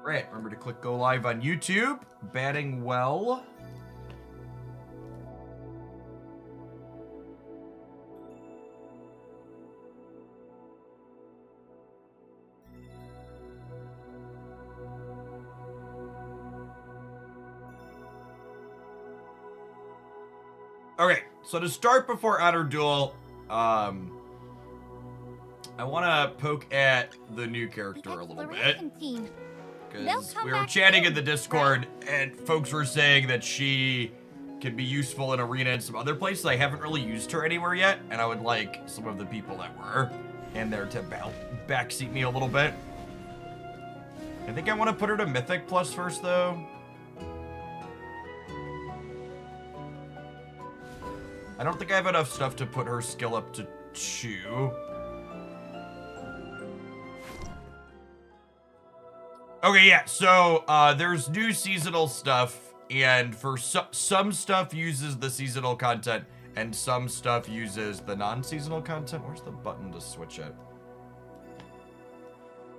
Right, remember to click go live on YouTube. Batting well. Okay, so to start before Outer Duel, I want to poke at the new character a little bit. Because we were chatting in the Discord, and folks were saying that she can be useful in Arena and some other places. I haven't really used her anywhere yet, and I would like some of the people that were in there to backseat me a little bit. I think I want to put her to Mythic Plus first, though. I don't think I have enough stuff to put her skill up to 2. Okay, yeah, so there's new seasonal stuff, and for some stuff uses the seasonal content, and some stuff uses the non-seasonal content. Where's the button to switch it?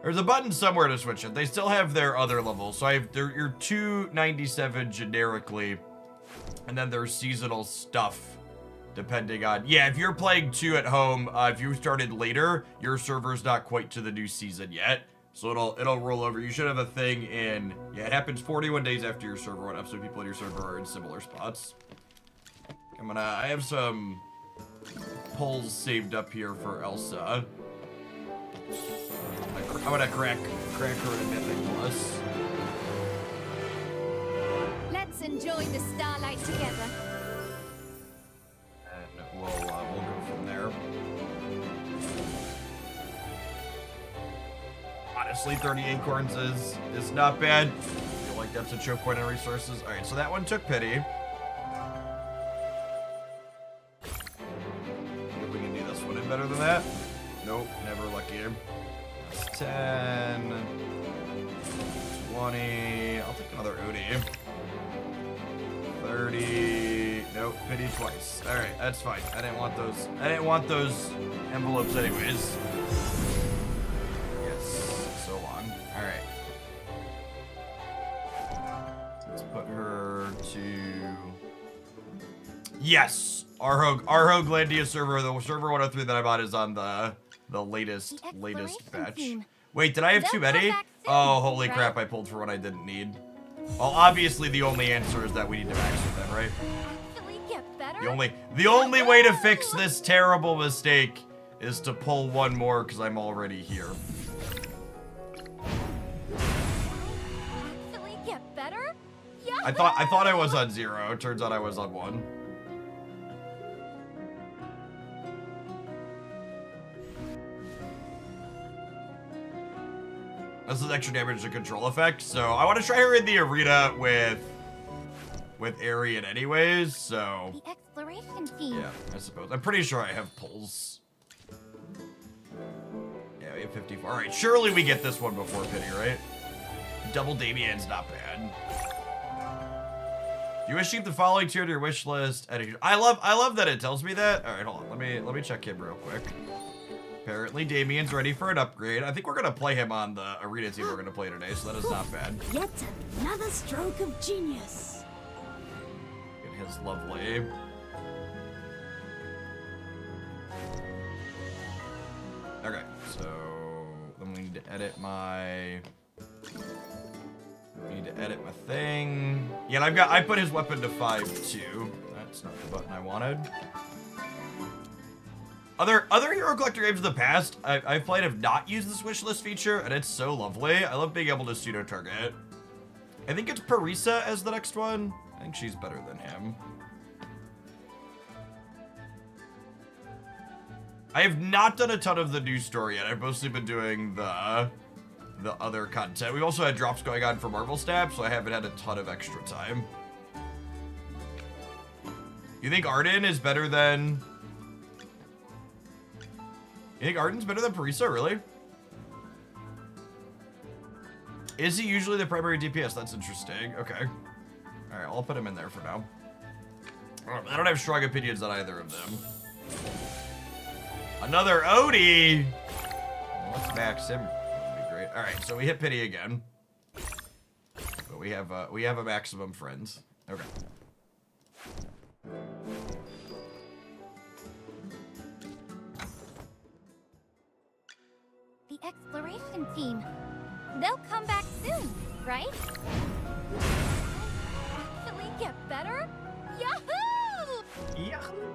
There's a button somewhere to switch it. They still have their other levels, so I have your 297 generically, and then there's seasonal stuff. Depending on, yeah, if you're playing 2 at home, if you started later, your server's not quite to the new season yet. So it'll roll over. You should have a thing in, yeah, it happens 41 days after your server went up, so people in your server are in similar spots. I have some polls saved up here for Elsa. I'm gonna crack her in a Mythic Plus. Let's enjoy the starlight together. We'll go from there. Honestly, 30 acorns is not bad. I feel like that's a choke point on resources. All right, so that one took pity. If we can do this one in better than that. Nope, never lucky. That's 10, 20. I'll take another Odie. 30. Nope, pity twice. All right, that's fine. I didn't want those envelopes anyways. Yes, so long. All right. Let's put her to. Yes, Arho Glandia server. The server 103 that I bought is on the latest batch. Wait, did I have too many? Oh, holy crap! I pulled for what I didn't need. Well, obviously the only answer is that we need to max it then, right? The only way to fix this terrible mistake is to pull one more because I'm already here. I thought I was on 0. It turns out I was on 1. This is extra damage to control effect, so I want to try her in the arena with Arian anyways, so. The exploration team. Yeah, I suppose. I'm pretty sure I have pulls. Yeah, we have 54. All right, surely we get this one before pity, right? Double Damien's not bad. You wish to keep the following tier to your wish list. I love that it tells me that. All right, hold on. Let me check him real quick. Apparently, Damien's ready for an upgrade. I think we're gonna play him on the arena team we're gonna play today, so that is not bad. Yet another stroke of genius. Get his lovely. Okay, so then we need to edit my. Need to edit my thing. Yeah, and I put his weapon to 5 too. That's not the button I wanted. Other Hero Collector games in the past, I've played have not used this wish list feature, and it's so lovely. I love being able to pseudo target. I think it's Parisa as the next one. I think she's better than him. I have not done a ton of the new story yet. I've mostly been doing the other content. We've also had drops going on for Marvel Stab, so I haven't had a ton of extra time. You think Arden is better than... You think Arden's better than Parisa, really? Is he usually the primary DPS? That's interesting. Okay. Alright, I'll put him in there for now. I don't have strong opinions on either of them. Another Odie! Let's max him. That'd be great. Alright, so we hit pity again. we have a maximum friend. Okay. The exploration team. They'll come back soon, right? Actually get better? Yahoo! Yahoo!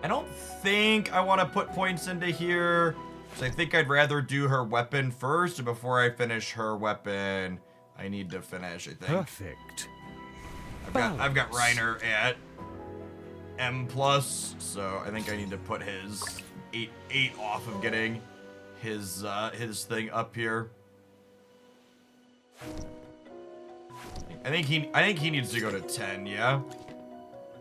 I don't think I want to put points into here. So I think I'd rather do her weapon first. And before I finish her weapon, I need to finish, I think. Perfect. I've got Reiner at M+, so I think I need to put his 8 off of getting his thing up here. I think he needs to go to 10, yeah?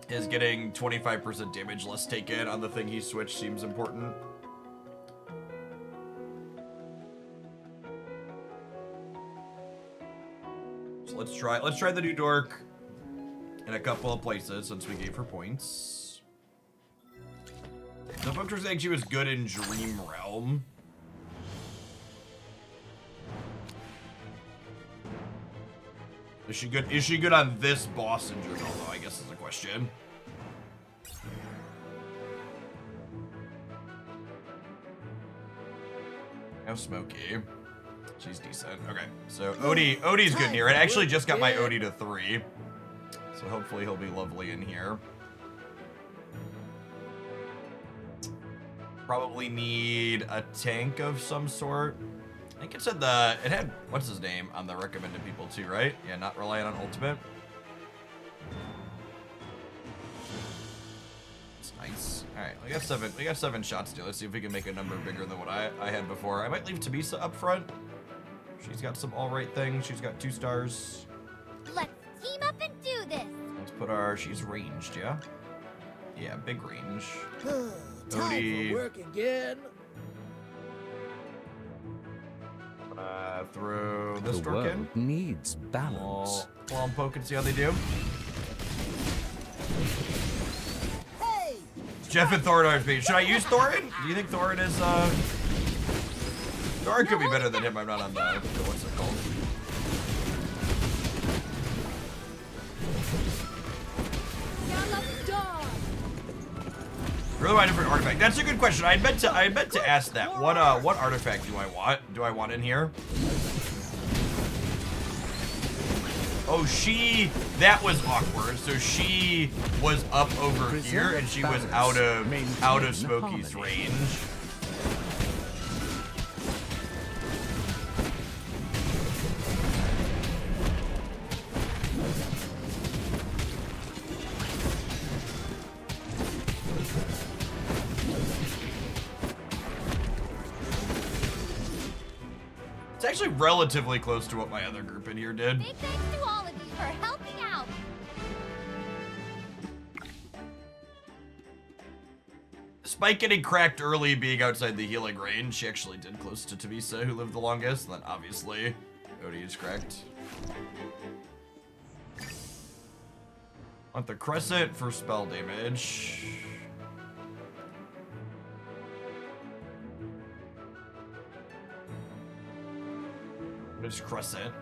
His getting 25% damage less taken on the thing he switched seems important. So let's try the new dork in a couple of places since we gave her points. The folks were saying she was good in Dream Realm. Is she good on this boss in general, though, I guess is the question. No Smokey. She's decent. Okay, so Odie's good here. I actually just got my Odie to 3. So hopefully he'll be lovely in here. Probably need a tank of some sort. I think it said it had, what's his name, on the recommended people too, right? Yeah, not relying on ultimate. It's nice. Alright, we got 7 shots to do. Let's see if we can make a number bigger than what I had before. I might leave Tabisa up front. She's got some alright things. She's got 2 stars. Let's team up and do this. Let's put she's ranged, yeah? Yeah, big range. Time Odie. for work again. Throw this The dork in. world needs balance. While I'm poking, see how they do. Hey, Jeff and Thorin are beat. Should I use Thorin? Do you think Thorin is, Thorin could be better than him. I'm not on the what's it called? Really want a different artifact? That's a good question. I meant to ask that. What artifact do I want? Do I want in here? Oh, that was awkward. So she was up over here and she was out of Smokey's range. It's actually relatively close to what my other group in here did. Big thanks to all of you for helping out. Despite getting cracked early being outside the healing range, she actually did close to Tabisa, who lived the longest. And then obviously, Odie is cracked. Want the crescent for spell damage. There's crescent.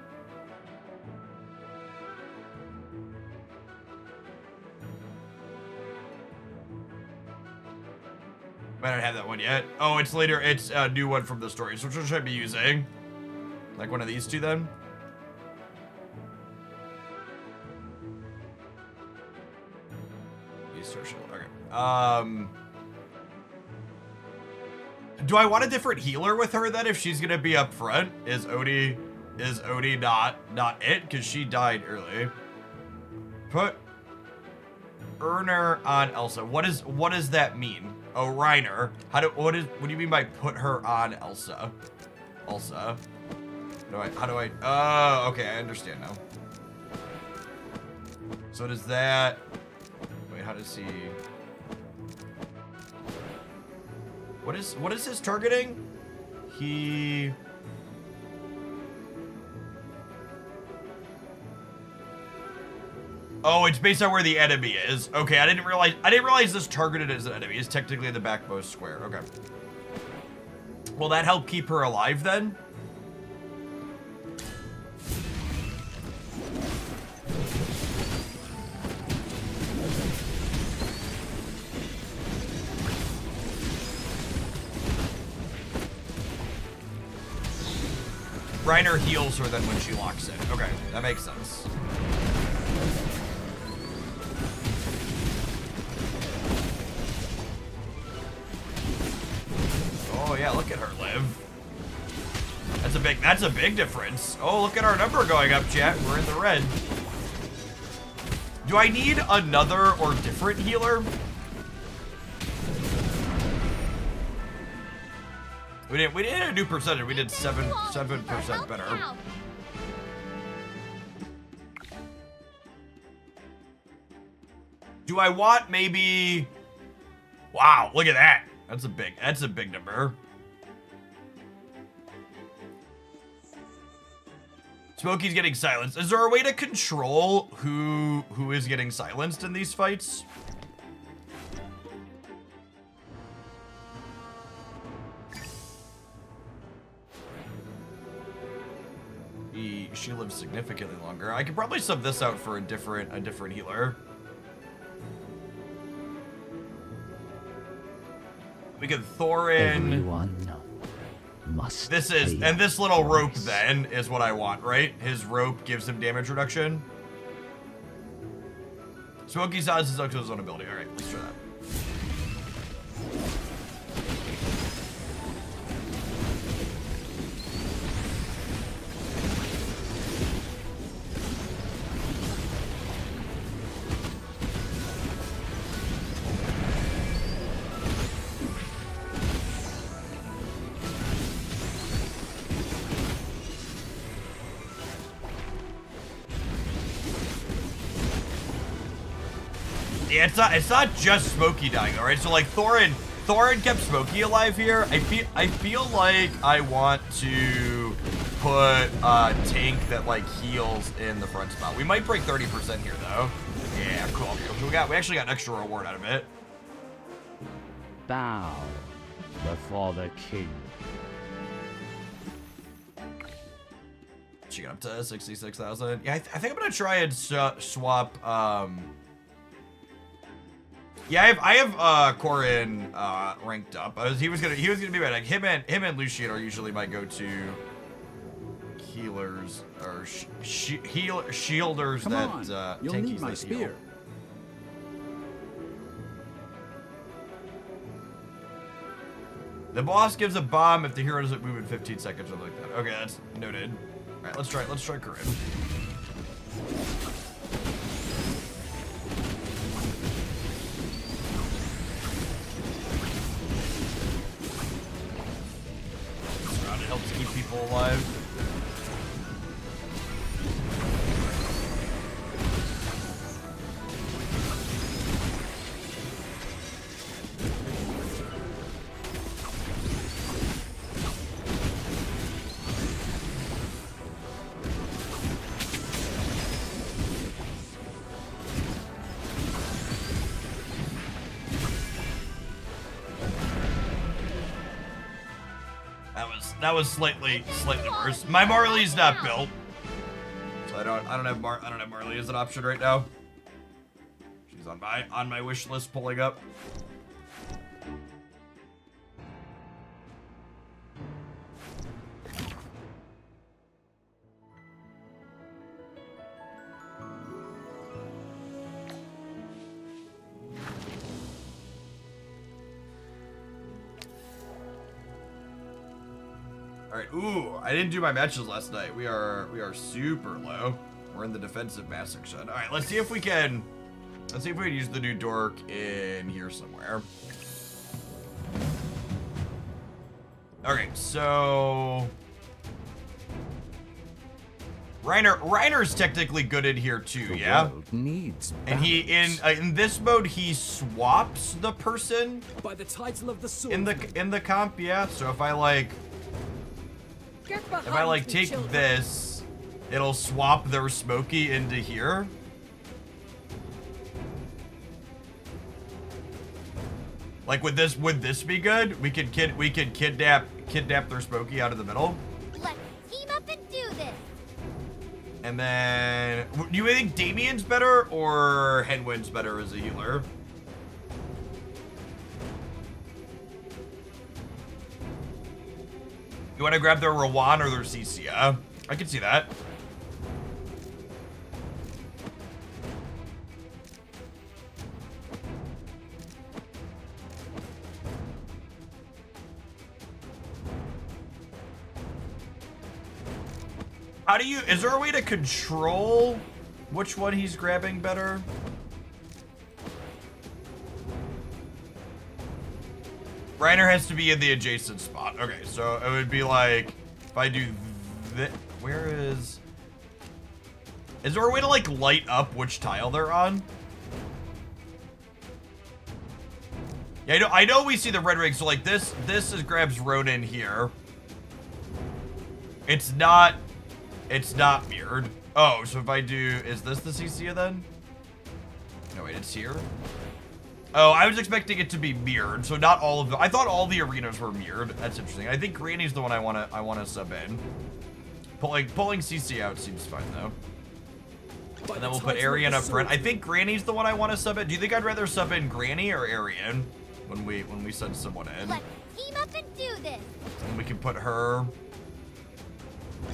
Might not have that one yet. Oh, it's later. It's a new one from the story. So which one should I be using? Like one of these two then? These two should. Okay. Do I want a different healer with her then if she's gonna be up front? Is Odie not it? Cause she died early. Put Erner on Elsa. What does that mean? Oh, Reiner. What do you mean by put her on Elsa? Elsa. How do I oh, okay, I understand now. So does that wait, how does he What is his targeting? Oh, it's based on where the enemy is. Okay, I didn't realize this targeted as an enemy. It's technically the backmost square. Okay. Will that help keep her alive then? Reiner heals her then when she locks in. Okay, that makes sense. Oh yeah, look at her live. That's a big difference. Oh, look at our number going up, chat. We're in the red. Do I need another or different healer? We didn't a new percentage. We did 7% better. Do I want maybe? Wow, look at that. That's a big number. Smokey's getting silenced. Is there a way to control who is getting silenced in these fights? She lives significantly longer. I could probably sub this out for a different healer. We could Thorin. Everyone must. This little rope then is what I want, right? His rope gives him damage reduction. Smokey's odds is up to his own ability. All right, let's try that. Yeah, it's not just Smokey dying, all right? So like Thorin kept Smokey alive here. I feel like I want to put a tank that like heals in the front spot. We might break 30% here though. Yeah, cool. Okay, we actually got an extra reward out of it. Bow before the king. She got up to 66,000. Yeah, I think I'm gonna try and swap. Yeah, I have Corin ranked up. He was gonna be bad. Like him and Lucian are usually my go-to healers or shielders. Come that on, you'll tankies need my that spear. heal. The boss gives a bomb if the hero doesn't move in 15 seconds or like that. Okay, that's noted. All right, let's try Corin. It helps keep people alive. That was slightly worse. My Marley's not built, so I don't have Marley as an option right now. She's on my wish list pulling up. Alright, ooh, I didn't do my matches last night. We are super low. We're in the defensive mass section. Alright, let's see if we can use the new dork in here somewhere. Okay, so Reiner's technically good in here too, The yeah? world needs And he in this mode he swaps the person By the title of the sword. in the comp, yeah. So if I like take this, it'll swap their Smokey into here. Like would this be good? We could kidnap their Smokey out of the middle. Let's team up and do this. And then do you think Damien's better or Henwin's better as a healer? You want to grab their Rowan or their Ccia? I can see that. How do you, is there a way to control which one he's grabbing better? Reiner has to be in the adjacent spot. Okay, so it would be like, if I do this, where is there a way to like light up which tile they're on? Yeah, I know we see the red ring, so like this is grabs Ronin here. It's not mirrored. Oh, so if I do, is this the Ccia then? No, wait, it's here. Oh, I was expecting it to be mirrored, so not all of them. I thought all the arenas were mirrored. That's interesting. I think Granny's the one I wanna sub in. Pulling CC out seems fine though. And then we'll put Arian up front. I think Granny's the one I want to sub in. Do you think I'd rather sub in Granny or Arian when we send someone in? Let's team up and do this. And we can put her.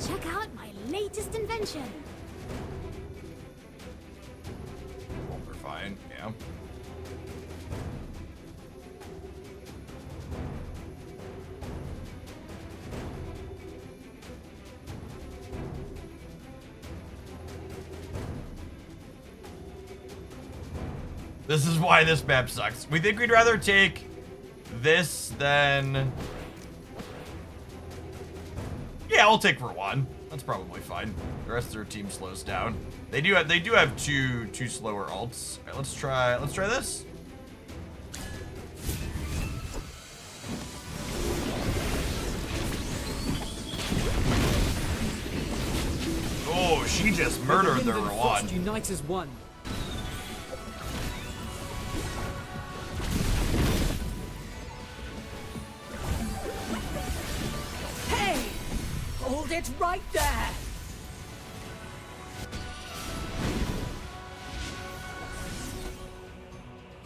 Check out my latest invention. Oh, we're fine. Yeah. This is why this map sucks. We think we'd rather take this than... Yeah, I'll take Rowan. That's probably fine. The rest of their team slows down. They do have two slower ults. All right, let's try this. Oh, she just murdered their Rowan. Unite as one. Hey! Hold it right there!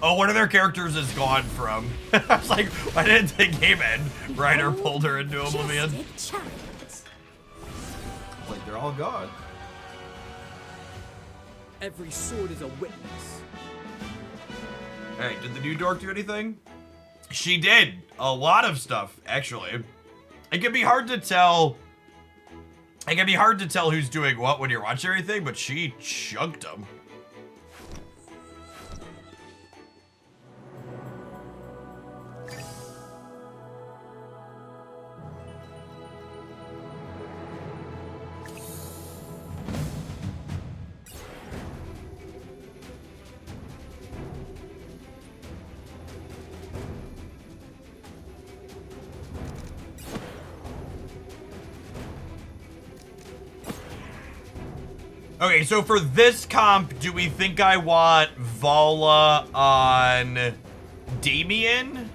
Oh, one of their characters is gone from. I was like, why didn't they game end? Reiner pulled her into oblivion. Like, they're all gone. Every sword is a witness. Hey, did the new dork do anything? She did. A lot of stuff, actually. It can be hard to tell. It can be hard to tell who's doing what when you're watching everything, but she chunked them. Okay, so for this comp, do we think I want Vala on Damien?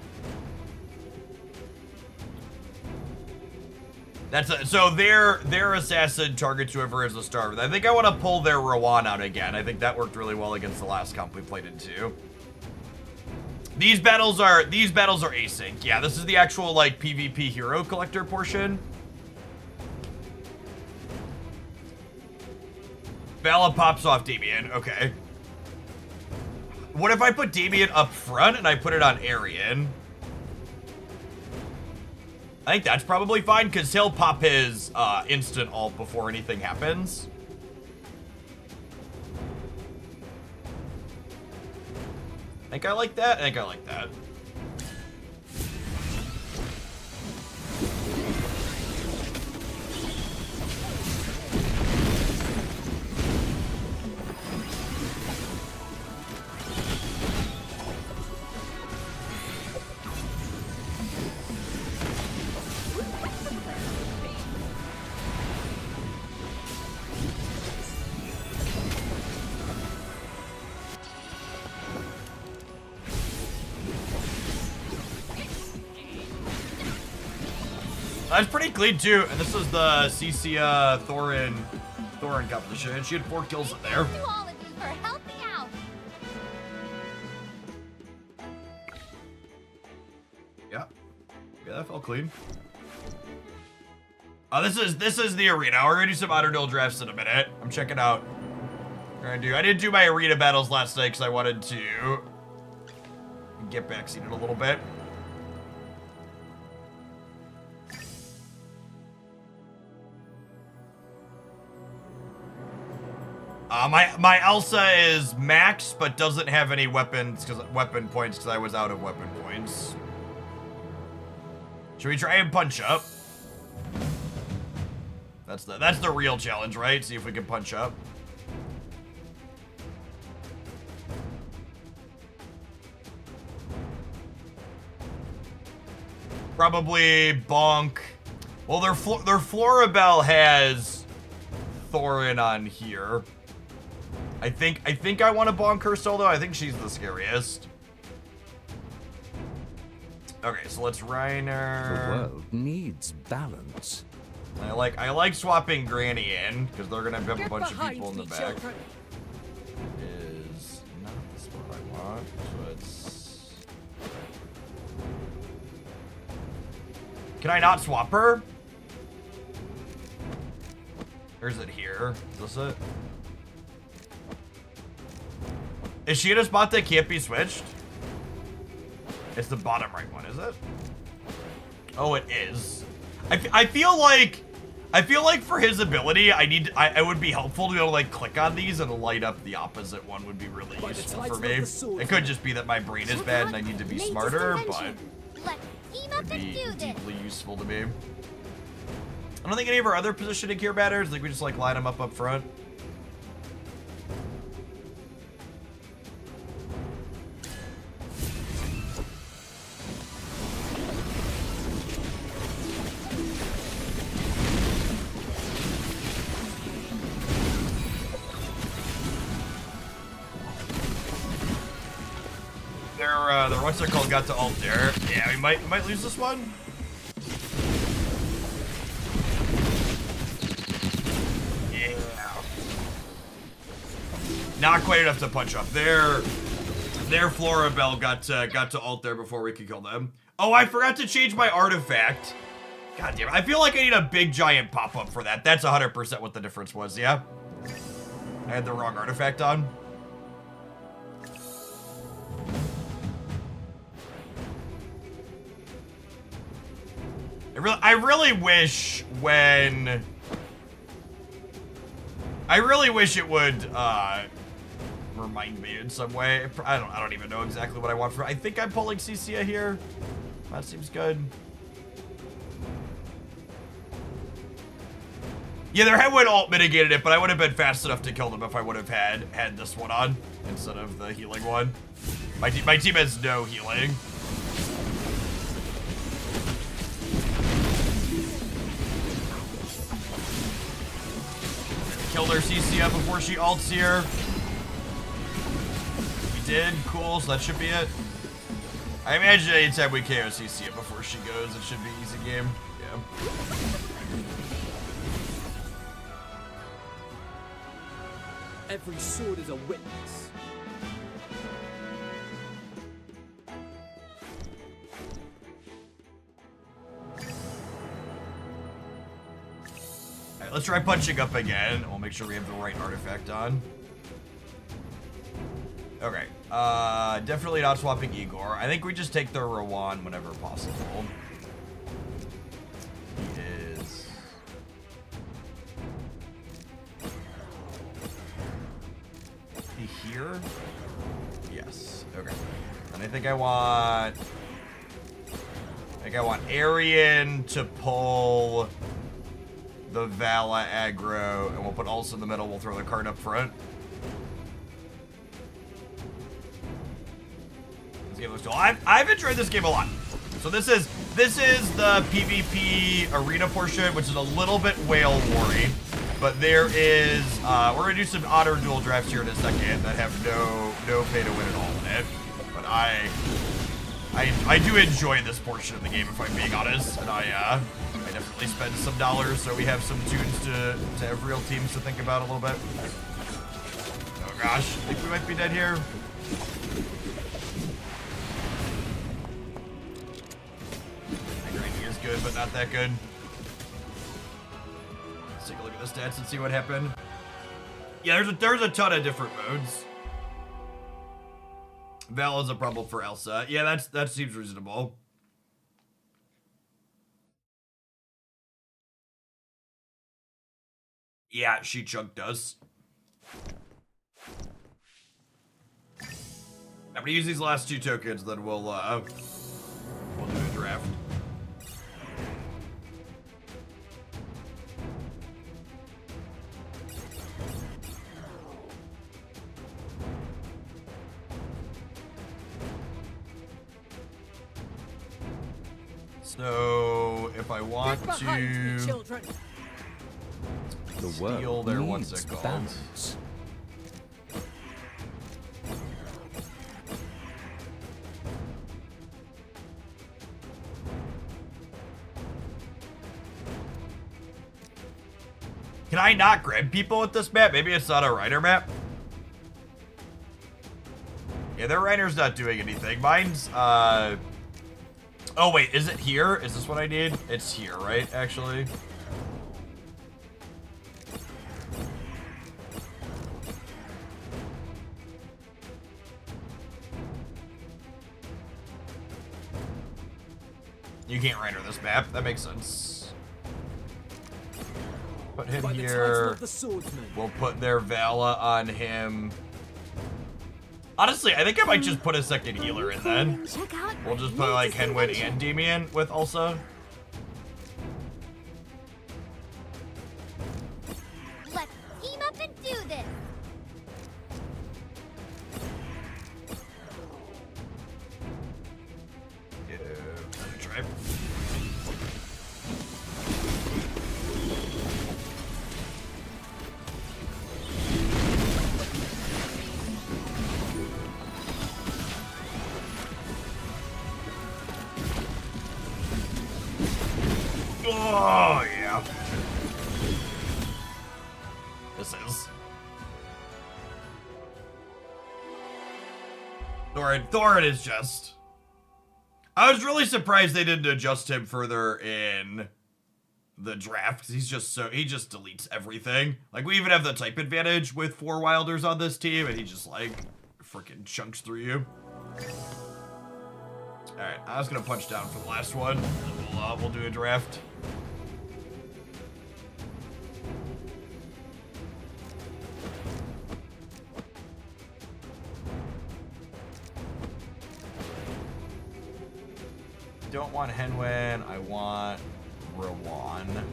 So their assassin targets whoever is a starver. I think I want to pull their Rowan out again. I think that worked really well against the last comp we played into. These battles are async. Yeah, this is the actual like PvP hero collector portion. Vala pops off Damien. Okay. What if I put Damien up front and I put it on Arian? I think that's probably fine because he'll pop his instant ult before anything happens. I think I like that. I think I like that. That's pretty clean too, and this is the Ccia Thorin competition, and she had 4 kills in there. Thanks to all of you for helping out. Yeah, that felt clean. This is the arena. We're gonna do some auto duel drafts in a minute. I'm checking out. I didn't do my arena battles last night because I wanted to get back seated a little bit. My Elsa is max, but doesn't have any weapon points because I was out of weapon points. Should we try and punch up? That's the real challenge, right? See if we can punch up. Probably bonk. Well, their Floribel has Thorin on here. I think I want to bonk her solo. I think she's the scariest. Okay, so let's Reiner. The world needs balance. I like swapping Granny in because they're gonna have a bunch of people in the back. Children. Is not the spot I want, so it's. Can I not swap her? Or is it here? Is this it? Is she in a spot that can't be switched? It's the bottom right one, is it? Oh, it is. I feel like for his ability, I would be helpful to be able to like click on these and light up the opposite one would be really useful for me. It could just be that my brain is bad and I need to be smarter, but Let's team up it'd and be do this. deeply useful to me. I don't think any of our other positioning here matters. I think we just like line them up front. Their what's it called got to ult there. Yeah, we might lose this one. Yeah. Not quite enough to punch up. Their Floribel got to ult there before we could kill them. Oh, I forgot to change my artifact. God damn it. I feel like I need a big giant pop-up for that. That's 100% what the difference was, yeah? I had the wrong artifact on. I really wish it would remind me in some way. I don't even know exactly what I want for. I think I'm pulling Ccia here. That seems good. Yeah, their headwind ult mitigated it, but I would have been fast enough to kill them if I would have had this one on instead of the healing one. My team has no healing. Killed her Ccia before she ults here. We did. Cool, so that should be it. I imagine anytime we KO Ccia before she goes, it should be easy game. Yeah. Every sword is a witness. Alright, let's try punching up again. We'll make sure we have the right artifact on. Okay. Definitely not swapping Igor. I think we just take the Rowan whenever possible. He is... here? Yes. Okay. And I think I want Arian to pull the Vala aggro, and we'll put Ulsa in the middle. We'll throw the card up front. This game looks cool. I've enjoyed this game a lot. So this is the PvP arena portion, which is a little bit whale worry. But there is, we're gonna do some auto duel drafts here in a second that have no pay to win at all in it. But I do enjoy this portion of the game, if I'm being honest, and I definitely spend some dollars so we have some tunes to have real teams to think about a little bit. Oh gosh, I think we might be dead here. My grinding is good, but not that good. Let's take a look at the stats and see what happened. Yeah, there's a ton of different modes. Val is a problem for Elsa. Yeah, that seems reasonable. Yeah, she chunked us. I'm gonna use these last 2 tokens, then we'll do a draft. So if I want Get behind me, to children. The steal world their needs what's it called? balance. Can I not grab people with this map? Maybe it's not a Reiner map. Yeah, their Reiner's not doing anything. Mine's, oh wait, is it here? Is this what I need? It's here, right, actually? You can't Reiner this map. That makes sense. Put him By the title here. of the swordsman. We'll put their Vala on him. Honestly, I think I might just put a second healer in then. Check out We'll my just put like latest Henwin invention. and Demian with Ulsa. Let's team up and do this. Yeah, another try. Oh, yeah. This is. Thorin is just. I was really surprised they didn't adjust him further in the draft. 'Cause he just deletes everything. Like, we even have the type advantage with 4 Wilders on this team, and he just, like, freaking chunks through you. Alright, I was gonna punch down for the last one, and we'll do a draft. Don't want Henwin, I want Rowan.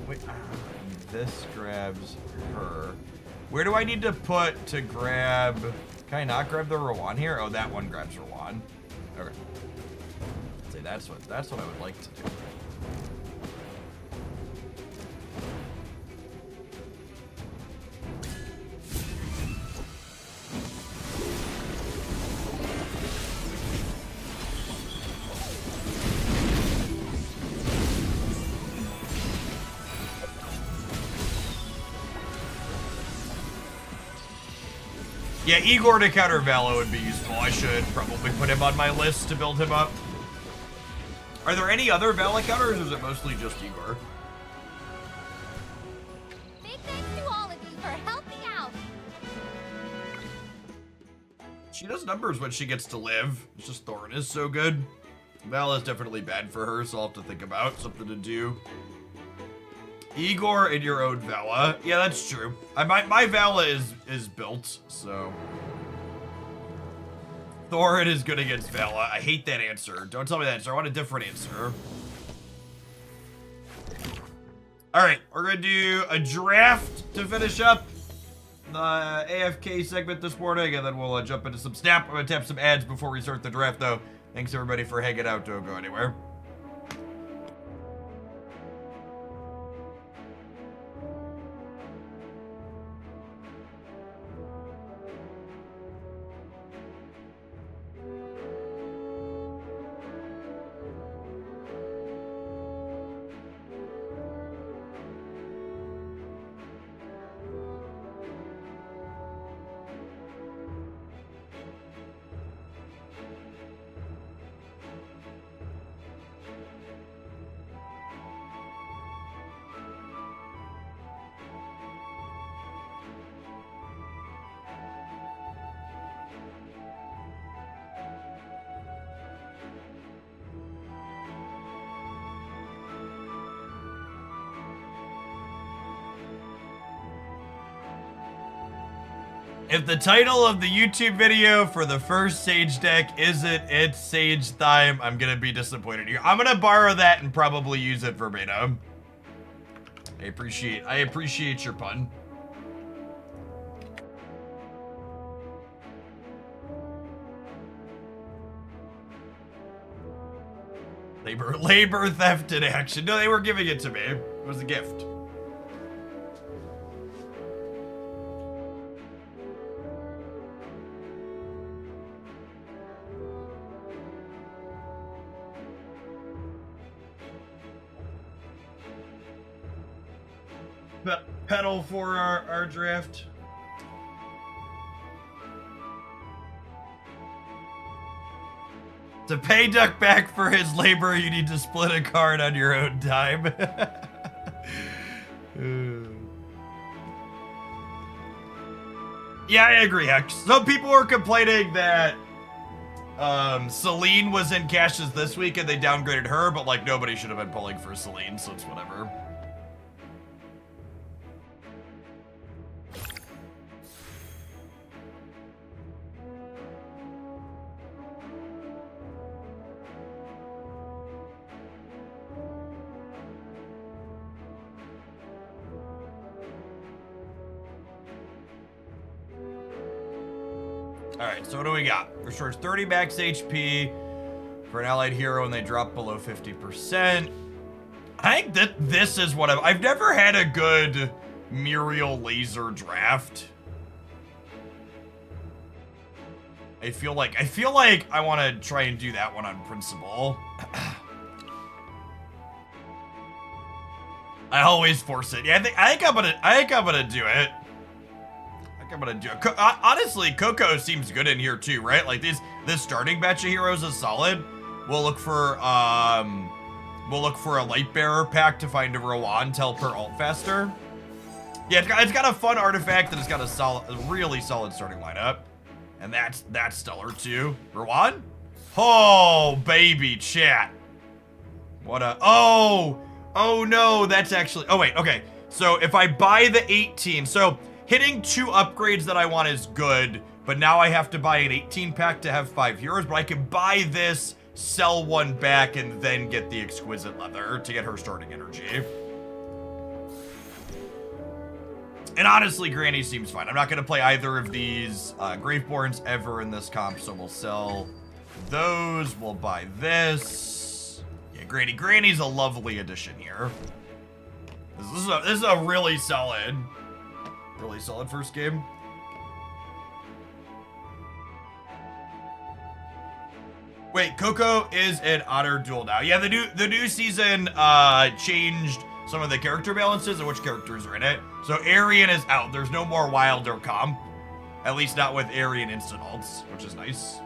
Wait, this grabs her. Where do I need to put to grab? Can I not grab the Rowan here? Oh, that one grabs Rowan. Okay. See, that's what I would like to do. Yeah, Igor to counter Vala would be useful. I should probably put him on my list to build him up. Are there any other Vala counters, or is it mostly just Igor? Big thanks to all of you for helping out. She does numbers when she gets to live. It's just Thorin is so good. Vala is definitely bad for her, so I'll have to think about something to do. Igor and your own Vala. Yeah, that's true. My Vala is built, so. Thorin is good against Vala. I hate that answer. Don't tell me that answer. I want a different answer. Alright, we're gonna do a draft to finish up the AFK segment this morning, and then we'll jump into some Snap. I'm gonna tap some ads before we start the draft, though. Thanks everybody for hanging out. Don't go anywhere. If the title of the YouTube video for the first Sage deck isn't It's Sage Time, I'm gonna be disappointed in you. I'm gonna borrow that and probably use it verbatim. I appreciate your pun. Labor theft in action. No, they were giving it to me. It was a gift. Pedal for our draft. To pay Duck back for his labor, you need to split a card on your own time. Yeah, I agree, Hex. Some people were complaining that Celine was in caches this week and they downgraded her, but like nobody should have been pulling for Celine, so it's whatever. Alright, so what do we got? Restores 30 max HP for an allied hero when they drop below 50%. I think that this is what I've never had a good Muriel laser draft. I feel like I want to try and do that one on principle. I always force it. Yeah, I think I'm gonna do it. I'm gonna do it. Honestly, Coco seems good in here too, right? Like this starting batch of heroes is solid. We'll look for a light bearer pack to find a Rowan to help her ult faster. Yeah, it's got a fun artifact and it's got a really solid starting lineup, and that's stellar too. Rowan? Oh baby, chat. What a oh no, that's actually wait, okay. So if I buy the 18, so hitting 2 upgrades that I want is good, but now I have to buy an 18 pack to have 5 heroes, but I can buy this, sell 1 back, and then get the exquisite leather to get her starting energy. And honestly, Granny seems fine. I'm not gonna play either of these Graveborns ever in this comp, so we'll sell those, we'll buy this. Yeah, Granny's a lovely addition here. This is a really solid first game. Wait, Coco is in Honor Duel now. Yeah, the new season changed some of the character balances and which characters are in it. So Arian is out. There's no more Wilder comp. At least not with Arian instant ults, which is nice.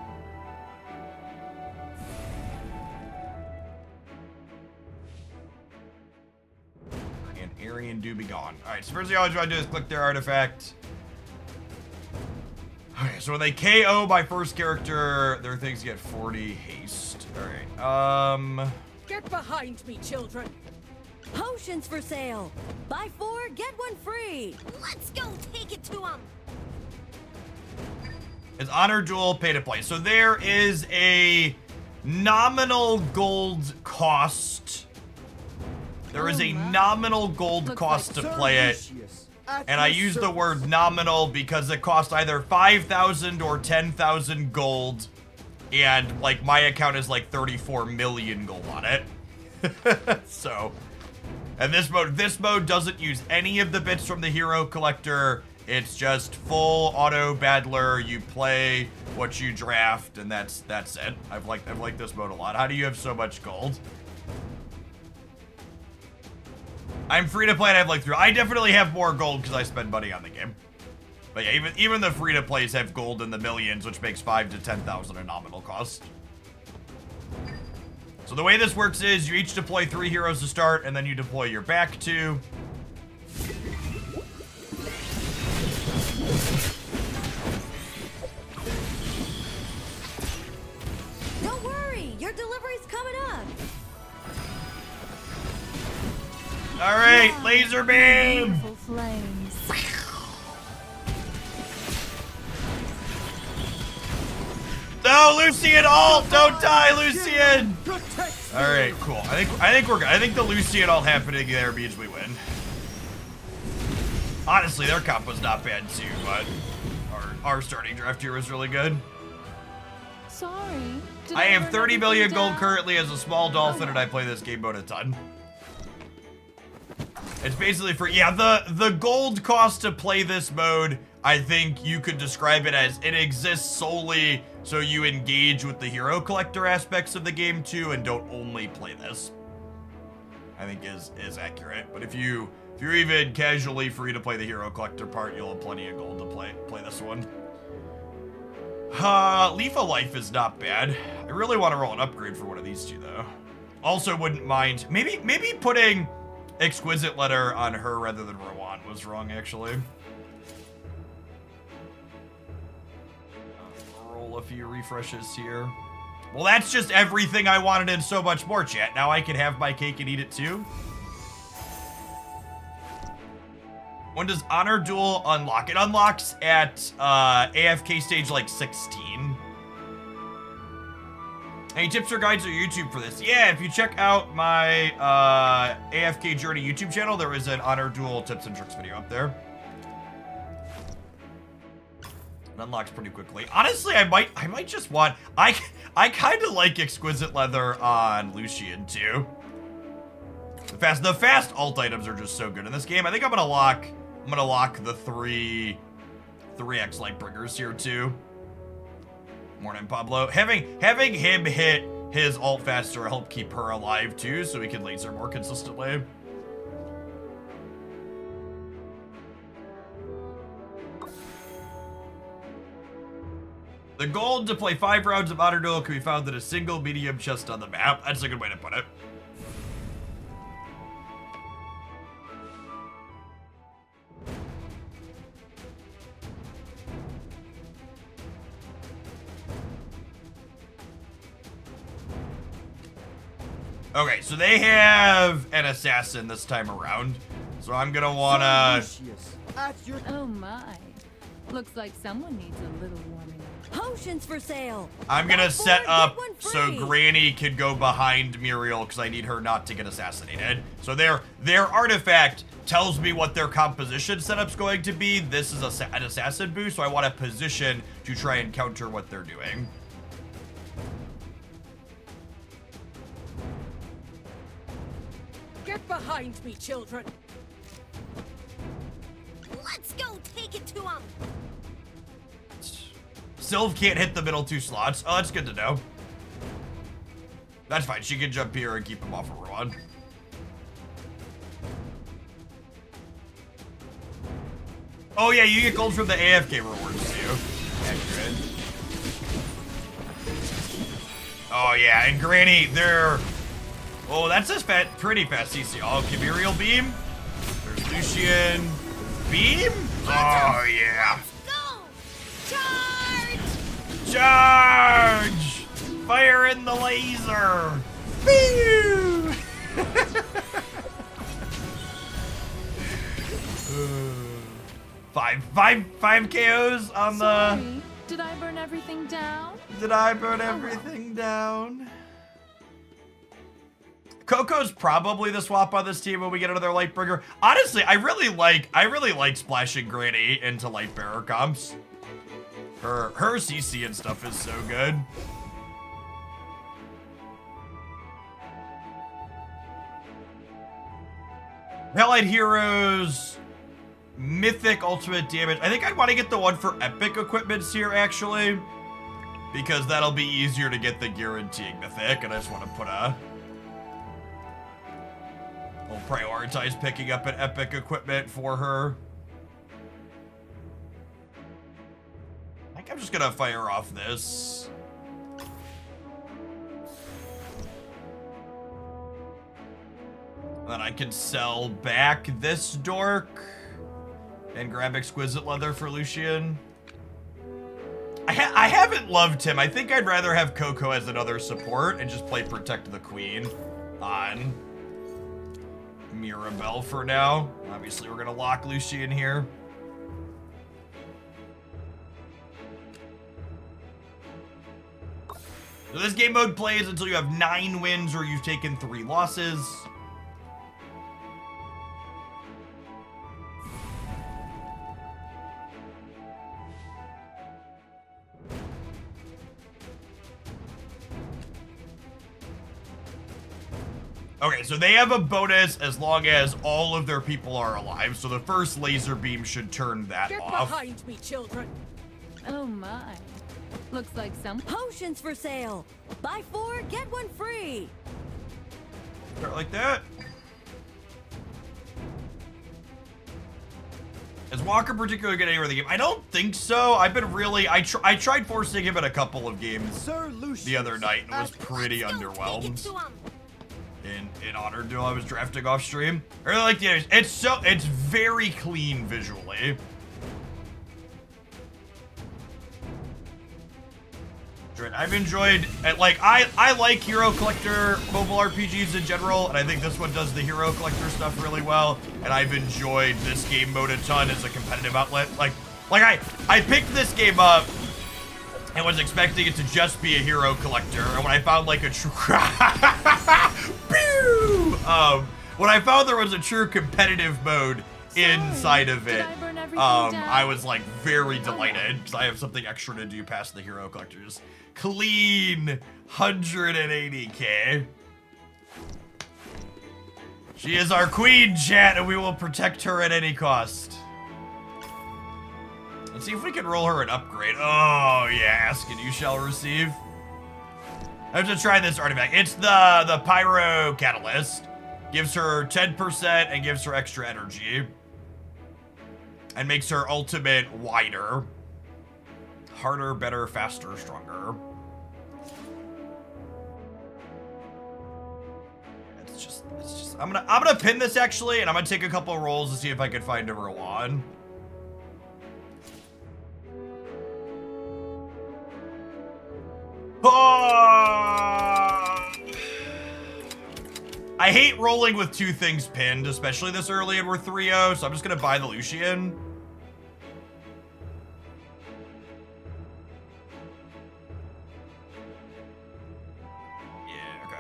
Arian do be gone. Alright, so first thing I always want to do is click their artifact. Okay, so when they KO my first character, their things get 40 haste. Alright, Get behind me, children. Potions for sale. Buy 4, get 1 free. Let's go take it to him. It's Honor Duel pay to play. So there is a nominal gold cost. There is a nominal gold cost to play it. And I use the word nominal because it costs either 5,000 or 10,000 gold. And like my account is like 34 million gold on it. So, and this mode doesn't use any of the bits from the hero collector. It's just full auto battler. You play what you draft, and that's it. I've liked this mode a lot. How do you have so much gold? I'm free to play and I have like 3. I definitely have more gold because I spend money on the game. But yeah, even the free to plays have gold in the millions, which makes 5,000 to 10,000 a nominal cost. So the way this works is you each deploy 3 heroes to start, and then you deploy your back 2. Don't worry, your delivery's coming up. All right, laser beam. Flames. No, Lucian ult! Don't die, Lucian! Alright, cool. I think we're good. I think the Lucian ult happening there means we win. Honestly, their comp was not bad too, but our starting draft here was really good. Sorry. I have 30 million gold currently as a small dolphin, and I play this game mode a ton. It's basically for, yeah, the gold cost to play this mode, I think you could describe it as it exists solely so you engage with the hero collector aspects of the game too and don't only play this. I think is accurate. But if you're even casually free to play the hero collector part, you'll have plenty of gold to play this one. Lethal Life is not bad. I really want to roll an upgrade for one of these two though. Also wouldn't mind, maybe putting Exquisite Letter on her rather than Rowan was wrong actually. Roll a few refreshes here. Well, that's just everything I wanted and so much more, chat. Now I can have my cake and eat it too. When does Honor Duel unlock? It unlocks at AFK stage like 16. Any tips or guides on YouTube for this? Yeah, if you check out my AFK Journey YouTube channel, there is an Honor Duel tips and tricks video up there. It unlocks pretty quickly. Honestly, I might just want, I kind of like Exquisite Leather on Lucian too. The fast alt items are just so good in this game. I think I'm gonna lock the 3x Lightbringers here too. Morning, Pablo. Having him hit his ult faster will help keep her alive too, so we can laser more consistently. The gold to play 5 rounds of Honor Duel can be found in a single medium chest on the map. That's a good way to put it. Okay, so they have an assassin this time around. So I'm gonna wanna... Oh my. Looks like someone needs a little warming up. Potions for sale. I'm gonna Buy set 4, up get 1 so free. Granny can go behind Muriel because I need her not to get assassinated. So their artifact tells me what their composition setup's going to be. This is an assassin boost, so I want a position to try and counter what they're doing. Get behind me, children. Let's go take it to him. Sylv can't hit the middle 2 slots. Oh, that's good to know. That's fine. She can jump here and keep him off of Rowan. Oh yeah, you get gold from the AFK rewards too. Accurate. Oh yeah, and Granny, they're... Oh, that's a pretty fast CC. Oh, Kimiriel Beam. There's Lucian. Beam? Oh yeah. Go! Charge! Charge! Fire in the laser! Pew! 5 KOs on the... Sorry. Did I burn everything down? Did I burn everything down? Coco's probably the swap on this team when we get another Lightbringer. Honestly, I really like splashing Granny into Lightbearer comps. Her CC and stuff is so good. Allied Heroes, Mythic Ultimate Damage. I think I want to get the one for Epic Equipments here, actually. Because that'll be easier to get the guaranteeing Mythic, and I just want to put a... We'll prioritize picking up an Epic Equipment for her. I think I'm just gonna fire off this. Then I can sell back this dork and grab Exquisite Leather for Lucian. I haven't loved him. I think I'd rather have Coco as another support and just play Protect the Queen on Mirabelle for now. Obviously, we're gonna lock Lucian here. So this game mode plays until you have 9 wins or you've taken 3 losses. Okay, so they have a bonus as long as all of their people are alive. So the first laser beam should turn that Get off. behind me, children. Oh my. Looks like some Potions for sale. Buy 4, get 1 free. Start like that. Is Walker particularly good anywhere in the game? I don't think so. I've been really... I tried forcing him in a couple of games the other night and was pretty underwhelmed. In Honor Duel, I was drafting off stream. I really like the enemies. It's very clean visually. I've enjoyed, like, I like Hero Collector mobile RPGs in general, and I think this one does the Hero Collector stuff really well, and I've enjoyed this game mode a ton as a competitive outlet. Like I picked this game up and was expecting it to just be a Hero Collector, and when I found like a true when I found there was a true competitive mode inside of it, I was like very delighted because I have something extra to do past the Hero Collectors. Clean 180k. She is our queen, chat, and we will protect her at any cost. Let's see if we can roll her an upgrade. Oh yeah, ask and you shall receive. I have to try this artifact. It's the Pyro Catalyst. Gives her 10% and gives her extra energy. And makes her ultimate wider. Harder, better, faster, stronger. It's just I'm gonna pin this actually, and I'm gonna take a couple rolls to see if I can find a Rowan. I hate rolling with 2 things pinned, especially this early and we're 3-0, so I'm just gonna buy the Lucian. Yeah, okay.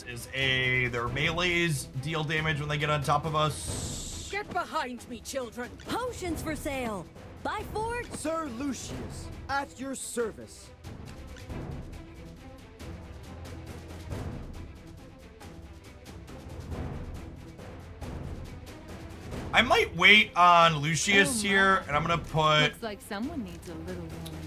Is their melees deal damage when they get on top of us. Get behind me, children. Potions for sale. Buy 4. Sir Lucius, at your service. I might wait on Lucius here, and I'm gonna put... Looks like someone needs a little warning.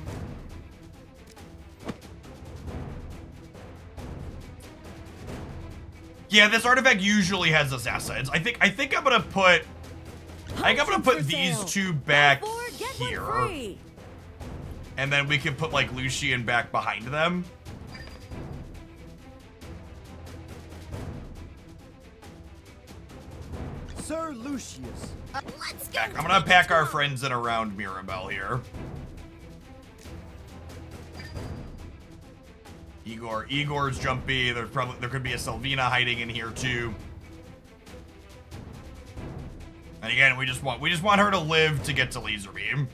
Yeah, this artifact usually has assassins. I think I'm gonna put... I think I'm gonna put these 2 back here. And then we can put, like, Lucian back behind them. Sir Lucius. Let's go. I'm gonna pack our friends in around Mirabelle here. Igor's jumpy. There could be a Selvina hiding in here too. And again, we just want her to live to get to laser beam.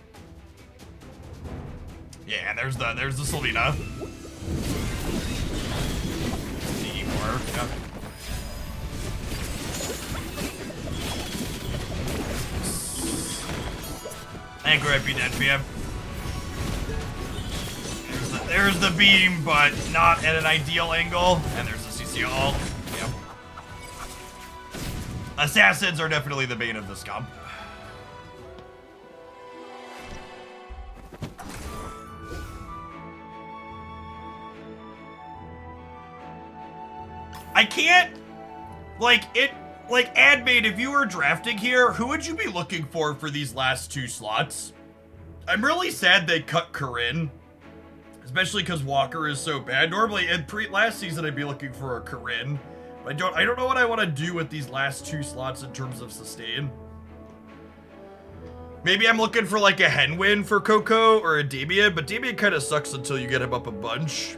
Yeah, there's the Selvina. The Igor. Yeah. Thank you, be dead, PM. There's the beam, but not at an ideal angle. And there's the CCL. Yep. Assassins are definitely the bane of this comp. I can't, like, Admade, if you were drafting here, who would you be looking for these last 2 slots? I'm really sad they cut Corinne. Especially because Walker is so bad. Normally, in last season, I'd be looking for a Corinne. But I don't know what I want to do with these last 2 slots in terms of sustain. Maybe I'm looking for like a hen win for Coco or a Damien, but Damien kind of sucks until you get him up a bunch.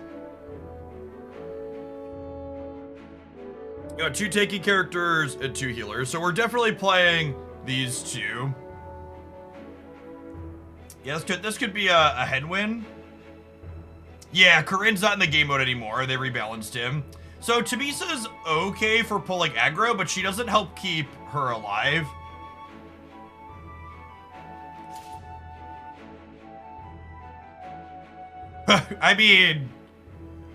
You got 2 tanky characters and 2 healers, so we're definitely playing these 2. Yeah, this could be a hen win. Yeah, Corinne's not in the game mode anymore. They rebalanced him. So Tamisa's okay for pulling aggro, but she doesn't help keep her alive. I mean,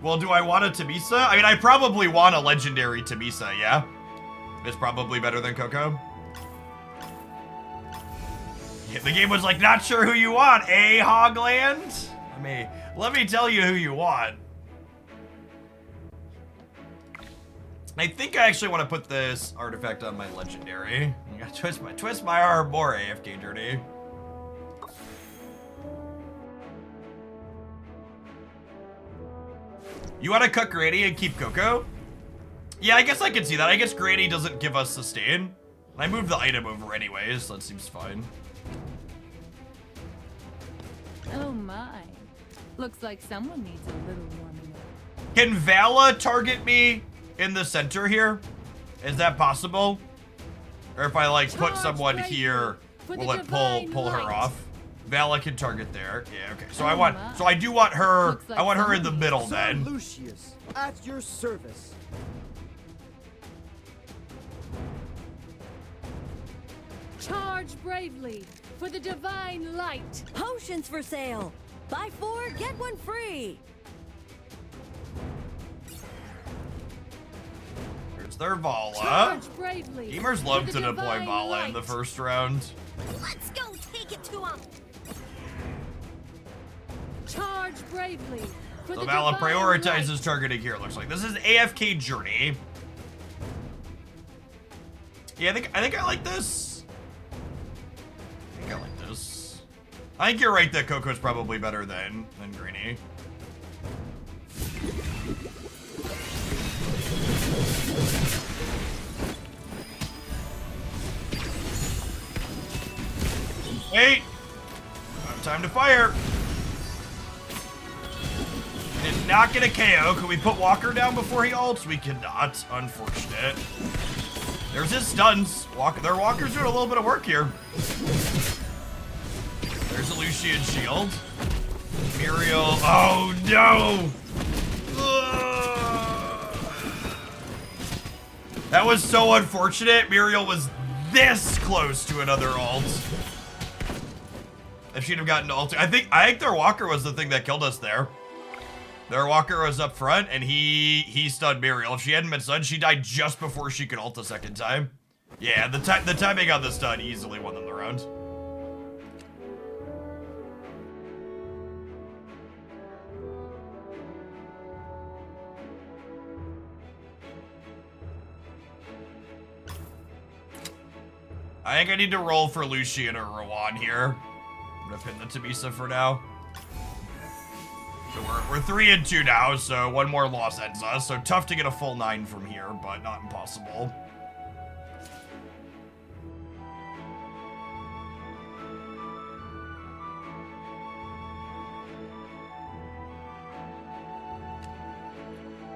well, do I want a Tamisa? I mean, I probably want a legendary Tamisa, yeah? It's probably better than Coco. Yeah, the game was like, not sure who you want, eh, Hogland? Let me tell you who you want. I think I actually want to put this artifact on my legendary. I gotta twist my arm more, AFK Dirty. You want to cut Granny and keep Coco? Yeah, I guess I can see that. I guess Granny doesn't give us sustain. I moved the item over anyways, so that seems fine. Oh my. Looks like someone needs a little warming up. Can Vala target me in the center here? Is that possible? Or if I like put someone here, will it pull her off? Vala can target there. Yeah, okay. So I do want her. I want her in the middle Sir then. Lucius, at your service. Charge bravely for the divine light. Potions for sale. Buy 4, get 1 free. There's their Vala. Charge bravely. Gamers for love the to deploy divine Vala in the light. first round. Let's go take it to him. Charge bravely for So the Vala divine prioritizes light. targeting here, it looks like. This is AFK Journey. Yeah, I think I like this. I think I like this. I think you're right that Coco's probably better than Greenie. Wait! Time to fire! Did not get a KO. Can we put Walker down before he ults? We cannot. Unfortunate. There's his stuns. Their Walker's doing a little bit of work here. There's a Lucian shield. Muriel. Oh no! Ugh. That was so unfortunate. Muriel was this close to another ult. If she'd have gotten to ult, I think their Walker was the thing that killed us there. Their Walker was up front, and he stunned Muriel. If she hadn't been stunned, she died just before she could ult the second time. Yeah, the timing on the stun easily won them the round. I think I need to roll for Lucian or Rowan here. I'm gonna pin the Tamisa for now. So we're 3-2 now, so one more loss ends us. So tough to get a full 9 from here, but not impossible.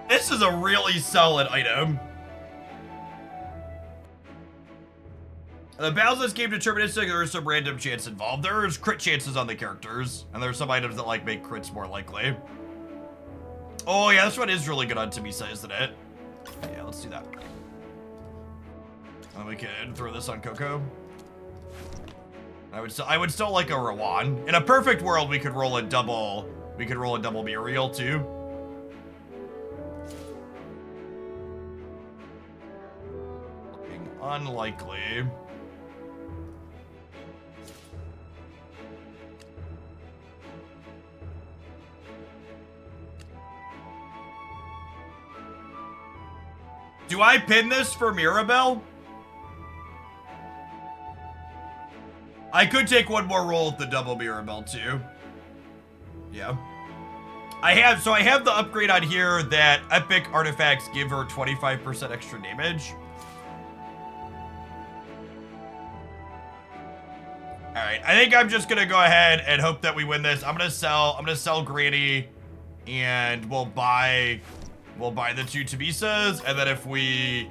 This is a really solid item. The balance of this game deterministic, there is some random chance involved. There's crit chances on the characters, and there's some items that like make crits more likely. Oh yeah, this one is really good on Tamisa, isn't it? Yeah, let's do that. And we can throw this on Coco. I would still like a Rowan. In a perfect world, we could roll a double Muriel too. Looking unlikely. Do I pin this for Mirabelle? I could take one more roll with the double Mirabelle too. Yeah. I have the upgrade on here that epic artifacts give her 25% extra damage. right, I think I'm just gonna go ahead and hope that we win this. I'm gonna sell Granny, and we'll buy the 2 Tabisas, and then if we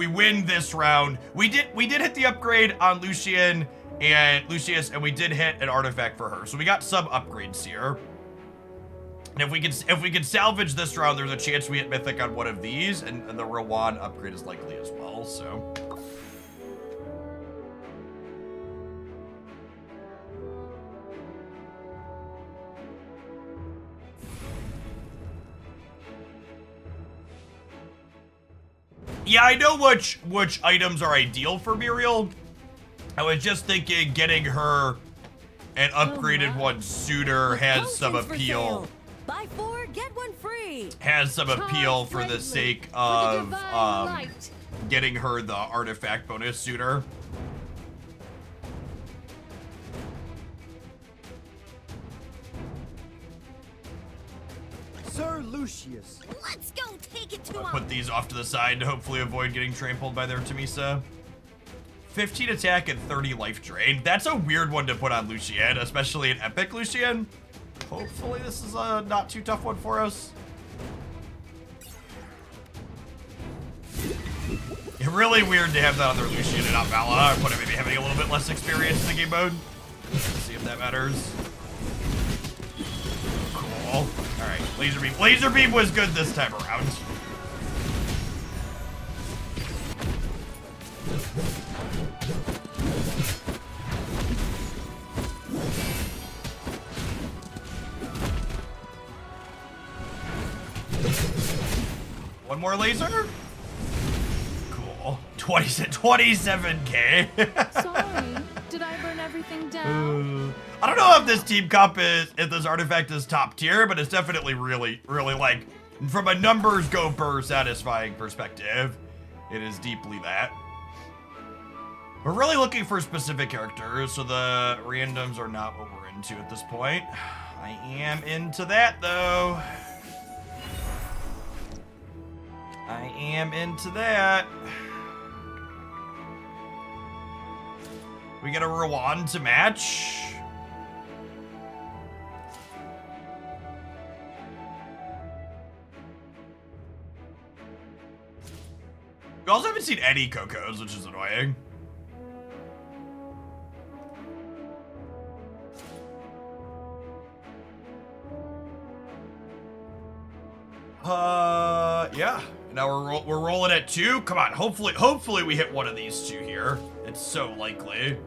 win this round, we did hit the upgrade on Lucius, and we did hit an artifact for her. So we got some upgrades here. And if we can salvage this round, there's a chance we hit Mythic on one of these, and the Rowan upgrade is likely as well, so. Yeah, I know which items are ideal for Muriel. I was just thinking getting her an upgraded one sooner has some appeal. Buy 4, get 1 free. Has some appeal for the sake of getting her the artifact bonus sooner. Sir Lucius. Let's go take it to I'll him. put these off to the side to hopefully avoid getting trampled by their Tamisa. 15 attack and 30 life drain. That's a weird one to put on Lucian, especially an epic Lucian. Hopefully this is a not too tough one for us. It's really weird to have that other Lucian and not Vala, but maybe having a little bit less experience in the game mode. Let's see if that matters. Cool. Alright, laser beam. Laser beam was good this time around. One more laser? Cool. 27k. Sorry, did I burn everything down? I don't know if this team comp is, if this artifact is top tier, but it's definitely really like, from a numbers go per satisfying perspective, it is deeply that. We're really looking for specific characters, so the randoms are not what we're into at this point. I am into that though. I am into that. We get a Rowan to match. We also haven't seen any Cocos, which is annoying. Yeah. Now we're rolling at 2. Come on, hopefully we hit one of these 2 here. It's so likely.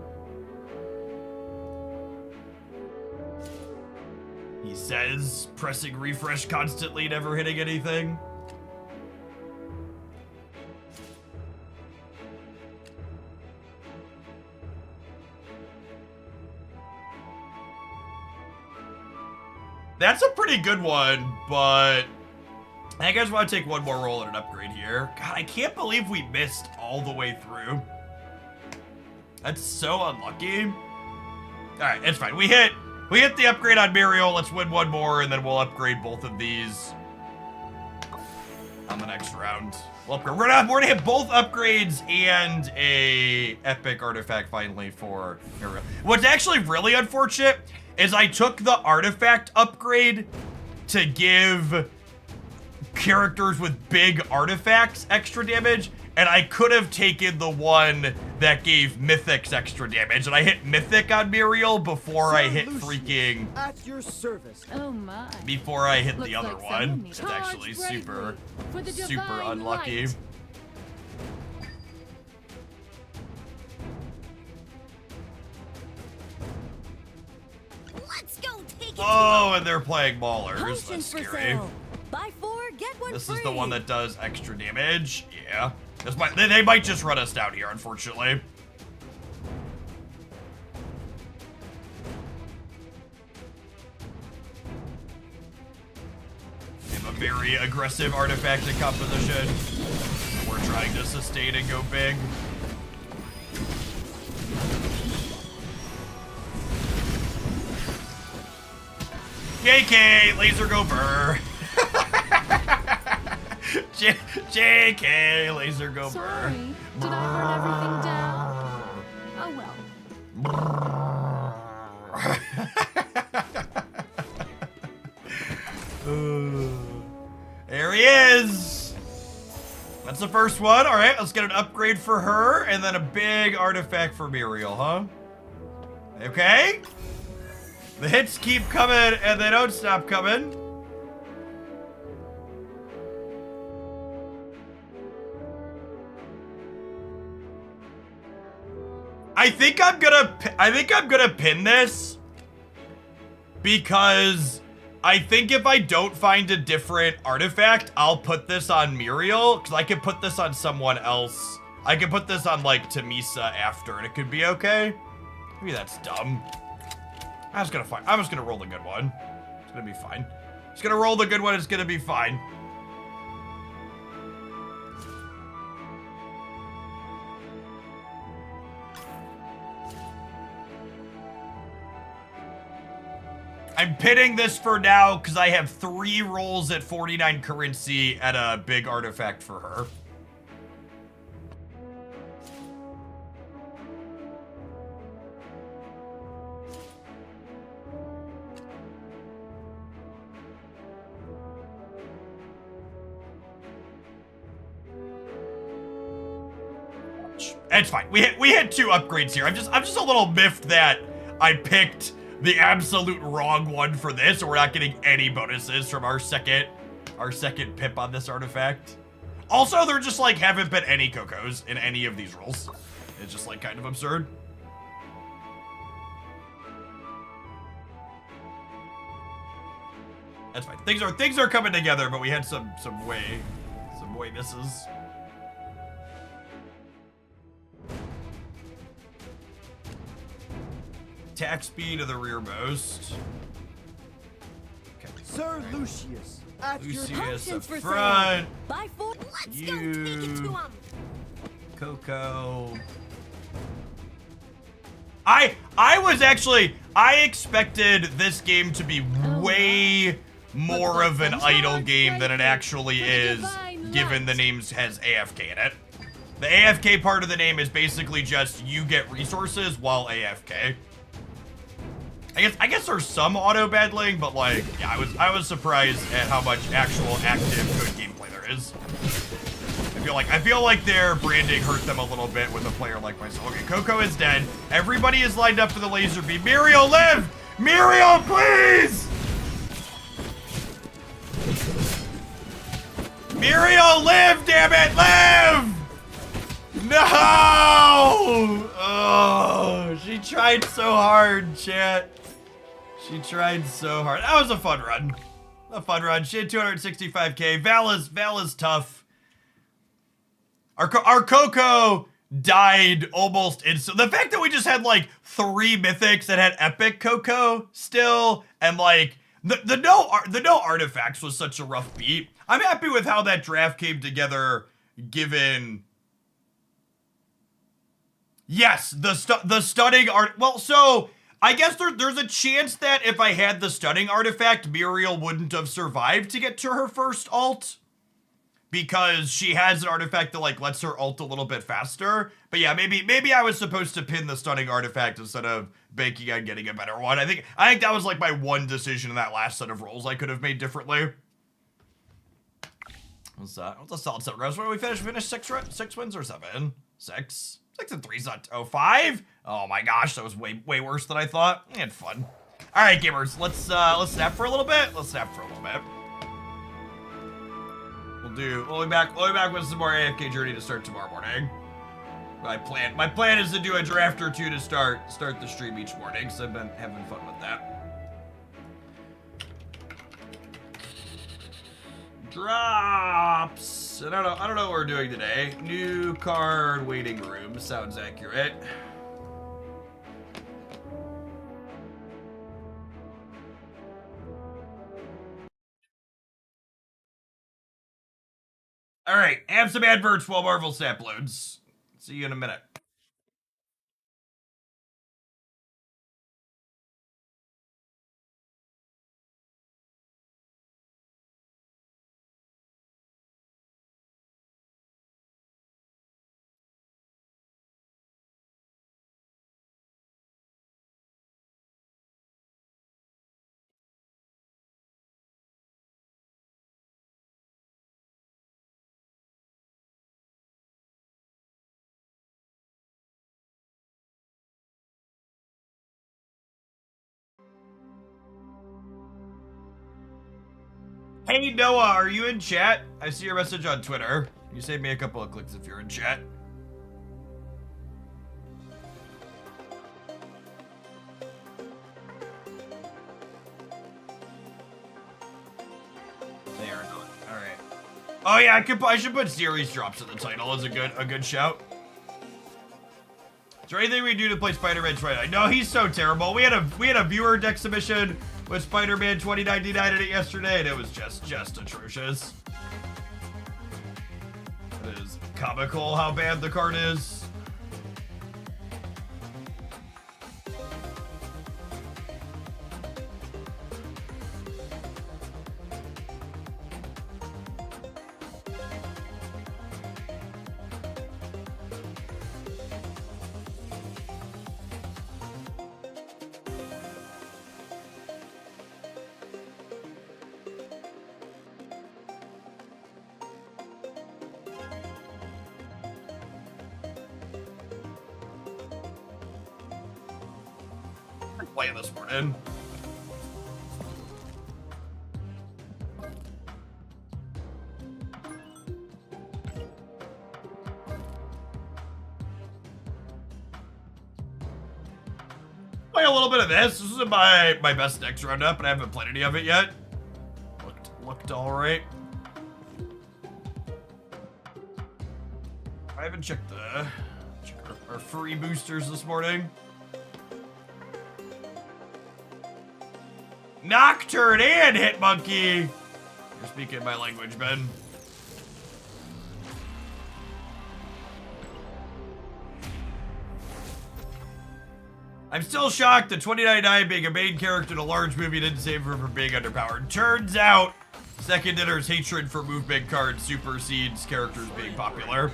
He says, pressing refresh constantly, never hitting anything. That's a pretty good one, but I guys want to take one more roll and an upgrade here. God, I can't believe we missed all the way through. That's so unlucky. All right, it's fine. We hit the upgrade on Muriel. Let's win one more, and then we'll upgrade both of these on the next round. We'll upgrade. We're gonna hit both upgrades and a epic artifact finally for Muriel. What's actually really unfortunate is I took the artifact upgrade to give characters with big artifacts extra damage, and I could have taken the one that gave mythics extra damage, and I hit mythic on Muriel before I hit freaking At your service. Oh my. before I hit Looks the other like someone one. needs It's actually charge super for the super divine unlucky. light. Let's go take it Oh, and they're playing Maulers. That's Potions for scary. sale. Buy 4, get 1 This free. is the one that does extra damage. Yeah. They might just run us down here, unfortunately. We have a very aggressive artifact in composition. We're trying to sustain and go big. JK, laser go burr. JK, laser go burr. Sorry, did I burn everything down? Oh well. There he is. That's the first one. All right, let's get an upgrade for her and then a big artifact for Muriel, huh? Okay. The hits keep coming and they don't stop coming. I think I'm gonna pin this because I think if I don't find a different artifact, I'll put this on Muriel because I can put this on someone else. I can put this on like Tamisa after and it could be okay. Maybe that's dumb. I'm just gonna roll the good one. It's gonna be fine. Just gonna roll the good one, it's gonna be fine. I'm pitting this for now because I have 3 rolls at 49 currency at a big artifact for her. It's fine. We hit 2 upgrades here. I'm just a little miffed that I picked the absolute wrong one for this, so we're not getting any bonuses from our second pip on this artifact. Also, there just like haven't been any Cocos in any of these rolls. It's just like kind of absurd. That's fine. Things are coming together, but we had some way misses. Attack speed of the rearmost. Okay. Sir Lucius, at your Lucius up Potions for front. sale. Buy 4. Let's go take it to 'em. Coco. I expected this game to be way more of an idle game than it actually is, given the name has AFK in it. The AFK part of the name is basically just you get resources while AFK. I guess there's some auto battling, but like, yeah, I was surprised at how much actual active good gameplay there is. I feel like their branding hurt them a little bit with a player like myself. Okay, Coco is dead. Everybody is lined up for the laser beam. Muriel, live! Muriel, please! Muriel, live, damn it, live! No! Oh, she tried so hard, chat. She tried so hard. That was a fun run. A fun run. She had 265k. Val is tough. Our Coco died almost instantly. The fact that we just had like 3 mythics that had epic Coco still, and like the no artifacts was such a rough beat. I'm happy with how that draft came together, given. Yes, the stunning art. Well, so I guess there's a chance that if I had the stunning artifact, Muriel wouldn't have survived to get to her first ult, because she has an artifact that like lets her ult a little bit faster. But yeah, maybe I was supposed to pin the stunning artifact instead of banking on getting a better one. I think that was like my one decision in that last set of rolls I could have made differently. What's a solid 7 rounds? What did we finish? Finish 6 wins or 7? 6? 6 and 3's not 5? Oh my gosh, that was way worse than I thought. We had fun. All right, gamers, let's snap for a little bit. We'll be back with some more AFK Journey to start tomorrow morning. My plan is to do a draft or 2 to start the stream each morning, so I've been having fun with that. Drops. I don't know what we're doing today. New card waiting room sounds accurate. All right, have some adverts while Marvel Snap loads. See you in a minute. Hey Noah, are you in chat? I see your message on Twitter. You saved me a couple of clicks if you're in chat. They are not. All right. Oh yeah, I should put series drops in the title as a good shout. Is there anything we do to play Spider-Man 2099? No, he's so terrible. We had a viewer deck submission with Spider-Man 2099 in it yesterday, and it was just atrocious. It is comical how bad the card is. Playing this morning. Play a little bit of this. This is my best decks roundup, and I haven't played any of it yet. Looked all right. I haven't checked our free boosters this morning. Nocturne and Hitmonkey! You're speaking my language, Ben. I'm still shocked that 2099 being a main character in a large movie didn't save her from being underpowered. Turns out, Second Dinner's hatred for movement cards supersedes characters being popular.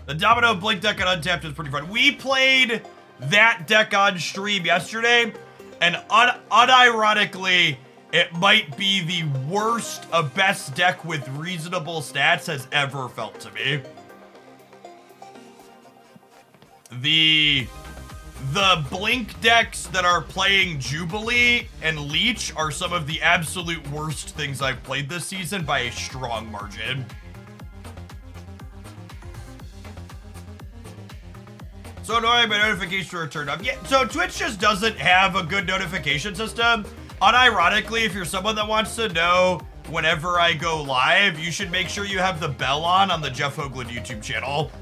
The Domino Blink deck on Untapped is pretty fun. We played that deck on stream yesterday, and unironically, it might be the worst of best deck with reasonable stats has ever felt to me. The Blink decks that are playing Jubilee and Leech are some of the absolute worst things I've played this season by a strong margin. So annoying, my notifications are turned off. Yeah, so Twitch just doesn't have a good notification system. Unironically, if you're someone that wants to know whenever I go live, you should make sure you have the bell on the Jeff Hoagland YouTube channel.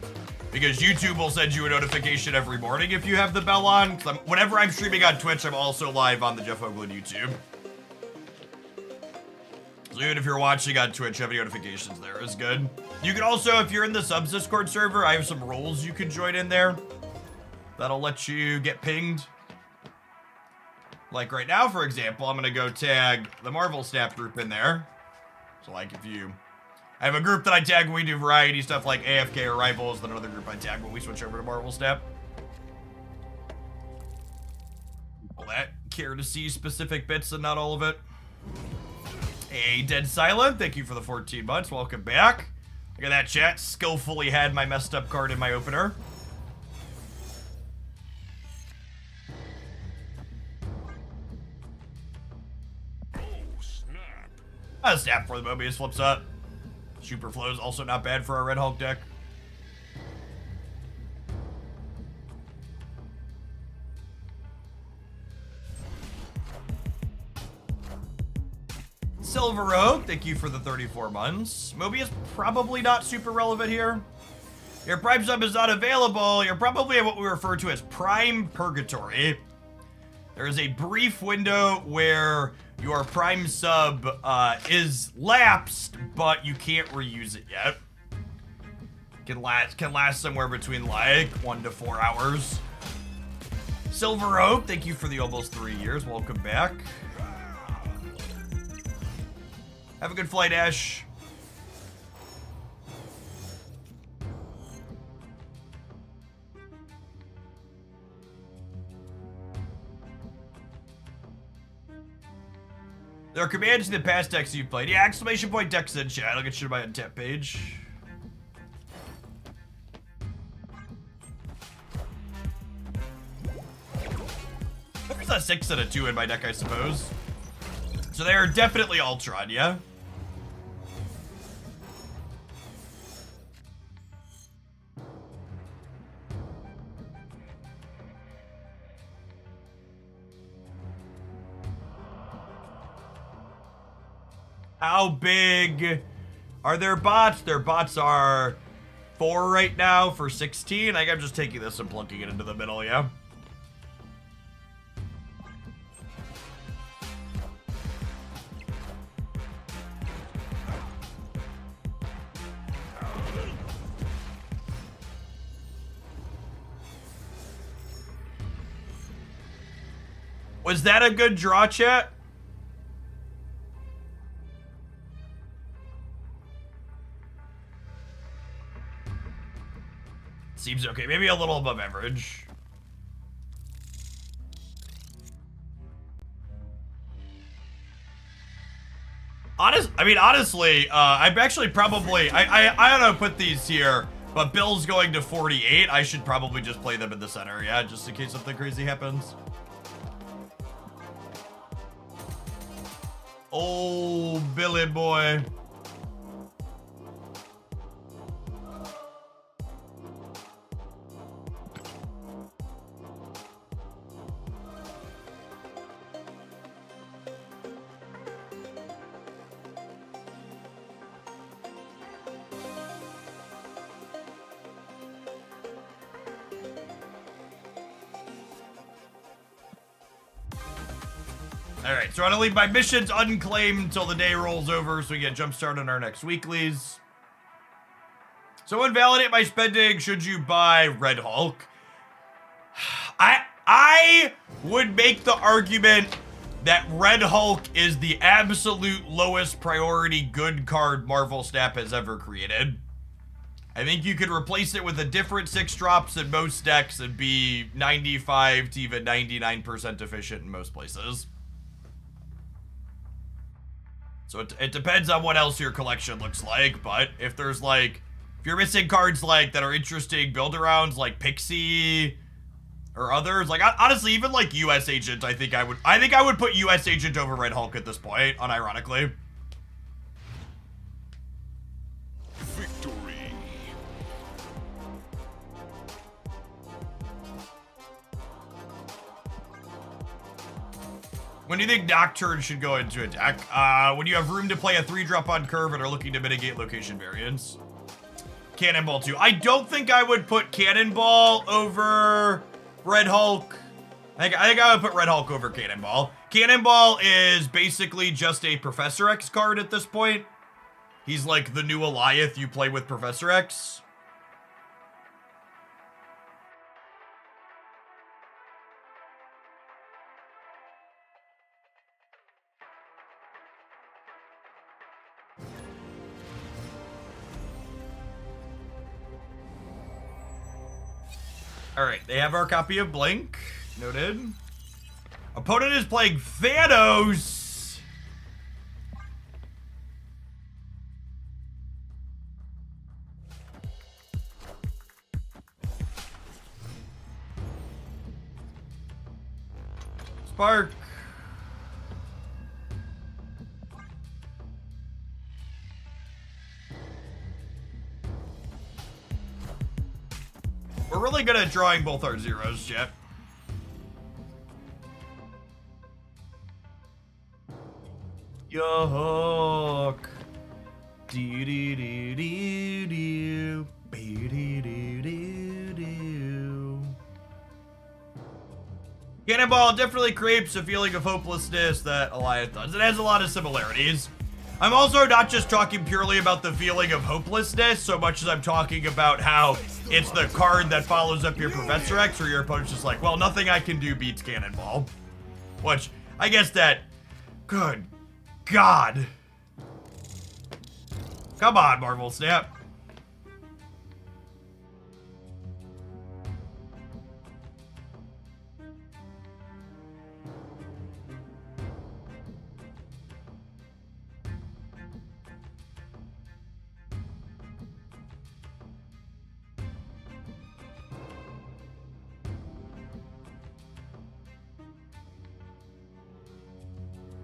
Because YouTube will send you a notification every morning if you have the bell on. Whenever I'm streaming on Twitch, I'm also live on the Jeff Hoagland YouTube. So even if you're watching on Twitch, having notifications there is good. You can also, if you're in the subs Discord server, I have some roles you can join in there. That'll let you get pinged. Like right now, for example, I'm gonna go tag the Marvel Snap group in there. So like I have a group that I tag when we do variety stuff like AFK or Rivals, then another group I tag when we switch over to Marvel Snap. People that care to see specific bits and not all of it. Hey, Dead Silent, thank you for the 14 months. Welcome back. Look at that chat. Skillfully had my messed up card in my opener. Snap for the Mobius flips up. Superflow is also not bad for our Red Hulk deck. Silver Oak, thank you for the 34 months. Mobius probably not super relevant here. Your Prime sub is not available. You're probably at what we refer to as Prime Purgatory. There is a brief window where your Prime sub is lapsed, but you can't reuse it yet. Can last somewhere between like 1 to 4 hours. Silver Oak, thank you for the almost 3 years. Welcome back. Have a good flight, Ash. There are commands in the past decks you've played. Yeah, exclamation point decks in chat. I'll get you to my untap page. a 6 and a 2 in my deck, I suppose. So they are definitely Ultron, yeah? How big are their bots? Their bots are 4 right now for 16. I think I'm just taking this and plunking it into the middle, yeah? Was that a good draw, chat? Seems okay. Maybe a little above average. Honestly, I'm actually probably, I don't know, put these here, but Bill's going to 48. I should probably just play them in the center, yeah, just in case something crazy happens. Oh, Billy boy. Alright, so I'm gonna leave my missions unclaimed until the day rolls over so we get jump start on our next weeklies. So invalidate my spending should you buy Red Hulk. I would make the argument that Red Hulk is the absolute lowest priority good card Marvel Snap has ever created. I think you could replace it with a different 6 drops in most decks and be 95 to even 99% efficient in most places. So it depends on what else your collection looks like, but if there's like, if you're missing cards like that are interesting build-arounds like Pixie or others, like honestly, even like US Agent, I think I would put US Agent over Red Hulk at this point, unironically. Victory. When do you think Nocturne should go into a deck? When you have room to play a 3-drop on curve and are looking to mitigate location variance. Cannonball 2. I don't think I would put Cannonball over Red Hulk. I think I would put Red Hulk over Cannonball. Cannonball is basically just a Professor X card at this point. He's like the new Eliath you play with Professor X. Alright, they have our copy of Blink. Noted. Opponent is playing Thanos. Spark. We're really good at drawing both our zeros, Jet. Yuck. Do do do do do. Do do do do. Cannonball definitely creates a feeling of hopelessness that Eliath does. It has a lot of similarities. I'm also not just talking purely about the feeling of hopelessness so much as I'm talking about how it's the card that follows up your Professor X, or your opponent's just like, well, nothing I can do beats Cannonball. Which, I guess that, good God. Come on, Marvel Snap.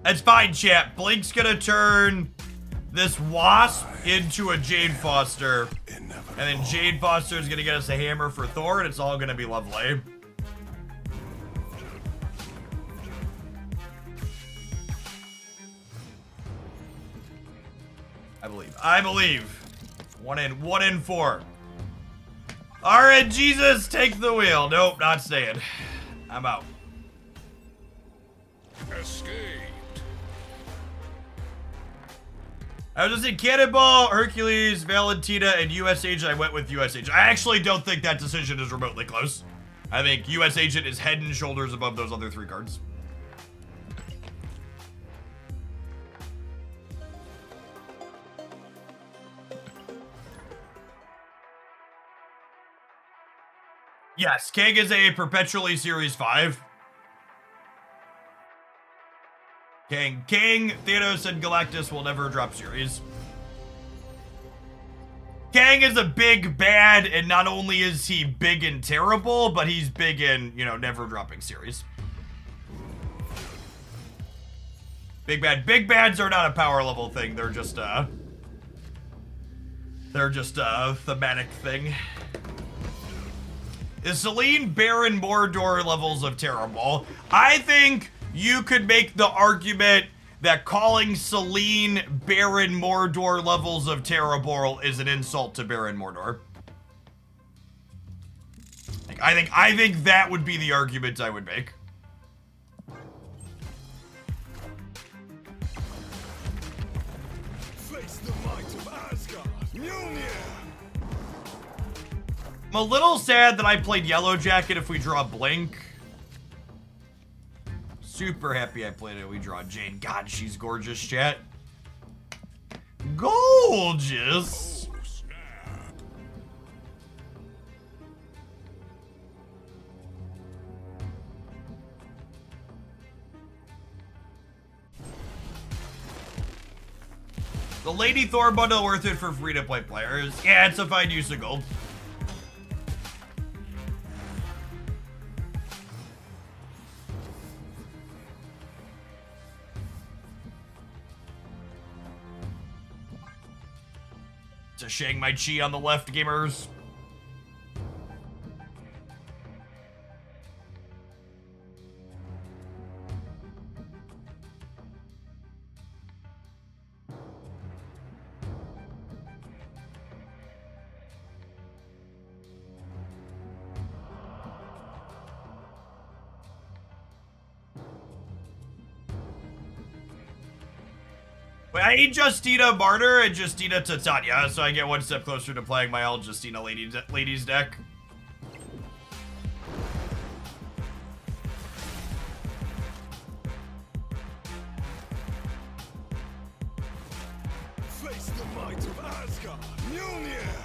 That's fine, chat. Blink's gonna turn this Wasp into a Jade Foster. And then Jade Foster is gonna get us a hammer for Thor, and it's all gonna be lovely. I believe. 1 in 4. Alright, Jesus, take the wheel. Nope, not staying. I'm out. Escaped. I was just saying Cannonball, Hercules, Valentina, and US Agent. I went with US Agent. I actually don't think that decision is remotely close. I think US Agent is head and shoulders above those other 3 cards. Yes, Kang is a perpetually Series 5. King, Thanos, and Galactus will never drop series. Kang is a big bad, and not only is he big and terrible, but he's big and, you know, never dropping series. Big bad. Big bads are not a power level thing. They're just a thematic thing. Is Selene Baron Mordor levels of terrible? I think you could make the argument that calling Selene Baron Mordor levels of terrible is an insult to Baron Mordor. Like, I think that would be the argument I would make. Face the might of Asgard. Mjolnir. I'm a little sad that I played Yellow Jacket if we draw Blink. Super happy I played it. We draw Jane. God, she's gorgeous, chat. Gorgeous. Oh, snap. The Lady Thor bundle worth it for free-to-play players. Yeah, it's a fine use of gold. It's a Shang My Chi on the left, gamers. Wait, I need Justina Martyr and Justina Titania, so I get one step closer to playing my old Justina ladies deck. Face the might of Asgard. Mjolnir.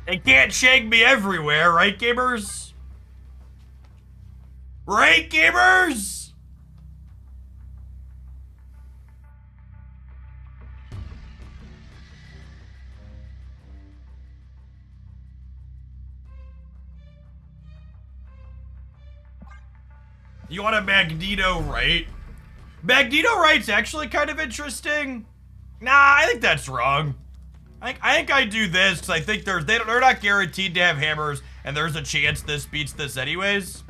They can't shake me everywhere, right, gamers? Right, gamers? You want a Magneto right? Magneto right's actually kind of interesting. Nah, I think that's wrong. I think I do this because I think they're not guaranteed to have hammers, and there's a chance this beats this anyways.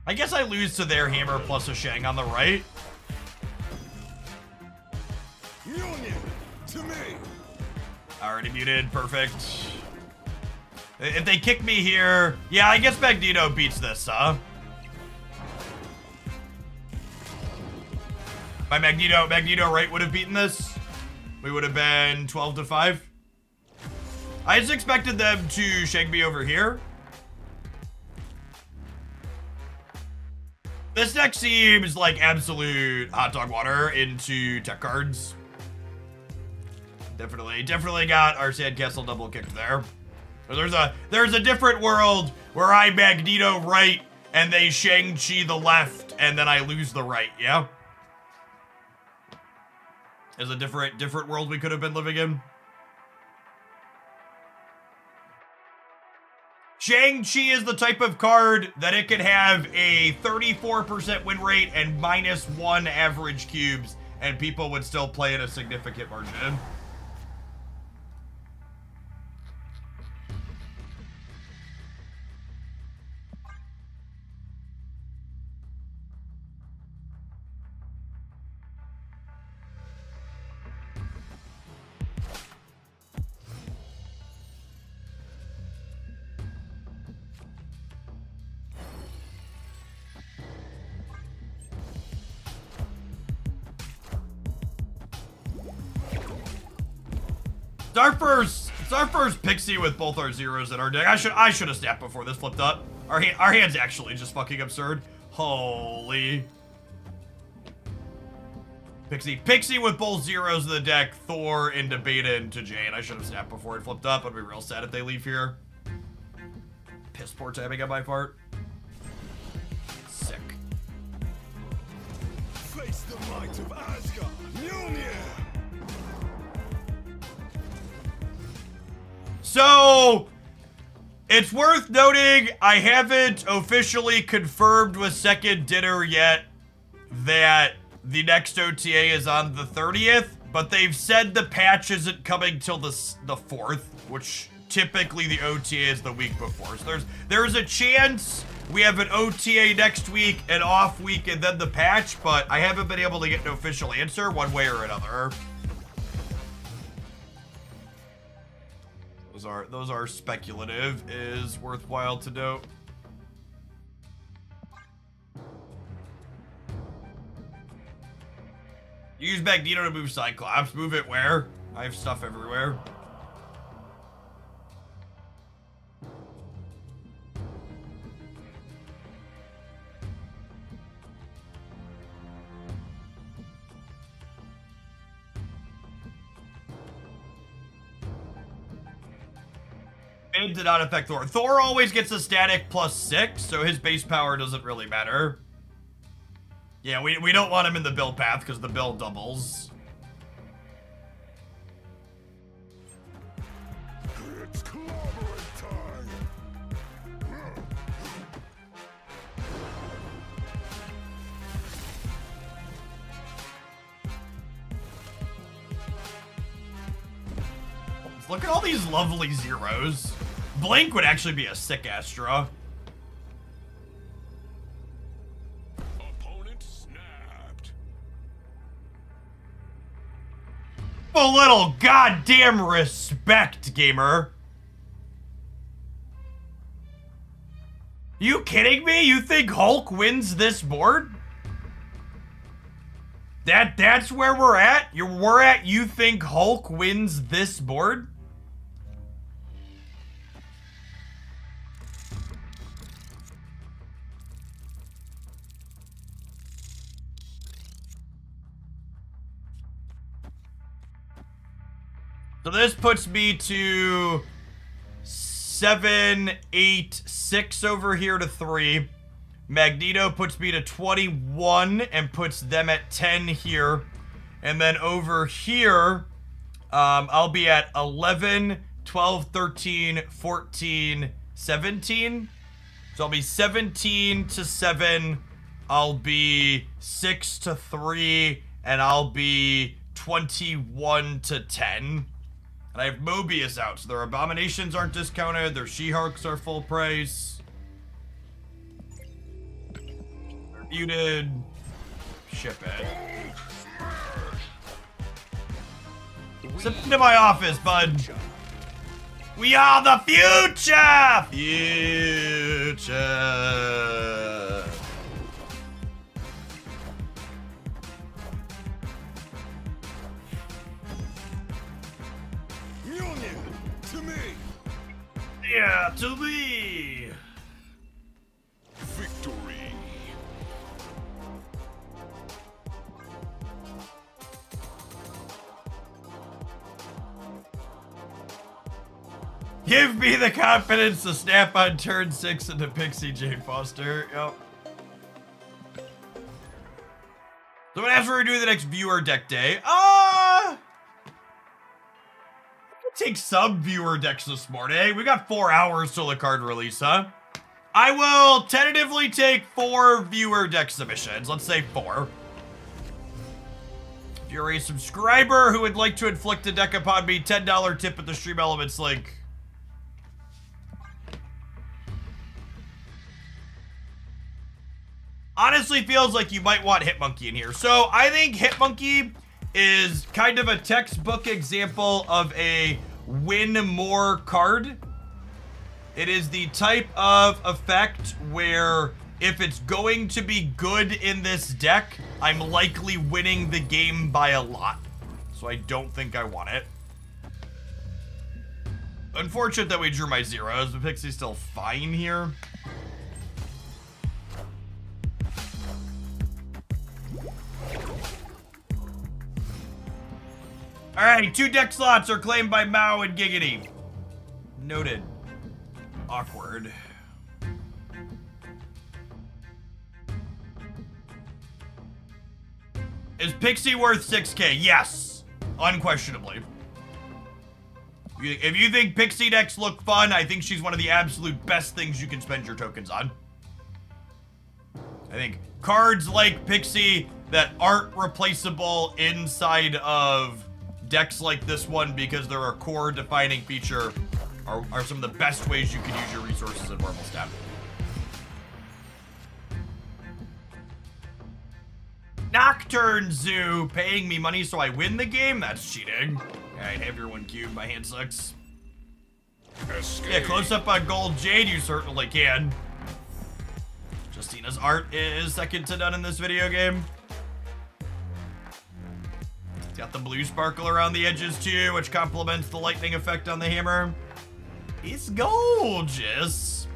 I guess I lose to their hammer plus a Shang on the right. Mjolnir. To me. Already muted, perfect. If they kick me here, yeah, I guess Magneto beats this, huh? My Magneto right would have beaten this. We would have been 12-5. I just expected them to shake me over here. This deck seems like absolute hot dog water into tech cards. Definitely got our Sandcastle double kicked there. There's a different world where I Magneto right and they Shang-Chi the left and then I lose the right, yeah? There's a different world we could have been living in. Shang-Chi is the type of card that it can have a 34% win rate and -1 average cubes, and people would still play at a significant margin. It's our first Pixie with both our zeros in our deck. I should have snapped before this flipped up. Our hand's actually just fucking absurd. Holy. Pixie with both zeros in the deck, Thor into Beta into Jane. I should have snapped before it flipped up. I'd be real sad if they leave here. Piss poor timing on my part. Sick. Face the might of Asgard. Mjolnir. So, it's worth noting, I haven't officially confirmed with Second Dinner yet that the next OTA is on the 30th, but they've said the patch isn't coming till the 4th, which typically the OTA is the week before. So there's a chance we have an OTA next week, an off week, and then the patch, but I haven't been able to get an official answer one way or another. Those are speculative, is worthwhile to note. Use Magneto to move Cyclops. Move it where? I have stuff everywhere. It did not affect Thor. Thor always gets a static +6, so his base power doesn't really matter. Yeah, we don't want him in the build path because the build doubles. It's collaborate time. Look at all these lovely zeros. Blink would actually be a sick Astra. Opponent snapped. A little goddamn respect, gamer. You kidding me? You think Hulk wins this board? That's where we're at? You think Hulk wins this board? So this puts me to 7, 8, 6 over here to 3. Magneto puts me to 21 and puts them at 10 here. And then over here, I'll be at 11, 12, 13, 14, 17. So I'll be 17 to 7. I'll be 6 to 3. And I'll be 21 to 10. And I have Mobius out, so their Abominations aren't discounted, their She-Hulks are full price. They're muted. Ship it. Step into my office, bud. We are the future! Future. Yeah, to me! Victory. Give me the confidence to snap on turn 6 into Pixie Jane Foster. Yep. So as we're doing the next viewer deck day, take some viewer decks this morning. We got 4 hours till the card release, huh? I will tentatively take 4 viewer deck submissions. Let's say 4. If you're a subscriber who would like to inflict a deck upon me, $10 tip at the Stream Elements link. Honestly feels like you might want Hitmonkey in here. So I think Hitmonkey is kind of a textbook example of a win more card. It is the type of effect where if it's going to be good in this deck, I'm likely winning the game by a lot. So I don't think I want it. Unfortunate that we drew my zeros, but Pixie's still fine here. Alright, 2 deck slots are claimed by Mao and Giggity. Noted. Awkward. Is Pixie worth 6K? Yes. Unquestionably. If you think Pixie decks look fun, I think she's one of the absolute best things you can spend your tokens on. I think cards like Pixie that aren't replaceable inside of decks like this one because they're a core defining feature are some of the best ways you can use your resources in Marble Step. Nocturne Zoo paying me money so I win the game? That's cheating. Alright, have your 1 cube. My hand sucks. Escape. Yeah, close up on Gold Jade, you certainly can. Justina's art is second to none in this video game. It's got the blue sparkle around the edges too, which complements the lightning effect on the hammer. It's gorgeous.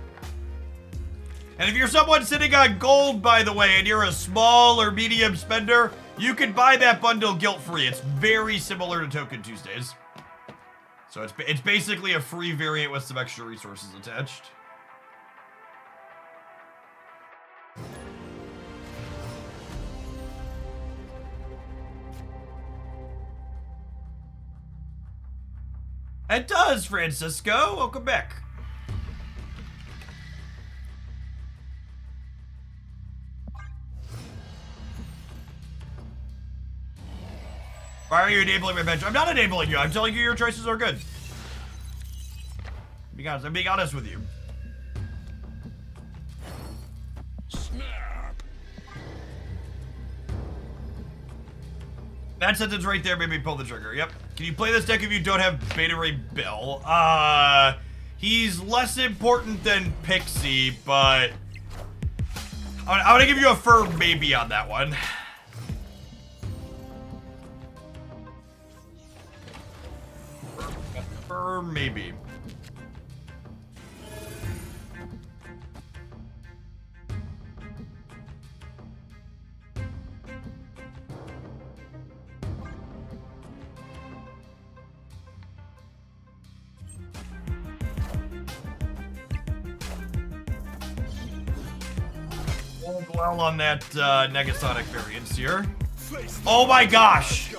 And if you're someone sitting on gold, by the way, and you're a small or medium spender, you can buy that bundle guilt-free. It's very similar to Token Tuesdays. So it's basically a free variant with some extra resources attached. It does, Francisco. Welcome back. Why are you enabling my bench? I'm not enabling you. I'm telling you your choices are good. I'm being honest with you. Snap. That sentence right there made me pull the trigger. Yep. Can you play this deck if you don't have Beta Ray Bill? He's less important than Pixie, but I'm gonna give you a firm maybe on that one. Firm maybe. Well on that Negasonic variance here. Oh my gosh!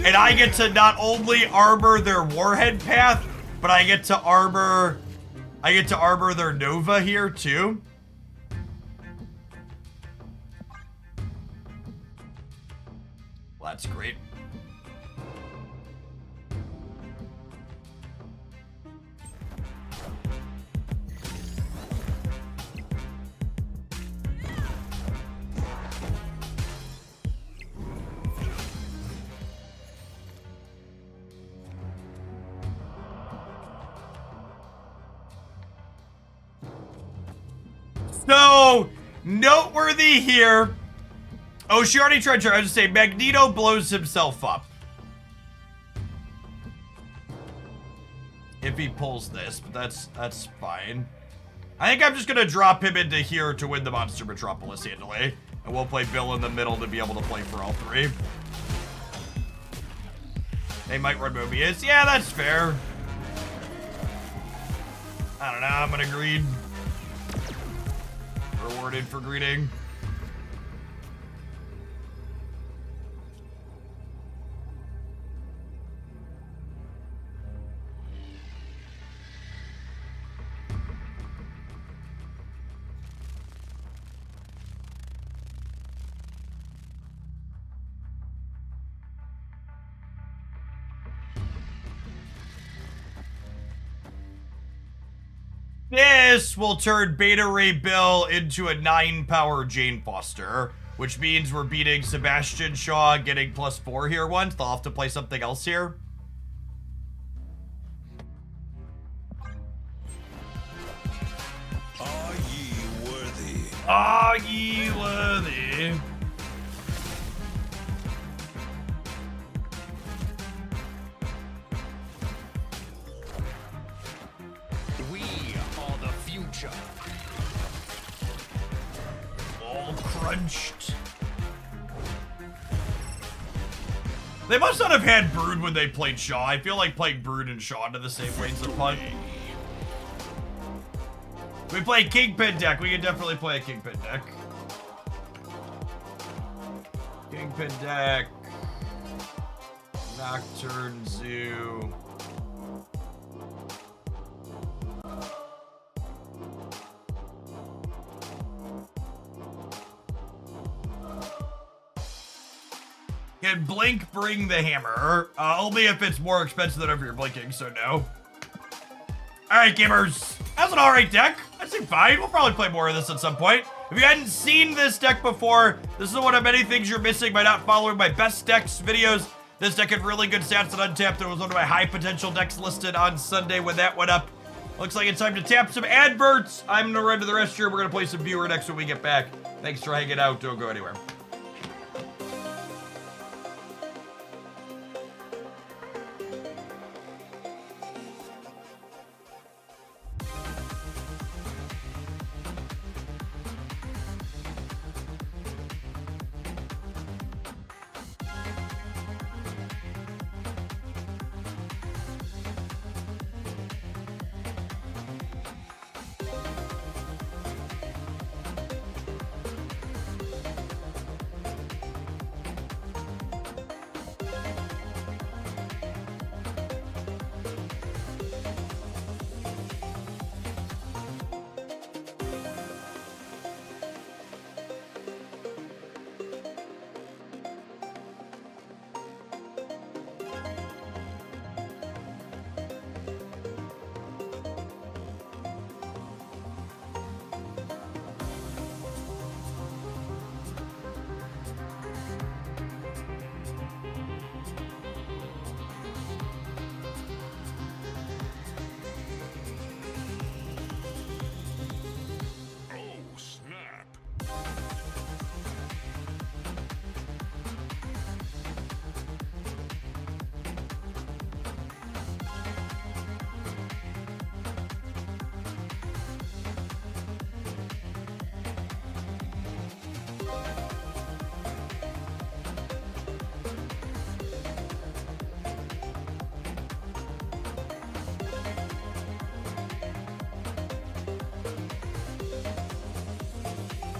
And I get to not only armor their Warhead path, but I get to armor their Nova here too. Well, that's great. So, noteworthy here. Oh, she already tried to. I was just saying, Magneto blows himself up. If he pulls this, but that's fine. I think I'm just gonna drop him into here to win the Monster Metropolis handily. And we'll play Bill in the middle to be able to play for all 3. They might run Mobius. Yeah, that's fair. I don't know, I'm gonna greed. Rewarded for greeting. This will turn Beta Ray Bill into a 9-power Jane Foster, which means we're beating Sebastian Shaw, getting +4 here once. They'll have to play something else here. Are ye worthy? Are ye worthy? We are the future. All crunched. They must not have had Brood when they played Shaw. I feel like playing Brood and Shaw into the same lanes of punt. We play Kingpin deck. We can definitely play a Kingpin deck. Kingpin deck. Nocturne Zoo. Can Blink bring the hammer? Only if it's more expensive than if you're blinking, so no. Alright, gamers. That's an alright deck. I'd say fine. We'll probably play more of this at some point. If you hadn't seen this deck before, this is one of many things you're missing by not following my best decks videos. This deck had really good stats at Untapped. It was one of my high potential decks listed on Sunday when that went up. Looks like it's time to tap some adverts. I'm gonna run to the restroom. We're gonna play some viewer decks when we get back. Thanks for hanging out. Don't go anywhere. Oh, snap.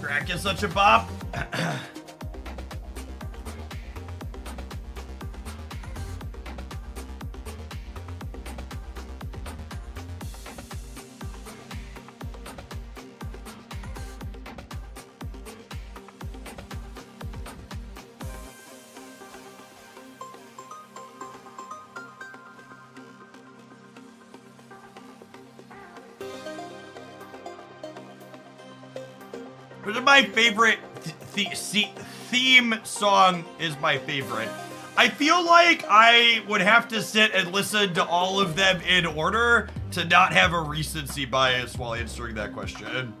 Crack is such a bop. But my favorite theme song is my favorite. I feel like I would have to sit and listen to all of them in order to not have a recency bias while answering that question.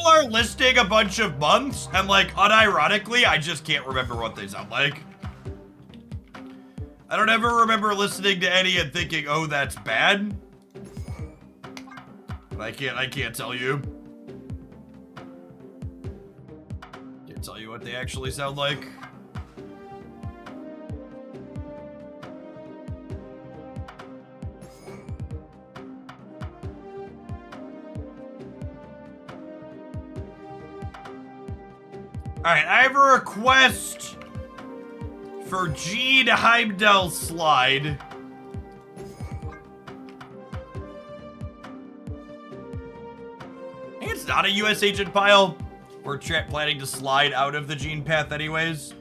Are listing a bunch of months, and like unironically, I just can't remember what they sound like. I don't ever remember listening to any and thinking, oh, that's bad. But I can't tell you. Can't tell you what they actually sound like. Alright, I have a request for Gene Heimdall slide. I think it's not a US agent pile. We're planning to slide out of the Gene path anyways.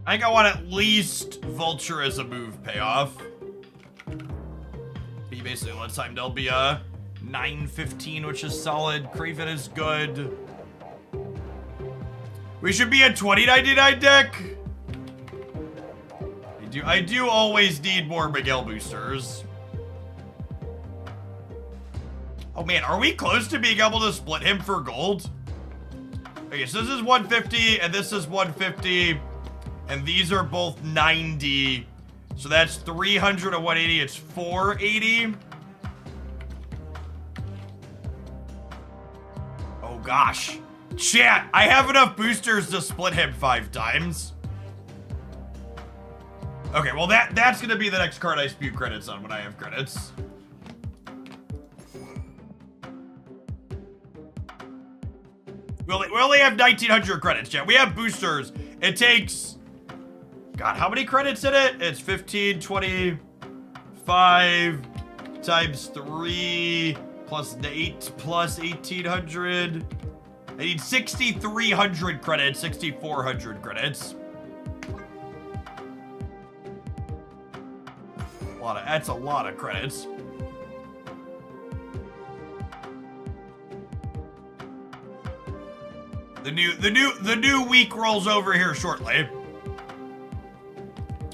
I think I want at least Vulture as a move payoff. He basically lets Heimdall be a 9-15, which is solid. Craven is good. We should be a 2099 deck. I do always need more Miguel boosters. Oh man, are we close to being able to split him for gold? Okay, so this is 150 and this is 150. And these are both 90. So that's 300 and 180. It's 480. Oh gosh. Chat, I have enough boosters to split him 5 times. Okay, well that's gonna be the next card I spew credits on when I have credits. We only have 1900 credits, chat. We have boosters. It takes... God, how many credits in it? It's 15, 25 times 3 plus 8 plus 1800. I need 6,300 credits, 6,400 credits. That's a lot of credits. The new week rolls over here shortly.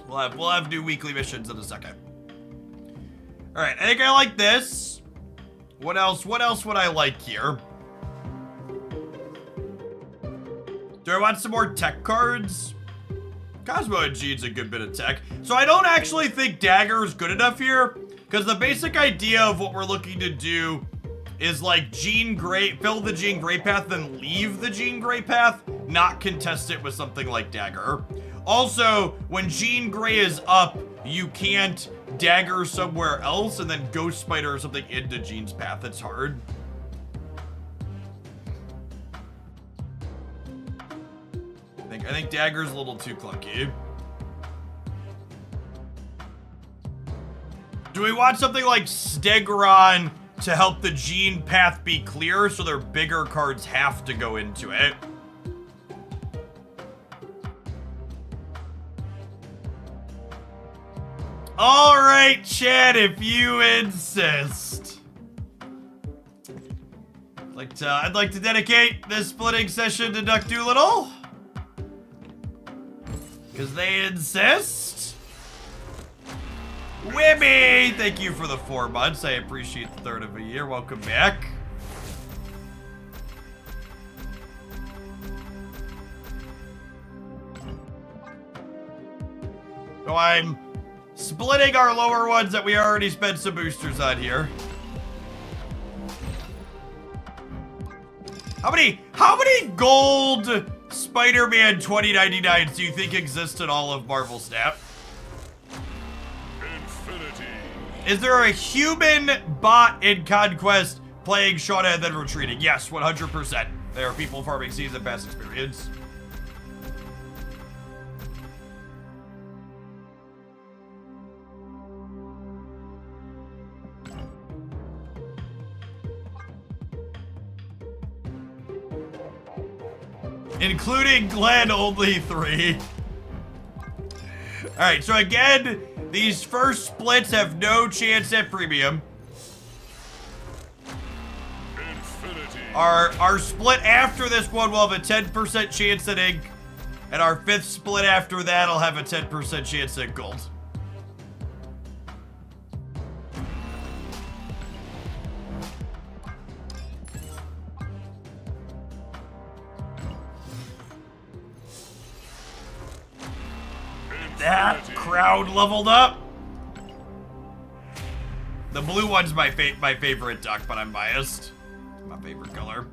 We'll have new weekly missions in a second. All right, I think I like this. What else would I like here? Do I want some more tech cards? Cosmo and Gene's a good bit of tech. So I don't actually think Dagger is good enough here, because the basic idea of what we're looking to do is like Jean Grey, fill the Jean Grey path, then leave the Jean Grey path, not contest it with something like Dagger. Also, when Jean Grey is up, you can't Dagger somewhere else and then Ghost Spider or something into Jean's path. It's hard. I think Dagger's a little too clunky. Do we want something like Stegron to help the Jean path be clear so their bigger cards have to go into it? All right, Chad, if you insist. I'd like to dedicate this splitting session to Duck Doolittle. Because they insist. Wibby, thank you for the 4 months. I appreciate the third of a year. Welcome back. So I'm splitting our lower ones that we already spent some boosters on here. How many gold Spider-Man 2099s do you think exist in all of Marvel Snap? Infinity. Is there a human bot in Conquest playing Shauna and then retreating? Yes, 100%. There are people farming season pass experience. Including Glenn, only 3. Alright, so again, these first splits have no chance at premium. Infinity. Our split after this one will have a 10% chance at ink. And our 5th split after that will have a 10% chance at gold. that. Crowd leveled up. The blue one's my favorite duck, but I'm biased. My favorite color.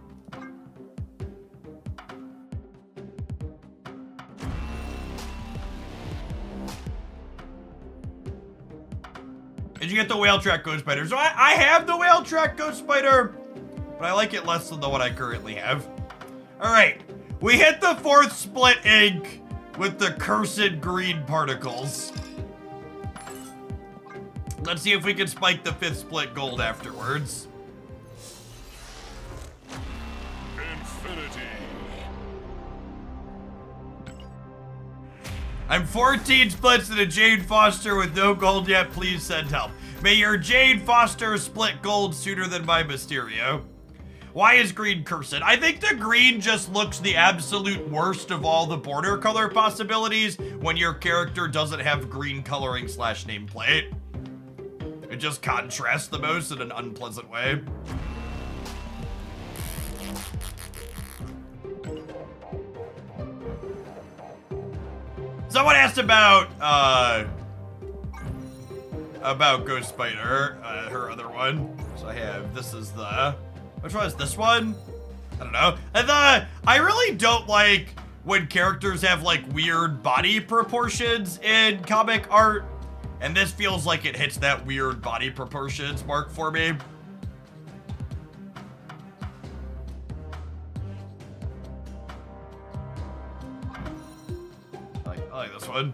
Did you get the whale track ghost spider? So I have the whale track ghost spider, but I like it less than the one I currently have. All right, we hit the 4th split ink with the cursed green particles. Let's see if we can spike the 5th split gold afterwards. Infinity. I'm 14 splits and a Jade Foster with no gold yet. Please send help. May your Jade Foster split gold sooner than my Mysterio. Why is green cursed? I think the green just looks the absolute worst of all the border color possibilities when your character doesn't have green coloring / nameplate. It just contrasts the most in an unpleasant way. Someone asked about Ghost Spider, her other one. So I have, this is the, which one is this one? I don't know. I really don't like when characters have like weird body proportions in comic art. And this feels like it hits that weird body proportions mark for me. I like this one.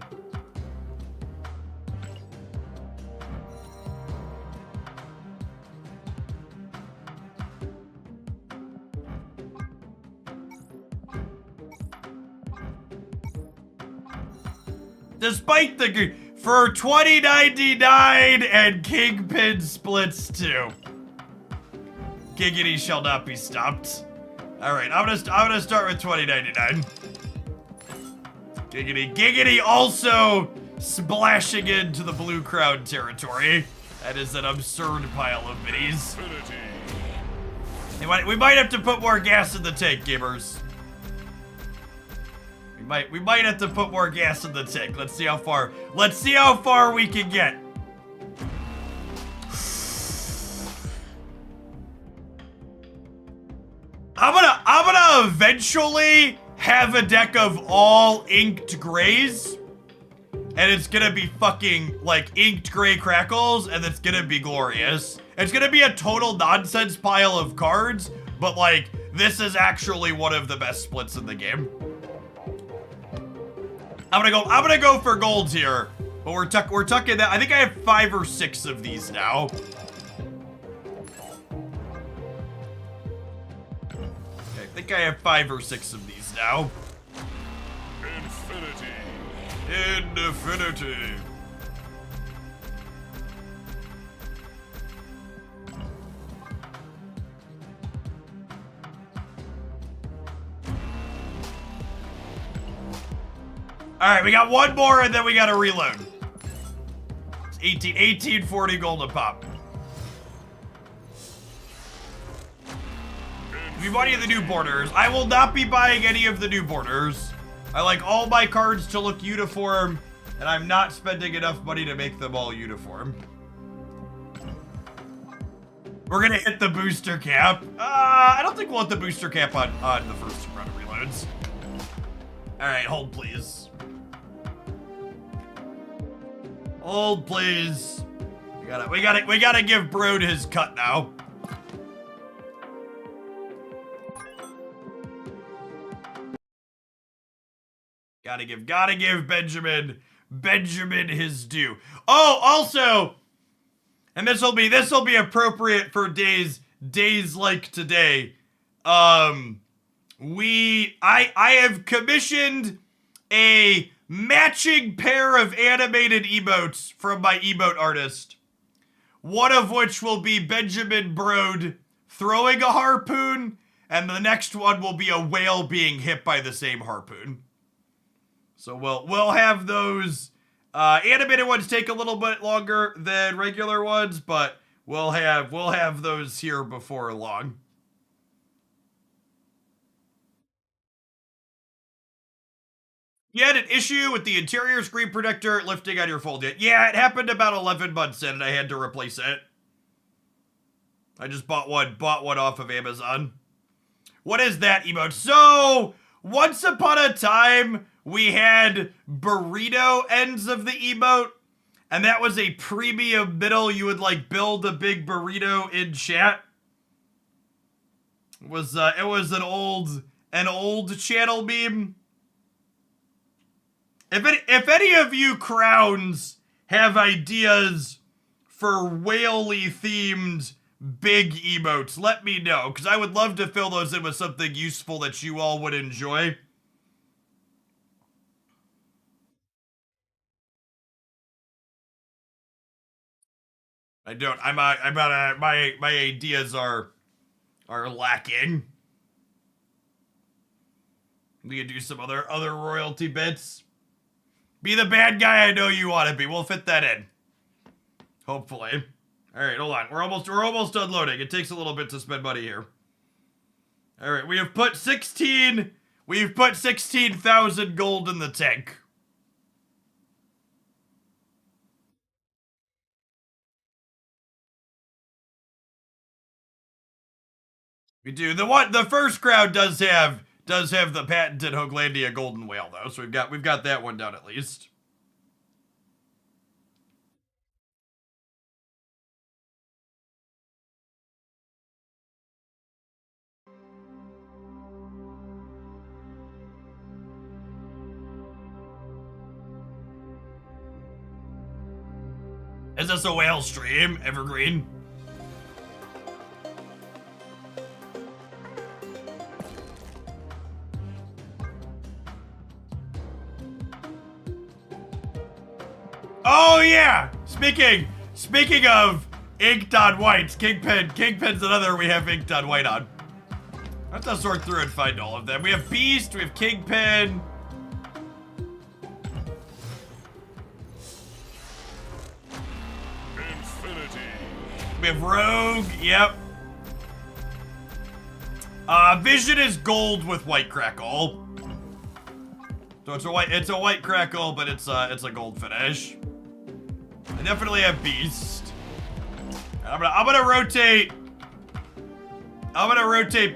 Despite the for 2099 and Kingpin splits too. Giggity shall not be stopped. All right, I'm gonna start with 2099. Giggity also splashing into the blue crowd territory. That is an absurd pile of minis. We might have to put more gas in the tank, gamers. We might have to put more gas in the tank. Let's see how far we can get. I'm gonna eventually have a deck of all inked grays. And it's gonna be fucking like inked gray crackles, and it's gonna be glorious. It's gonna be a total nonsense pile of cards, but like this is actually one of the best splits in the game. I'm gonna go for golds here, but we're tucking that. I think I have 5 or 6 of these now. Okay, I think I have 5 or 6 of these now. Infinity. All right, we got one more and then we got to reload. It's 1840 gold a pop. If you buy any of the new borders, I will not be buying any of the new borders. I like all my cards to look uniform, and I'm not spending enough money to make them all uniform. We're gonna hit the booster cap. I don't think we'll hit the booster cap on the first round of reloads. All right, hold please. Hold, please. We gotta give Broad his cut now. Gotta give Benjamin his due. Oh, also, and this'll be appropriate for days like today. I have commissioned a matching pair of animated emotes from my emote artist. One of which will be Benjamin Broad throwing a harpoon, and the next one will be a whale being hit by the same harpoon. So we'll have those. Animated ones take a little bit longer than regular ones, but we'll have those here before long. You had an issue with the interior screen protector lifting on your fold yet? Yeah, it happened about 11 months in and I had to replace it. I just bought one off of Amazon. What is that emote? So, once upon a time, we had burrito ends of the emote, and that was a premium middle. You would like build a big burrito in chat. It was an old channel meme. If any of you crowns have ideas for whaley themed big emotes, let me know, because I would love to fill those in with something useful that you all would enjoy. I don't. My ideas are lacking. We could do some other royalty bits. Be the bad guy I know you want to be. We'll fit that in. Hopefully. All right, hold on. We're almost done loading. It takes a little bit to spend money here. All right, we have put 16. We've put 16,000 gold in the tank. We do. The first crowd does have the patented Hoaglandia golden whale though, so we've got that one down at least. Is this a whale stream, Evergreen? Oh yeah! Speaking of inked on whites, Kingpin's another we have inked on white on. I have to sort through and find all of them. We have Beast, we have Kingpin. Infinity. We have Rogue, yep. Vision is gold with white crackle. So it's a white crackle, but it's a gold finish. I definitely have Beast. I'm gonna rotate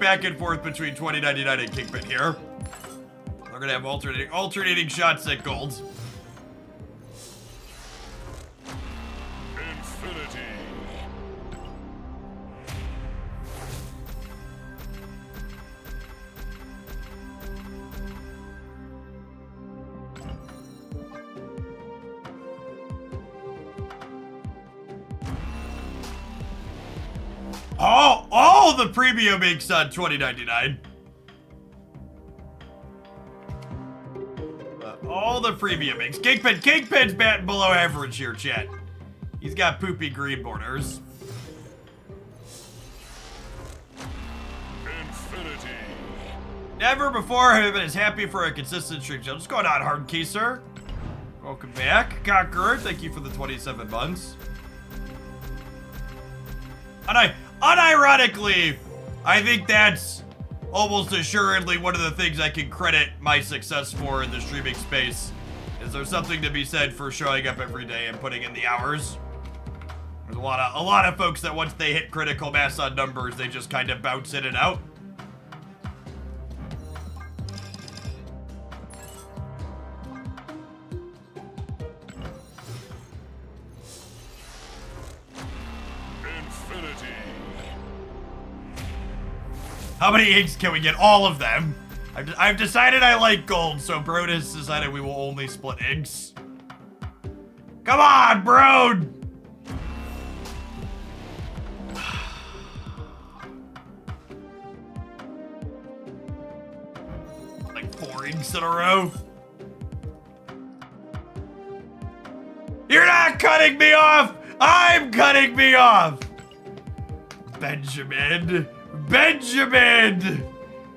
back and forth between 2099 and Kingpin here. We're gonna have alternating shots at gold. Infinity. All the premium inks on 2099. All the premium inks. Kingpin's batting below average here, chat. He's got poopy green borders. Infinity. Never before have I been as happy for a consistent stream. What's going on, Hard Keiser? Welcome back. Conqueror, thank you for the 27 months. Unironically, I think that's almost assuredly one of the things I can credit my success for in the streaming space. Is there something to be said for showing up every day and putting in the hours? There's a lot of folks that once they hit critical mass on numbers, they just kind of bounce in and out. How many inks can we get? All of them. I've decided I like gold, so Brodus decided we will only split inks. Come on, Brode! Like 4 inks in a row. You're not cutting me off! I'm cutting me off! Benjamin!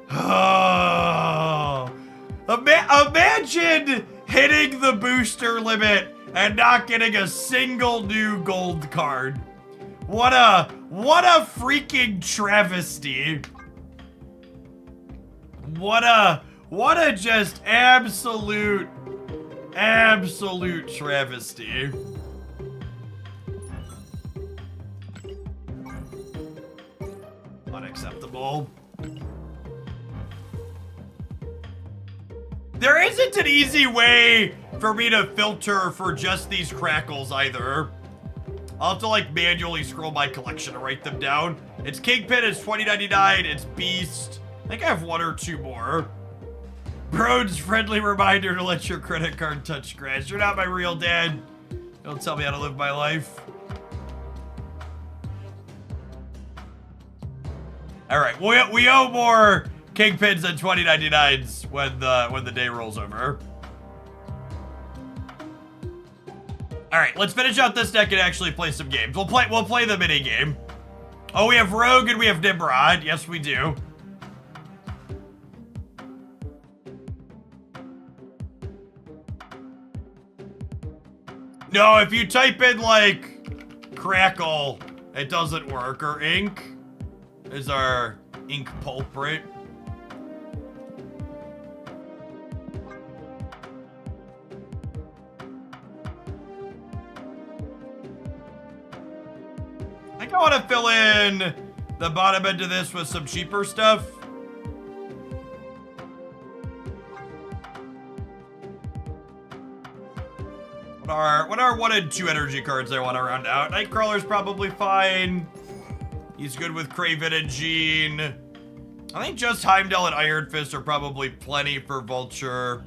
Oh. Imagine hitting the booster limit and not getting a single new gold card. What a freaking travesty. What What a just absolute travesty. Unacceptable. There isn't an easy way for me to filter for just these crackles either. I'll have to like manually scroll my collection to write them down. It's Kingpin, it's 2099, it's Beast. I think I have one or two more. Brode's friendly reminder to let your credit card touch grass. You're not my real dad. Don't tell me how to live my life. All right, we owe more Kingpins and 2099s when the day rolls over. All right, let's finish out this deck and actually play some games. We'll play the mini game. Oh, we have Rogue and we have Nimrod. Yes, we do. No, if you type in like crackle, it doesn't work. Or ink is our ink culprit. I think I want to fill in the bottom end of this with some cheaper stuff. What are 1 and 2 energy cards I want to round out? Nightcrawler's probably fine. He's good with Kraven and Jean. I think just Heimdall and Iron Fist are probably plenty for Vulture.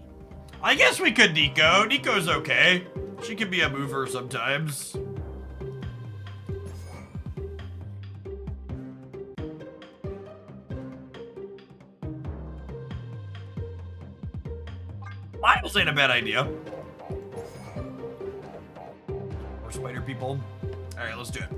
I guess we could Nico. Nico's okay. She can be a mover sometimes. Miles ain't a bad idea. More spider people. All right, let's do it.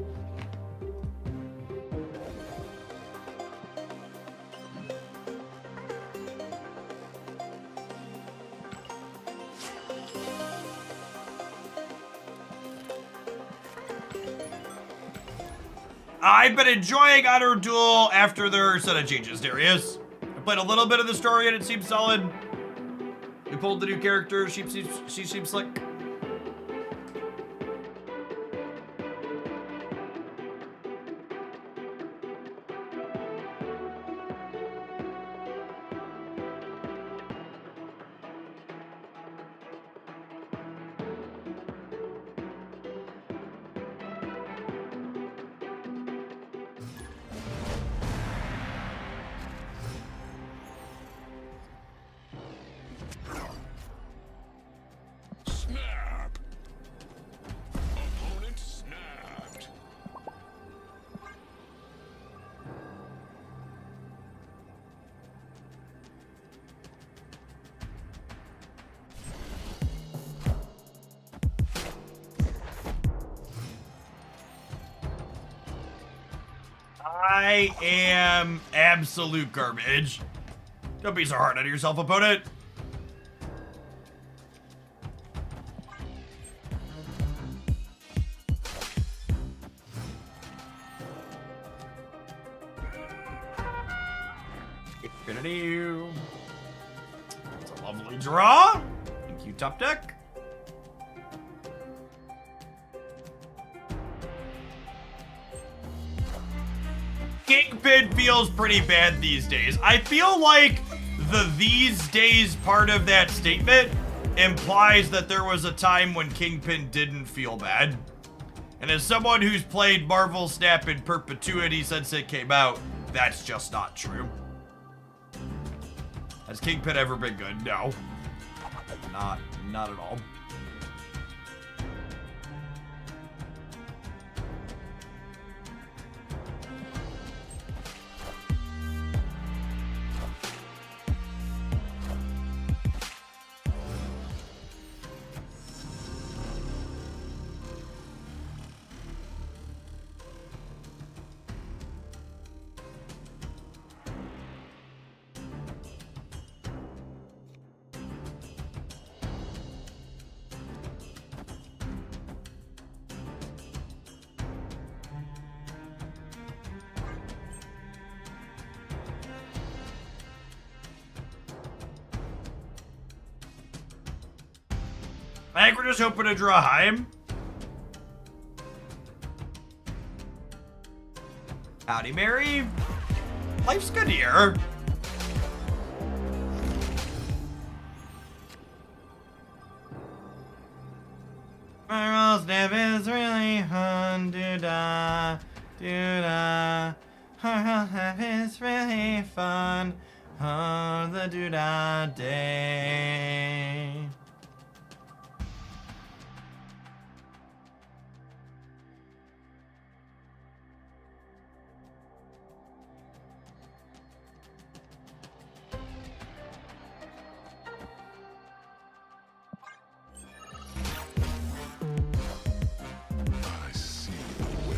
I've been enjoying Honor Duel after their set of changes, Darius. I played a little bit of the story and it seems solid. We pulled the new character. She seems slick. Snap. Opponent snapped. I am absolute garbage. Don't be so hard on yourself, opponent. Infinity. It's a lovely draw. Thank you, top deck. Kingpin feels pretty bad these days. I feel like the these days part of that statement implies that there was a time when Kingpin didn't feel bad. And as someone who's played Marvel Snap in perpetuity since it came out, that's just not true. Has Kingpin ever been good? No. Not at all. I think we're just hoping to draw Heim. Howdy, Mary. Life's good here. Marvel's Dev is really fun, doo-da, doo-da. Marvel's Dev is really fun on the doo-da day. I see the way.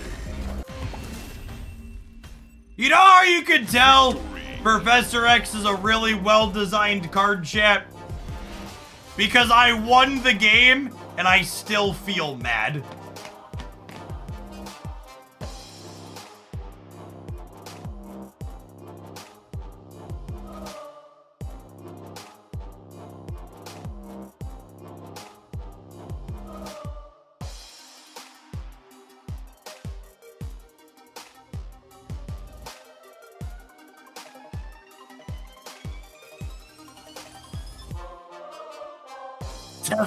You know how you can tell Professor X is a really well-designed card chat? Because I won the game and I still feel mad.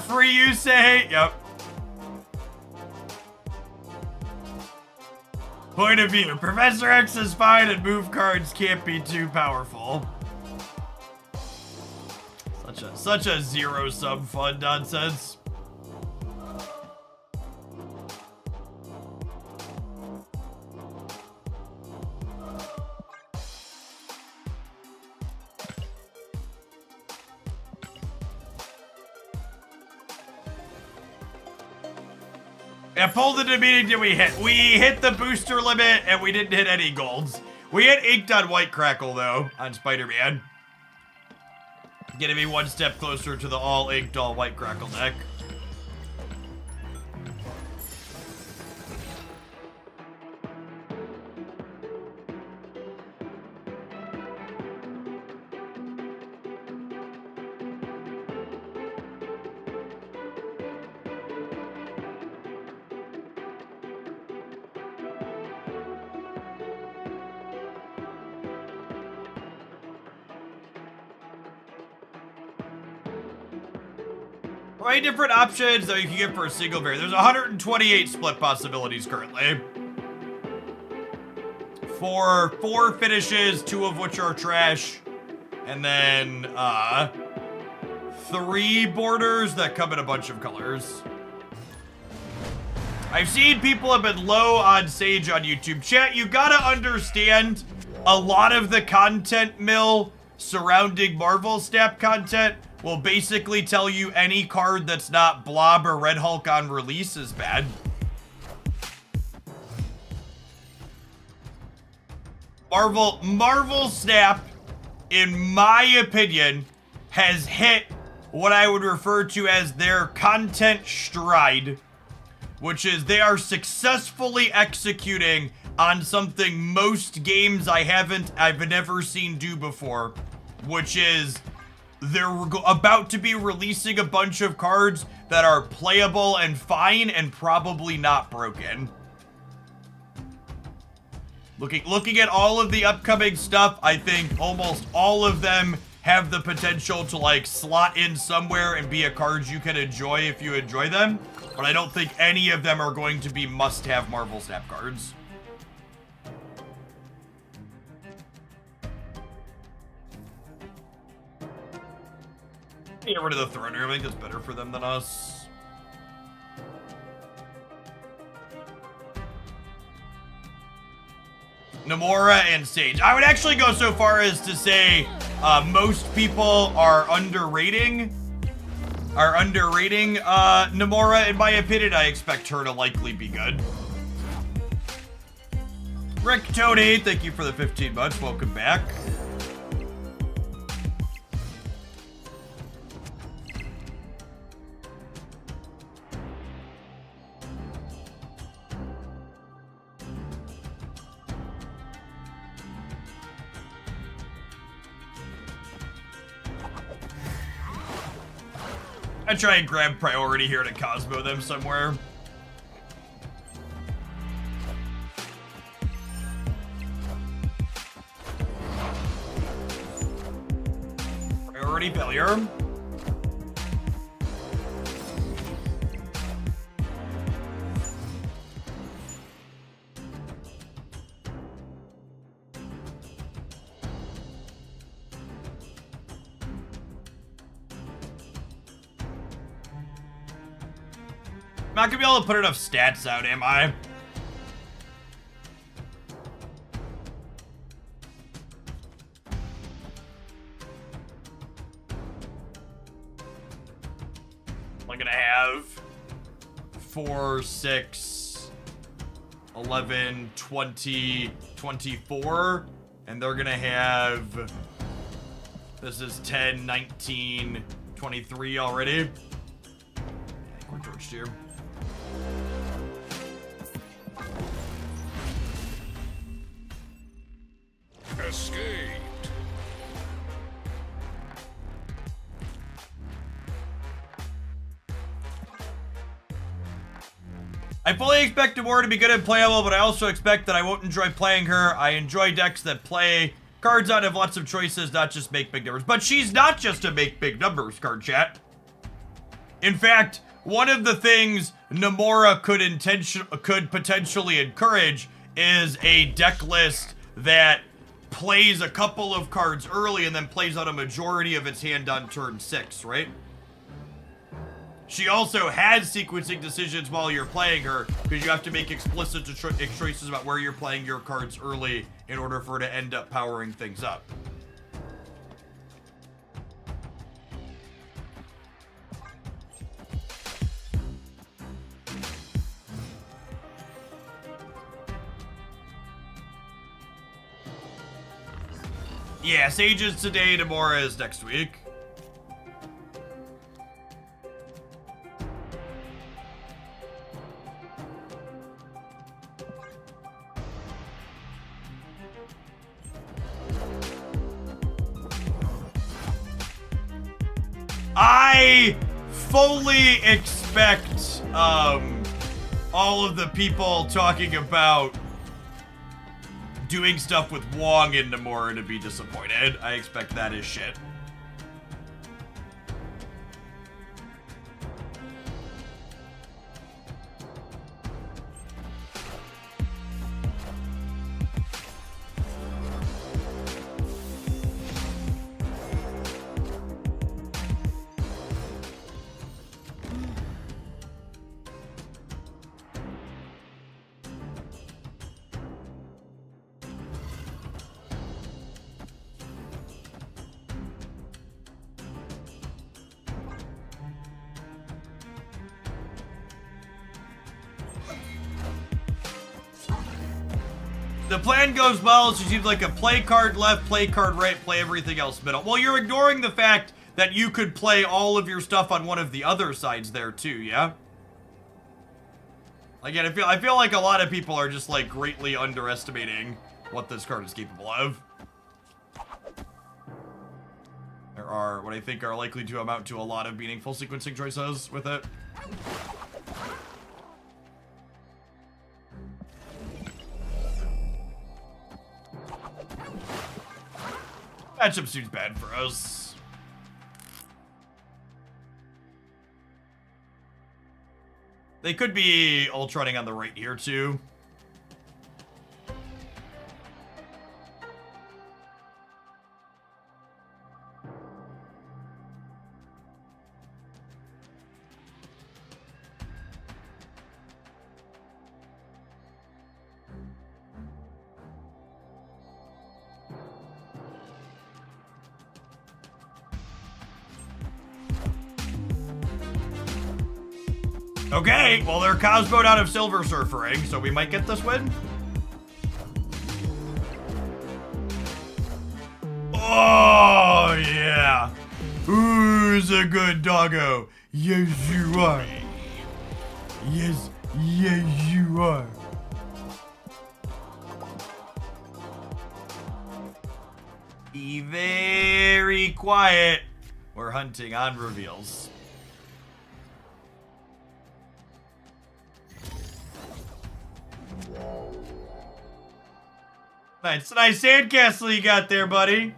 Free you say? Yep. Point of view. Professor X is fine and move cards can't be too powerful. Such a zero-sum fun nonsense. Yeah, pulled into meeting did we hit? We hit the booster limit and we didn't hit any golds. We hit inked on White Crackle though, on Spider-Man. Getting me one step closer to the all inked, all White Crackle deck. Right, different options that you can get for a single variant. There's 128 split possibilities currently. For 4 finishes, 2 of which are trash. And then, 3 borders that come in a bunch of colors. I've seen people have been low on Sage on YouTube. Chat, you gotta understand a lot of the content mill surrounding Marvel Snap content will basically tell you any card that's not Blob or Red Hulk on release is bad. Marvel Snap, in my opinion, has hit what I would refer to as their content stride, which is they are successfully executing on something most games I've never seen do before, which is they're about to be releasing a bunch of cards that are playable and fine and probably not broken. Looking at all of the upcoming stuff, I think almost all of them have the potential to like slot in somewhere and be a card you can enjoy if you enjoy them. But I don't think any of them are going to be must-have Marvel Snap cards. Get rid of the throne room. I think that's better for them than us. Namora and Sage. I would actually go so far as to say most people are underrating Namora. In my opinion, I expect her to likely be good. Rick Tony, thank you for the 15 months. Welcome back. I try and grab priority here to Cosmo them somewhere. Priority failure. I'm not gonna be able to put enough stats out, am I? I'm gonna have 4, 6, 11, 20, 24, and they're gonna have, this is 10, 19, 23 already. I think we're torched here. Escaped. I fully expect Namora to be good and playable, but I also expect that I won't enjoy playing her. I enjoy decks that play cards out of lots of choices, not just make big numbers. But she's not just a make big numbers card, chat. In fact, one of the things Namora could potentially encourage is a deck list that plays a couple of cards early and then plays out a majority of its hand on turn 6, right? She also has sequencing decisions while you're playing her, because you have to make explicit choices about where you're playing your cards early in order for her to end up powering things up. Yeah, Sage is today, Namora is next week. I fully expect all of the people talking about doing stuff with Wong and Namora to be disappointed. I expect that is shit. The plan goes well, so you like a play card left, play card right, play everything else middle. Well, you're ignoring the fact that you could play all of your stuff on one of the other sides there too, yeah? Again, I feel like a lot of people are just like greatly underestimating what this card is capable of. There are what I think are likely to amount to a lot of meaningful sequencing choices with it. Matchup seems bad for us. They could be ultraning on the right here too. Okay, well they're Cosmoed out of Silver Surfering, so we might get this win. Oh yeah, who's a good doggo? Yes you are. Yes you are. Be very quiet. We're hunting on reveals. It's a nice sandcastle you got there, buddy.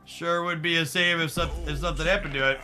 Sure would be a shame if something happened to it.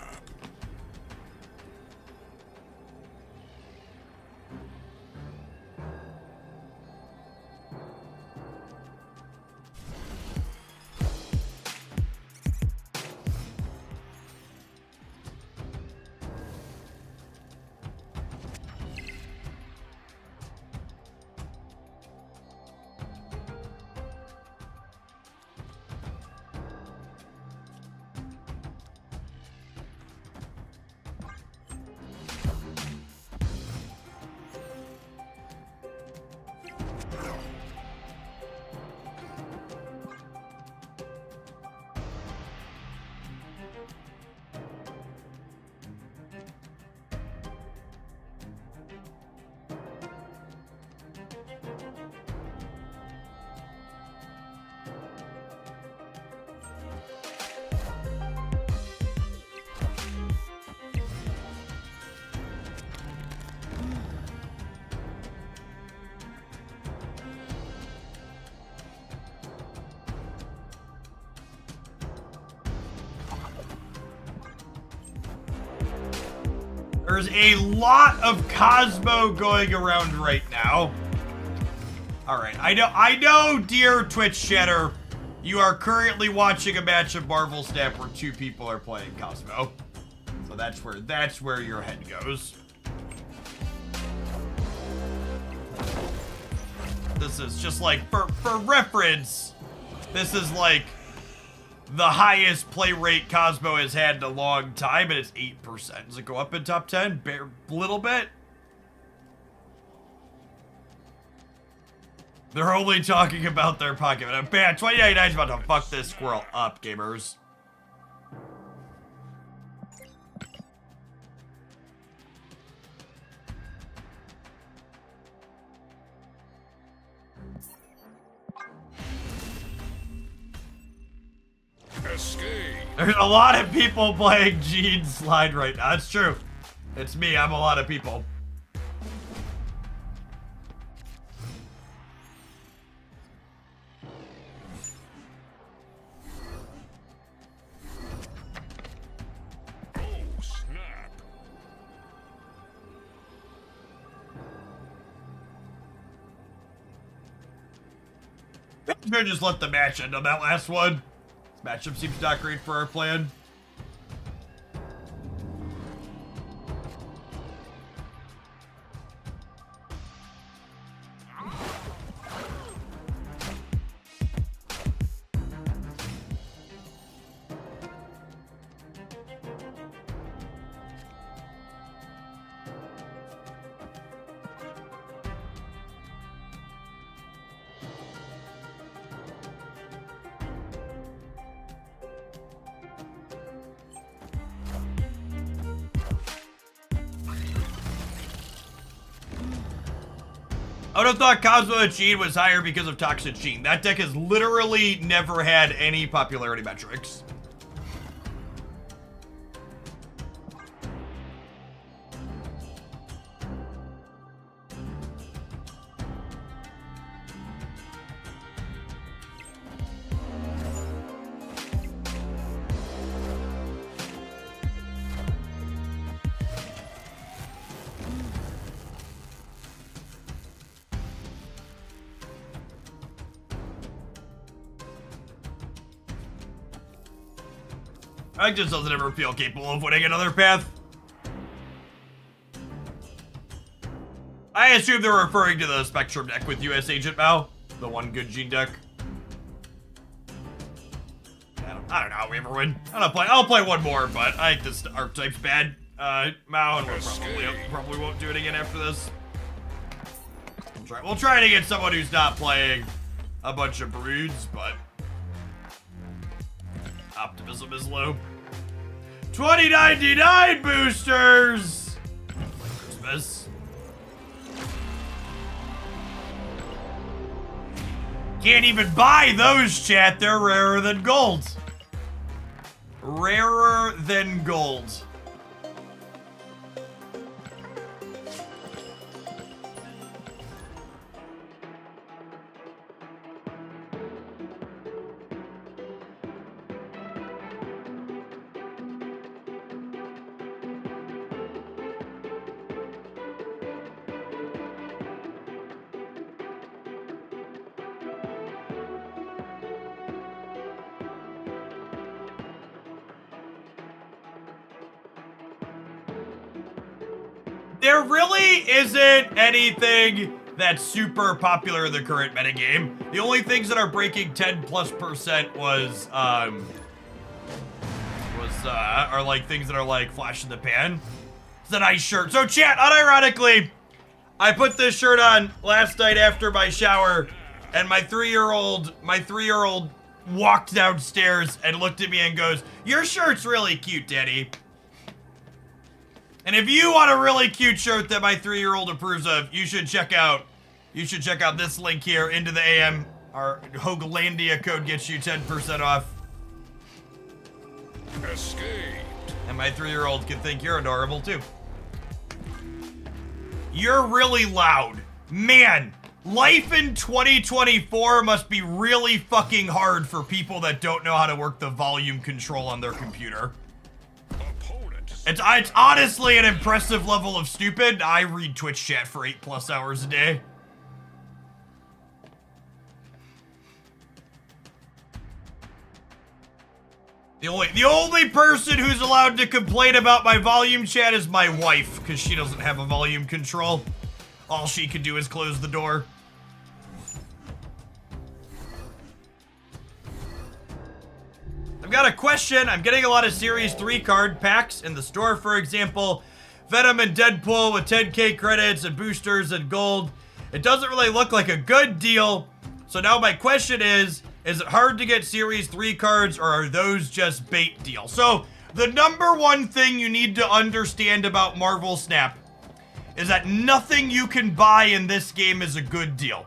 There's a lot of Cosmo going around right now. Alright, I know, dear Twitch chatter, you are currently watching a match of Marvel Snap where 2 people are playing Cosmo. So that's where your head goes. This is just like, for reference, this is like the highest play rate Cosmo has had in a long time, and it's 8%. Does it go up in top 10? A little bit? They're only talking about their pocket. Man, 2099 is about to fuck this squirrel up, gamers. Escape. There's a lot of people playing Gene Slide right now. It's true. It's me. I'm a lot of people. Oh, snap. I'm gonna just let the match end on that last one. Matchup seems not great for our plan. I would have thought Cosmo Gene was higher because of Toxic Gene. That deck has literally never had any popularity metrics. I just doesn't ever feel capable of winning another path. I assume they're referring to the Spectrum deck with US Agent Mao, the one good Gene deck. I don't know how we ever win. I'll play one more, but I think this archetype's bad. Mao, and we'll probably won't do it again after this. We'll try to get someone who's not playing a bunch of broods, but optimism is low. 2099 boosters! Christmas. Can't even buy those, chat. They're rarer than gold. Rarer than gold. There really isn't anything that's super popular in the current metagame. The only things that are breaking 10+% are like things that are like flash in the pan. It's a nice shirt. So chat, unironically, I put this shirt on last night after my shower, and my three-year-old walked downstairs and looked at me and goes, "Your shirt's really cute, Daddy." And if you want a really cute shirt that my 3-year-old approves of, you should check out this link here, Into the AM. Our Hoaglandia code gets you 10% off. Escaped. And my 3-year-old can think you're adorable too. You're really loud. Man, life in 2024 must be really fucking hard for people that don't know how to work the volume control on their computer. It's honestly an impressive level of stupid. I read Twitch chat for 8+ hours a day. The only person who's allowed to complain about my volume chat is my wife, because she doesn't have a volume control. All she can do is close the door. I've got a question. I'm getting a lot of Series 3 card packs in the store, for example. Venom and Deadpool with 10k credits and boosters and gold. It doesn't really look like a good deal. So now my question is it hard to get Series 3 cards, or are those just bait deals? So the number one thing you need to understand about Marvel Snap is that nothing you can buy in this game is a good deal.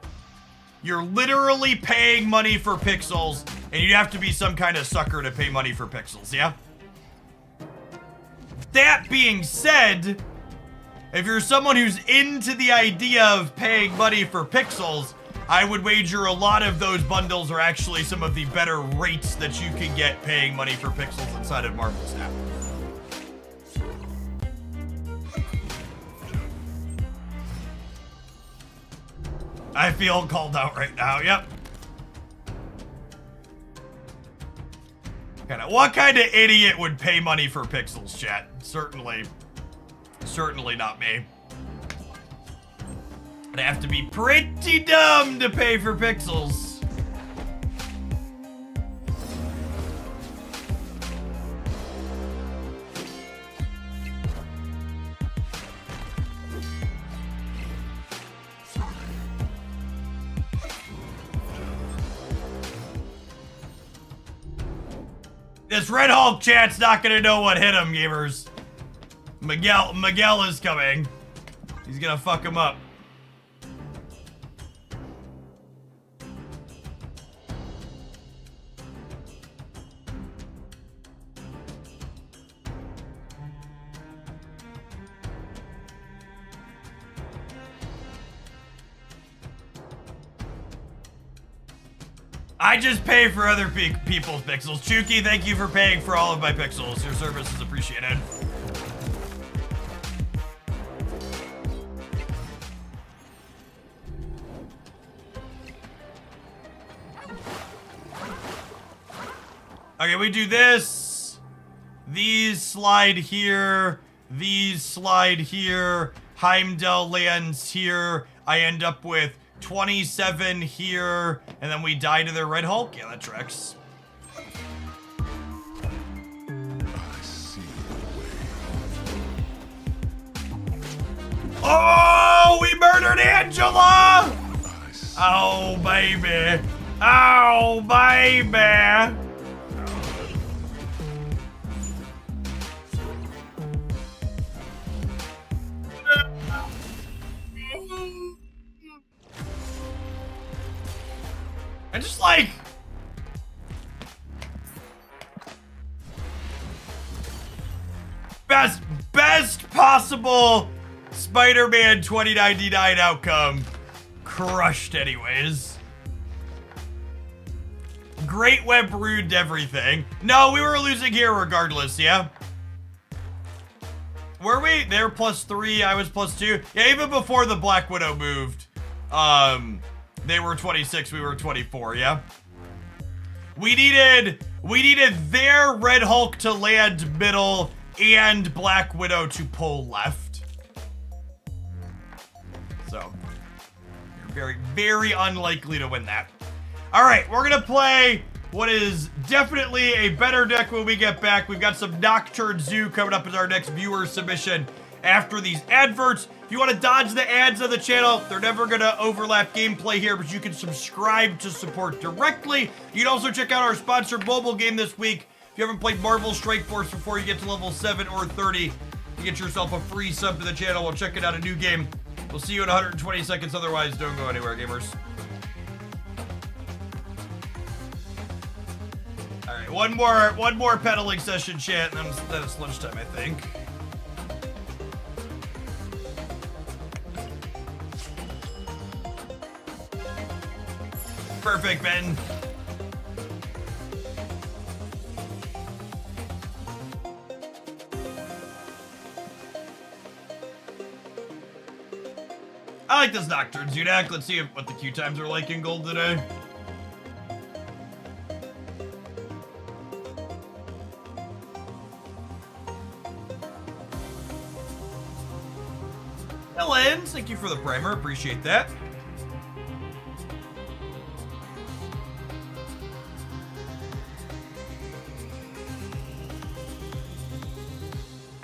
You're literally paying money for pixels, and you'd have to be some kind of sucker to pay money for pixels, yeah? That being said, if you're someone who's into the idea of paying money for pixels, I would wager a lot of those bundles are actually some of the better rates that you can get paying money for pixels inside of Marvel Snap. I feel called out right now, yep. What kind of idiot would pay money for pixels, chat? Certainly not me. I'd have to be pretty dumb to pay for pixels. This Red Hulk chat's not gonna know what hit him, gamers. Miguel is coming. He's gonna fuck him up. I just pay for other people's pixels. Chuki, thank you for paying for all of my pixels. Your service is appreciated. Okay, we do this. These slide here. These slide here. Heimdall lands here. I end up with 27 here, and then we die to the Red Hulk? Yeah, that tracks. Oh, we murdered Angela! Oh, baby. Oh, baby. I just like... Best possible Spider-Man 2099 outcome. Crushed anyways. Great Web ruined everything. No, we were losing here regardless, yeah? Were we? They were +3, I was +2. Yeah, even before the Black Widow moved. They were 26, we were 24, yeah? We needed their Red Hulk to land middle and Black Widow to pull left. So, you're very, very unlikely to win that. All right, we're going to play what is definitely a better deck when we get back. We've got some Nocturne Zoo coming up as our next viewer submission after these adverts. If you want to dodge the ads on the channel, they're never going to overlap gameplay here, but you can subscribe to support directly. You can also check out our sponsored mobile game this week. If you haven't played Marvel Strike Force before you get to level 7 or 30, you get yourself a free sub to the channel while checking out a new game. We'll see you in 120 seconds. Otherwise, don't go anywhere, gamers. All right, one more pedaling session, chat, and then it's lunchtime, I think. Perfect, Ben. I like this Nocturne Zudak. Let's see what the queue times are like in gold today. Ellen, thank you for the primer. Appreciate that.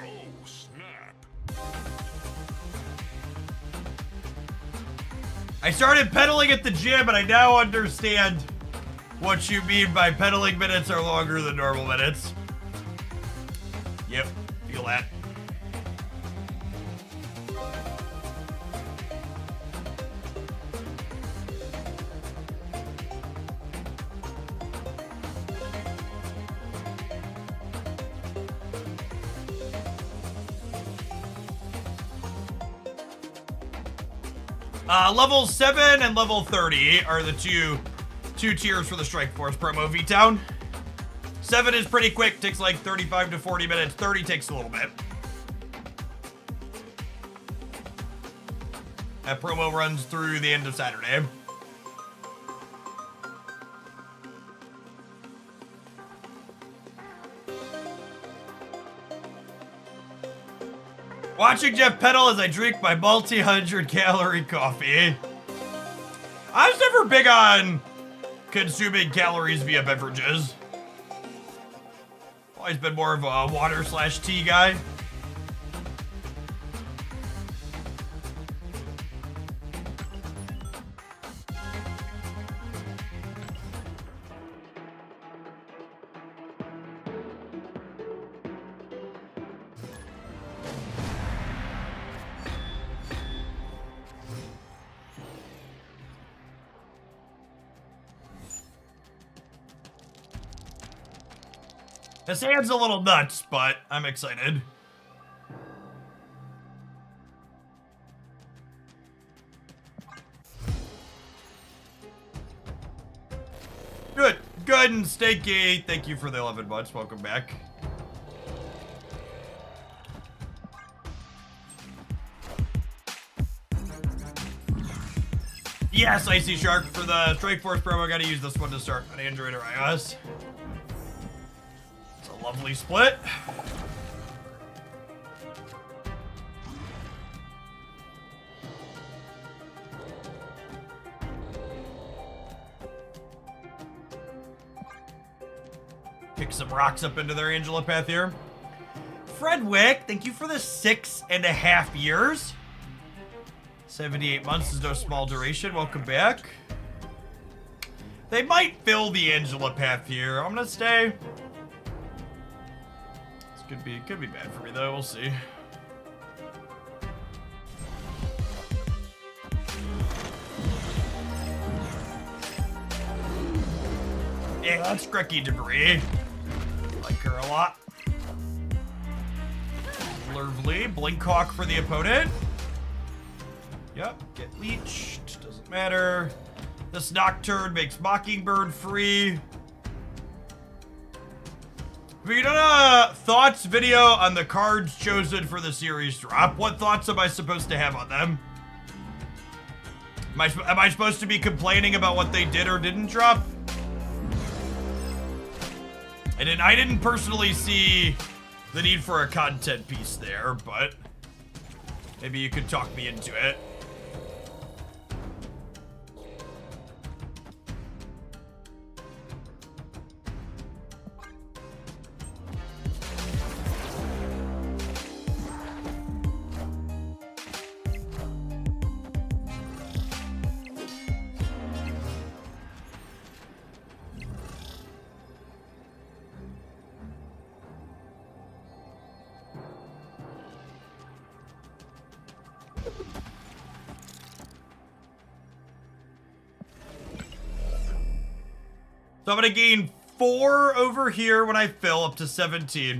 Oh, snap. I started pedaling at the gym, and I now understand what you mean by pedaling minutes are longer than normal minutes. Yep, feel that. Level 7 and level 30 are the two tiers for the Strike Force promo V-Town. 7 is pretty quick, takes like 35 to 40 minutes. 30 takes a little bit. That promo runs through the end of Saturday. Watching Jeff pedal as I drink my multi-100-calorie coffee. I was never big on consuming calories via beverages. Always been more of a water/tea guy. His hand's a little nuts, but I'm excited. Good and steaky. Thank you for the 11 months. Welcome back. Yes, Icy Shark, for the Strike Force promo. I gotta use this one to start on Android or iOS. It's a lovely split. Kick some rocks up into their Angela path here. Fredwick, thank you for the 6.5 years. 78 months is no small duration. Welcome back. They might fill the Angela path here. I'm gonna stay. This could be bad for me though. We'll see. Yeah, that's Grekky Debris. Like her a lot. Lurvely, Blinkhawk for the opponent. Yep, get leeched, doesn't matter. This Nocturne makes Mockingbird free. We done a thoughts video on the cards chosen for the series drop. What thoughts am I supposed to have on them? Am I supposed to be complaining about what they did or didn't drop? I didn't personally see the need for a content piece there, but maybe you could talk me into it. So I'm going to gain 4 over here when I fill up to 17.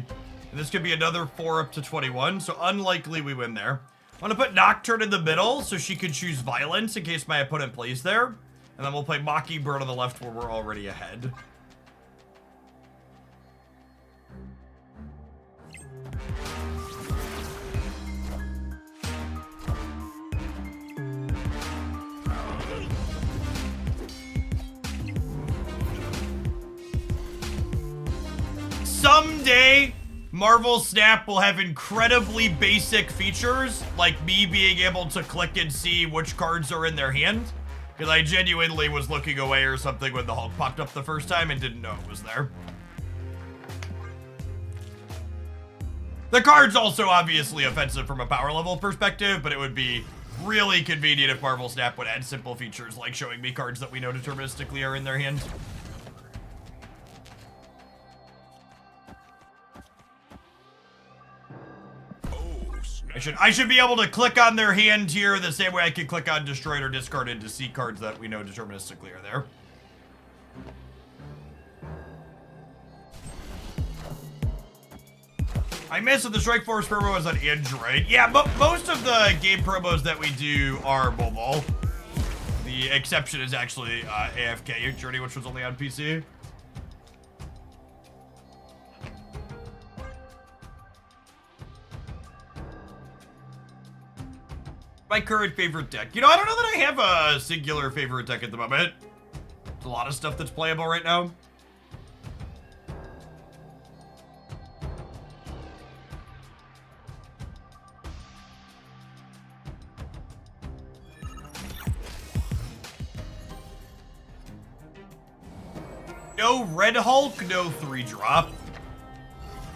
And this could be another 4 up to 21. So unlikely we win there. I'm going to put Nocturne in the middle so she can choose Violence in case my opponent plays there. And then we'll play Mockingbird on the left where we're already ahead. Someday, Marvel Snap will have incredibly basic features, like me being able to click and see which cards are in their hand. Because I genuinely was looking away or something when the Hulk popped up the first time and didn't know it was there. The card's also obviously offensive from a power level perspective, but it would be really convenient if Marvel Snap would add simple features like showing me cards that we know deterministically are in their hand. I should be able to click on their hand here the same way I can click on destroyed or discarded to see cards that we know deterministically are there. I missed that the Strike Force promo was on Android. Yeah, most of the game promos that we do are mobile. The exception is actually AFK Journey, which was only on PC. My current favorite deck. You know, I don't know that I have a singular favorite deck at the moment. There's a lot of stuff that's playable right now. No Red Hulk, no 3-drop.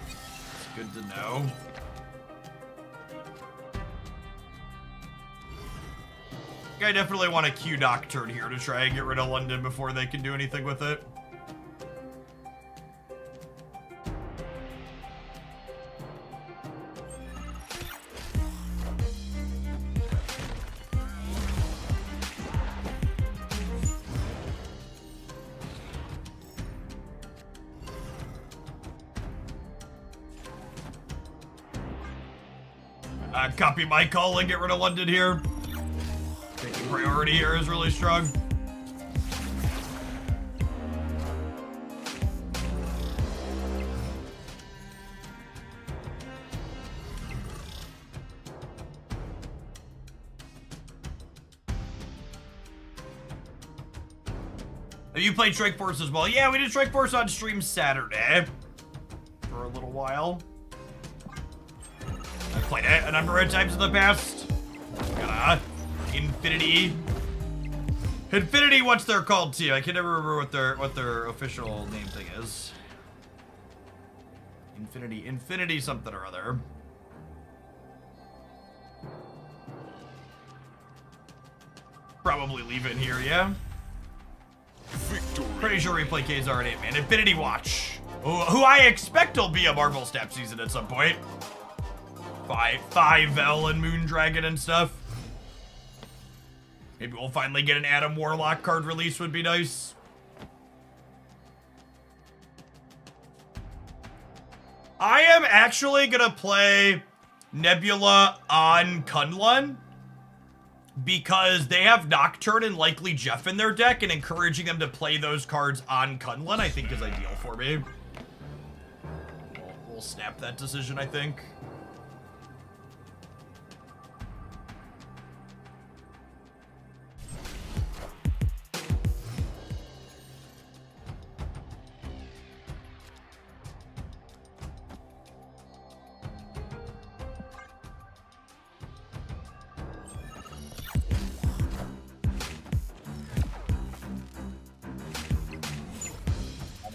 It's good to know. I definitely want to queue Nocturne here to try and get rid of London before they can do anything with it. Copy my call and get rid of London here. Taking priority here is really strong. Have you played Strike Force as well? Yeah, we did Strike Force on stream Saturday for a little while. I've played it a number of times in the past. Infinity, what's their called too? I can never remember what their official name thing is. Infinity something or other. Probably leave it in here, yeah? Victory. Pretty sure we play Kazar and 8-man. Infinity Watch, who I expect will be a Marvel Snap season at some point. 5L and Moondragon and stuff. Maybe we'll finally get an Adam Warlock card release would be nice. I am actually gonna play Nebula on Kunlun because they have Nocturne and likely Jeff in their deck, and encouraging them to play those cards on Kunlun I think is ideal for me. We'll snap that decision, I think.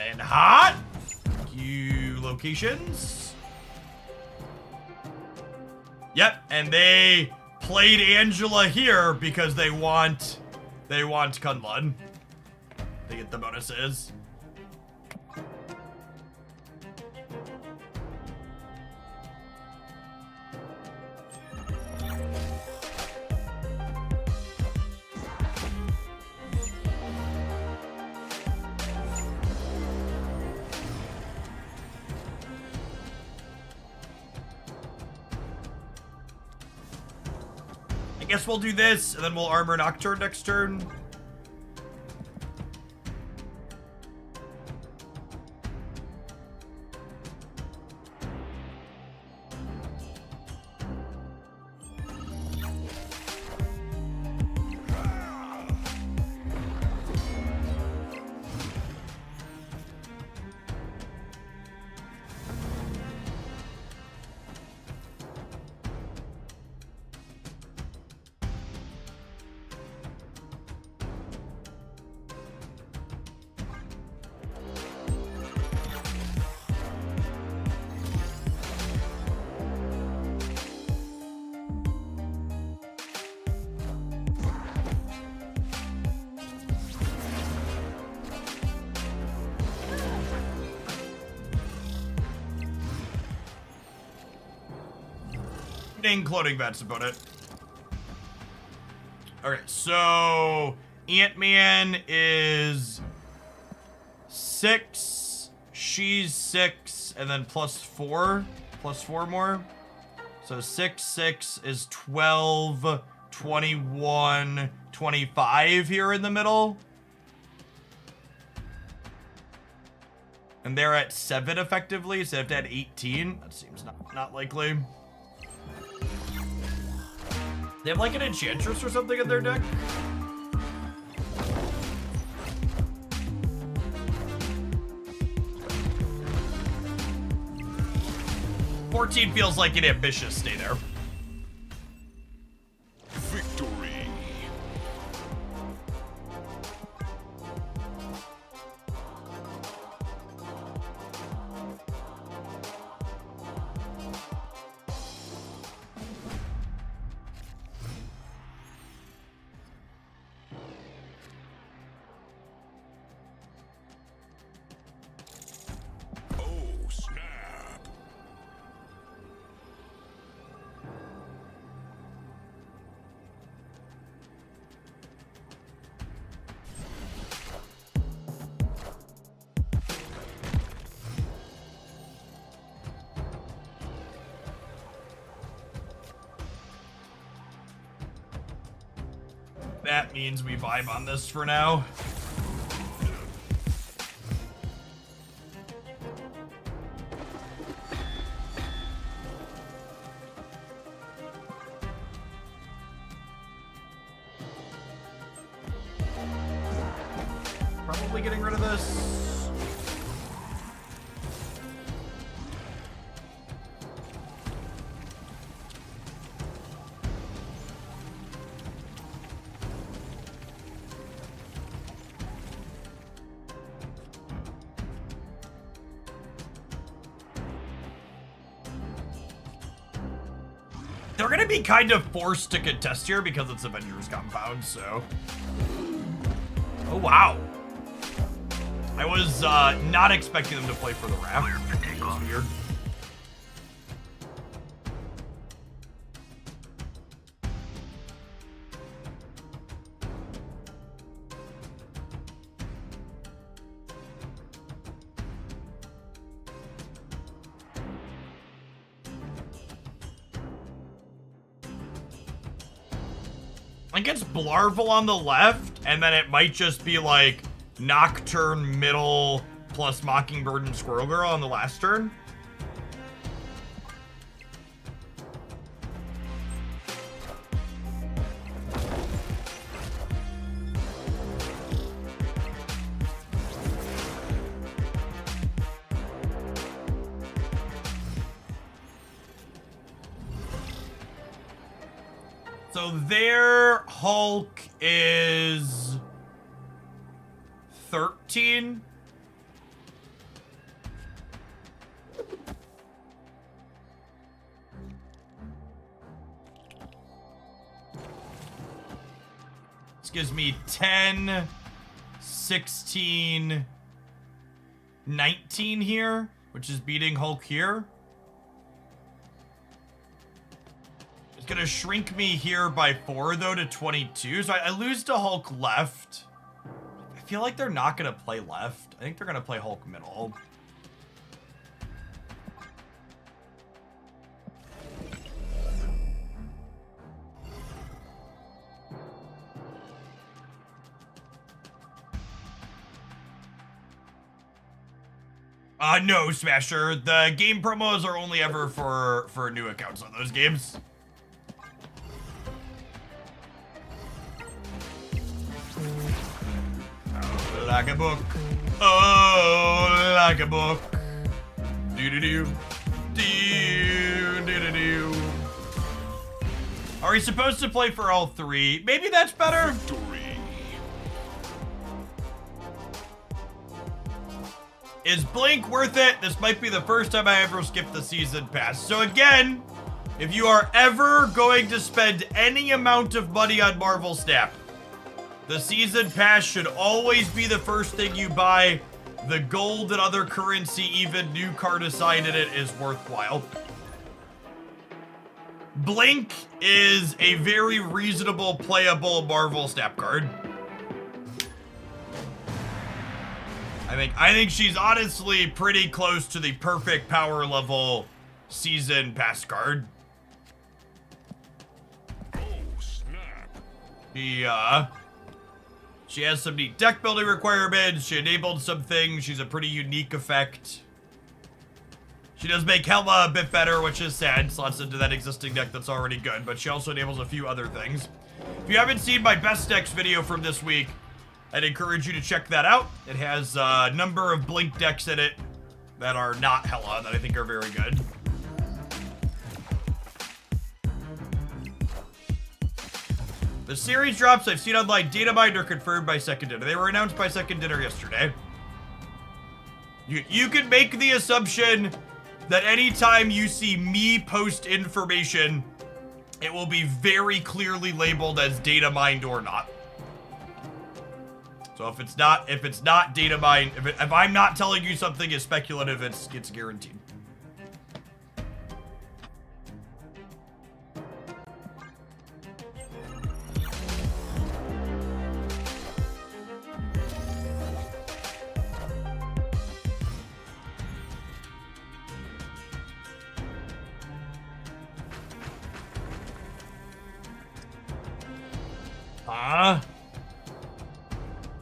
And hot queue locations. Yep, and they played Angela here because they want Kunlun. They get the bonuses. guess we'll do this, and then we'll armor Nocturne next turn. Including Vets about it. Okay, so Ant-Man is 6, she's 6, and then +4 more. So 6, 6 is 12, 21, 25 here in the middle. And they're at 7 effectively, so they have to add 18. That seems not likely. They have like an Enchantress or something in their deck? $14 feels like an ambitious stay there. Victory. That means we vibe on this for now. Probably getting rid of this. They're gonna be kind of forced to contest here because it's Avengers Compound, so. Oh, wow. I was not expecting them to play for the Raft. It was weird. I think it's Blarvel on the left, and then it might just be like Nocturne middle plus Mockingbird and Squirrel Girl on the last turn. So their Hulk is 13. This gives me 10, 16, 19 here, which is beating Hulk here. It's gonna shrink me here by 4 though to 22, so I lose to Hulk left. I feel like they're not gonna play left. I think they're gonna play Hulk middle. No, Smasher. The game promos are only ever for new accounts on those games. Oh, like a book. Oh, like a book. Do-do-do. Do-do-do-do. Are we supposed to play for all three? Maybe that's better. Is Blink worth it? This might be the first time I ever skipped the season pass. So again, if you are ever going to spend any amount of money on Marvel Snap, the season pass should always be the first thing you buy. The gold and other currency, even new cardSage in it, is worthwhile. Blink is a very reasonable, playable Marvel Snap card. I think she's honestly pretty close to the perfect power level season pass card. Oh, snap. She has some neat deck building requirements. She enabled some things. She's a pretty unique effect. She does make Helma a bit better, which is sad. Slots into that existing deck that's already good, but she also enables a few other things. If you haven't seen my best decks video from this week, I'd encourage you to check that out. It has a number of Blink decks in it that are not Hela that I think are very good. The series drops I've seen online data mined are confirmed by Second Dinner. They were announced by Second Dinner yesterday. You can make the assumption that anytime you see me post information, it will be very clearly labeled as data mined or not. So if it's not data mined, if I'm not telling you something is speculative, it's guaranteed.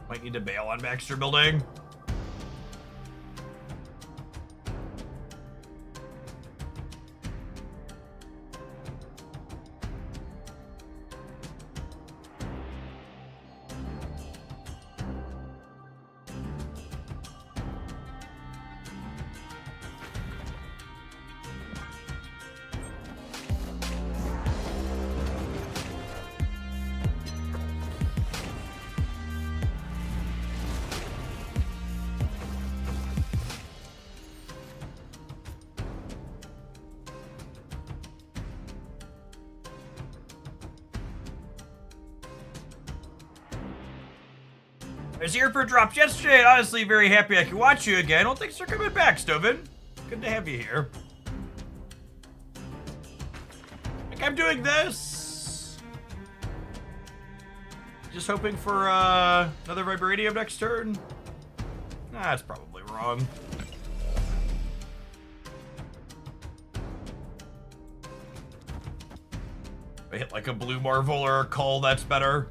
Might need to bail on Baxter Building. I was here for drops yesterday, and honestly very happy I can watch you again. Well, thanks for coming back, Stovin. Good to have you here. I think I'm doing this. Just hoping for another Vibranium next turn. Nah, that's probably wrong. If I hit like a blue Marvel or a Cull, that's better.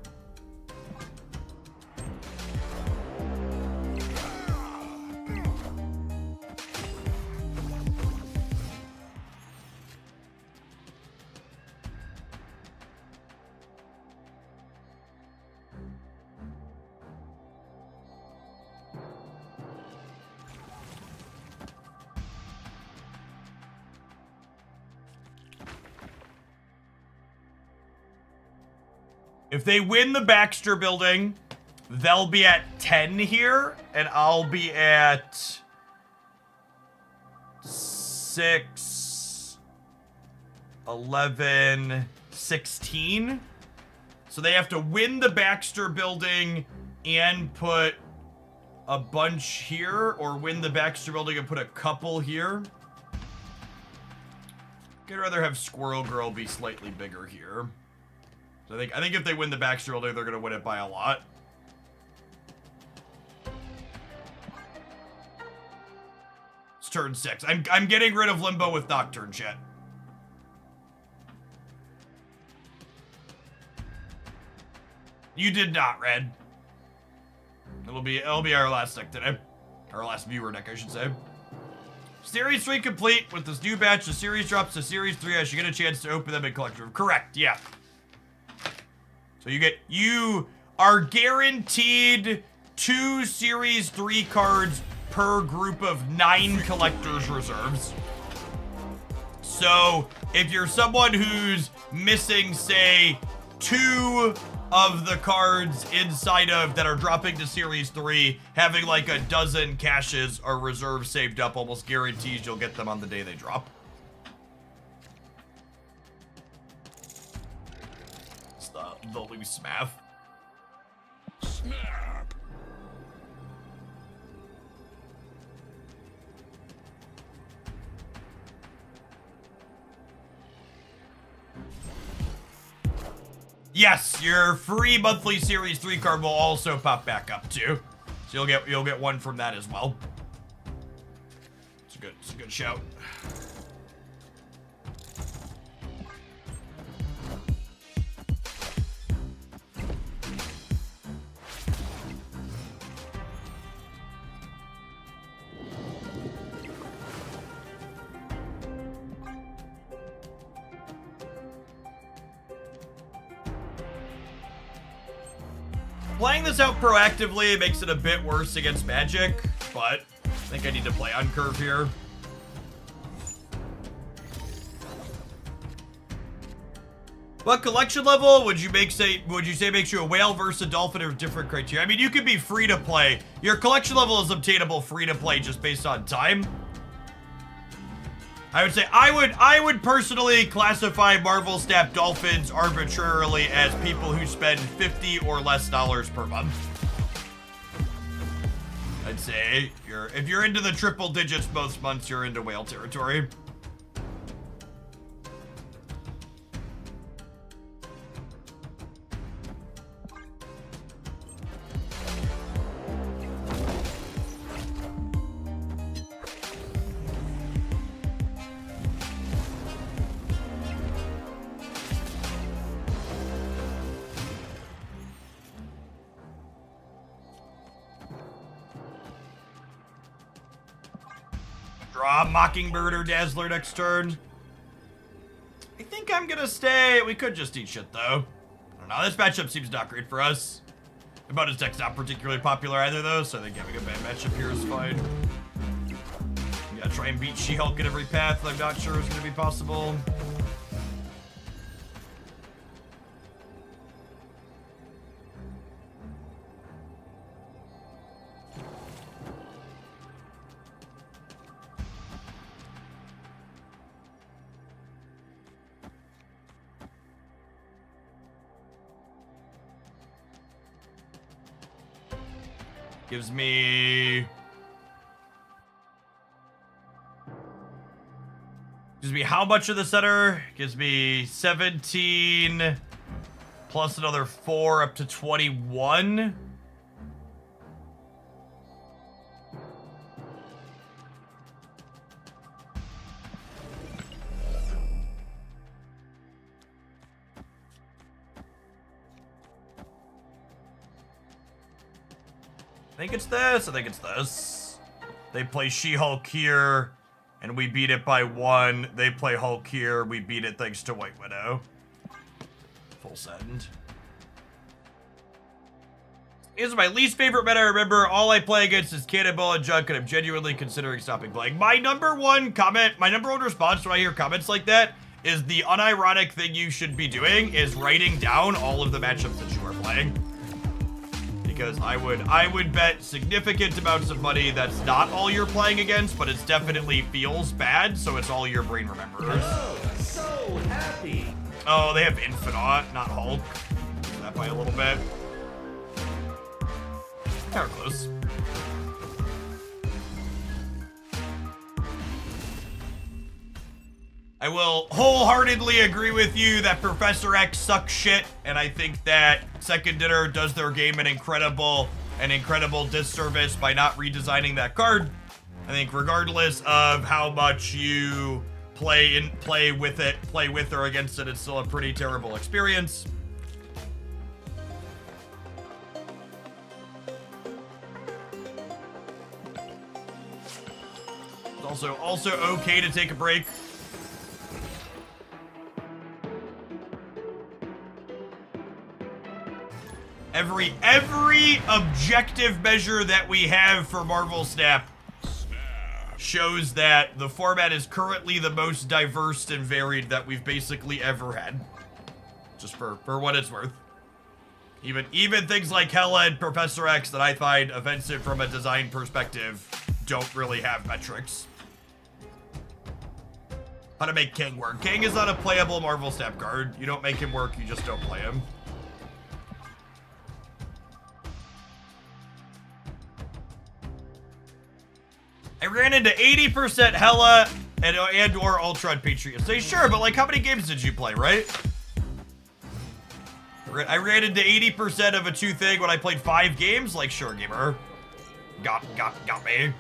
If they win the Baxter Building, they'll be at 10 here, and I'll be at 6, 11, 16. So they have to win the Baxter Building and put a bunch here, or win the Baxter Building and put a couple here. I'd rather have Squirrel Girl be slightly bigger here. So I think if they win the Baxter Building, they're gonna win it by a lot. It's turn 6. I'm getting rid of Limbo with Nocturne Jet. You did not, Red. It'll be our last deck today. Our last viewer deck, I should say. Series 3 complete. With this new batch, the series drops to Series 3 as you get a chance to open them in collector room. Correct, yeah. So you are guaranteed 2 Series 3 cards per group of 9 collector's reserves. So if you're someone who's missing, say, 2 of the cards inside of that are dropping to Series 3, having like a dozen caches or reserves saved up almost guarantees you'll get them on the day they drop. It's the loose math. Snap. Yes, your free monthly Series 3 card will also pop back up too. So you'll get one from that as well. It's a good shout. Playing this out proactively makes it a bit worse against Magic, but I think I need to play on curve here. What collection level would you say makes you a whale versus a dolphin or different criteria? I mean, you could be free to play. Your collection level is obtainable free to play just based on time. I would say I would personally classify Marvel Snap Dolphins arbitrarily as people who spend $50 or less per month. I'd say if you're into the triple digits most months, you're into whale territory. Draw Mockingbird or Dazzler next turn. I think I'm gonna stay. We could just eat shit though. I don't know. This matchup seems not great for us. The bonus deck's not particularly popular either though, so I think having a bad matchup here is fine. We gotta try and beat She-Hulk in every path. I'm not sure is gonna be possible. Gives me how much of the center? Gives me 17 plus another 4 up to 21. I think it's this. I think it's this. They play She-Hulk here, and we beat it by 1. They play Hulk here. We beat it thanks to White Widow. Full send. This is my least favorite meta. Remember, all I play against is Cannonball and Junk, and I'm genuinely considering stopping playing. My number one response when I hear comments like that is the unironic thing you should be doing is writing down all of the matchups that you are playing. Because I would bet significant amounts of money that's not all you're playing against, but it definitely feels bad, so it's all your brain remembers. Oh, so happy. Oh, they have Infinite, not Hulk. That by a little bit. They were close. I will wholeheartedly agree with you that Professor X sucks shit, and I think that Second Dinner does their game an incredible disservice by not redesigning that card. I think regardless of how much you play with or against it, it's still a pretty terrible experience. Also okay to take a break. Every objective measure that we have for Marvel Snap shows that the format is currently the most diverse and varied that we've basically ever had. Just for what it's worth. Even things like Hela and Professor X that I find offensive from a design perspective don't really have metrics. How to make King work. King is not a playable Marvel Snap card. You don't make him work, you just don't play him. I ran into 80% Hela and or Ultron Patriot. Say sure, but like how many games did you play, right? I ran into 80% of a 2 thing when I played 5 games? Like sure, gamer. Got me.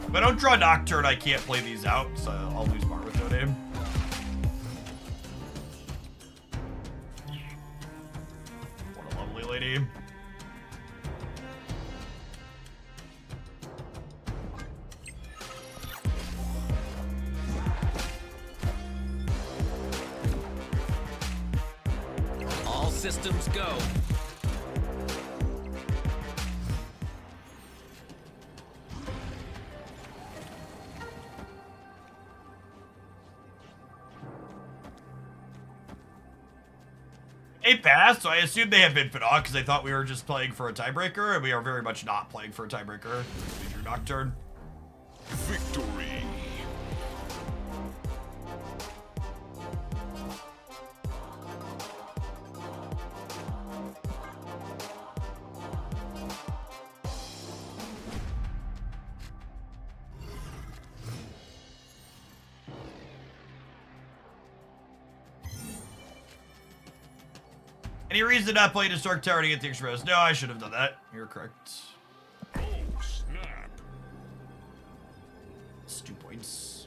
If I don't draw Nocturne, I can't play these out, so I'll lose bar with no name. What a lovely lady. All systems go. It passed, so I assumed they have Infinite because I thought we were just playing for a tiebreaker, and we are very much not playing for a tiebreaker. We drew Nocturne. Victory. Any reason to not play Historic Tower to get the express? No, I should have done that. You're correct. Oh, snap. It's 2 points.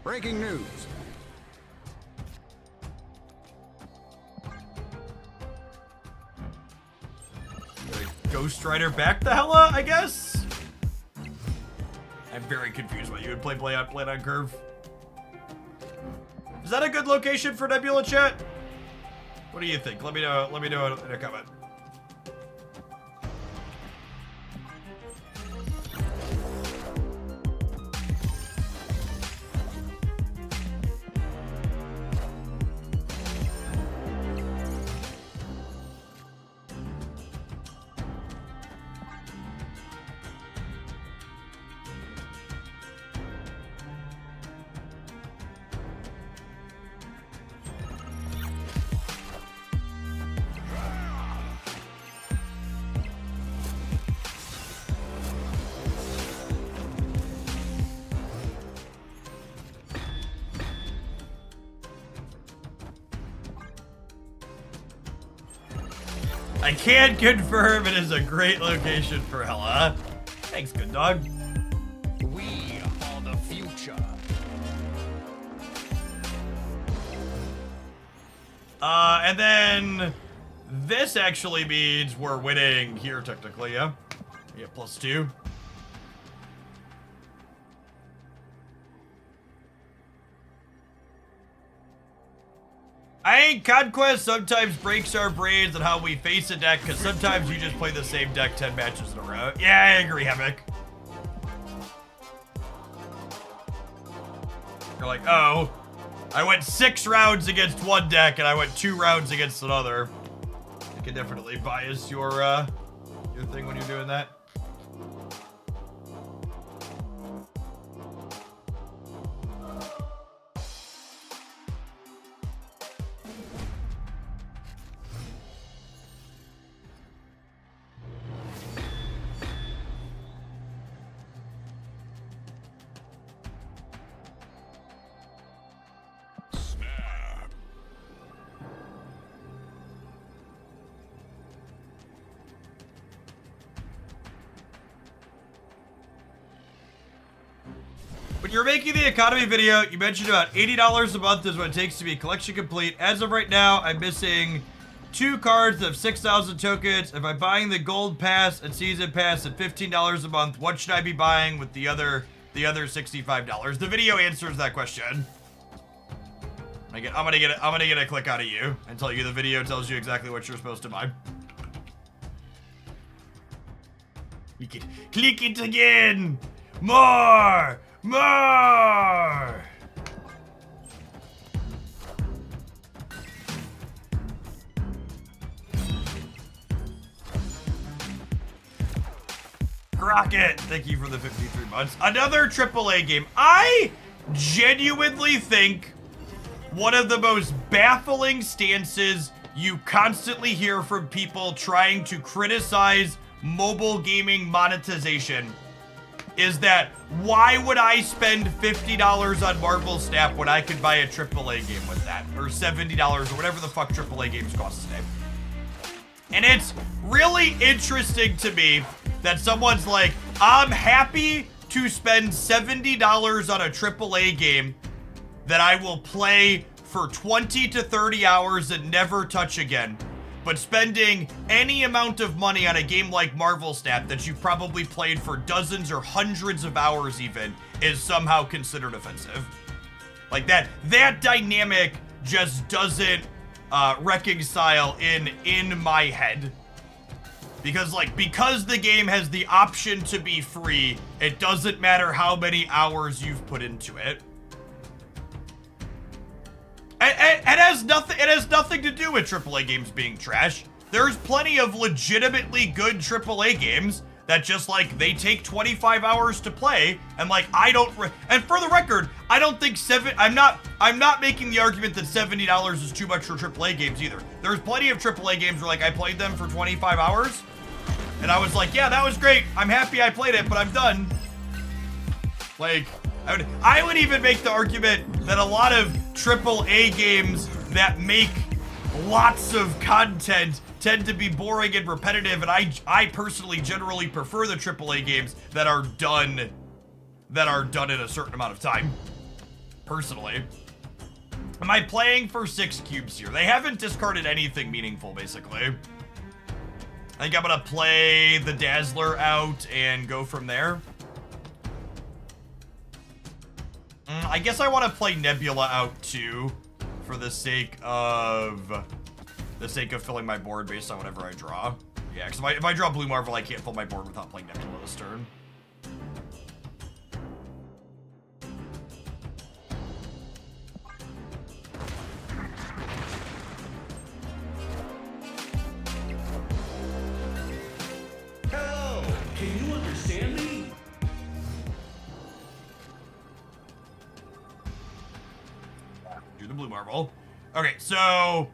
Breaking news. Ghost Rider back to Hela, I guess? I'm very confused why you would play Blade on Curve. Is that a good location for Nebula chat? What do you think? Let me know in a comment. I can confirm it is a great location for Hela. Thanks, good dog. We are the future. And then this actually means we're winning here technically, yeah? Yeah, +2. I think Conquest sometimes breaks our brains on how we face a deck, because sometimes you just play the same deck 10 matches in a row. Yeah, I agree, Havoc. You're like, oh, I went 6 rounds against one deck, and I went 2 rounds against another. You can definitely bias your thing when you're doing that. When you're making the economy video, you mentioned about $80 a month is what it takes to be collection complete. As of right now, I'm missing 2 cards of 6,000 tokens. If I'm buying the gold pass and season pass at $15 a month, what should I be buying with the other $65? The video answers that question. I'm gonna get a click out of you and tell you the video tells you exactly what you're supposed to buy. Click it again. More. Crockett, thank you for the 53 months. Another AAA game. I genuinely think one of the most baffling stances you constantly hear from people trying to criticize mobile gaming monetization is that why would I spend $50 on Marvel Snap when I could buy a AAA game with that? Or $70 or whatever the fuck AAA games cost today. And it's really interesting to me that someone's like, I'm happy to spend $70 on a AAA game that I will play for 20 to 30 hours and never touch again. But spending any amount of money on a game like Marvel Snap that you've probably played for dozens or hundreds of hours even is somehow considered offensive. Like that dynamic just doesn't reconcile in my head. Because the game has the option to be free, it doesn't matter how many hours you've put into it. It has nothing to do with AAA games being trash. There's plenty of legitimately good AAA games that just they take 25 hours to play, and and for the record, I don't think I'm not making the argument that $70 is too much for AAA games either. There's plenty of AAA games where I played them for 25 hours, and I was like, yeah, that was great. I'm happy I played it, but I'm done. I would even make the argument that a lot of AAA games that make lots of content tend to be boring and repetitive, and I personally generally prefer the AAA games that are done in a certain amount of time. Personally. Am I playing for 6 cubes here? They haven't discarded anything meaningful, basically. I think I'm gonna play the Dazzler out and go from there. I guess I want to play Nebula out too, for the sake of filling my board based on whatever I draw. Yeah, because if I draw Blue Marvel, I can't fill my board without playing Nebula this turn. Hello, can you understand me? Do the Blue Marvel. Okay, so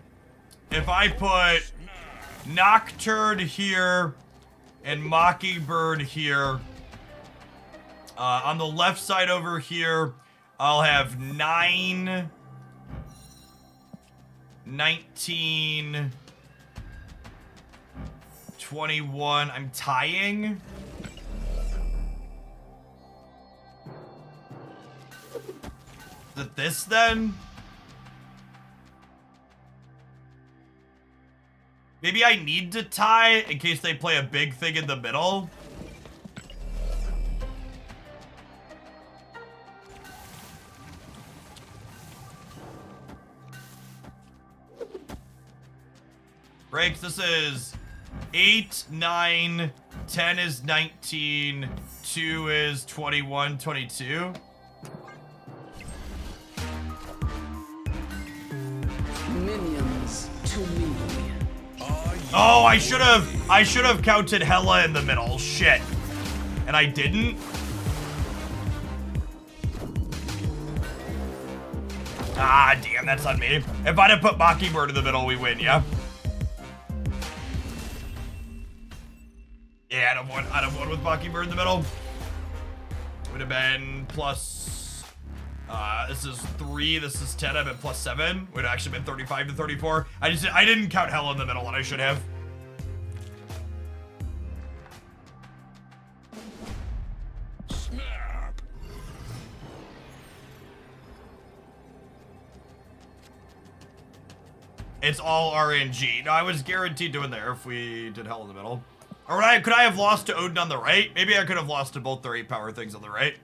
if I put Nocturne here and Mockingbird here, on the left side over here, I'll have 9, 19, 21. I'm tying. Is it this then? Maybe I need to tie in case they play a big thing in the middle. Breaks, this is 8, 9, 10 is 19, 2 is 21, 22. Minions to me. Oh, I should have counted Hela in the middle. Shit. And I didn't. Ah, damn, that's on me. If I'd have put Mockingbird in the middle, we win, yeah? Yeah, I'd have won with Mockingbird in the middle. Would have been plus, this is 3, this is 10, I've been plus 7. Would have actually been 35 to 34. I didn't count Hela in the middle, and I should have. Snap. It's all RNG. No, I was guaranteed to win there if we did hell in the middle. Or could I have lost to Odin on the right? Maybe I could have lost to both their 8 power things on the right.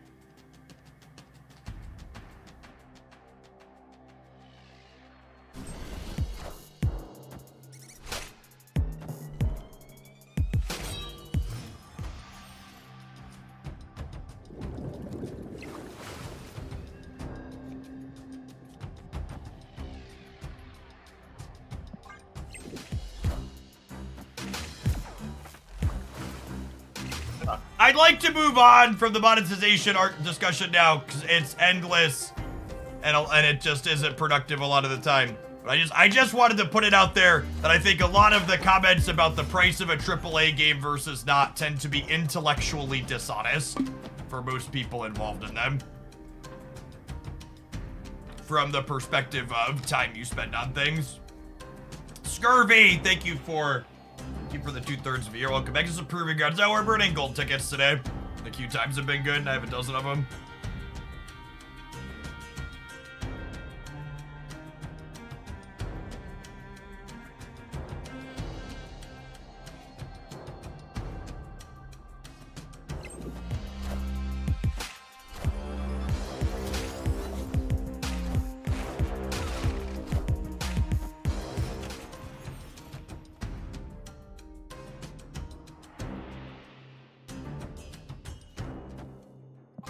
I'd like to move on from the monetization art discussion now because it's endless and it just isn't productive a lot of the time. But I just wanted to put it out there that I think a lot of the comments about the price of a AAA game versus not tend to be intellectually dishonest for most people involved in them. From the perspective of time you spend on things. Scurvy, thank you for the 2/3 of a year. Welcome back to some Proving Grounds. Now we're burning gold tickets today. The queue times have been good, and I have a dozen of them.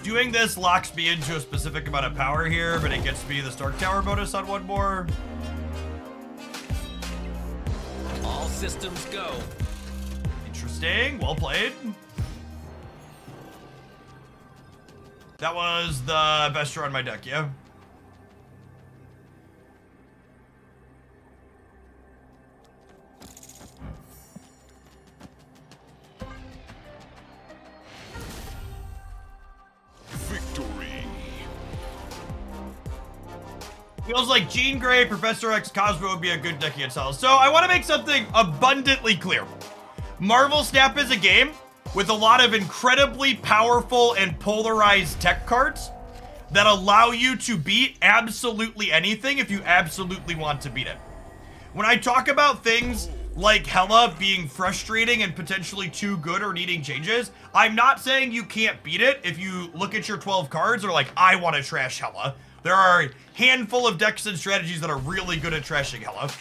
Doing this locks me into a specific amount of power here, but it gets me the Stark Tower bonus on one more. All systems go. Interesting. Well played. That was the best draw on my deck, yeah? Feels like Jean Grey, Professor X, Cosmo would be a good deck against Hell. So I want to make something abundantly clear. Marvel Snap is a game with a lot of incredibly powerful and polarized tech cards that allow you to beat absolutely anything if you absolutely want to beat it. When I talk about things like Hela being frustrating and potentially too good or needing changes, I'm not saying you can't beat it if you look at your 12 cards or like, I want to trash Hela. There are a handful of decks and strategies that are really good at trashing Hela.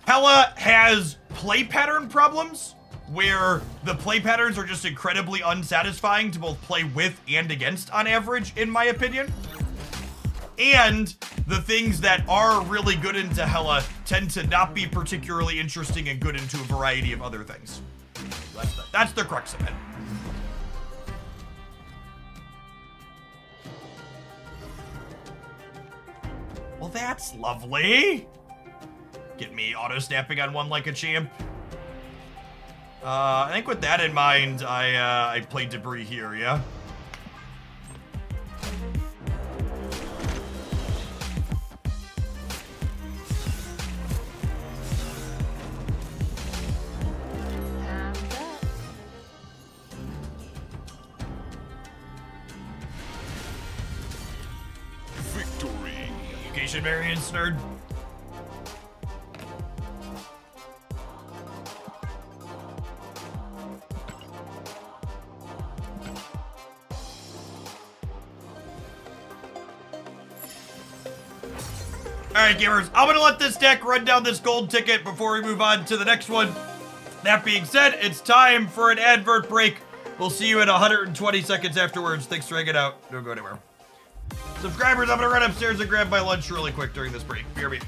Hela has play pattern problems where the play patterns are just incredibly unsatisfying to both play with and against on average, in my opinion. And the things that are really good into Hela tend to not be particularly interesting and good into a variety of other things. That's the crux of it. Well, that's lovely. Get me auto-snapping on one like a champ. I think with that in mind, I played Debris here, yeah? Education variance, nerd. Alright, gamers, I'm gonna let this deck run down this gold ticket before we move on to the next one. That being said, it's time for an advert break. We'll see you in 120 seconds afterwards. Thanks for hanging out. Don't go anywhere. Subscribers, I'm gonna run upstairs and grab my lunch really quick during this break. BRB.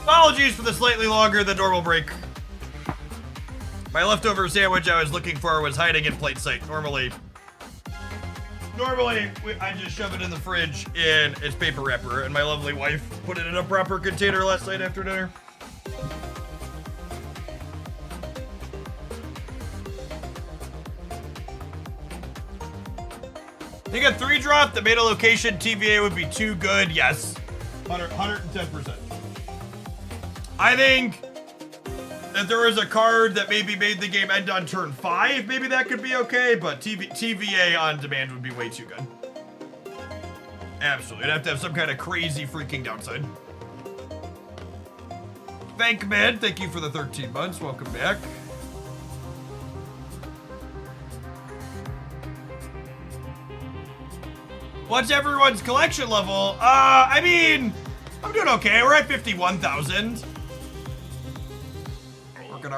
Apologies for the slightly longer than normal break. My leftover sandwich I was looking for was hiding in plain sight. Normally, I just shove it in the fridge in its paper wrapper, and my lovely wife put it in a proper container last night after dinner. Think a 3-drop that made a location TVA would be too good? Yes. 110%. I think if there was a card that maybe made the game end on turn 5, maybe that could be okay, but TVA on demand would be way too good. Absolutely. It'd have to have some kind of crazy freaking downside. Thankman, thank you for the 13 months. Welcome back. What's everyone's collection level? I mean, I'm doing okay. We're at 51,000.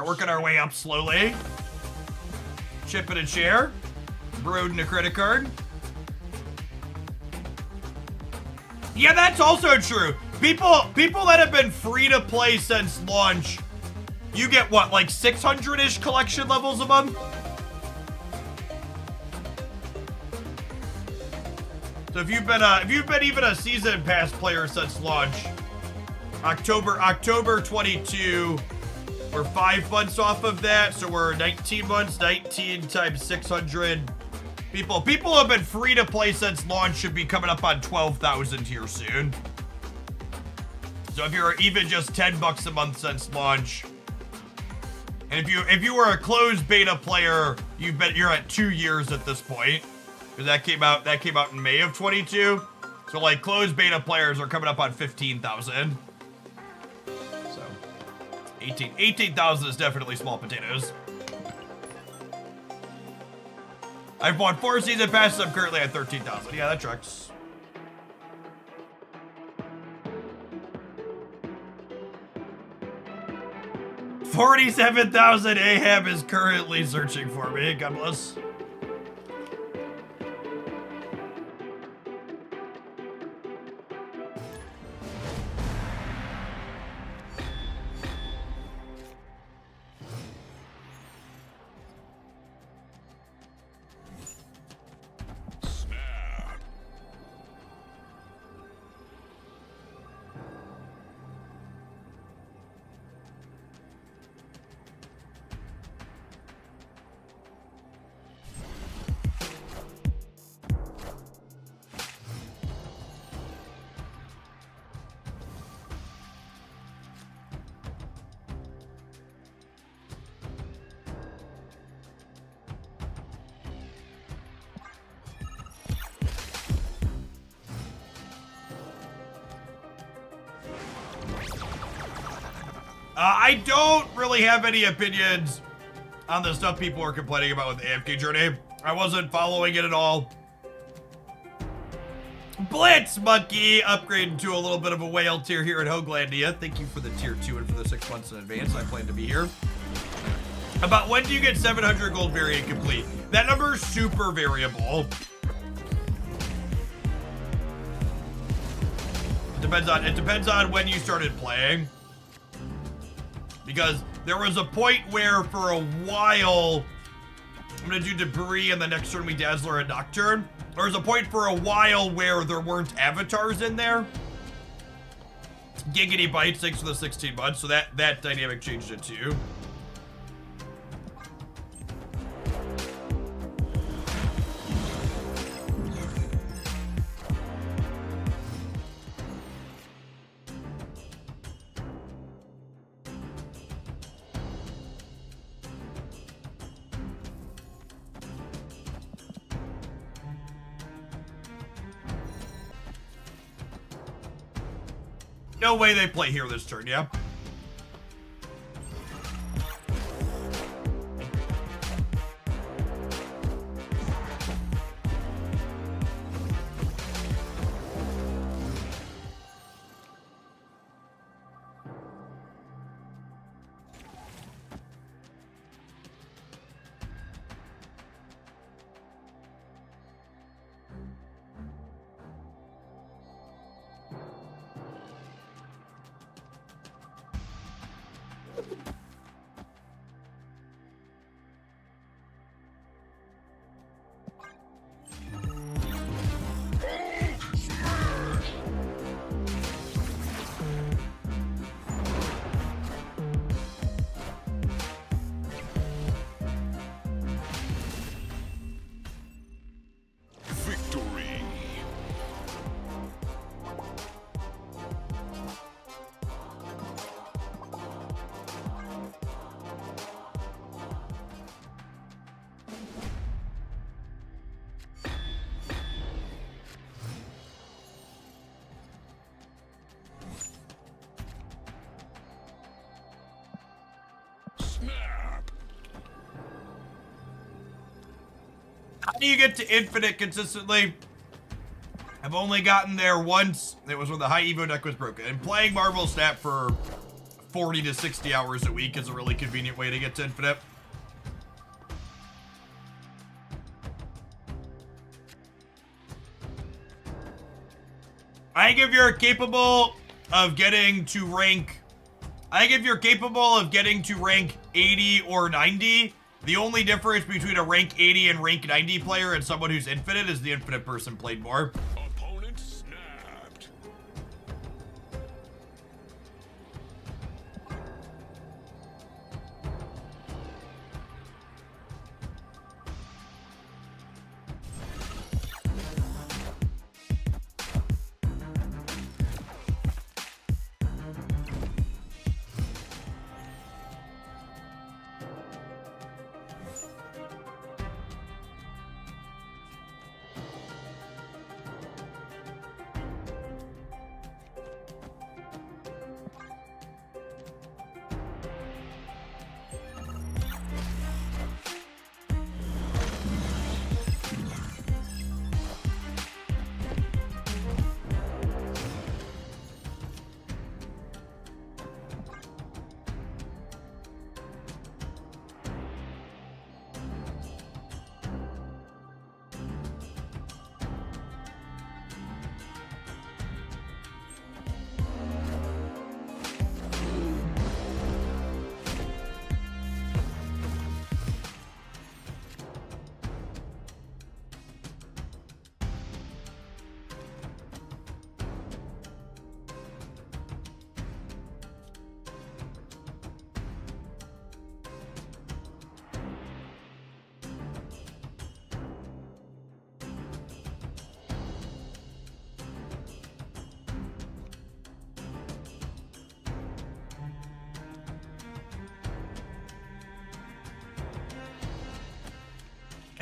Working our way up slowly. Chip and a chair. Brewed and a credit card. Yeah, that's also true. People that have been free to play since launch, you get what, like 600-ish collection levels a month? So if you've been even a season pass player since launch, October 22, we're 5 months off of that, so we're 19 months, 19 times 600. People who have been free to play since launch should be coming up on 12,000 here soon. So if you're even just $10 a month since launch, and if you were a closed beta player, you're at 2 years at this point. Because that came out in May of 22. So like closed beta players are coming up on 15,000. So 18,000 is definitely small potatoes. I've bought 4 season passes. I'm currently at 13,000. Yeah, that tracks. $47,000 Ahab is currently searching for me. God bless. I don't really have any opinions on the stuff people were complaining about with the AFK journey. I wasn't following it at all. Blitz Monkey upgraded to a little bit of a whale tier here at Hoaglandia. Thank you for the tier 2 and for the 6 months in advance. I plan to be here. About when do you get 700 gold variant complete? That number is super variable. It depends on when you started playing. Because there was a point where for a while, I'm gonna do Debris and the next turn we Dazzler and Nocturne. There was a point for a while where there weren't avatars in there. Giggity Bites, thanks for the 16 months. So that dynamic changed it too. No way they play here this turn, yeah? How do you get to infinite consistently? I've only gotten there once. It was when the high Evo deck was broken. And playing Marvel Snap for 40 to 60 hours a week is a really convenient way to get to infinite. I think if you're capable of getting to rank... I think if you're capable of getting to rank 80 or 90, the only difference between a rank 80 and rank 90 player and someone who's infinite is the infinite person played more. Opponent snapped.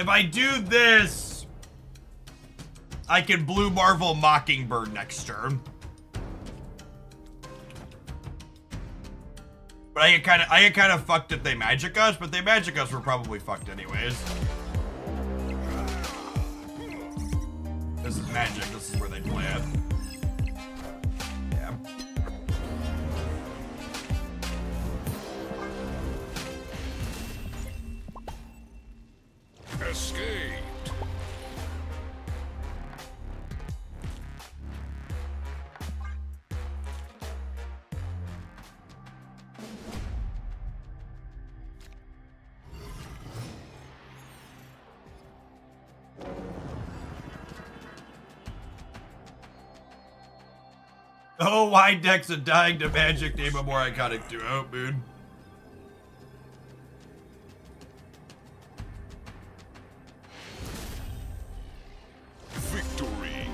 If I do this, I can Blue Marvel Mockingbird next turn. But I get kind of fucked if they magic us, but they magic us, we're probably fucked anyways. This is magic. This is where they play it. Yeah. Escaped. Oh, wide decks and dying to magic, name a more iconic duo, Moon. Victory.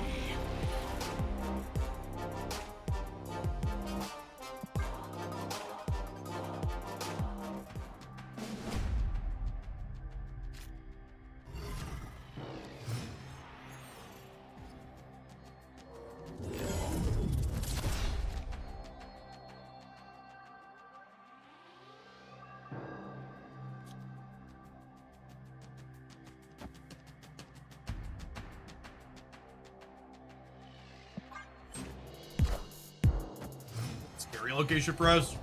Scary location for us.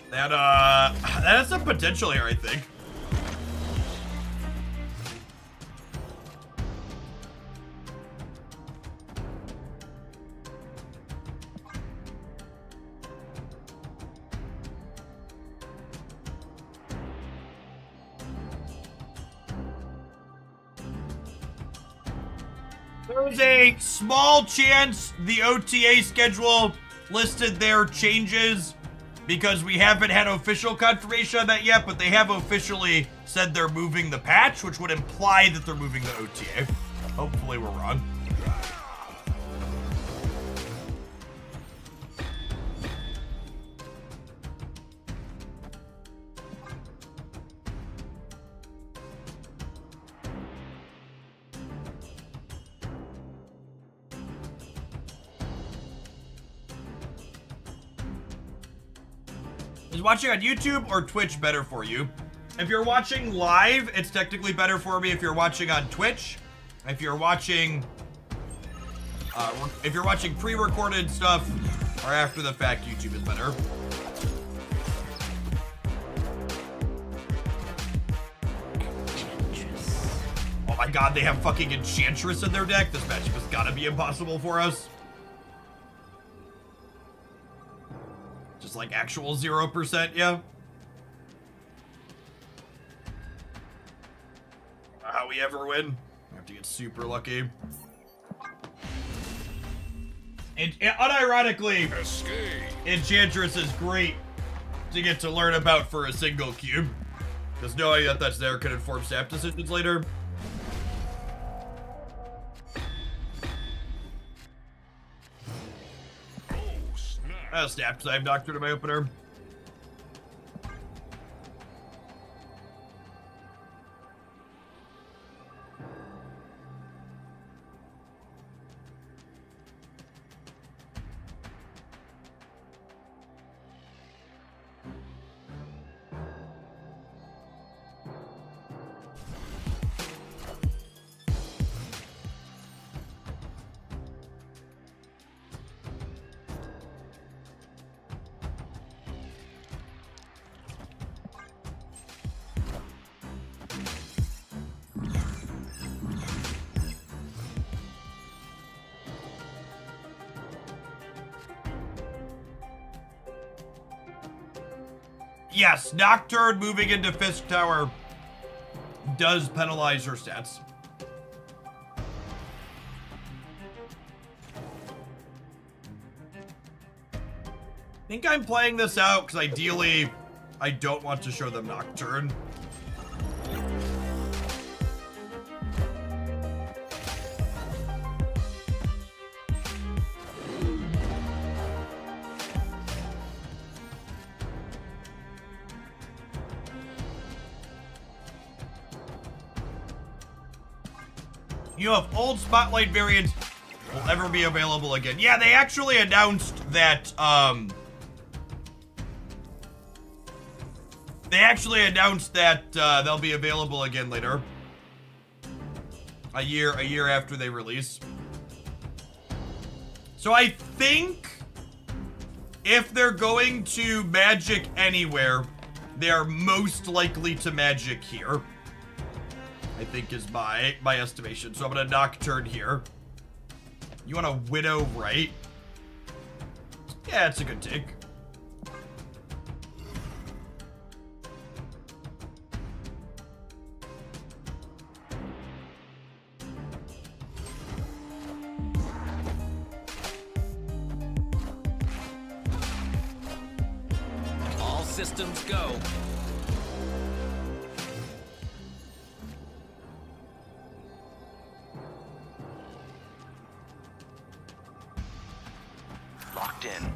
That has some potential here, I think. There's a small chance the OTA schedule listed their changes because we haven't had official confirmation on that yet, but they have officially said they're moving the patch, which would imply that they're moving the OTA. Hopefully we're wrong. Is watching on YouTube or Twitch better for you? If you're watching live, it's technically better for me if you're watching on Twitch. If you're watching pre-recorded stuff or after the fact, YouTube is better. Oh my god, they have fucking Enchantress in their deck. This matchup has gotta be impossible for us. Just like actual 0%, yeah. How we ever win. We have to get super lucky. And unironically, Enchantress is great to get to learn about for a single cube. Because knowing that that's there can inform snap decisions later. Snap save doctor to my opener. Yes, Nocturne moving into Fisk Tower does penalize her stats. I think I'm playing this out because ideally I don't want to show them Nocturne. You know, if old Spotlight variants will ever be available again. Yeah, they actually announced that, they'll be available again later. A year after they release. So I think if they're going to Magic anywhere, they are most likely to Magic here. I think is my estimation. So I'm gonna Nocturne here. You want a Widow, right? Yeah, it's a good take. All systems go. Locked in.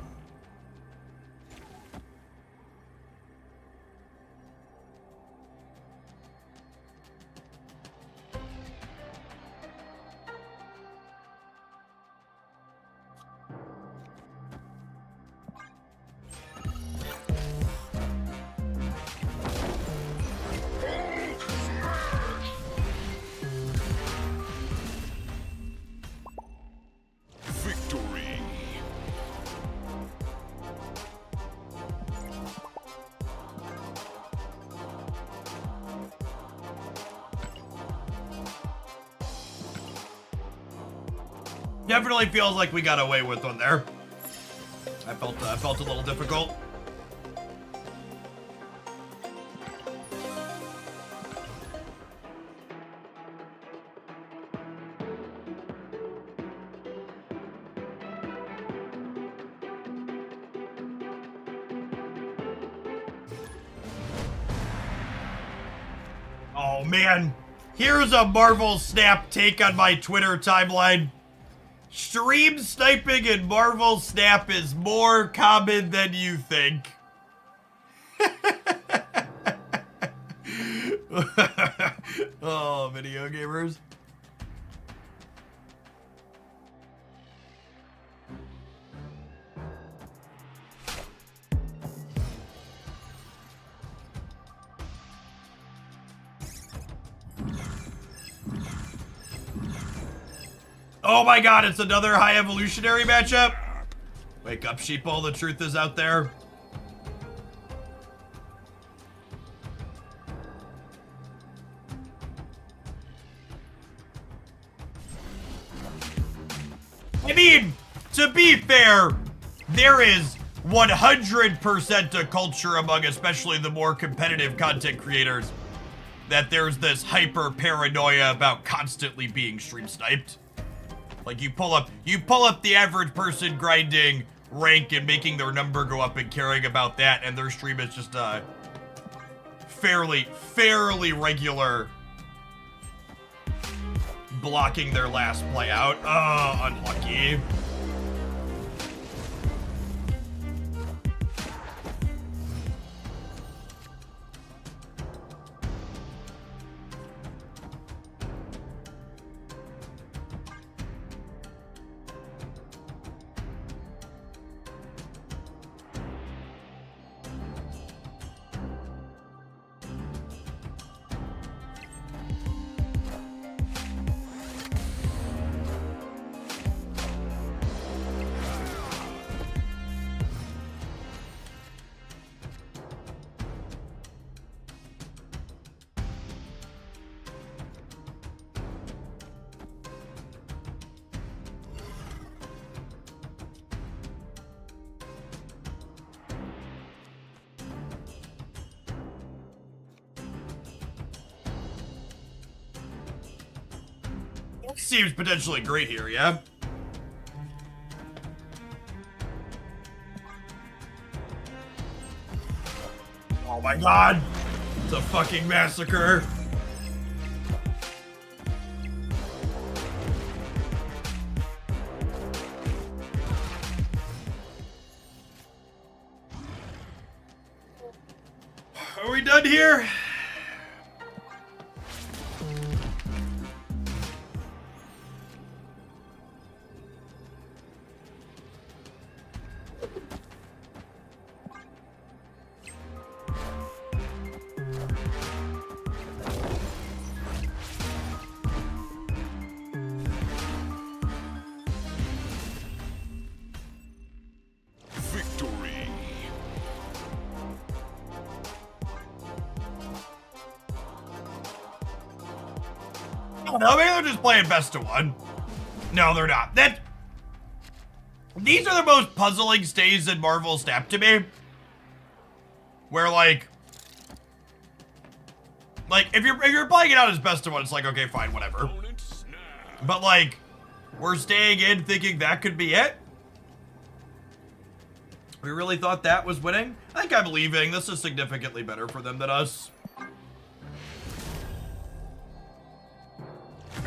Definitely feels like we got away with one there. I felt a little difficult. Oh man, here's a Marvel Snap take on my Twitter timeline. Stream sniping in Marvel Snap is more common than you think. Oh, video gamers. Oh my god, it's another high evolutionary matchup. Wake up, sheeple. The truth is out there. I mean, to be fair, there is 100% a culture among especially the more competitive content creators that there's this hyper paranoia about constantly being stream sniped. Like you pull up the average person grinding rank and making their number go up and caring about that, and their stream is just fairly regular blocking their last play out. Oh, unlucky. Seems potentially great here, yeah? Oh my god! It's a fucking massacre! Are we done here? No, maybe they're just playing best of one. No, they're not. These are the most puzzling stays in Marvel Snap to me. Where like if you're playing it out as best of one, it's like, okay, fine, whatever. But like, we're staying in thinking that could be it. We really thought that was winning. I think I'm leaving. This is significantly better for them than us.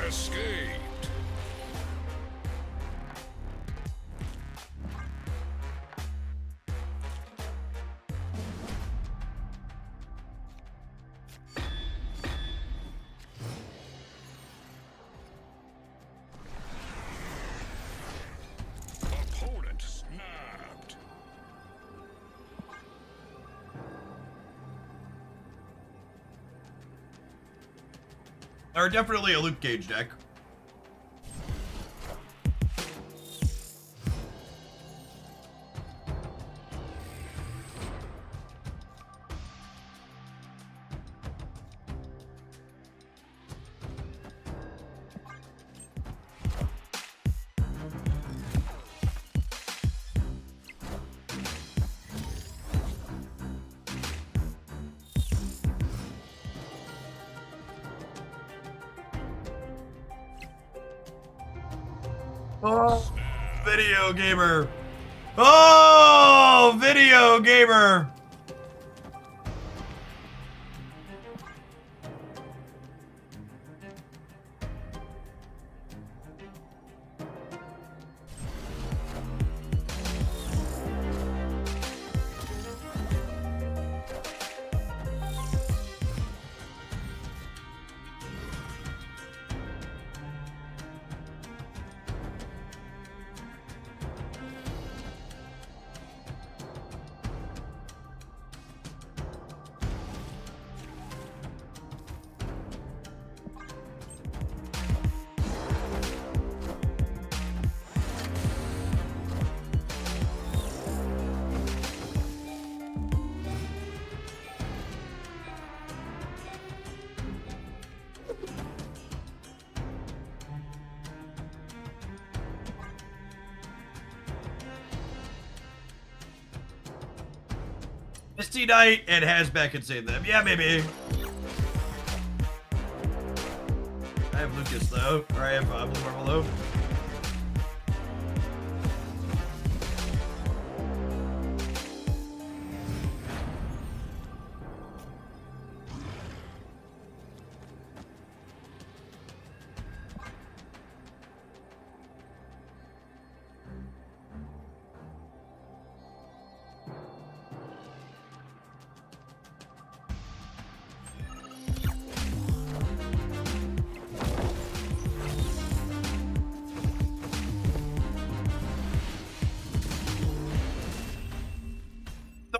Escaped. Opponent snapped. Or definitely a Luke Cage deck. Oh, video gamer. Oh, video gamer. Misty Knight and Hazmat can save them. Yeah, maybe. I have Lucas though, or I have Blue Marvel though.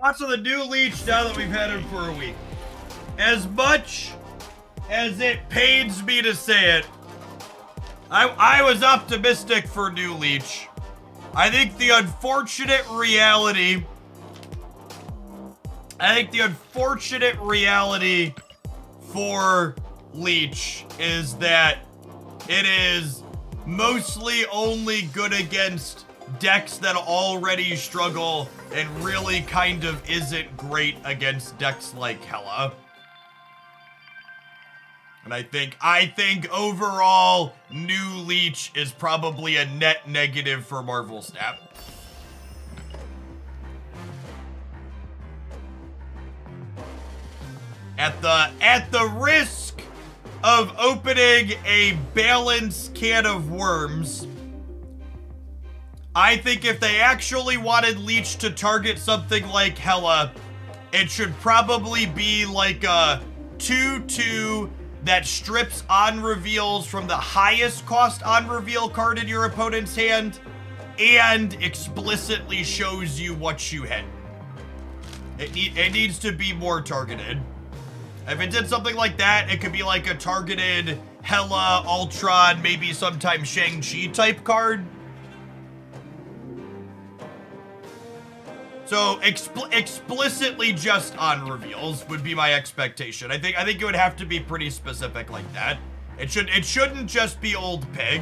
Thoughts on the new Leech now that we've had him for a week? As much as it pains me to say it, I was optimistic for new Leech. I think the unfortunate reality for Leech is that it is mostly only good against decks that already struggle and really kind of isn't great against decks like Hela. And I think overall, new Leech is probably a net negative for Marvel Snap. At the risk of opening a balanced can of worms, I think if they actually wanted Leech to target something like Hela, it should probably be like a 2/2 that strips on reveals from the highest cost on reveal card in your opponent's hand and explicitly shows you what you hit. It needs to be more targeted. If it did something like that, it could be like a targeted Hela, Ultron, maybe sometimes Shang-Chi type card. So explicitly just on reveals would be my expectation. I think it would have to be pretty specific like that. It shouldn't just be old pig.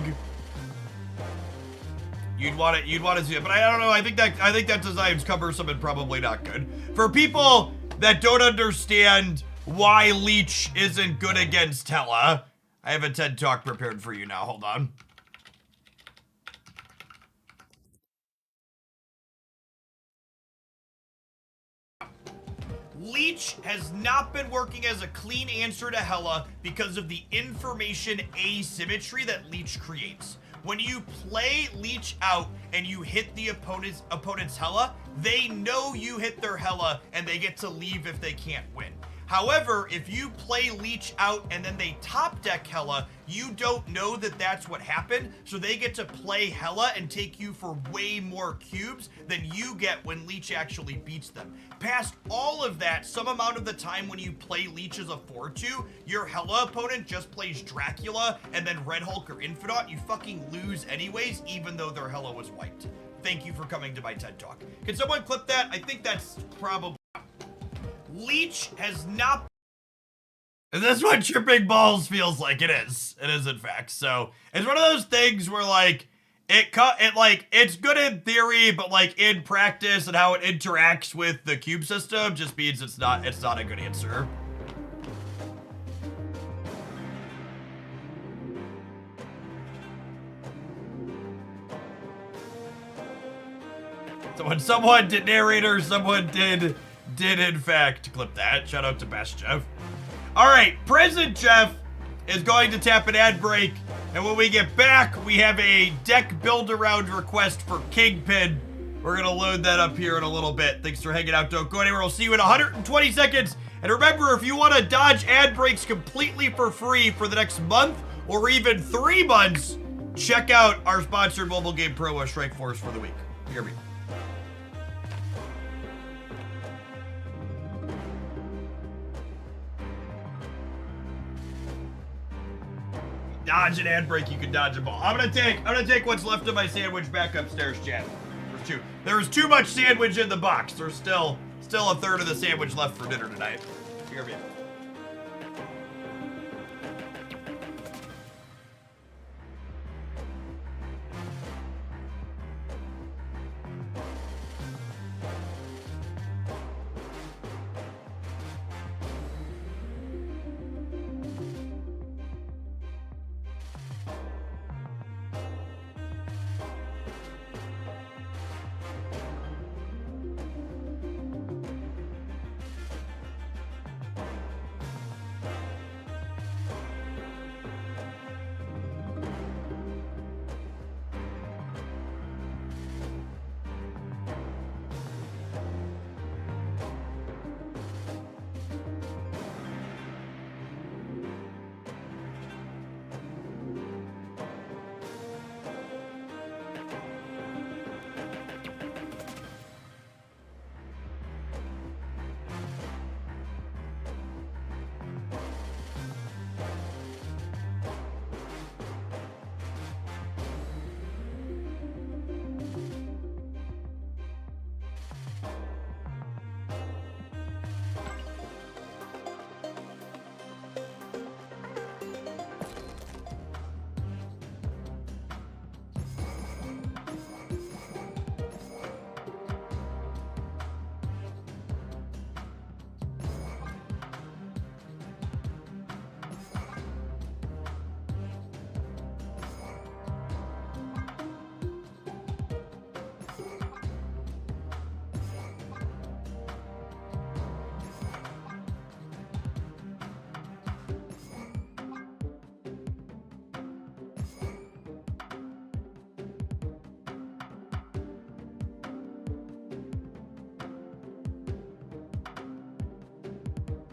You'd want to see it, but I don't know. I think that design's cumbersome and probably not good. For people that don't understand why Leech isn't good against Hela, I have a TED Talk prepared for you now. Hold on. Leech has not been working as a clean answer to Hela because of the information asymmetry that Leech creates. When you play Leech out and you hit the opponent's Hela, they know you hit their Hela and they get to leave if they can't win. However, if you play Leech out and then they top deck Hela, you don't know that that's what happened, so they get to play Hela and take you for way more cubes than you get when Leech actually beats them. Past all of that, some amount of the time when you play Leech as a 4/2, your Hela opponent just plays Dracula and then Red Hulk or Infinite, you fucking lose anyways, even though their Hela was wiped. Thank you for coming to my TED Talk. Can someone clip that? I think that's probably... Leech has not... And that's what tripping balls feels like. It is. It is, in fact. So, it's one of those things where, like, it's good in theory, but, like, in practice and how it interacts with the cube system just means it's not a good answer. Someone did narrator, someone did in fact clip that. Shout out to Best Jeff. All right, Present Jeff is going to tap an ad break, and when we get back, we have a deck build around request for Kingpin. We're gonna load that up here in a little bit. Thanks for hanging out. Don't go anywhere. We'll see you in 120 seconds. And remember, if you want to dodge ad breaks completely for free for the next month or even 3 months, check out our sponsored mobile game promo, Strike Force, for the week. Hear me. Dodge an ad break, you can dodge a ball. I'm gonna take what's left of my sandwich back upstairs, chat. There was too much sandwich in the box. There's still a third of the sandwich left for dinner tonight. Hear me.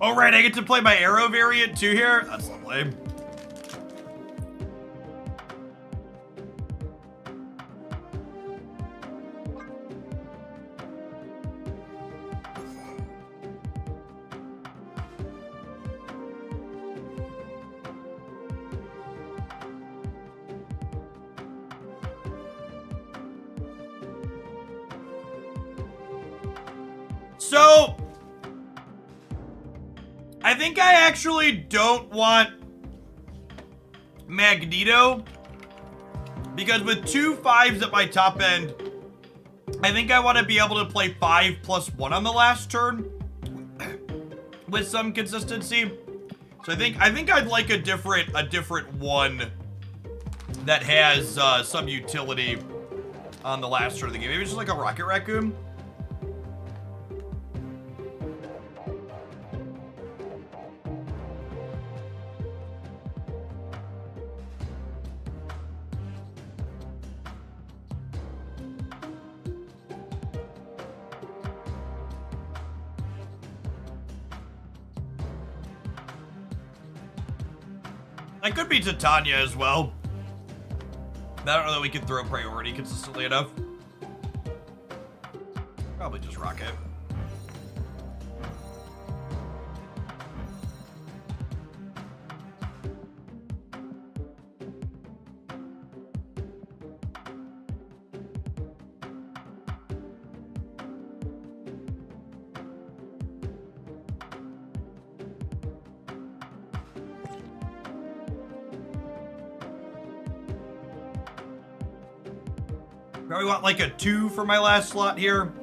Oh, right, I get to play my arrow variant too here? That's lovely. So, I think I actually don't want Magneto, because with 2 5s at my top end, I think I want to be able to play 5+1 on the last turn with some consistency. So I think I'd like a different one that has some utility on the last turn of the game. Maybe just like a Rocket Raccoon. That could be Titania as well. I don't know that we can throw priority consistently enough. Probably just Rocket. Probably want like a 2 for my last slot here.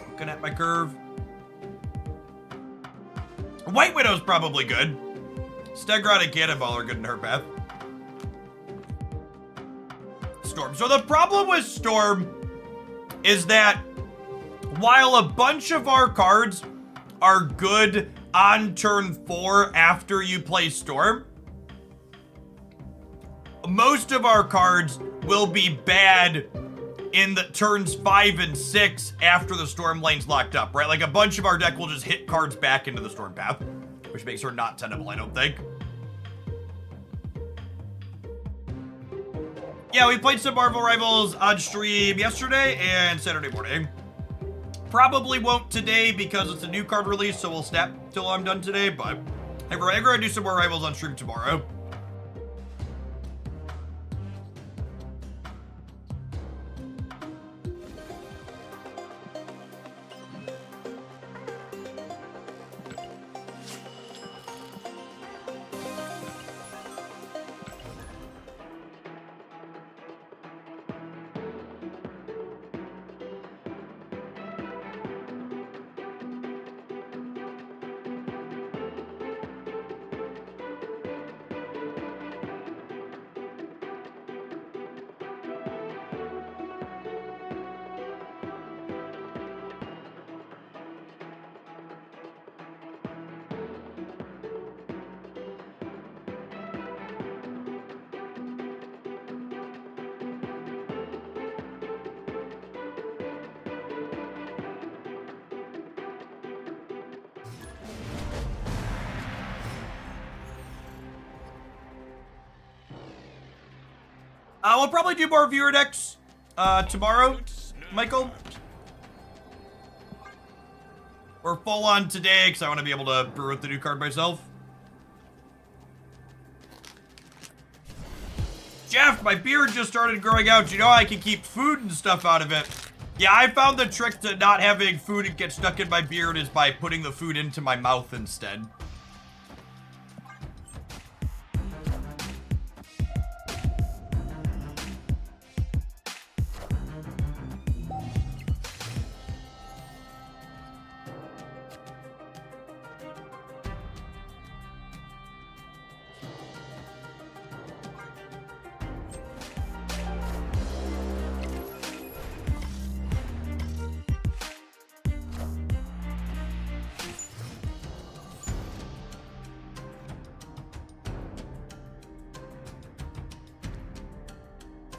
Looking at my curve. White Widow's probably good. Stegrod and Cannonball are good in her path. Storm. So the problem with Storm is that while a bunch of our cards are good on turn 4 after you play Storm, most of our cards will be bad in the turns 5 and 6 after the Storm lane's locked up, right? Like a bunch of our deck will just hit cards back into the Storm path, which makes her not tenable, I don't think. Yeah, we played some Marvel Rivals on stream yesterday and Saturday morning. Probably won't today because it's a new card release, so we'll snap till I'm done today, but I'm gonna do some more Rivals on stream tomorrow. We'll probably do more viewer decks tomorrow, Michael. Or full on today, because I want to be able to brew with the new card myself. Jeff, my beard just started growing out. You know I can keep food and stuff out of it. Yeah, I found the trick to not having food get stuck in my beard is by putting the food into my mouth instead.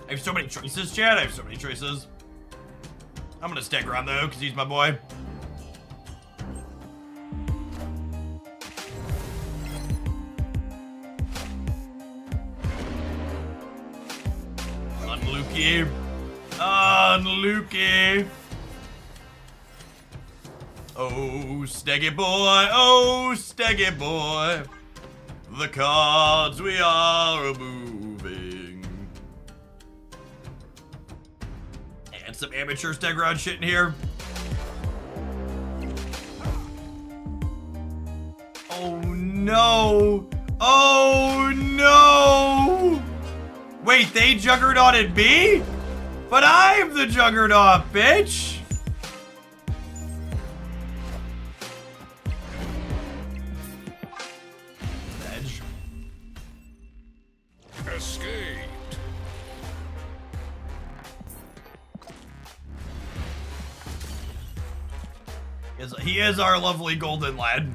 I have so many choices, Chad. I have so many choices. I'm gonna stick around though, because he's my boy. Lukey. On Lukey. Oh, Steggy boy. Oh, Steggy boy. The cards we are moving. And some amateur Stegron shit in here. Oh no! Oh no! Wait, they juggernauted me? But I'm the juggernaut, bitch! Edge. Escaped. He is our lovely golden lad.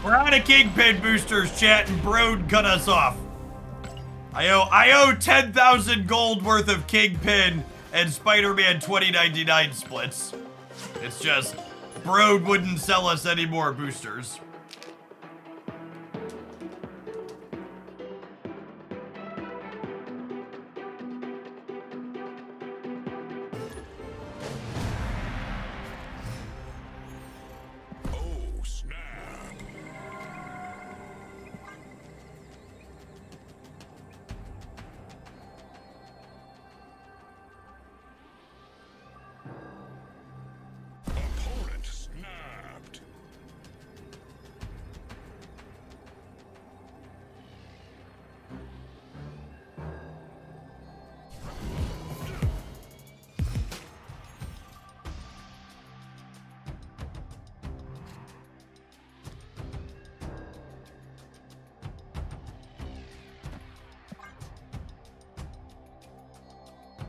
We're out of Kingpin boosters, chat, and Broad cut us off. I owe 10,000 gold worth of Kingpin and Spider-Man 2099 splits. It's just, Broad wouldn't sell us any more boosters. Oh, snap. Opponent snapped.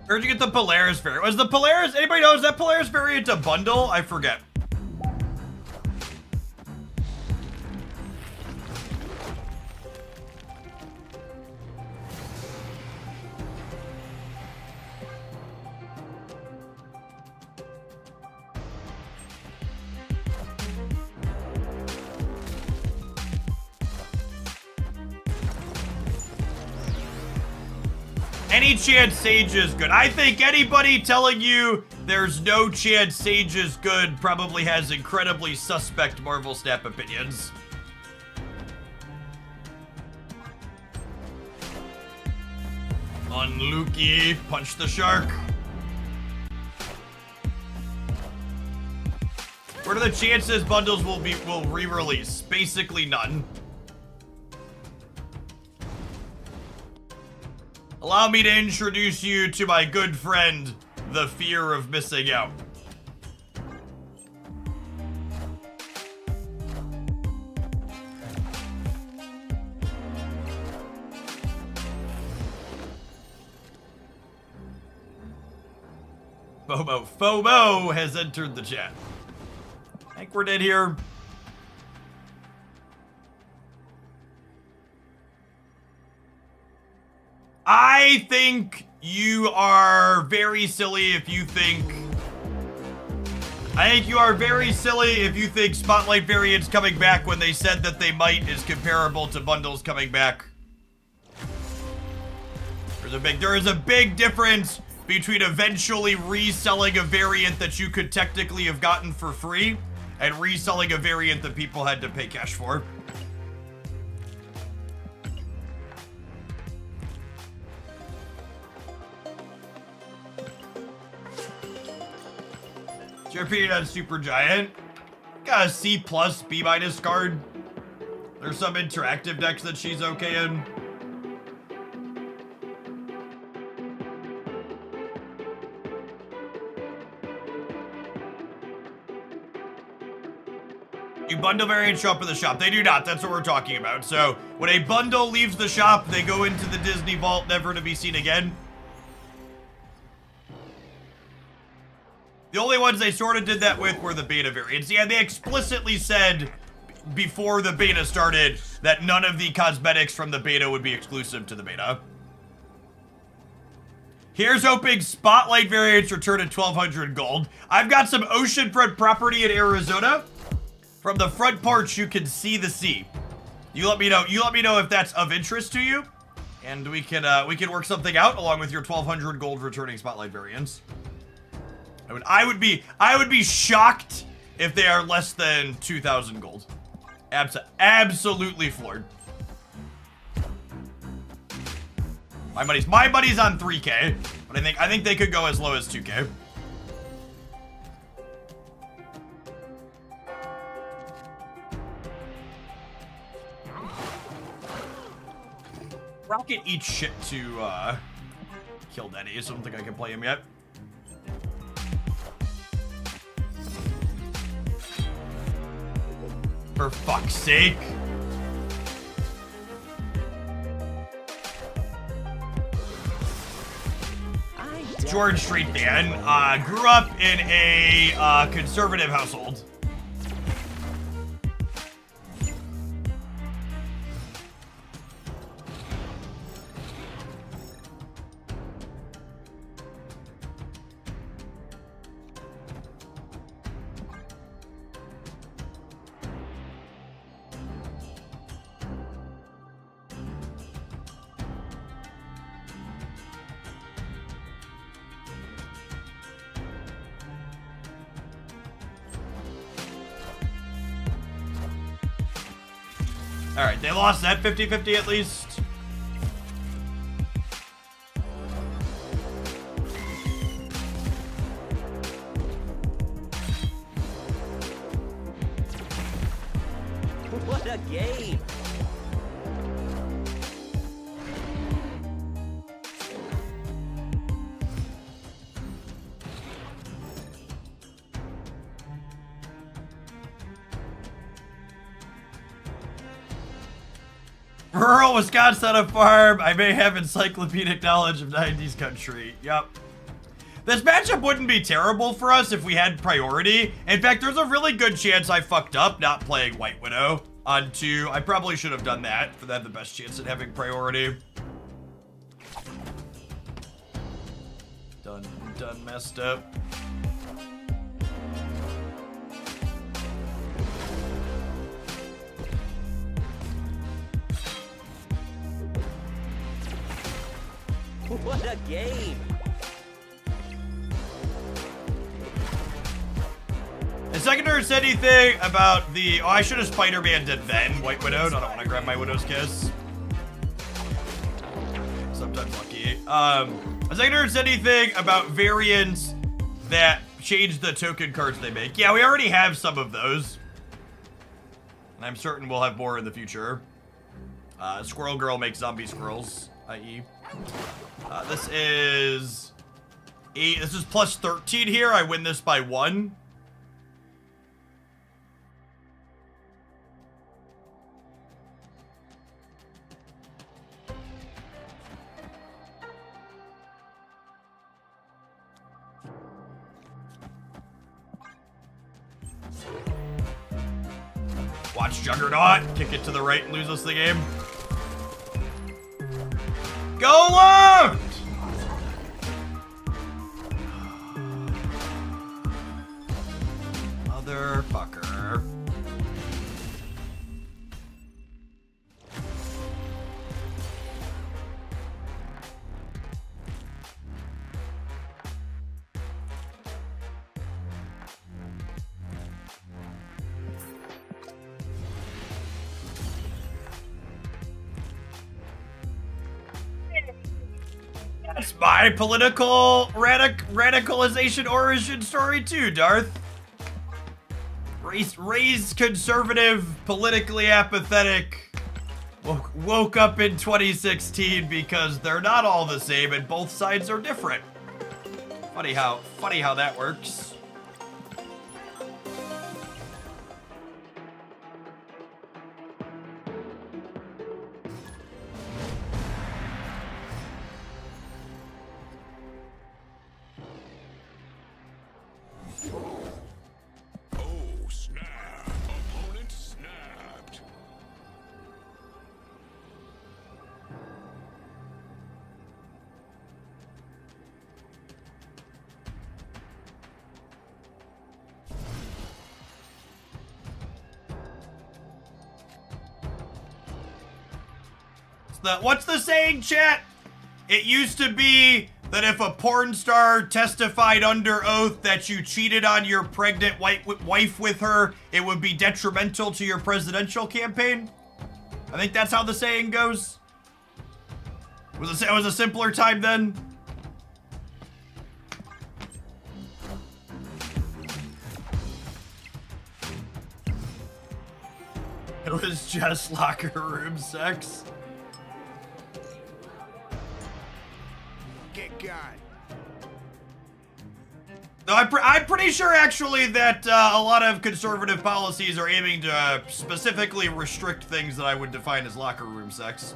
Where'd you get the Polaris variant? Was the Polaris, anybody knows that Polaris variant a bundle? I forget. Any chance Sage is good? I think anybody telling you there's no chance Sage is good probably has incredibly suspect Marvel Snap opinions. On Lukey, punch the shark. What are the chances bundles will re-release? Basically none. Allow me to introduce you to my good friend, the fear of missing out. FOMO has entered the chat. I think we're dead here. I think you are very silly if you think... I think you are very silly if you think Spotlight variants coming back when they said that they might is comparable to bundles coming back. There is a big difference between eventually reselling a variant that you could technically have gotten for free and reselling a variant that people had to pay cash for. What's your opinion on Supergiant? Got a C+, B- card. There's some interactive decks that she's okay in. Do bundle variants show up in the shop? They do not. That's what we're talking about. So when a bundle leaves the shop, they go into the Disney vault, never to be seen again. The only ones they sort of did that with were the beta variants. Yeah, they explicitly said before the beta started that none of the cosmetics from the beta would be exclusive to the beta. Here's hoping Spotlight variants return at 1,200 gold. I've got some oceanfront property in Arizona From the front porch, you can see the sea. You let me know. You let me know if that's of interest to you, and we can work something out along with your 1,200 gold returning spotlight variants. I would be shocked if they are less than 2,000 gold. Absolutely floored. My money's on 3K, but I think they could go as low as 2K. Rocket eats shit to kill Denny, so I don't think I can play him yet. For fuck's sake. George Street fan, grew up in a conservative household. Alright, they lost that 50-50 at least. What a game! Rural Wisconsin on a farm. I may have encyclopedic knowledge of 90s country. Yep. This matchup wouldn't be terrible for us if we had priority. In fact, there's a really good chance I fucked up not playing White Widow on 2. I probably should have done that for that the best chance at having priority. Done messed up. What a game! Has Seconder said anything about the... Oh, I should have Spider-Man did then White Widow. I don't want to grab my Widow's Kiss. Sometimes lucky. Has Seconder said anything about variants that change the token cards they make? Yeah, we already have some of those. And I'm certain we'll have more in the future. Squirrel Girl makes zombie squirrels, i.e. This is 8. This is plus 13 here. I win this by 1. Watch Juggernaut kick it to the right and lose us the game. Go left! Motherfucker. That's my political radicalization origin story too, Darth. Raised conservative, politically apathetic. Woke up in 2016 because they're not all the same and both sides are different. Funny how that works. Oh, snap. Opponent snapped. what's the saying, chat? It used to be that if a porn star testified under oath that you cheated on your pregnant wife with her, it would be detrimental to your presidential campaign. I think that's how the saying goes. It was a simpler time then. It was just locker room sex. Get gone. No, I'm pretty sure actually that a lot of conservative policies are aiming to specifically restrict things that I would define as locker room sex.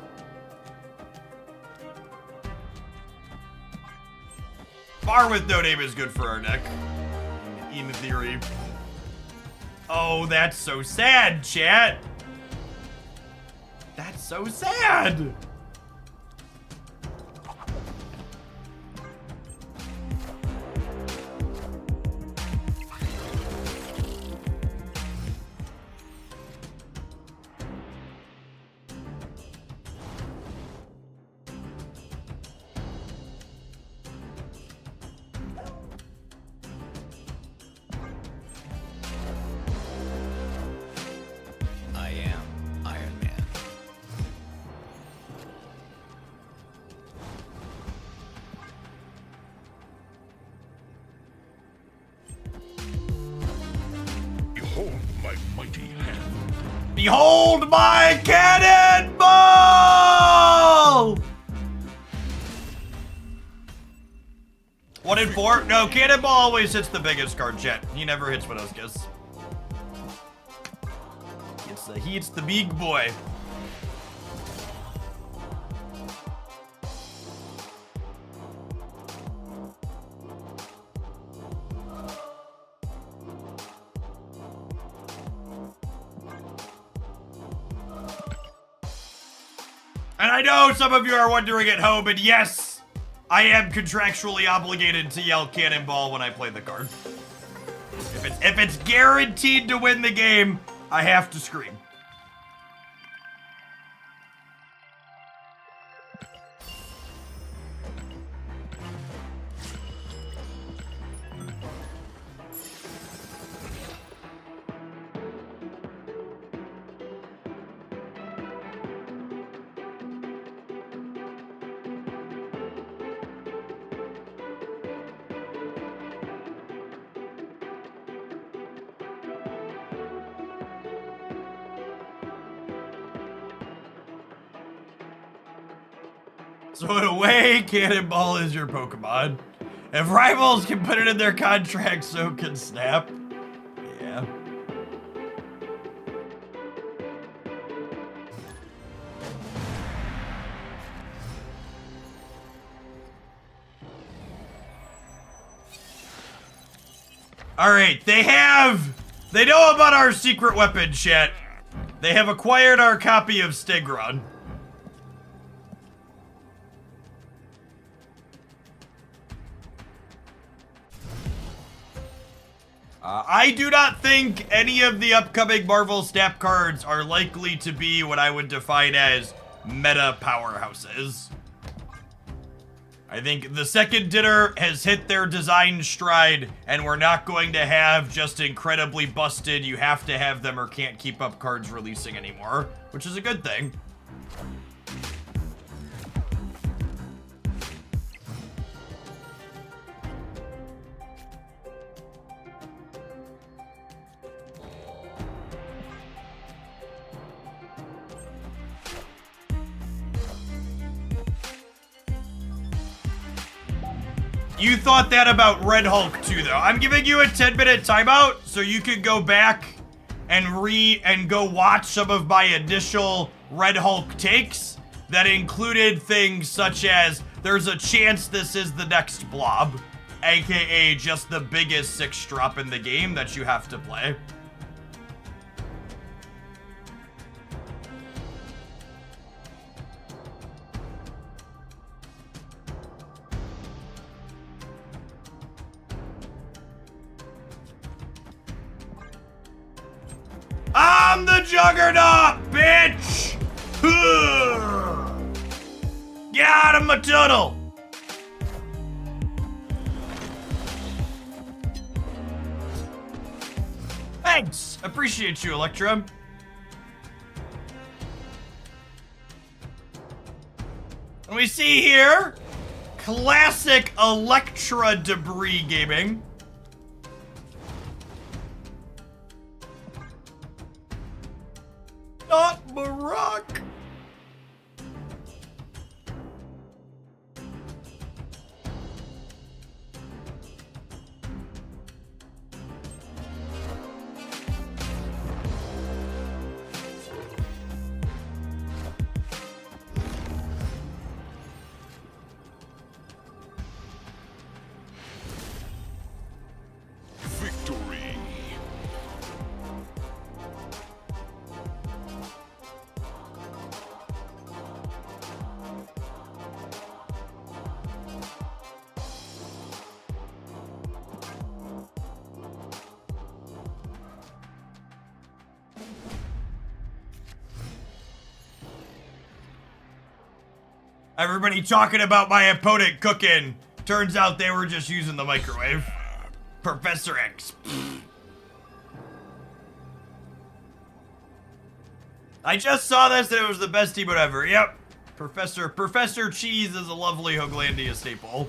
Bar with no name is good for our neck, in theory. Oh, that's so sad, chat. That's so sad. I am Iron Man. Behold my mighty hand. Behold my cannonball! 1 in 4? No, cannonball always hits the biggest card, chat. He never hits what else gets. He hits the big boy. And I know some of you are wondering at home, and yes, I am contractually obligated to yell cannonball when I play the card. If it's guaranteed to win the game, I have to scream. So in a way, Cannonball is your Pokemon. If rivals can put it in their contract, so can Snap. Yeah. Alright, they know about our secret weapon, chat. They have acquired our copy of Stigron. I do not think any of the upcoming Marvel Snap cards are likely to be what I would define as meta powerhouses. I think the second dinner has hit their design stride, and we're not going to have just incredibly busted, you have to have them or can't keep up cards releasing anymore, which is a good thing. You thought that about Red Hulk too, though. I'm giving you a 10-minute timeout so you can go back and go watch some of my initial Red Hulk takes that included things such as there's a chance this is the next Blob, aka just the biggest 6-drop in the game that you have to play. I'm the Juggernaut, bitch! Get out of my tunnel! Thanks! Appreciate you, Electra. And we see here, classic Electra debris gaming. Not Barack. Victory. Everybody talking about my opponent cooking. Turns out they were just using the microwave. Professor X. I just saw this and it was the best emote ever. Yep. Professor Cheese is a lovely Hooglandia staple.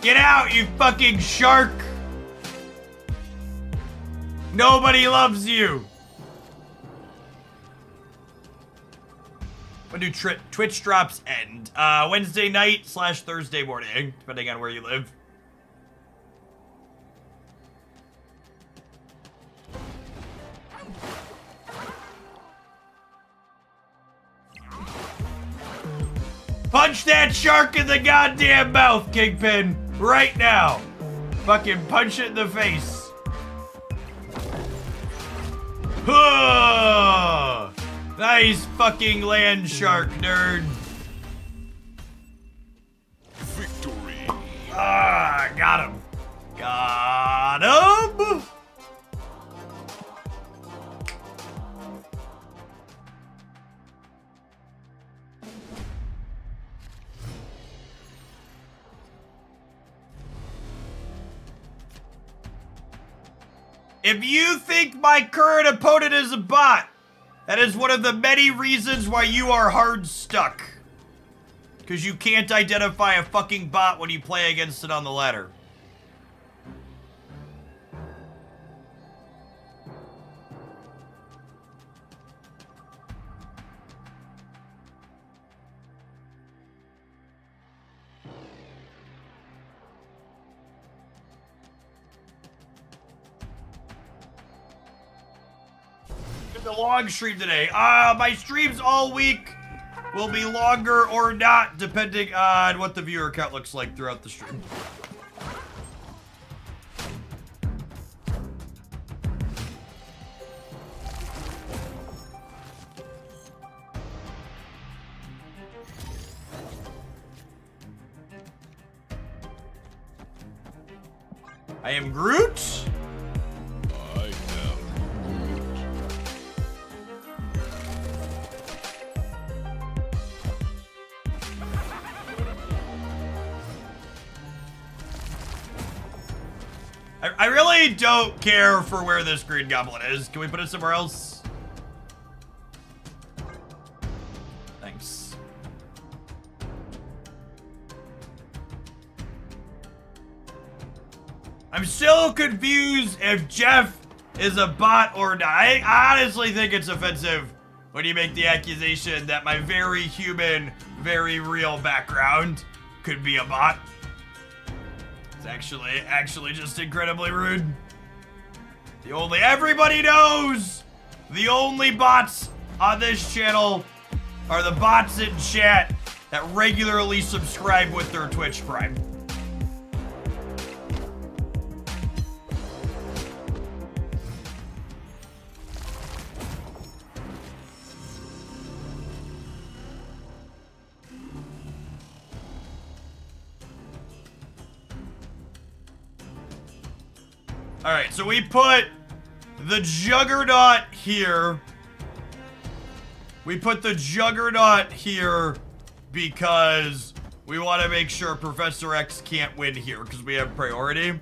Get out, you fucking shark! Nobody loves you! When do Twitch drops end? Wednesday night / Thursday morning, depending on where you live. Punch that shark in the goddamn mouth, Kingpin! Right now! Fucking punch it in the face. Huh! Nice fucking land shark, nerd. Victory. Ah, got him. Got him! If you think my current opponent is a bot, that is one of the many reasons why you are hard stuck. Because you can't identify a fucking bot when you play against it on the ladder. A long stream today. My streams all week will be longer or not, depending on what the viewer count looks like throughout the stream. I am Groot. I am I really don't care for where this Green Goblin is. Can we put it somewhere else? Thanks. I'm still confused if Jeff is a bot or not. I honestly think it's offensive when you make the accusation that my very human, very real background could be a bot. It's actually just incredibly rude. Everybody knows the only bots on this channel are the bots in chat that regularly subscribe with their Twitch Prime. Alright, so we put the Juggernaut here. We put the Juggernaut here because we want to make sure Professor X can't win here because we have priority.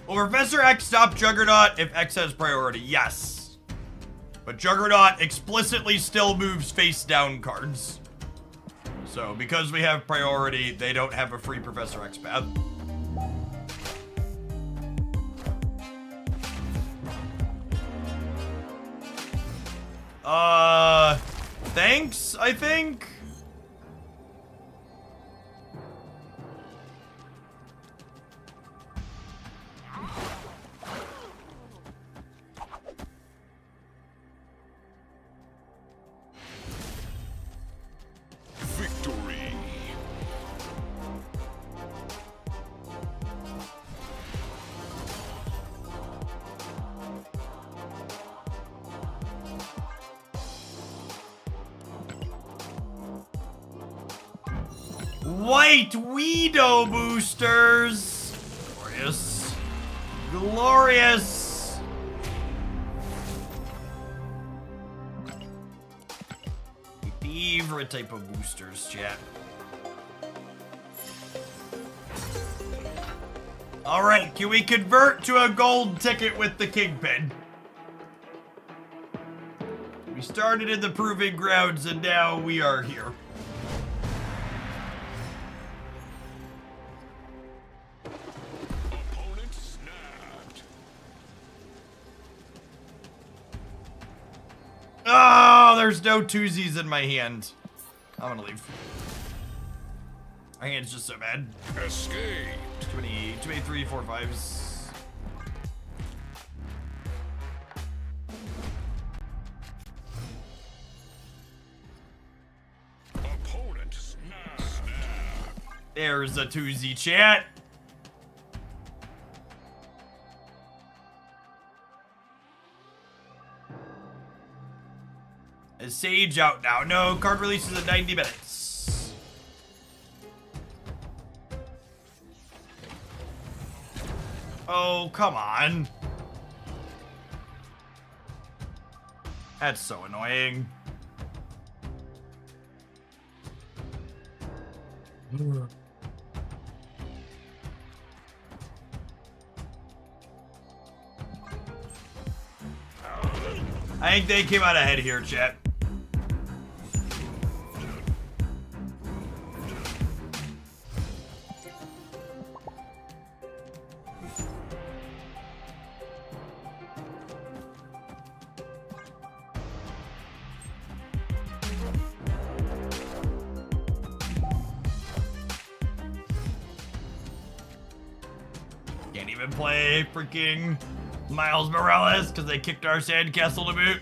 Will Professor X stop Juggernaut if X has priority? Yes. But Juggernaut explicitly still moves face down cards. So because we have priority, they don't have a free Professor X path. Thanks, I think. victory. White Weedo boosters. Glorious. Glorious. Favorite type of boosters, chat. Alright, can we convert to a gold ticket with the Kingpin? We started in the proving grounds and now we are here. Opponent snapped. Oh, there's no twosies in my hand. I'm gonna leave. My hand's just so bad. Escape. Too many 3, 4, 5s. Opponent snap. There's a twosie, chat. Is Sage out now? No, card releases in 90 minutes. Oh, come on. That's so annoying. I think they came out ahead here, chat. Can't even play freaking Miles Morales, because they kicked our sandcastle to boot.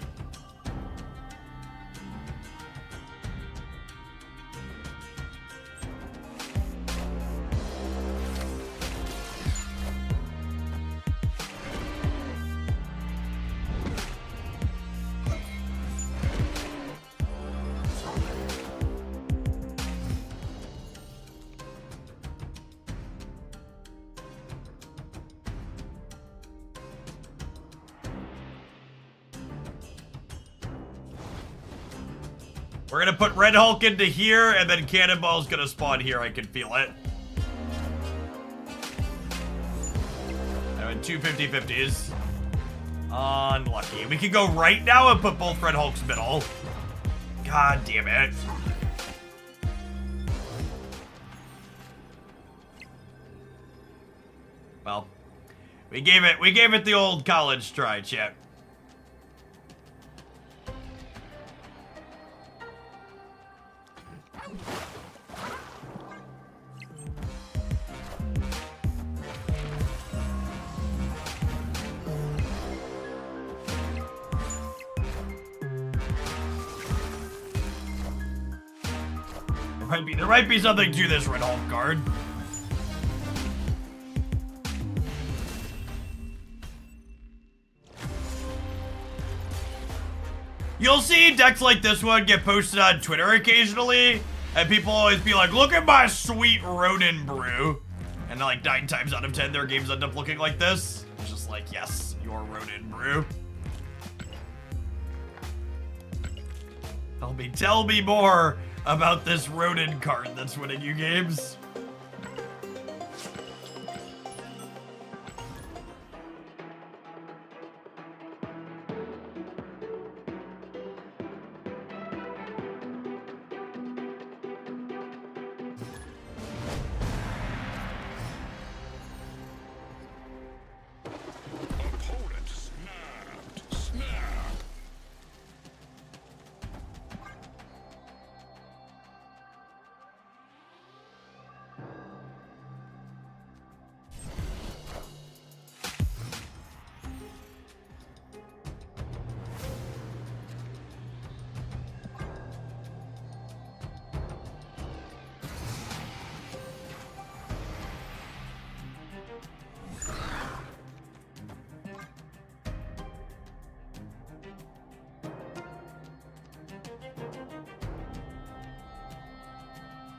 We're gonna put Red Hulk into here, and then Cannonball's gonna spawn here. I can feel it. And 2 50-50s. Unlucky. We can go right now and put both Red Hulks middle. God damn it. Well, we gave it the old college try, chat. There might be something to this Red Hulk card. You'll see decks like this one get posted on Twitter occasionally, and people always be like, look at my sweet Ronin brew. And like 9 times out of 10, their games end up looking like this. It's just like, yes, your Ronin brew. Tell me more about this Ronin card that's winning you games. Opponent snapped. Snap.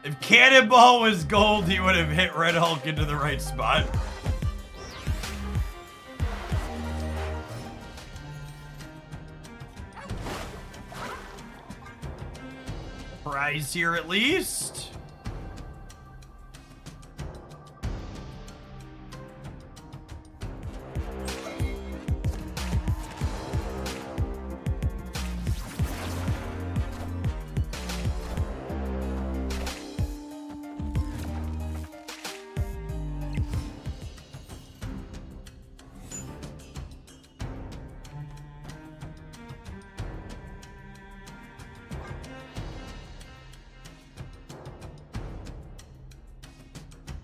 If Cannonball was gold, he would have hit Red Hulk into the right spot. Prize here at least.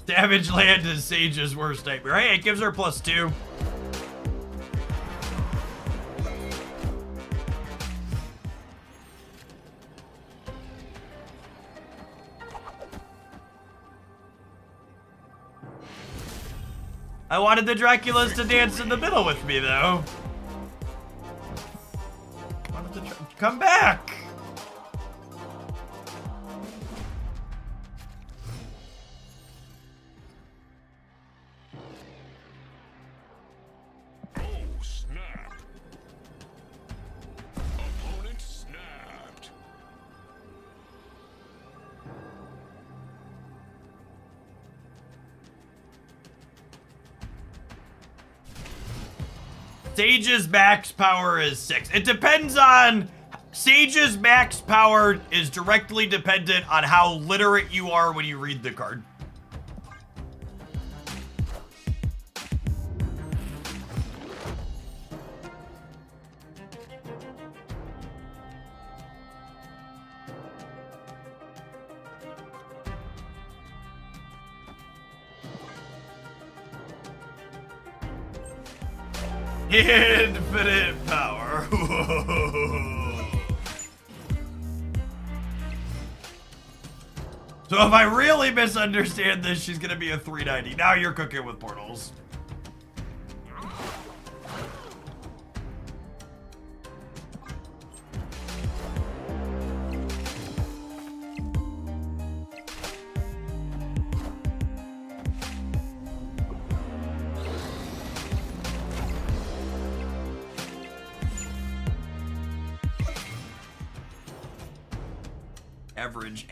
Savage Land is Sage's worst nightmare. Hey, it gives her +2. I wanted the Draculas to dance in the middle with me, though. Come back! Oh, snap. Opponent snapped. Sage's max power is 6. It depends on... Sage's max power is directly dependent on how literate you are when you read the card. Infinite power. So if I really misunderstand this, she's gonna be a 390. Now you're cooking with portals.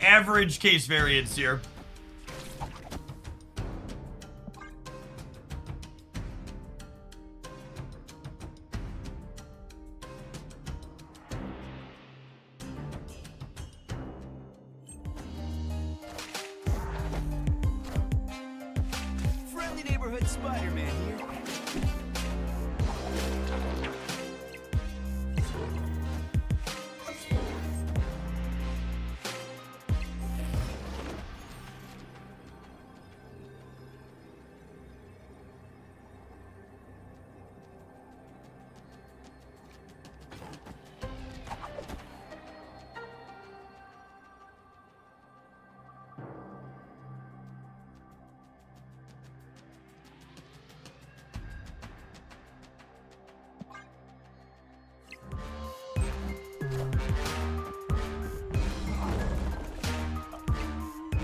Average case variance here. Friendly neighborhood Spider-Man here.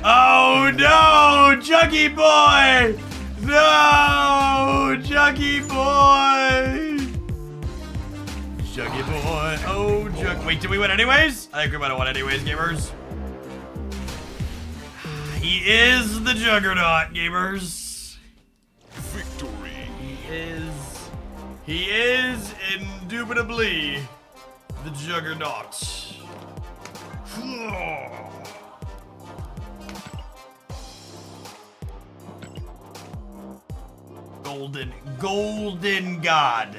Oh no, Juggy boy! No, Juggy boy! Juggy boy, oh Jug. Wait, did we win anyways? I think we might have won anyways, gamers. He is the Juggernaut, gamers. Victory. He is indubitably the Juggernaut. Golden God.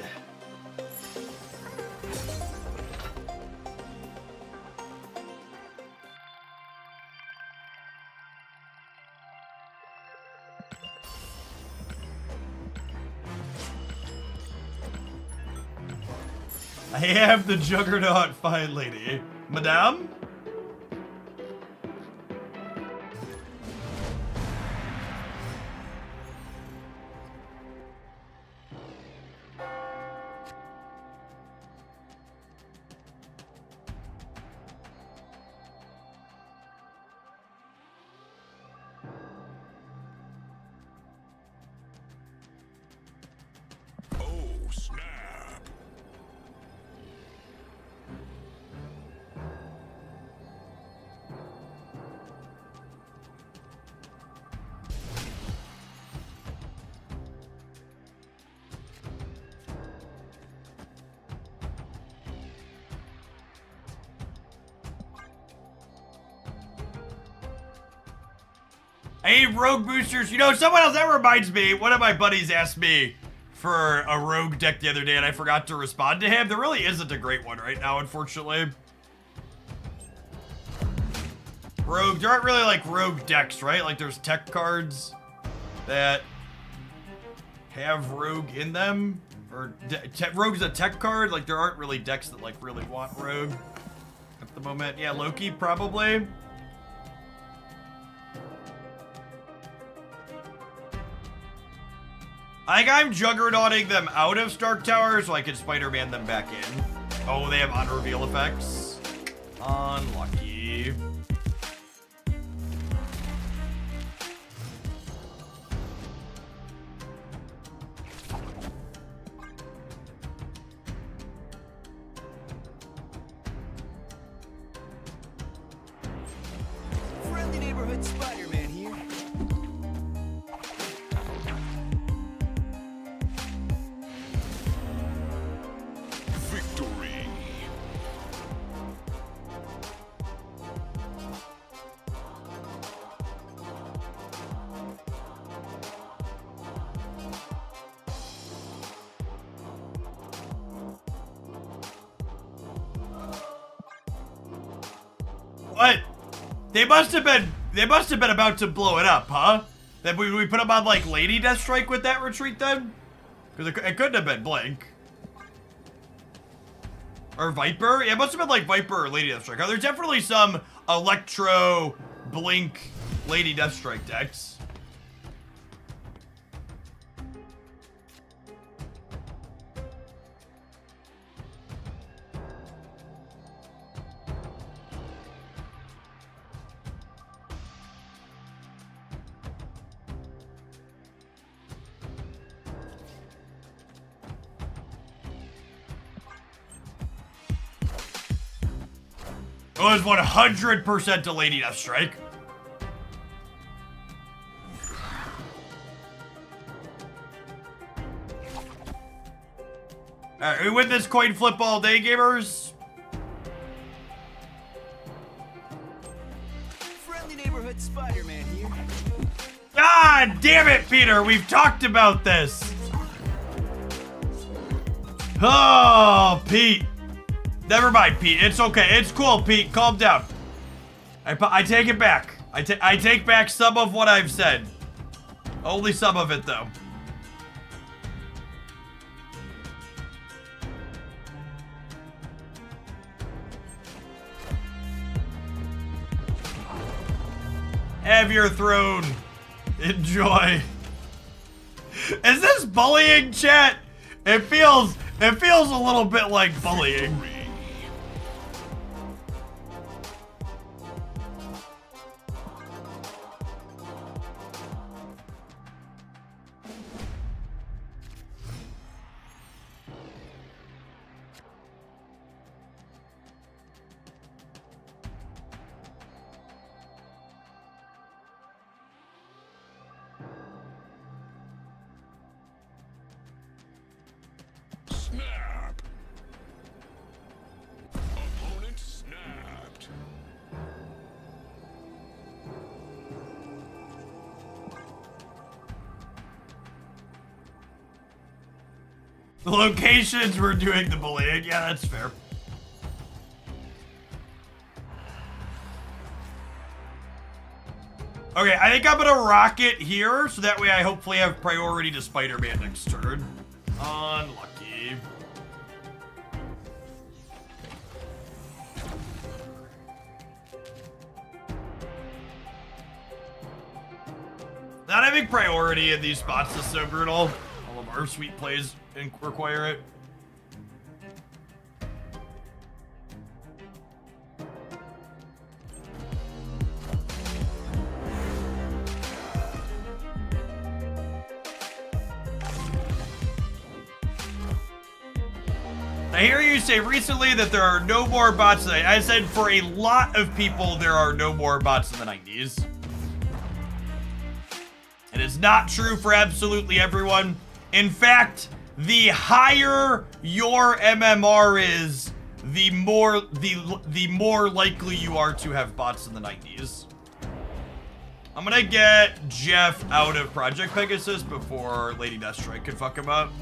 I have the Juggernaut fine lady. Madame? Oh, snap. I need rogue boosters. You know, someone else, that reminds me, one of my buddies asked me for a rogue deck the other day and I forgot to respond to him. There really isn't a great one right now, unfortunately. Rogue, there aren't really like rogue decks, right? Like there's tech cards that have rogue in them. Or rogue's a tech card. Like there aren't really decks that like really want rogue at the moment. Yeah, Loki probably. I think I'm juggernauting them out of Stark Tower so I can Spider-Man them back in. Oh, they have on-reveal effects. Unlucky. Friendly neighborhood Spider-Man here. Victory. What? They must have been about to blow it up, huh? That we put them on like Lady Deathstrike with that retreat then? Because it couldn't have been Blink. Or Viper? Yeah, it must have been like Viper or Lady Deathstrike. There's definitely some Electro, Blink, Lady Deathstrike decks. It was 100% a Lady Deathstrike. Alright, we win this coin flip all day, gamers. Friendly neighborhood Spider-Man here. God damn it, Peter. We've talked about this. Oh, Pete. Never mind, Pete. It's okay. It's cool, Pete. Calm down. I take it back. I take back some of what I've said. Only some of it, though. Have your throne. Enjoy. Is this bullying, chat? It feels a little bit like bullying. Snap. Opponent snapped. The locations were doing the bullying. Yeah, that's fair. Okay, I think I'm gonna rock it here, so that way I hopefully have priority to Spider-Man next turn. Unlucky. Not having priority in these spots is so brutal. All of our sweet plays require it. I hear you say recently that there are no more bots today. I said for a lot of people, there are no more bots in the 90s. It is not true for absolutely everyone. In fact, the higher your MMR is, the more likely you are to have bots in the 90s. I'm gonna get Jeff out of Project Pegasus before Lady Deathstrike can fuck him up.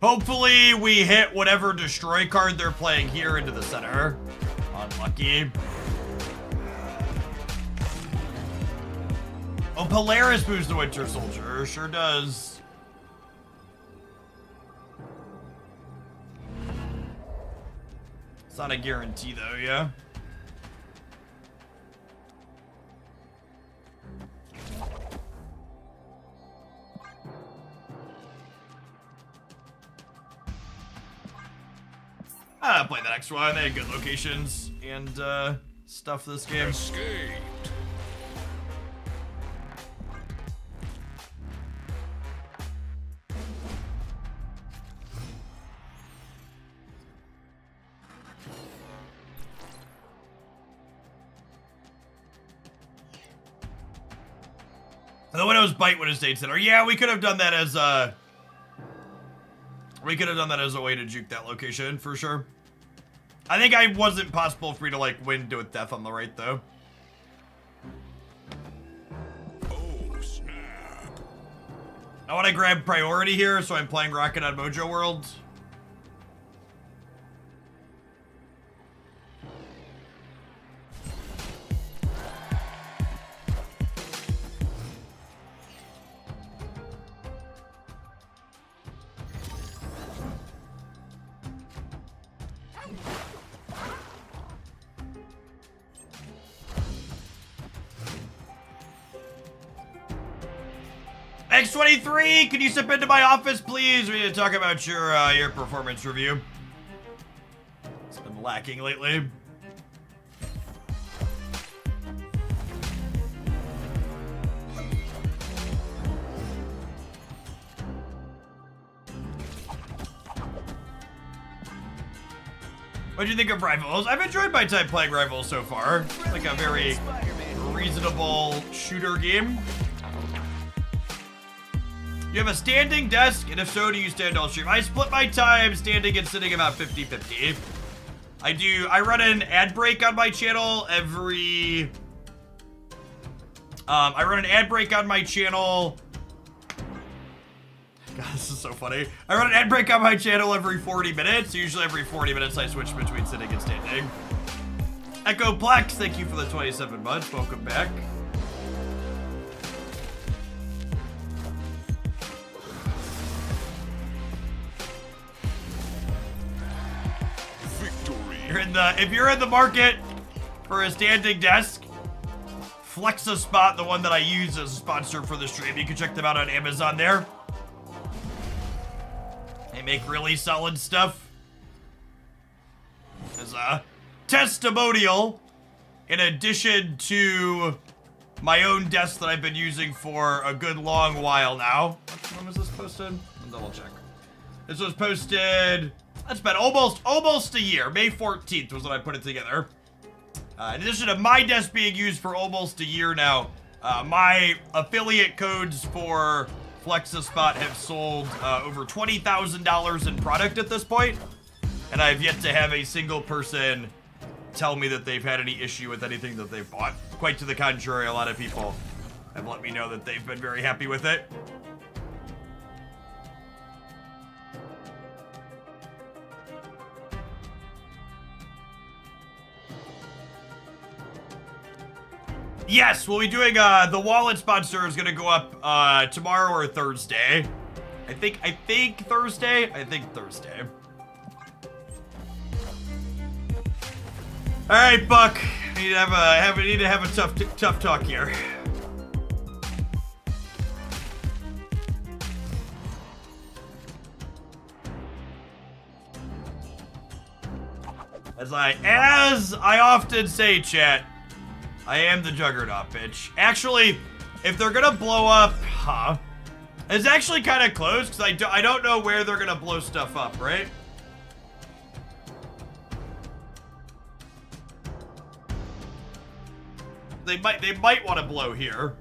Hopefully we hit whatever destroy card they're playing here into the center. Unlucky. Oh, Polaris moves the Winter Soldier. Sure does. It's not a guarantee though, yeah? I'll play the next one. They had good locations and stuff this game. Escaped. The Widow's Bite would have stayed center. Yeah, we could have done that as a... We could have done that as a way to juke that location, for sure. I think I wasn't possible for me to, like, win to death on the right, though. Oh, snap. I want to grab priority here, so I'm playing Rocket on Mojo World. X23, can you step into my office, please? We need to talk about your performance review. It's been lacking lately. What do you think of Rivals? I've enjoyed my time playing Rivals so far. It's like a very reasonable shooter game. You have a standing desk, and if so, do you stand all stream? I split my time standing and sitting about 50-50. I run an ad break on my channel every... I run an ad break on my channel... God, this is so funny. I run an ad break on my channel every 40 minutes. Usually every 40 minutes I switch between sitting and standing. Echo Plex, thank you for the 27 months. Welcome back. If you're in the market for a standing desk, Flex-A-Spot, the one that I use as a sponsor for the stream, you can check them out on Amazon there. They make really solid stuff. As a testimonial, in addition to my own desk that I've been using for a good long while now. When was this posted? I'll double check. This was posted... That's been almost a year. May 14th was when I put it together. In addition to my desk being used for almost a year now, my affiliate codes for Flex-A-Spot have sold over $20,000 in product at this point, and I've yet to have a single person tell me that they've had any issue with anything that they've bought. Quite to the contrary, a lot of people have let me know that they've been very happy with it. Yes, we'll be doing, the wallet sponsor is gonna go up, tomorrow or Thursday. I think Thursday? I think Thursday. Alright, Buck. We need to have a tough talk here. As I often say, chat, I am the Juggernaut, bitch. Actually, if they're gonna blow up, it's actually kind of close, because I don't know where they're gonna blow stuff up, right? They might want to blow here.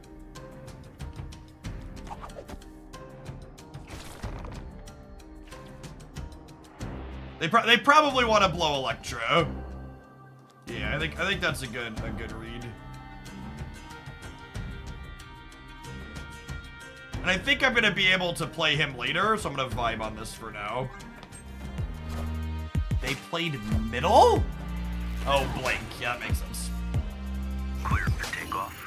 They probably want to blow Electro. Yeah, I think that's a good read. And I think I'm gonna be able to play him later, so I'm gonna vibe on this for now. They played middle? Oh, blank. Yeah, that makes sense. Clear for takeoff.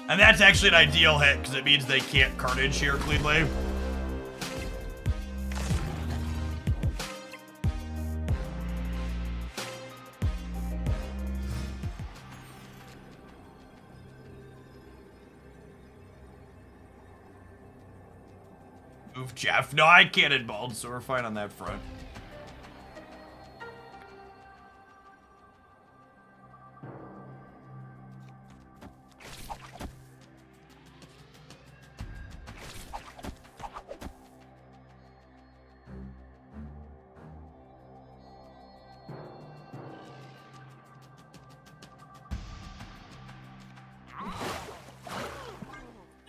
And that's actually an ideal hit, because it means they can't carnage here cleanly. Move Jeff. No, I cannonballed, so we're fine on that front.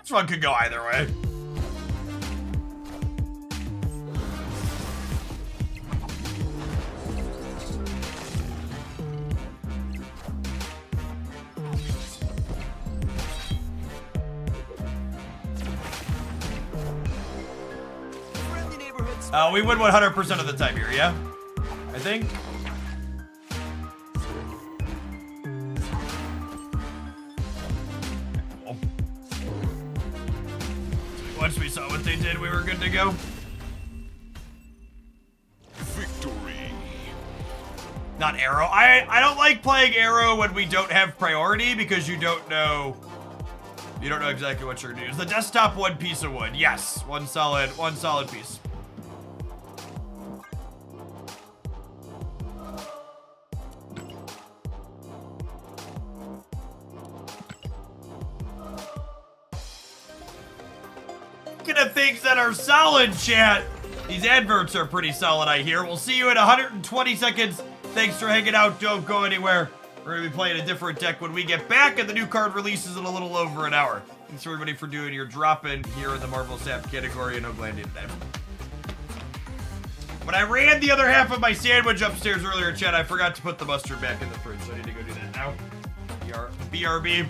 This one could go either way. We win 100% of the time here, yeah? I think. Once we saw what they did, we were good to go. Victory. Not arrow. I don't like playing arrow when we don't have priority because you don't know exactly what you're doing. Is the desktop one piece of wood? Yes, one solid piece. Of things that are solid, chat. These adverts are pretty solid, I hear. We'll see you in 120 seconds. Thanks for hanging out. Don't go anywhere. We're going to be playing a different deck when we get back, and the new card releases in a little over an hour. Thanks everybody for doing your drop-in here in the Marvel Sap category, and I'm glad you did that. When I ran the other half of my sandwich upstairs earlier, chat, I forgot to put the mustard back in the fridge, so I need to go do that now. BRB.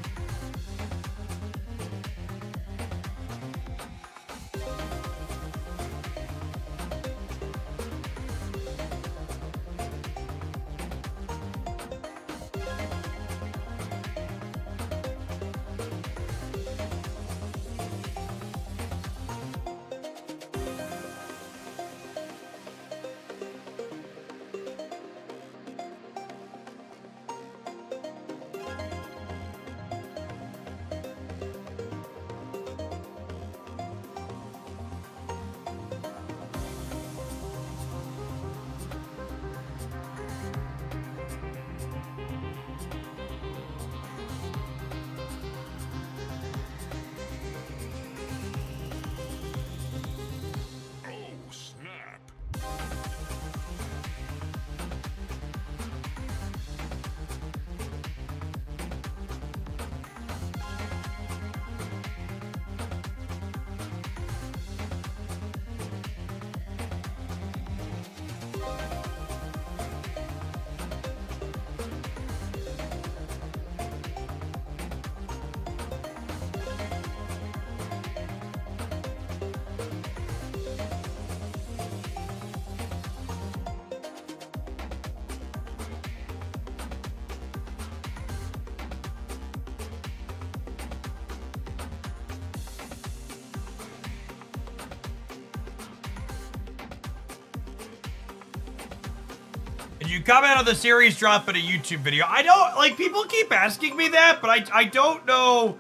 Did you comment on the series drop in a YouTube video? I don't, like, people keep asking me that, but I don't know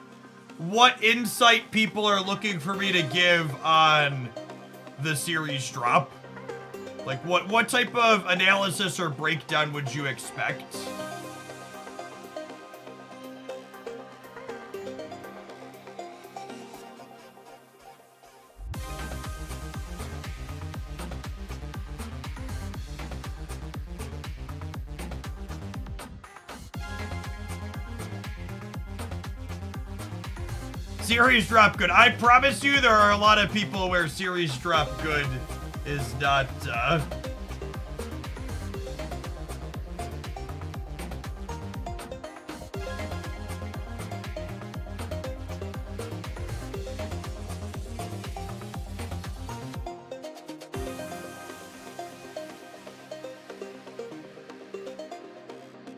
what insight people are looking for me to give on the series drop. Like, what type of analysis or breakdown would you expect? Series drop good. I promise you there are a lot of people where series drop good is not,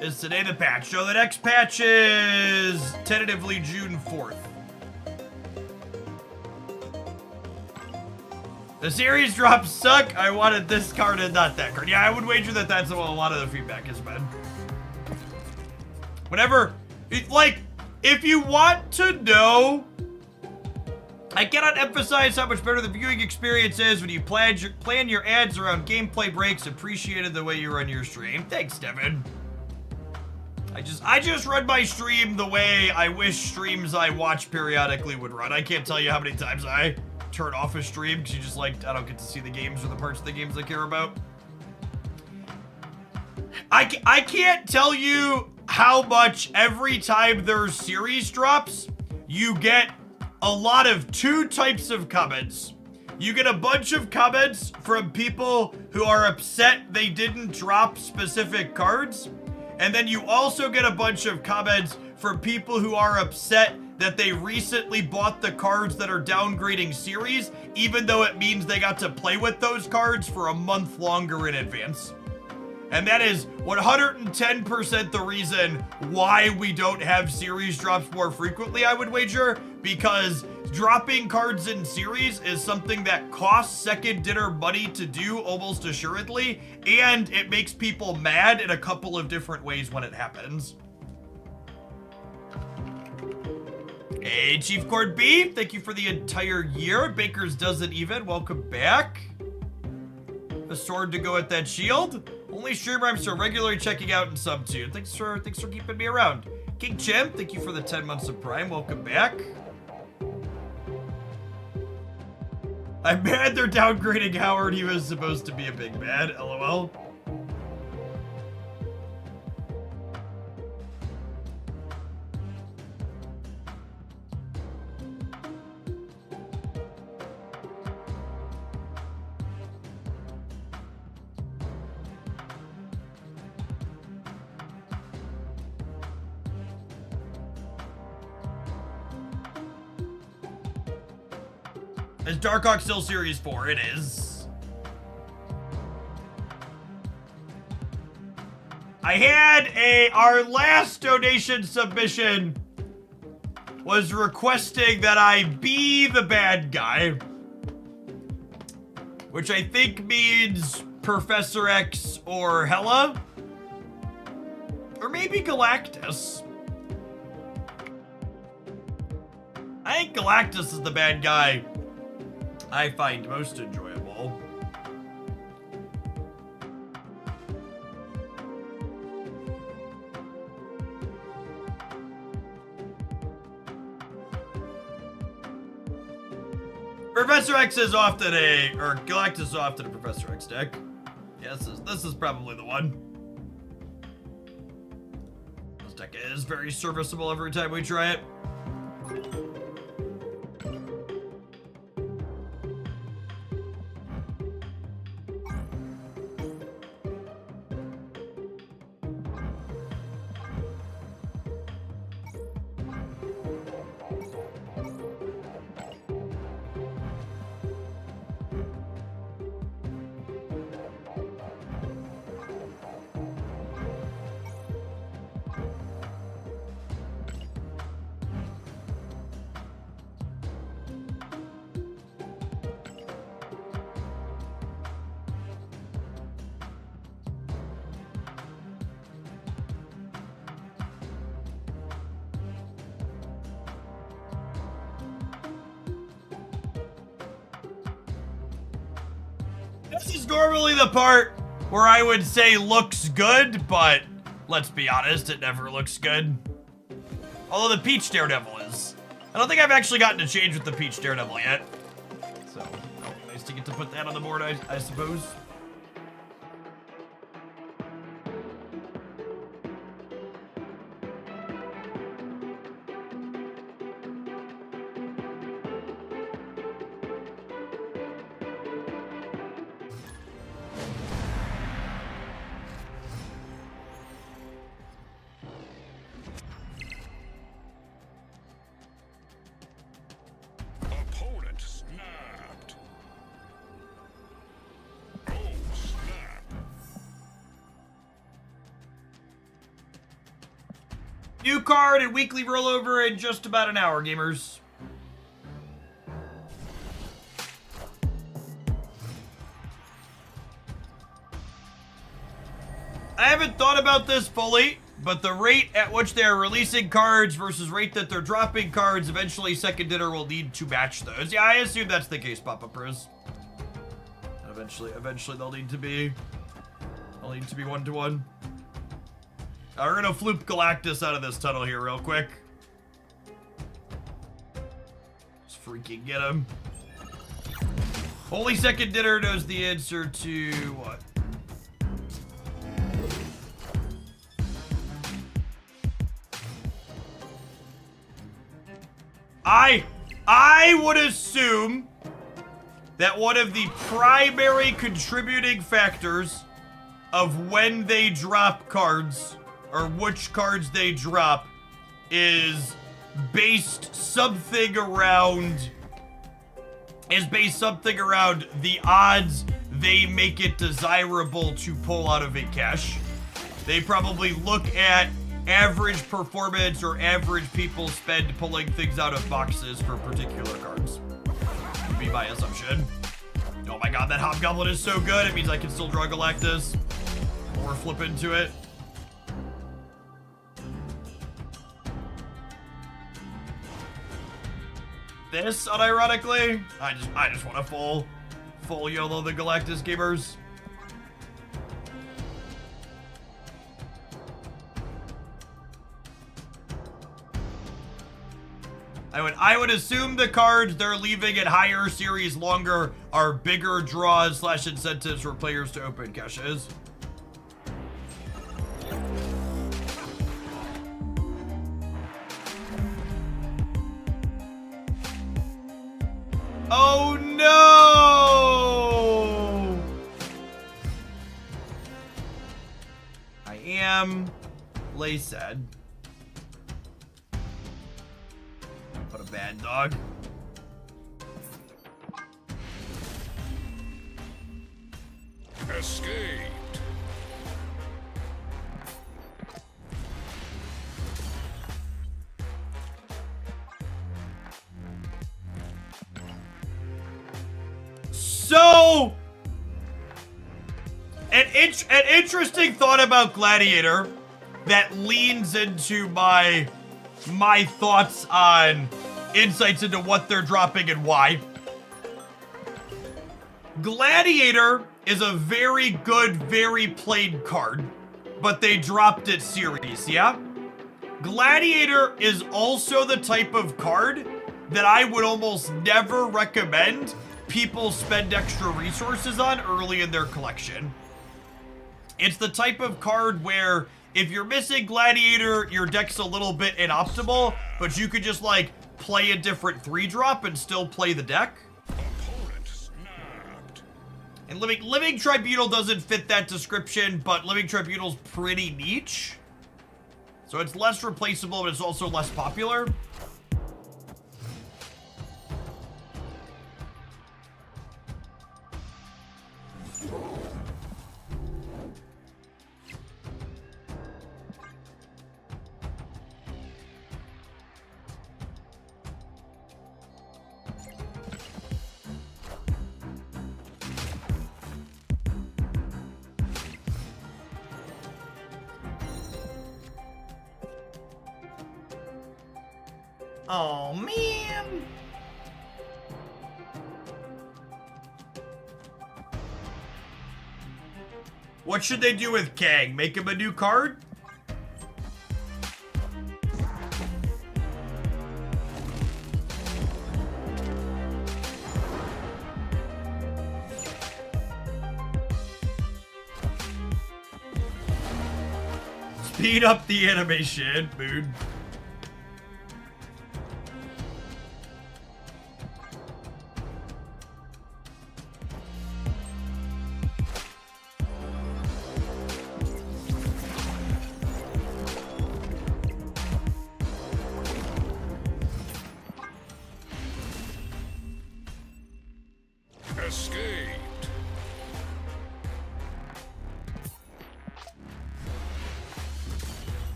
Is today the patch? So the next patch is tentatively June 4th. The series drops suck. I wanted this card and not that card. Yeah, I would wager that that's what a lot of the feedback has been. Whenever, if you want to know, I cannot emphasize how much better the viewing experience is when you plan your ads around gameplay breaks. Appreciated the way you run your stream. Thanks, Devin. I just run my stream the way I wish streams I watch periodically would run. I can't tell you how many times I turn off a stream because you just I don't get to see the games or the parts of the games I care about. I can't tell you how much every time there's series drops, you get a lot of two types of comments. You get a bunch of comments from people who are upset they didn't drop specific cards. And then you also get a bunch of comments from people who are upset that they recently bought the cards that are downgrading series, even though it means they got to play with those cards for a month longer in advance. And that is 110% the reason why we don't have series drops more frequently, I would wager, because dropping cards in series is something that costs second dinner money to do almost assuredly, and it makes people mad in a couple of different ways when it happens. Hey, Chief Cord B, thank you for the entire year. Baker's Doesn't Even, welcome back. A sword to go with that shield. Only streamer I'm so regularly checking out and sub to. Thanks for keeping me around. King Chim, thank you for the 10 months of Prime, welcome back. I'm mad they're downgrading Howard. He was supposed to be a big bad, lol. Is Darkhawk still Series 4? It is. I had our last donation submission was requesting that I be the bad guy, which I think means Professor X or Hela, or maybe Galactus. I think Galactus is the bad guy I find most enjoyable. Professor X is often or Galactus is often a Professor X deck. Yeah, this is probably the one. This deck is very serviceable every time we try it. This is normally the part where I would say looks good, but let's be honest, it never looks good. Although the Peach Daredevil is. I don't think I've actually gotten to change with the Peach Daredevil yet. So, nice to get to put that on the board, I suppose. New card and weekly rollover in just about an hour, gamers. I haven't thought about this fully, but the rate at which they're releasing cards versus rate that they're dropping cards, eventually second dinner will need to match those. Yeah, I assume that's the case, Papa Pros. Eventually they'll need to be one-to-one. We're gonna floop Galactus out of this tunnel here real quick. Just freaking get him. Only second dinner knows the answer to what? I would assume that one of the primary contributing factors of when they drop cards, or which cards they drop, is based something around the odds they make it desirable to pull out of a cache. They probably look at average performance or average people spend pulling things out of boxes for particular cards. Would be my assumption. Oh my god, that Hobgoblin is so good. It means I can still draw Galactus or flip into it. This, unironically, I just want to full YOLO the Galactus gamers. I would assume the cards they're leaving at higher series longer are bigger draws / incentives for players to open caches. Oh no! I am laced. What a bad dog. Escaped. So, an interesting thought about Gladiator that leans into my thoughts on insights into what they're dropping and why. Gladiator is a very good, very played card, but they dropped it series, yeah? Gladiator is also the type of card that I would almost never recommend people spend extra resources on early in their collection. It's the type of card where if you're missing Gladiator, your deck's a little bit inoptimal, but you could just like play a different 3-drop and still play the deck. And Living Tribunal doesn't fit that description, but Living Tribunal's pretty niche. So it's less replaceable, but it's also less popular. Oh, man. What should they do with Kang? Make him a new card? Speed up the animation, dude. Escaped.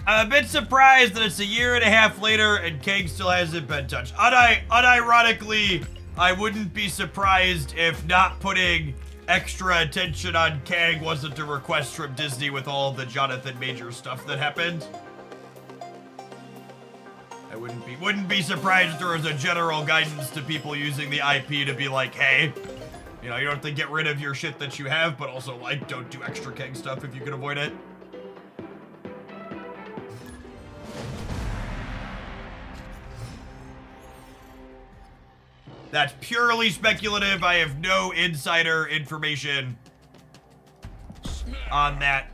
I'm a bit surprised that it's a year and a half later and Kang still hasn't been touched. Unironically, I wouldn't be surprised if not putting extra attention on Kang wasn't a request from Disney with all the Jonathan Majors stuff that happened. I wouldn't be surprised if there was a general guidance to people using the IP to be like, hey, you know, you don't have to get rid of your shit that you have, but also like don't do extra Kang stuff if you can avoid it. That's purely speculative. I have no insider information on that.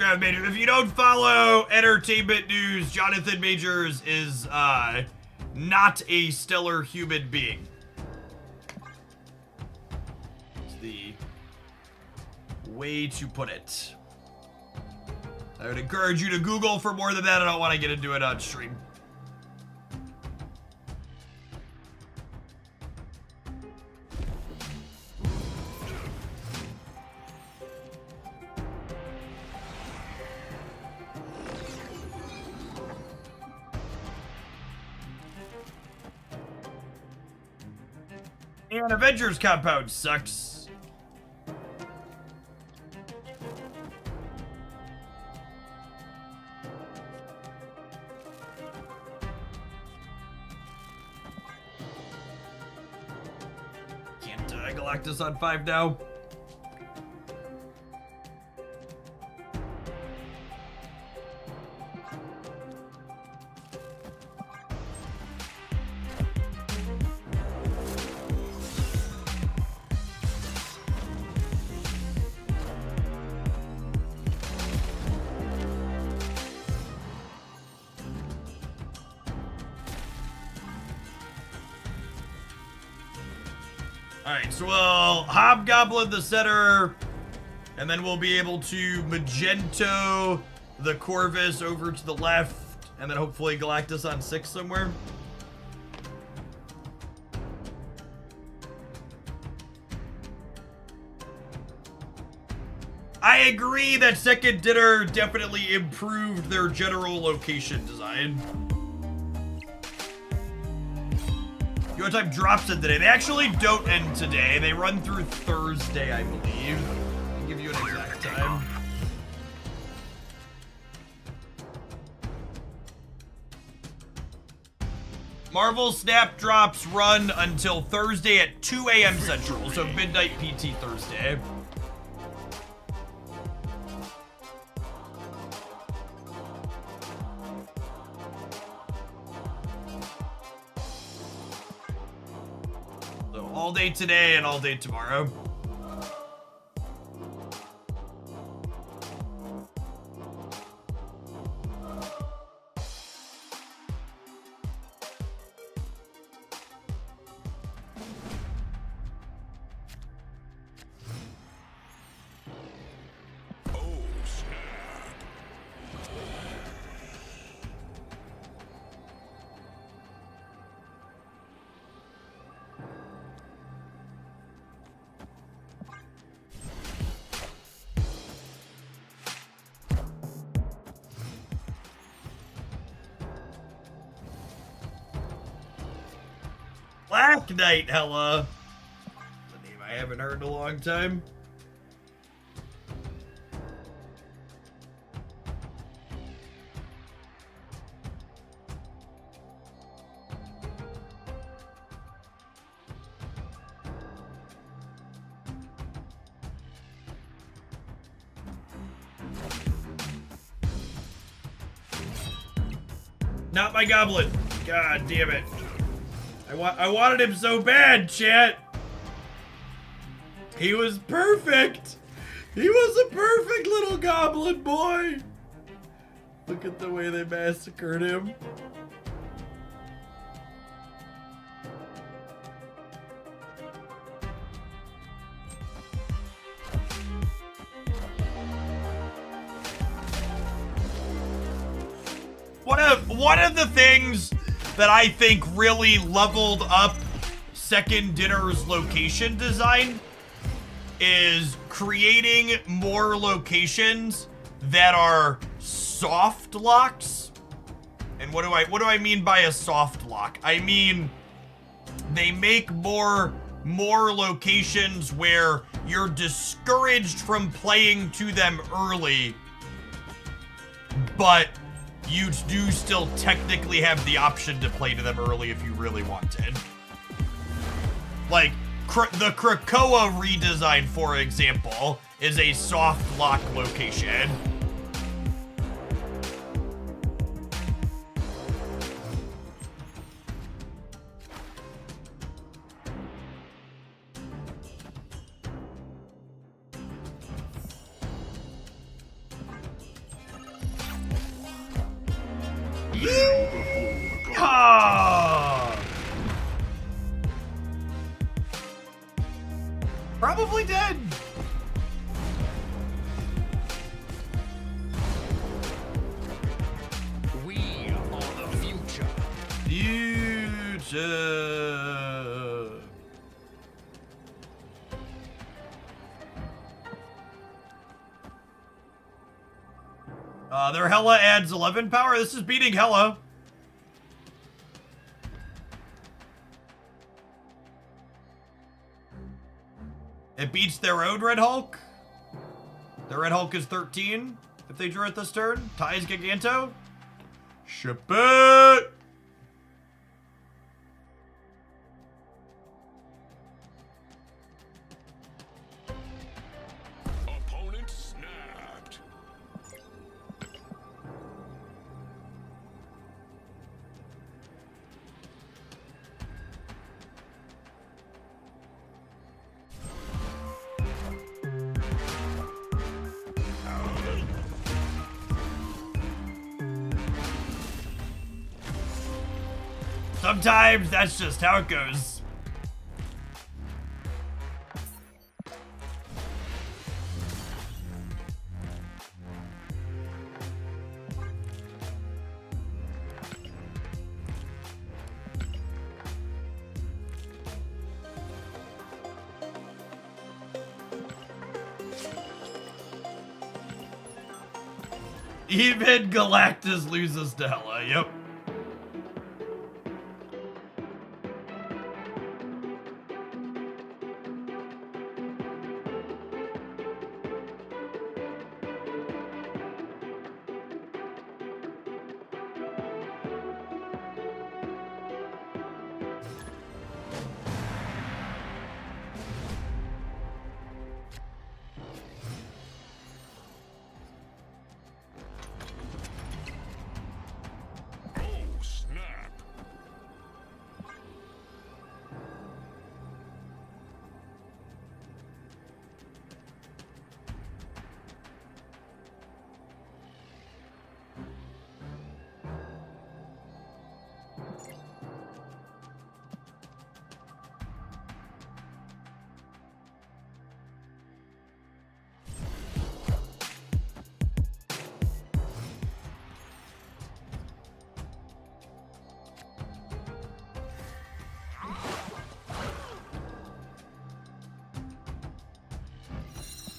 Warcraft Majors. If you don't follow entertainment news, Jonathan Majors is not a stellar human being. It's the way to put it. I would encourage you to Google for more than that. I don't want to get into it on stream. And Avengers compound sucks. Can't Galactus on 5 now. Alright, so we'll Hobgoblin the center, and then we'll be able to Magento the Corvus over to the left, and then hopefully Galactus on 6 somewhere. I agree that Second Dinner definitely improved their general location design. Your time drops in today. They actually don't end today. They run through Thursday, I believe. I'll give you an exact time. Marvel Snap drops run until Thursday at 2 a.m. Central, so midnight PT Thursday. All day today and all day tomorrow. Black Knight, hella. The name I haven't heard in a long time. Not my goblin. God damn it. I wanted him so bad, chat. He was perfect. He was a perfect little goblin boy. Look at the way they massacred him. One of the things that I think really leveled up Second Dinner's location design is creating more locations that are soft locks. And what do I mean by a soft lock? I mean they make more locations where you're discouraged from playing to them early, but you do still technically have the option to play to them early if you really wanted. Like, the Krakoa redesign, for example, is a soft lock location. Yeehaw! Probably dead. We are the future. Future. Their Hella adds 11 power. This is beating Hella. It beats their own Red Hulk. Their Red Hulk is 13 if they drew it this turn. Ties Giganto. Ship it! Opponent snapped. Sometimes that's just how it goes. Even Galactus loses to Hela, yep. Oh, snap.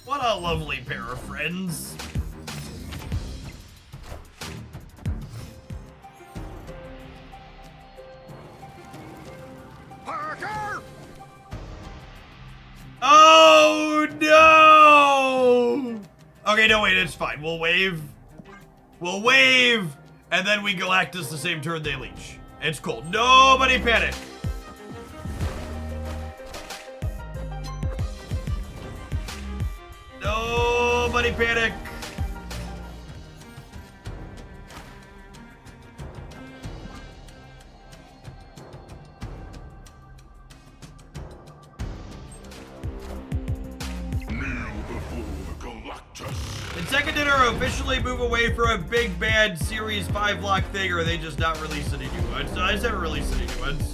What a lovely pair of friends. Parker! Oh no! Okay, no wait, it's fine. We'll wave. We'll wave, and then we Galactus the same turn they leech. It's cool. Nobody panic. Nobody panic. Kneel before Galactus. And second dinner officially move away from a big bad Series 5 lock thing, or they just not release any new ones. I just haven't released any new ones.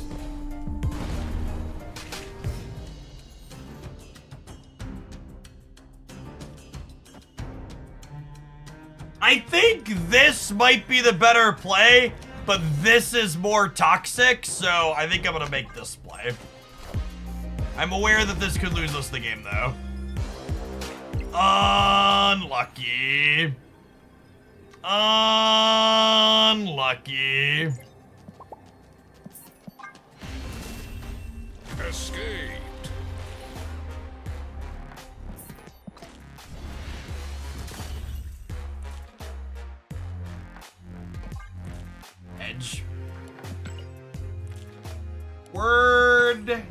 I think this might be the better play, but this is more toxic, so I think I'm gonna make this play. I'm aware that this could lose us the game, though. Unlucky. Unlucky. Escaped. Edge. Word.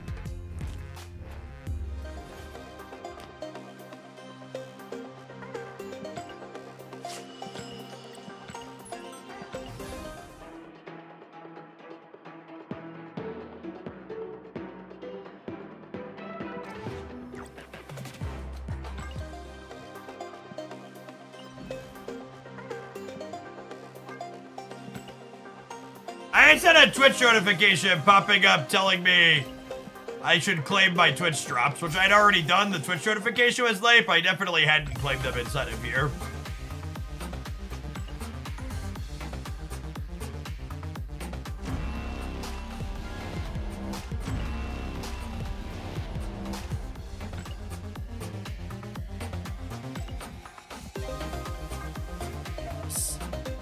I said a Twitch notification popping up telling me I should claim my Twitch drops, which I'd already done. The Twitch notification was late, but I definitely hadn't claimed them inside of here.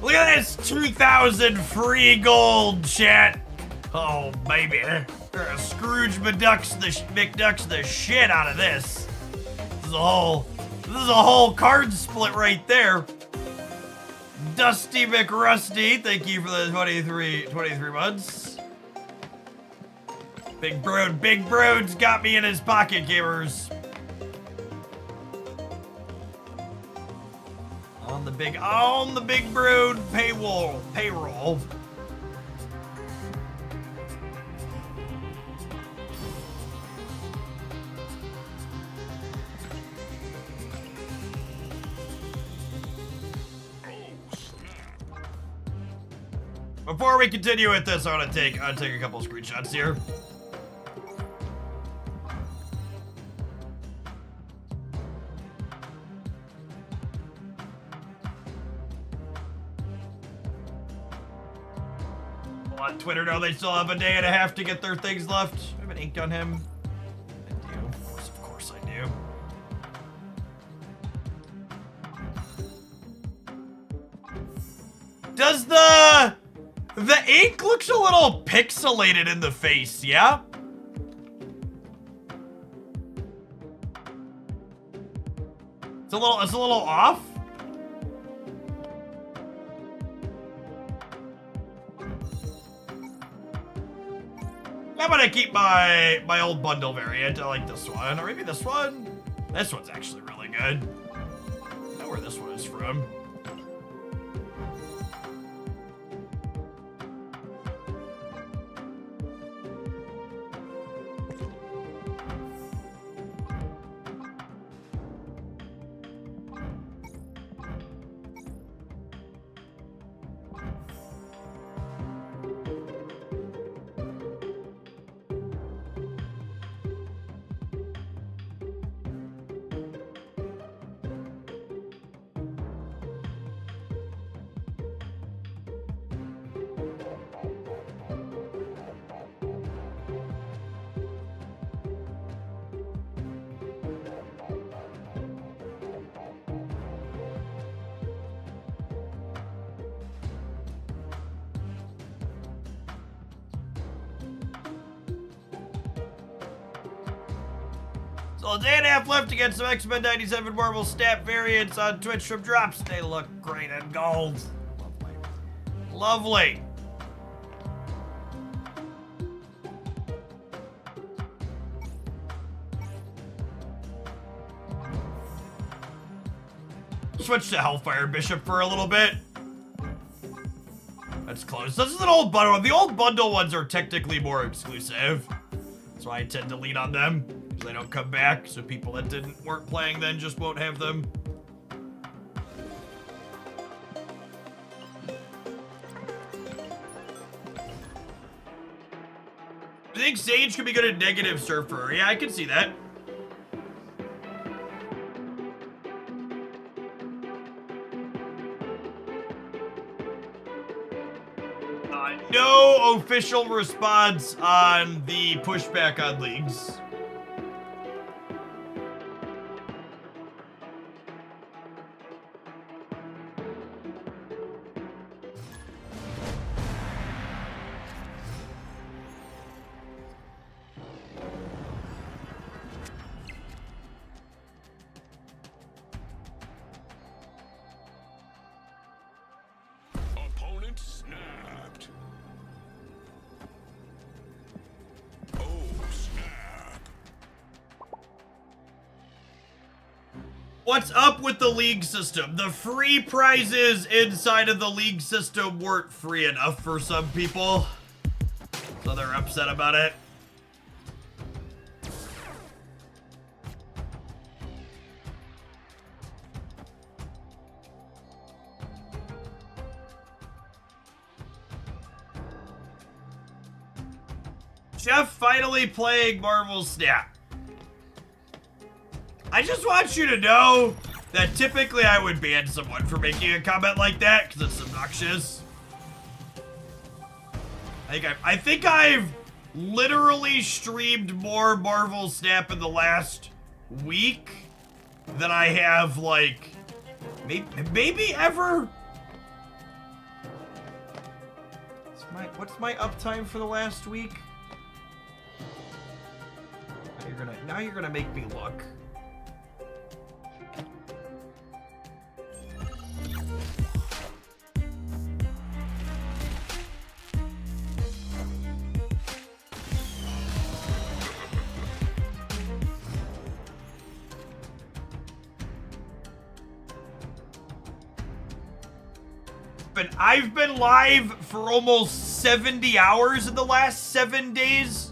Look at this 2,000 free gold, chat. Oh, baby. Scrooge McDucks the shit out of this. This is a whole card split right there. Dusty McRusty, thank you for the 23 months. Big Brood's got me in his pocket, gamers. On the Big Brood payroll. Before we continue with this, I want to take a couple screenshots here. On Twitter, no, they still have a day and a half to get their things left. I haven't inked on him. I do. Of course I do. Does the ink looks a little pixelated in the face, yeah? It's a little off. I'm gonna keep my old bundle variant. I like this one, or maybe this one. This one's actually really good. I know where this one is from. So a day and a half left to get some X-Men 97 Marvel Stat variants on Twitch from drops. They look great in gold. Lovely. Lovely. Switch to Hellfire Bishop for a little bit. That's close. This is an old bundle. The old bundle ones are technically more exclusive. That's why I tend to lean on them. They don't come back, so people that weren't playing then just won't have them. I think Sage could be good at negative Surfer. Yeah, I can see that. No official response on the pushback on leagues. Opponent snapped. Oh, snap. What's up with the league system? The free prizes inside of the league system weren't free enough for some people, so they're upset about it. Jeff finally playing Marvel Snap. I just want you to know that typically I would ban someone for making a comment like that because it's obnoxious. I think I've literally streamed more Marvel Snap in the last week than I have, like, maybe ever. What's my uptime for the last week? Now you're gonna make me look. I've been live for almost 70 hours in the last 7 days.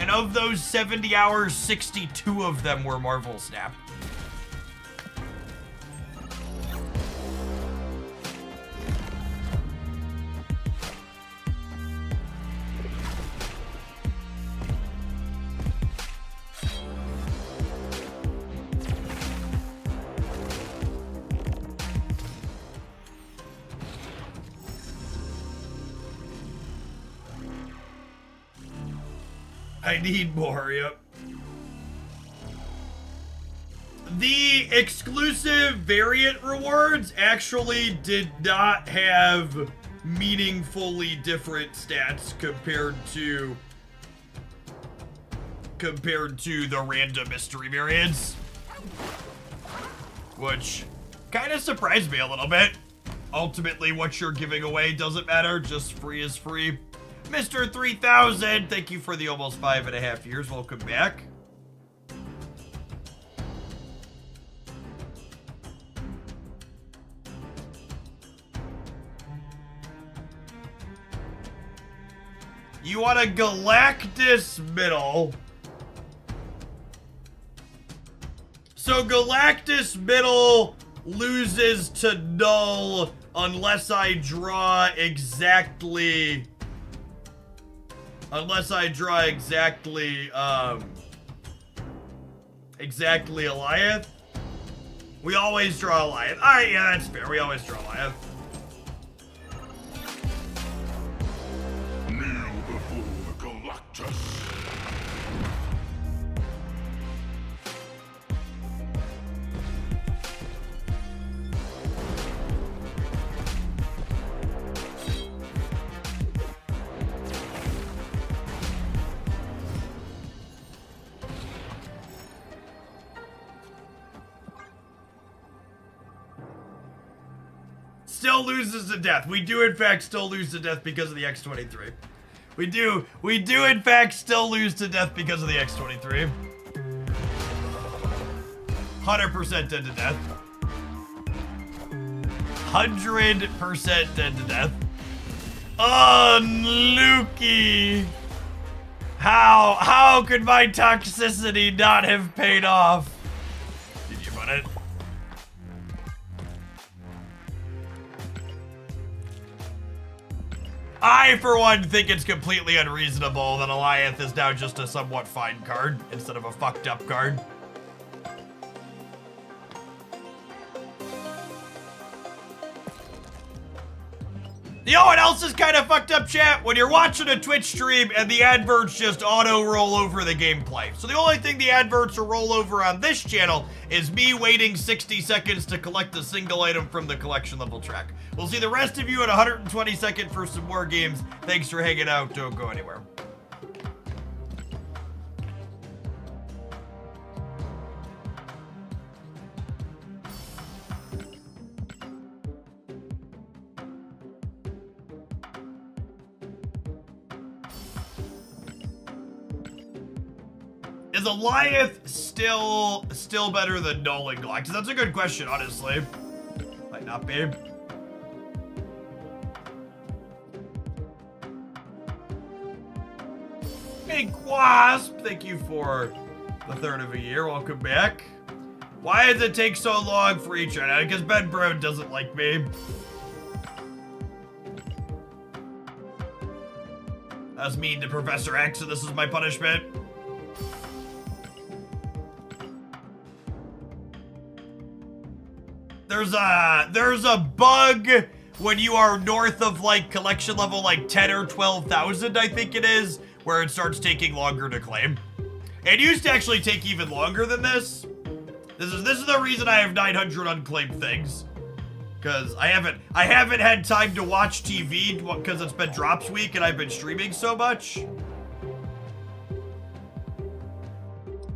And of those 70 hours, 62 of them were Marvel Snap. I need more, yep. The exclusive variant rewards actually did not have meaningfully different stats compared to the random mystery variants, which kind of surprised me a little bit. Ultimately, what you're giving away doesn't matter, just free is free. Mr. 3000, thank you for the almost 5.5 years. Welcome back. You want a Galactus middle. So Galactus middle loses to null unless I draw exactly... exactly Eliath. We always draw Eliath. Alright, yeah, that's fair. We always draw Eliath. Kneel before Galactus. Still loses to death. We do in fact still lose to death because of the X-23. We do in fact still lose to death because of the X-23. 100% dead to death. 100% dead to death. Oh, Lukey. How could my toxicity not have paid off? Did you run it? I, for one, think it's completely unreasonable that Eliath is now just a somewhat fine card instead of a fucked up card. You know what else is kind of fucked up, chat? When you're watching a Twitch stream and the adverts just auto-roll over the gameplay. So the only thing the adverts will roll over on this channel is me waiting 60 seconds to collect a single item from the collection level track. We'll see the rest of you at 120 seconds for some more games. Thanks for hanging out. Don't go anywhere. Is Eliath still better than Null and Galactus? That's a good question, honestly. Might not be. Hey, Quasp, thank you for the third of a year. Welcome back. Why does it take so long for each one? Because Ben Bro doesn't like me. I was mean to Professor X, and this is my punishment. There's a bug when you are north of like collection level like 10 or 12,000, I think it is, where it starts taking longer to claim. It used to actually take even longer than this. This is the reason I have 900 unclaimed things. Because I haven't had time to watch TV because it's been drops week and I've been streaming so much.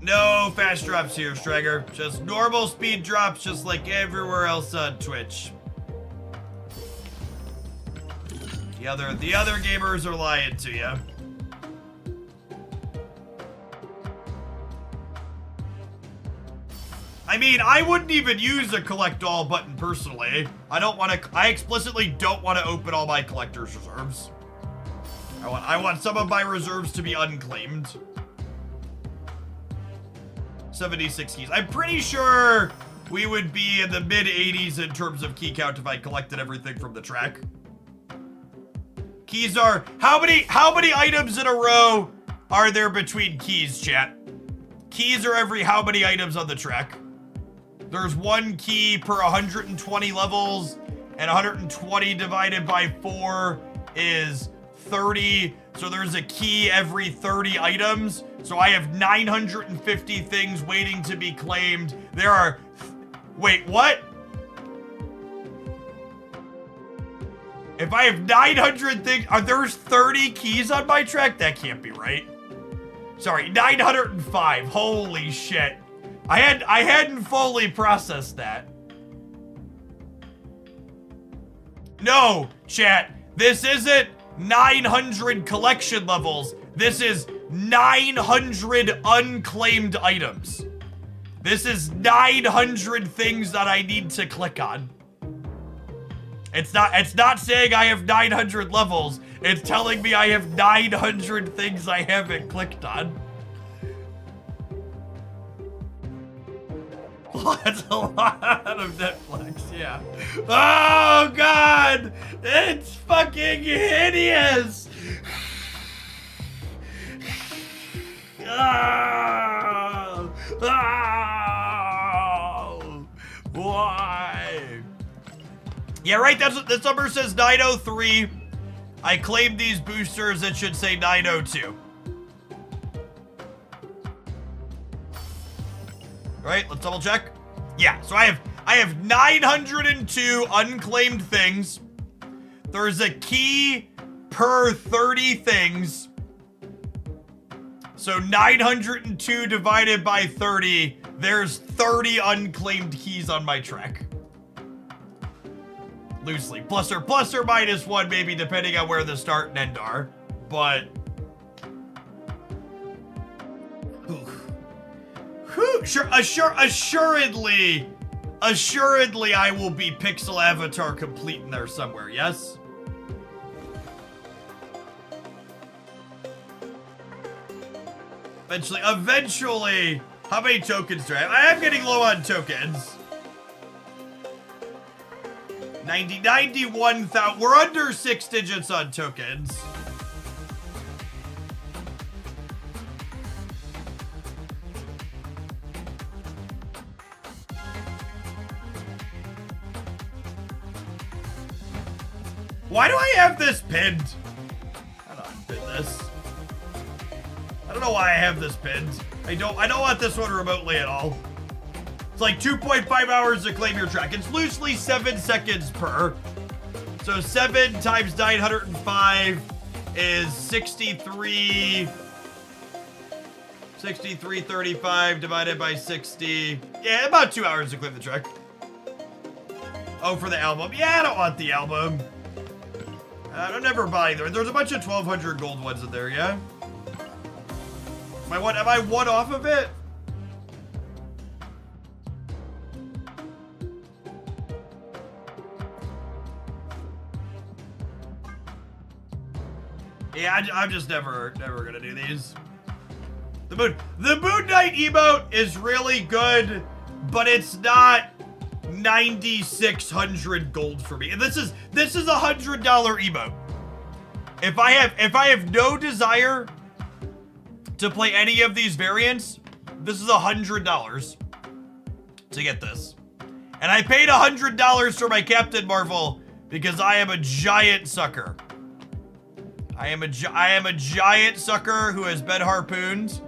No fast drops here, Strager. Just normal speed drops, just like everywhere else on Twitch. The other gamers are lying to you. I mean, I wouldn't even use a collect all button personally. I explicitly don't want to open all my collector's reserves. I want some of my reserves to be unclaimed. 76 keys. I'm pretty sure we would be in the mid 80s in terms of key count if I collected everything from the track. Keys are, how many items in a row are there between keys, chat? Keys are every how many items on the track? There's one key per 120 levels, and 120 divided by 4 is 30. So there's a key every 30 items. So I have 950 things waiting to be claimed. There are, wait, what? If I have 900 things, there's 30 keys on my track? That can't be right. Sorry, 905, holy shit. I hadn't fully processed that. No, chat, this isn't 900 collection levels. This is 900 unclaimed items. This is 900 things that I need to click on. It's not saying I have 900 levels. It's telling me I have 900 things I haven't clicked on. That's a lot of Netflix, yeah. Oh, God! It's fucking hideous! Oh, oh, why? Yeah, right, that's what this number says, 903. I claimed these boosters, it should say 902. Right, let's double check. Yeah, so I have 902 unclaimed things. There's a key per 30 things. So 902 divided by 30, there's 30 unclaimed keys on my track. Loosely. Plus or minus 1 maybe, depending on where the start and end are. But assuredly I will be pixel avatar complete in there somewhere, yes? Eventually, how many tokens do I have? I am getting low on tokens. 91,000, we're under 6 digits on tokens. Why do I have this pinned? How do I pin this? I don't know why I have this pinned. I don't want this one remotely at all. It's like 2.5 hours to claim your track. It's loosely 7 seconds per. So 7 times 905 is 63.35 divided by 60. Yeah, about 2 hours to claim the track. Oh, for the album. Yeah, I don't want the album. I don't ever buy there. There's a bunch of 1,200 gold ones in there, yeah? Am I one off of it? Yeah, I'm just never gonna do these. The Moon Knight emote is really good, but it's not 9,600 gold for me. And this is a $100 emote. if I have no desire to play any of these variants, this is $100 to get this. And I paid $100 for my Captain Marvel because I am a giant sucker. I am a giant sucker who has been harpooned.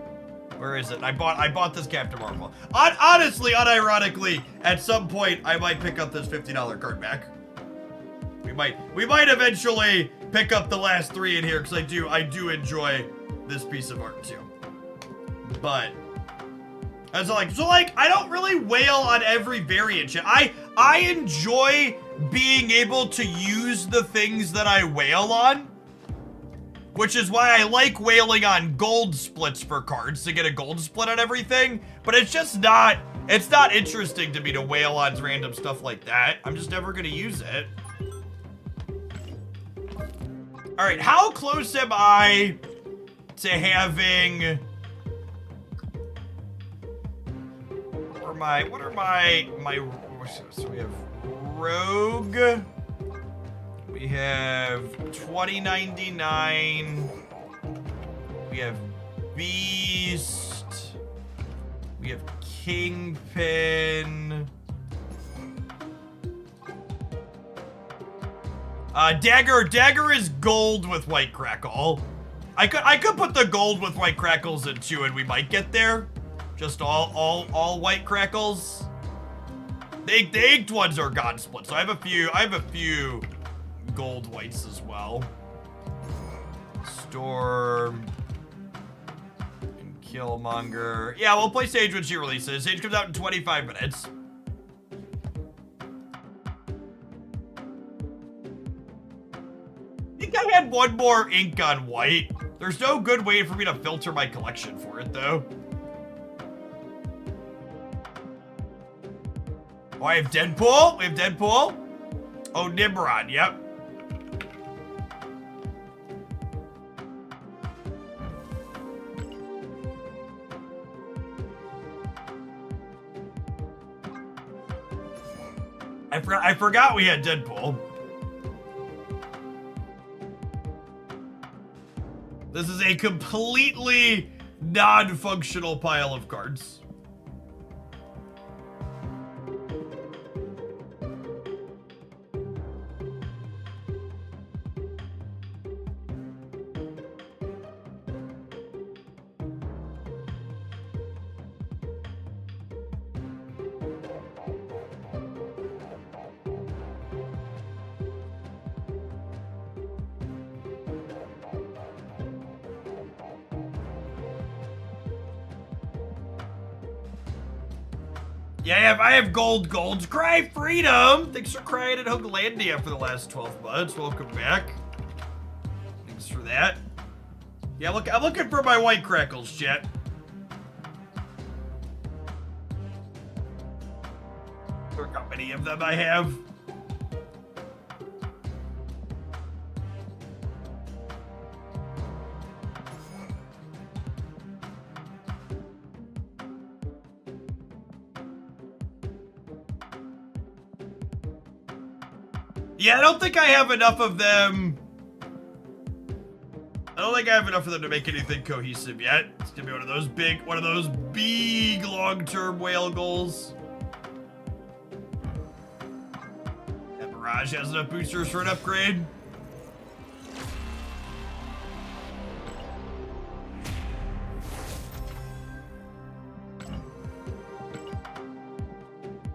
Where is it? I bought this Captain Marvel. Honestly, unironically, at some point I might pick up this $50 card back. We might eventually pick up the last 3 in here because I do enjoy this piece of art too. But as I don't really wail on every variant shit. I enjoy being able to use the things that I wail on, which is why I like wailing on gold splits for cards to get a gold split on everything. But it's just not interesting to me to wail on random stuff like that. I'm just never gonna use it. All right, how close am I to having? What are my? So we have Rogue. We have 2099. We have Beast. We have Kingpin. Dagger is gold with white crackle. I could put the gold with white crackles in too, and we might get there. Just all white crackles. The inked ones are god split, so I have a few gold whites as well. Storm and Killmonger. Yeah, we'll play Sage when she releases. Sage comes out in 25 minutes. I think I had one more ink on white. There's no good way for me to filter my collection for it though. Oh, I have Deadpool. We have Deadpool. Oh, Nimrod. Yep. I forgot we had Deadpool. This is a completely non-functional pile of cards. Yeah, I have golds. Cry freedom! Thanks for crying at Hooglandia for the last 12 months. Welcome back. Thanks for that. Yeah, look, I'm looking for my white crackles, chat. Look how many of them I have. Yeah, I don't think I have enough of them. I don't think I have enough of them to make anything cohesive yet. It's gonna be one of those big long-term whale goals. That Mirage has enough boosters for an upgrade.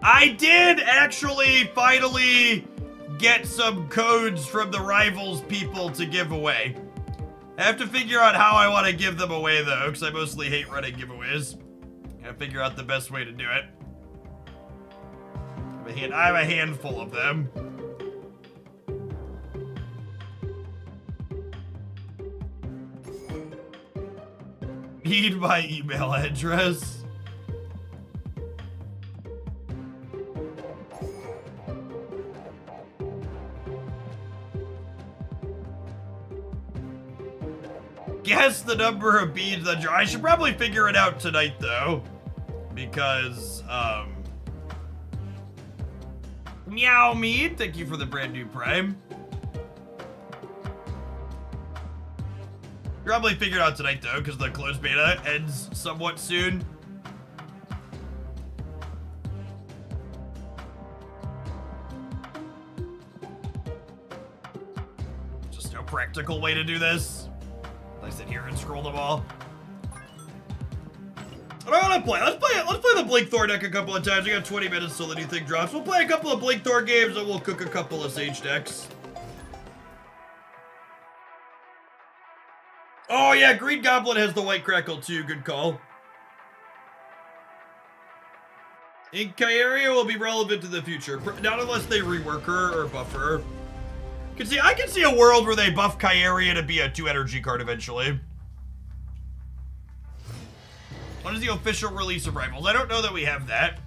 I did actually finally get some codes from the Rivals people to give away. I have to figure out how I want to give them away though, because I mostly hate running giveaways. Gotta figure out the best way to do it. I have a handful of them. Need my email address. Guess the number of beads that I should probably figure it out tonight though, because Meow Mead, thank you for the brand new Prime. Probably figure it out tonight, though, because the closed beta ends somewhat soon. Just no practical way to do this. I sit here and scroll them all. I don't want to play. Let's play the Blink Thor deck a couple of times. We got 20 minutes till the new thing drops. We'll play a couple of Blink Thor games and we'll cook a couple of Sage decks. Oh yeah, Green Goblin has the White Crackle too. Good call. And Kyaria will be relevant to the future, not unless they rework her or buff her. I can see a world where they buff Kyaria to be a 2 energy card eventually. What is the official release of Rivals? I don't know that we have that.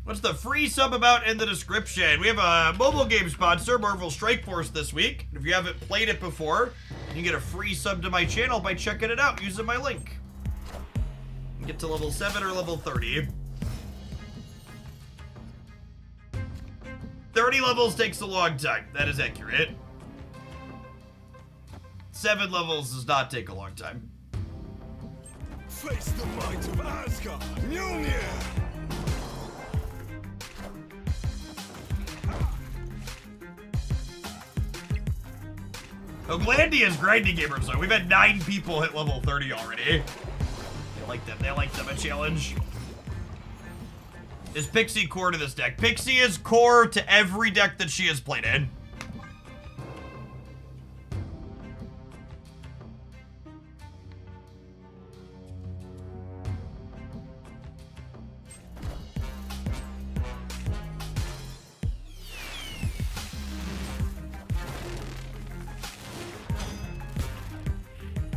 What's the free sub about in the description? We have a mobile game sponsor, Marvel Strike Force, this week. If you haven't played it before, you can get a free sub to my channel by checking it out using my link. You can get to level 7 or level 30. 30 levels takes a long time. That is accurate. 7 levels does not take a long time. Face the might of Asgard! Mjolnir! Oglandia is grinding gamers, though. We've had 9 people hit level 30 already. They like them. They like them a challenge. Is Pixie core to this deck? Pixie is core to every deck that she has played in.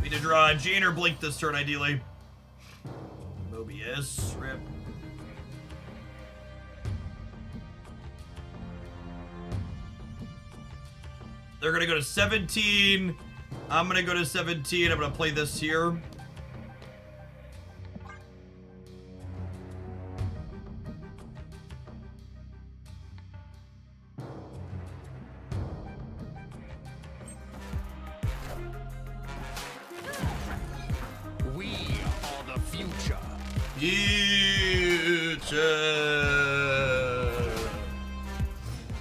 We need to draw Jane or Blink this turn, ideally. Mobius, rip. They're gonna go to 17. I'm gonna go to 17. I'm gonna play this here. We are the future. Future.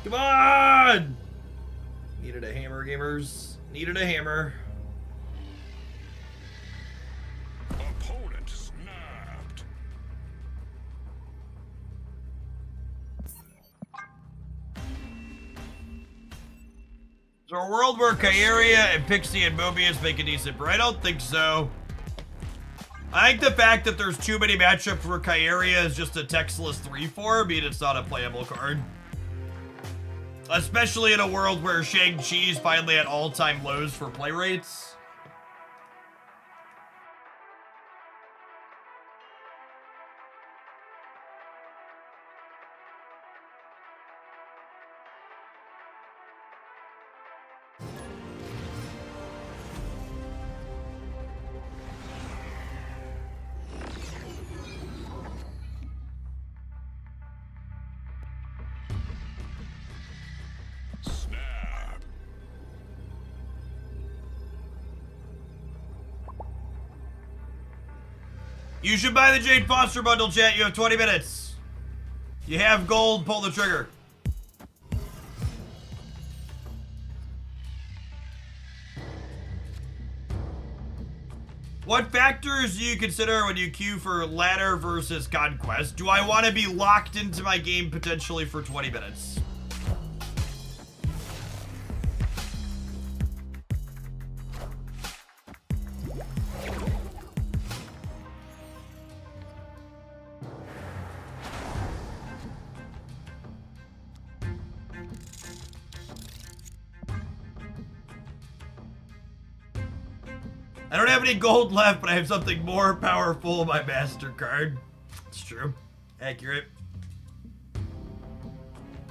Come on! Needed a hammer, gamers. Needed a hammer. Opponent snapped. Is there a world where Kyaria and Pixie and Mobius make a decent break? I don't think so. I think the fact that there's too many matchups where Kyaria is just a textless 3-4 means it's not a playable card. Especially in a world where Shang-Chi's finally at all-time lows for play rates. You should buy the Jade Foster bundle, chat. You have 20 minutes. You have gold, pull the trigger. What factors do you consider when you queue for ladder versus conquest? Do I want to be locked into my game potentially for 20 minutes? I don't have any gold left, but I have something more powerful in my MasterCard. It's true. Accurate.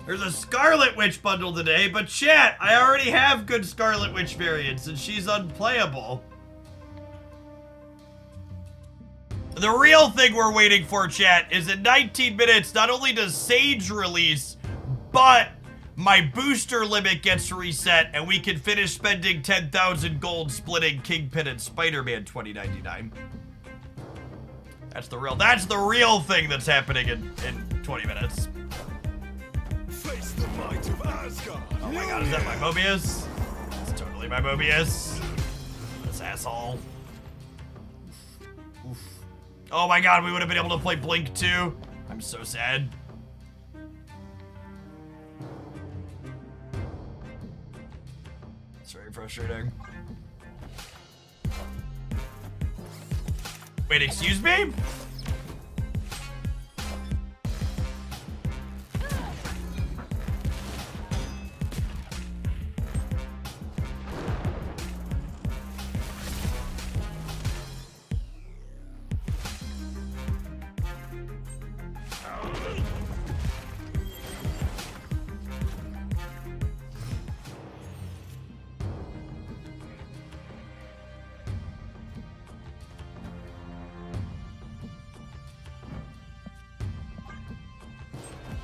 There's a Scarlet Witch bundle today, but chat, I already have good Scarlet Witch variants, and she's unplayable. The real thing we're waiting for, chat, is in 19 minutes, not only does Sage release, but my booster limit gets reset, and we can finish spending 10,000 gold splitting Kingpin and Spider-Man 2099. That's the real thing that's happening in 20 minutes. Face the might of Asgard. Oh my god, is that my Mobius? It's totally my Mobius. This asshole. Oof. Oh my god, we would have been able to play Blink 2. I'm so sad. It's very frustrating. Wait, excuse me?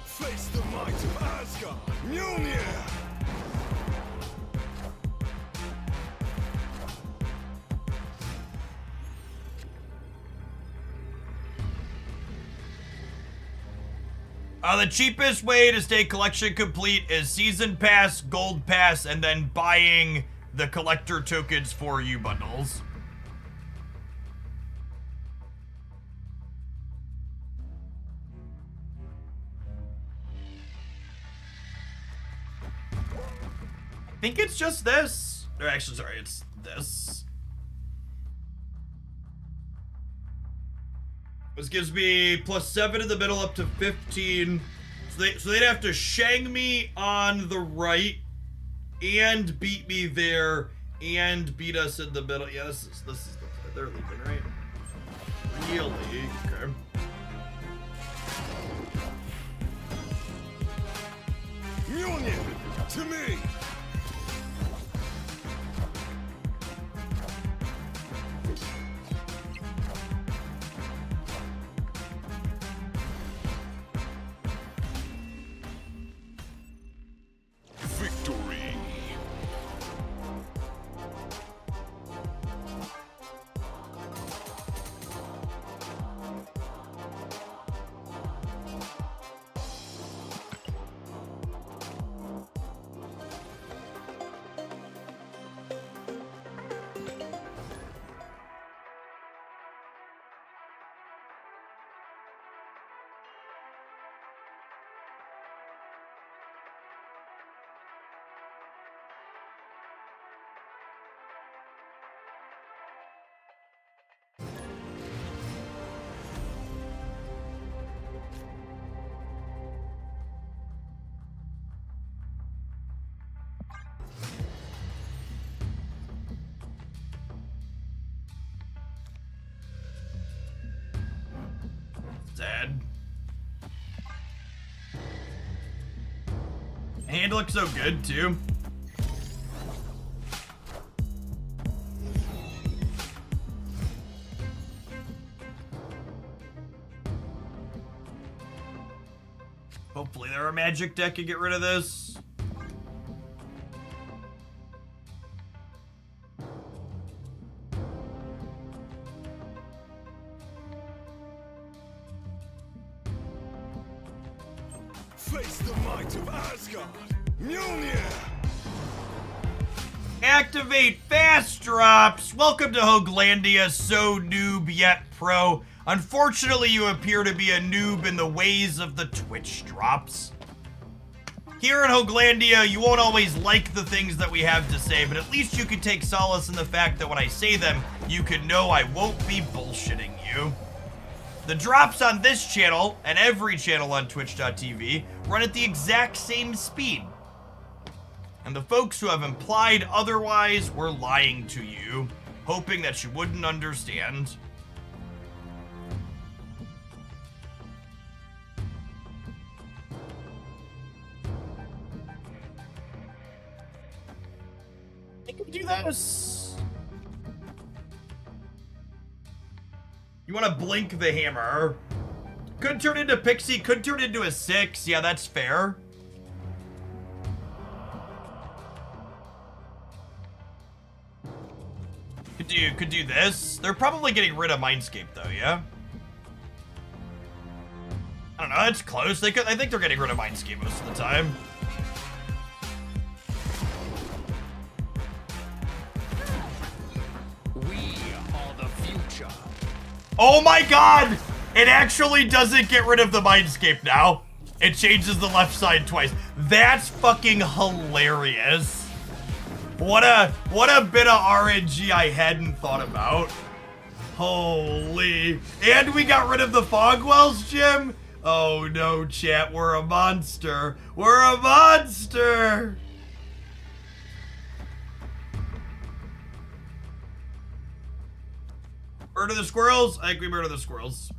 Face the might of Asgard. Mjolnir. The cheapest way to stay collection complete is season pass, gold pass, and then buying the collector tokens for you bundles. I think it's just this. Or actually, sorry, it's this. This gives me +7 in the middle up to 15. So they'd have to shang me on the right and beat me there and beat us in the middle. Yeah, this is the play. They're leaving, right? Really? Okay. Mjolnir. To me. Victory. Sad. Hand looks so good too. Hopefully they're a magic deck and get rid of this. Face the might of Asgard. Mjolnir. Activate fast drops. Welcome to Hoaglandia, so noob yet pro. Unfortunately, you appear to be a noob in the ways of the Twitch drops. Here in Hoaglandia, you won't always like the things that we have to say, but at least you can take solace in the fact that when I say them, you can know I won't be bullshitting you. The drops on this channel, and every channel on twitch.tv, run at the exact same speed. And the folks who have implied otherwise were lying to you, hoping that you wouldn't understand. I can do this. You want to blink the hammer. Could turn into Pixie, could turn into a 6. Yeah, that's fair. Could do this. They're probably getting rid of Mindscape though, yeah? I don't know, it's close. I think they're getting rid of Mindscape most of the time. We are the future. Oh my god! It actually doesn't get rid of the Mindscape now. It changes the left side twice. That's fucking hilarious. What a bit of RNG I hadn't thought about. Holy. And we got rid of the fog wells, Jim? Oh no, chat, we're a monster. We're a monster. Murder the squirrels? I think we murder the squirrels.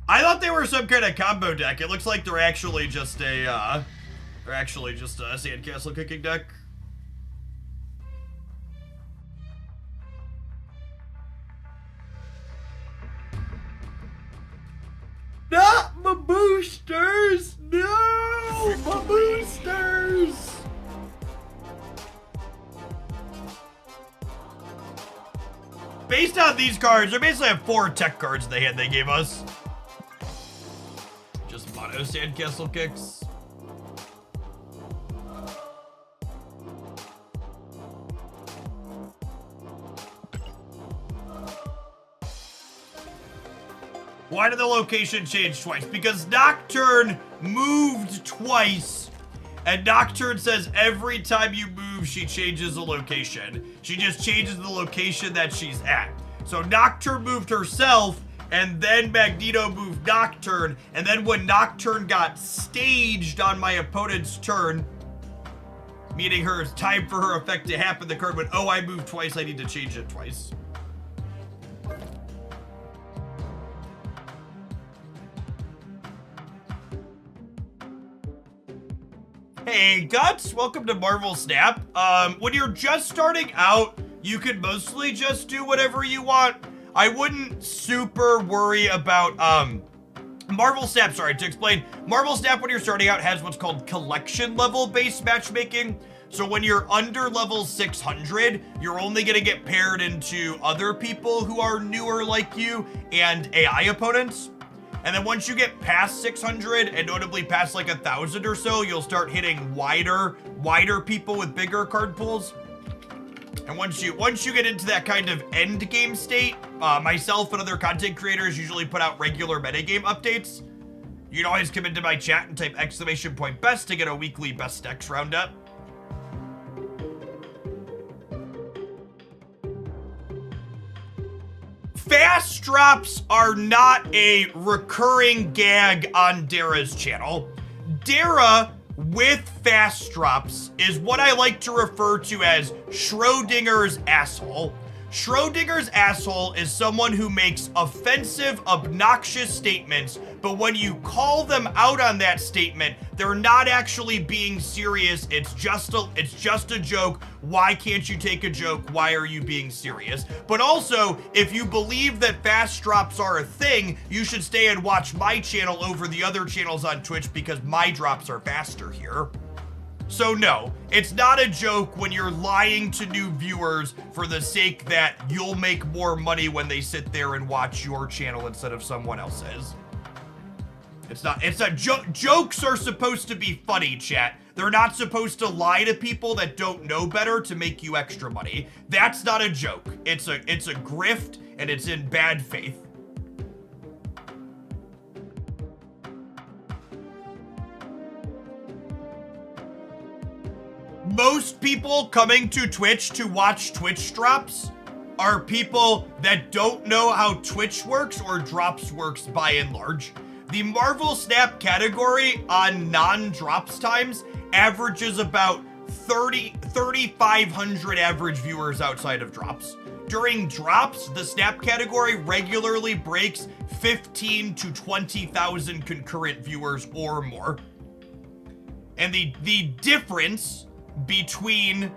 I thought they were some kind of combo deck. It looks like they're actually just a, sandcastle kicking deck. Not my boosters! No! My boosters! Based on these cards, they basically have 4 tech cards in the hand they gave us. Just mono sandcastle kicks. Why did the location change twice? Because Nocturne moved twice, and Nocturne says every time you move, she changes the location. She just changes the location that she's at. So Nocturne moved herself, and then Magneto moved Nocturne, and then when Nocturne got staged on my opponent's turn, meaning it's time for her effect to happen, the card went, oh, I moved twice, I need to change it twice. Hey, Guts, welcome to Marvel Snap. When you're just starting out, you can mostly just do whatever you want. I wouldn't super worry about, Marvel Snap, sorry, to explain. Marvel Snap, when you're starting out, has what's called collection level based matchmaking. So when you're under level 600, you're only gonna get paired into other people who are newer like you and AI opponents. And then once you get past 600 and notably past like 1,000 or so, you'll start hitting wider people with bigger card pools. And once you get into that kind of end game state, myself and other content creators usually put out regular metagame updates. You can always come into my chat and type !best to get a weekly best decks roundup. Fast drops are not a recurring gag on Dara's channel. Dara with fast drops is what I like to refer to as Schrodinger's asshole. Schrodinger's asshole is someone who makes offensive, obnoxious statements, but when you call them out on that statement, they're not actually being serious. It's just a joke. Why can't you take a joke? Why are you being serious? But also, if you believe that fast drops are a thing, you should stay and watch my channel over the other channels on Twitch because my drops are faster here. So no, it's not a joke when you're lying to new viewers for the sake that you'll make more money when they sit there and watch your channel instead of someone else's. It's not jokes are supposed to be funny, chat. They're not supposed to lie to people that don't know better to make you extra money. That's not a joke. It's a grift and it's in bad faith. Most people coming to Twitch to watch Twitch drops are people that don't know how Twitch works or drops works by and large. The Marvel Snap category on non-drops times averages about 3,500 average viewers outside of drops. During drops, the Snap category regularly breaks 15 to 20,000 concurrent viewers or more. And the difference between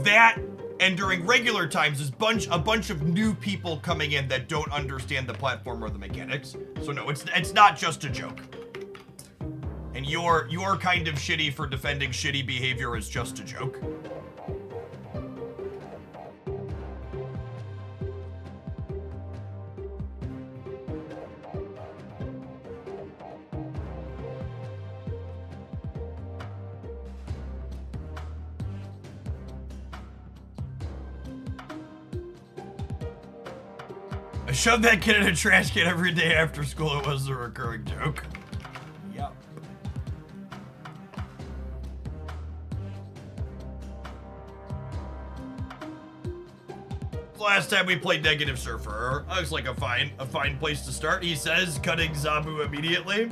that and during regular times is a bunch of new people coming in that don't understand the platform or the mechanics. So no, it's not just a joke. And you're kind of shitty for defending shitty behavior as just a joke. I shoved that kid in a trash can every day after school. It was a recurring joke. Yep. Last time we played Negative Surfer, looks like a fine place to start. He says, cutting Zabu immediately.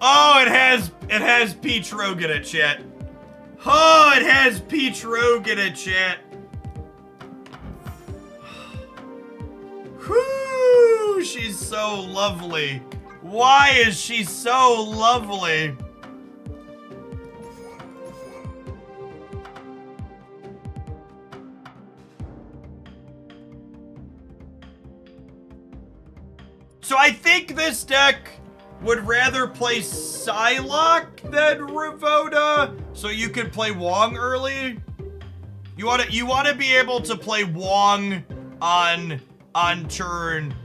Oh, it has Peach Rogan at chat. Oh, it has Peach Rogan at chat. Whoo, she's so lovely. Why is she so lovely? So I think this deck would rather play Psylocke than Ravoda, so you can play Wong early. You want to be able to play Wong on turn.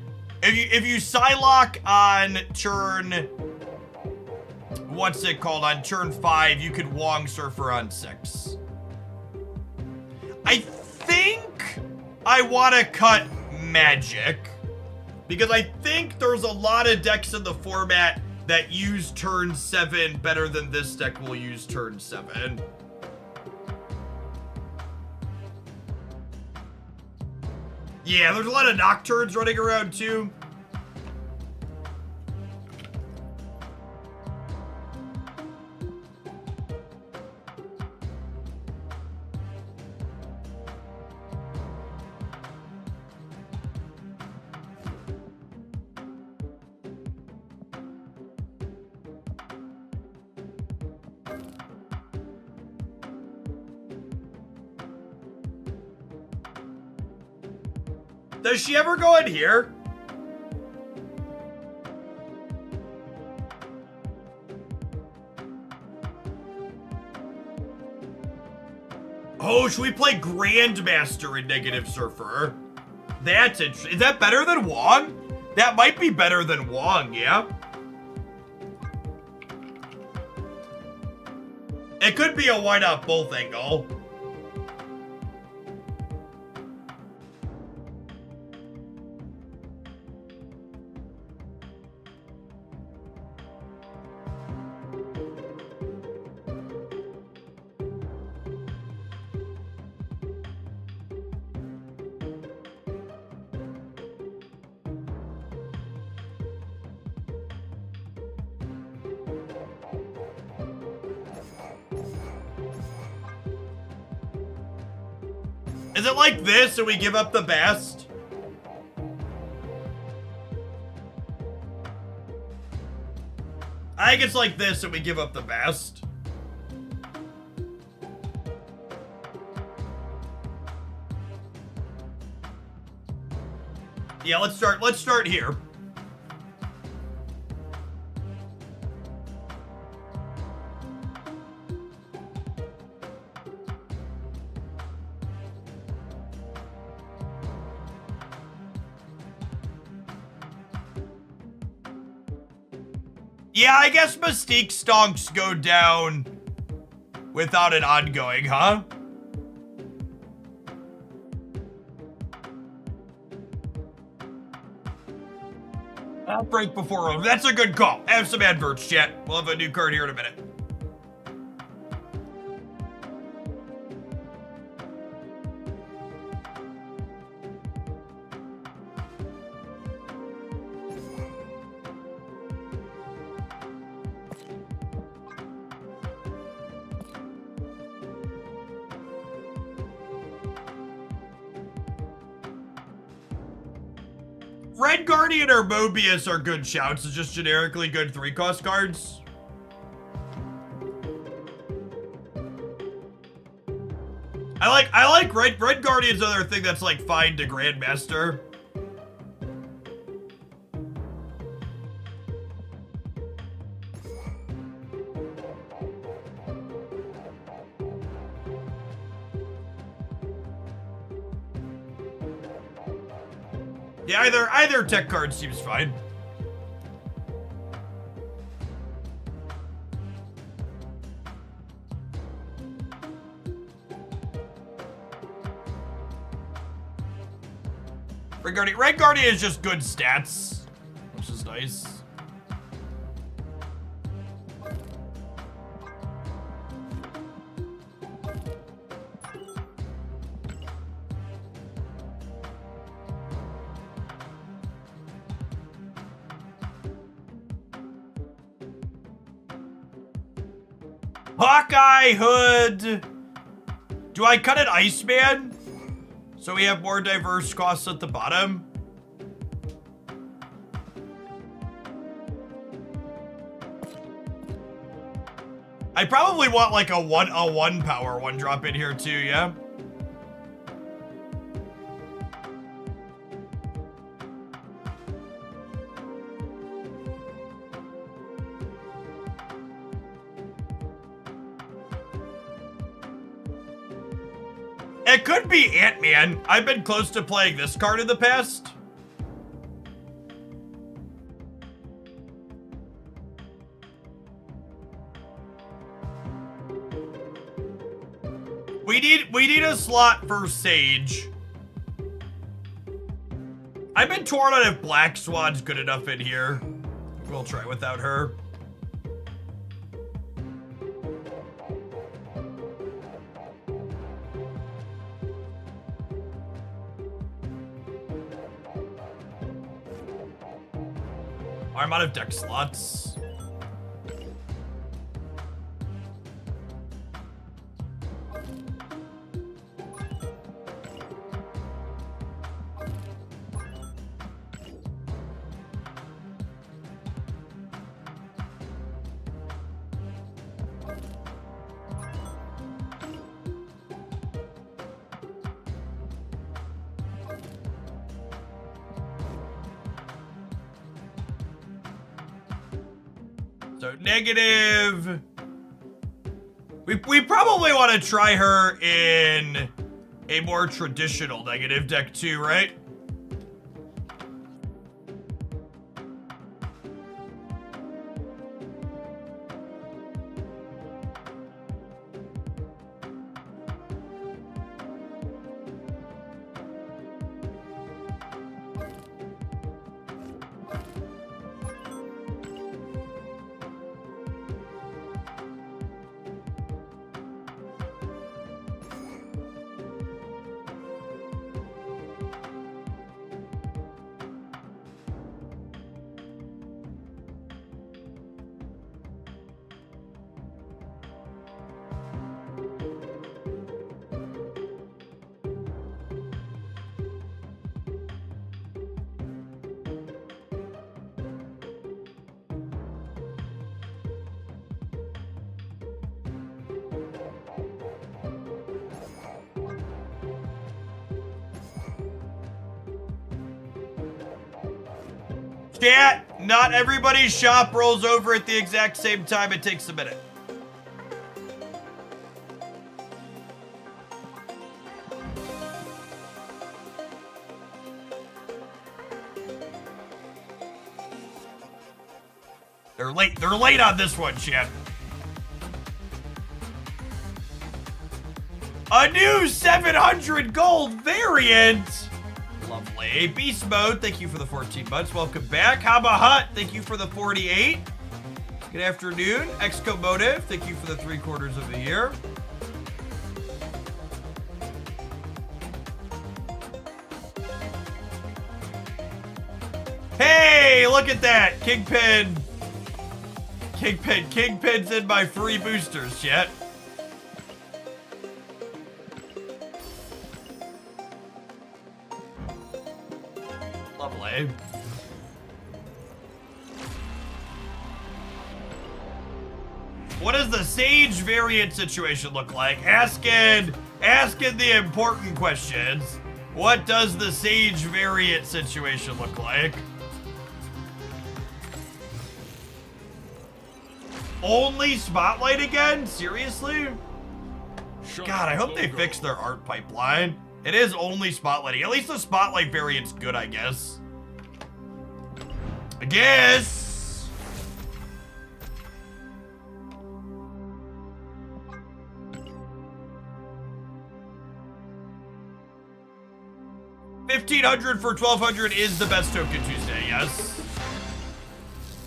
If you Psylocke on turn, what's it called, on turn 5, you could Wong Surfer on 6. I think I want to cut Magic, because I think there's a lot of decks in the format that use turn 7 better than this deck will use turn 7. Yeah, there's a lot of Nocturnes running around too. Does she ever go in here? Oh, should we play Grandmaster in Negative Surfer? That's interesting. Is that better than Wong? That might be better than Wong, yeah? It could be a why not both angle. Is it like this and we give up the best? I think it's like this and we give up the best. Yeah, let's start here. Yeah, I guess Mystique Stonks go down without an ongoing, huh? I'll break before over. That's a good call. Have some adverts, chat. We'll have a new card here in a minute. Red Guardian or Mobius are good shouts. It's just generically good 3-cost cards. I like Red Guardian's other thing that's like fine to Grandmaster. Yeah, either tech card seems fine. Red Guardian is just good stats, which is nice. Hawkeye Hood! Do I cut an Iceman? So we have more diverse costs at the bottom? I probably want like a one power one drop in here too, yeah? It could be Ant-Man. I've been close to playing this card in the past. We need a slot for Sage. I've been torn on if Black Swan's good enough in here. We'll try without her. I'm out of deck slots. So negative. We probably want to try her in a more traditional negative deck too, right? Chat, not everybody's shop rolls over at the exact same time. It takes a minute. They're late. They're late on this one, chat. A new 700 gold variant. Lovely. Beast Mode, thank you for the 14 months. Welcome back. Haba Hut, thank you for the 48. Good afternoon. Exco Motive, thank you for the 3/4 of the year. Hey, look at that. Kingpin. Kingpin's in my free boosters, chat. Lovely. What does the Sage variant situation look like? Asking the important questions. What does the Sage variant situation look like? Only Spotlight again? Seriously? God, I hope they fix their art pipeline. It is only spotlighting. At least the spotlight variant's good, I guess. I guess. $1,500 for 1,200 is the best token Tuesday, yes.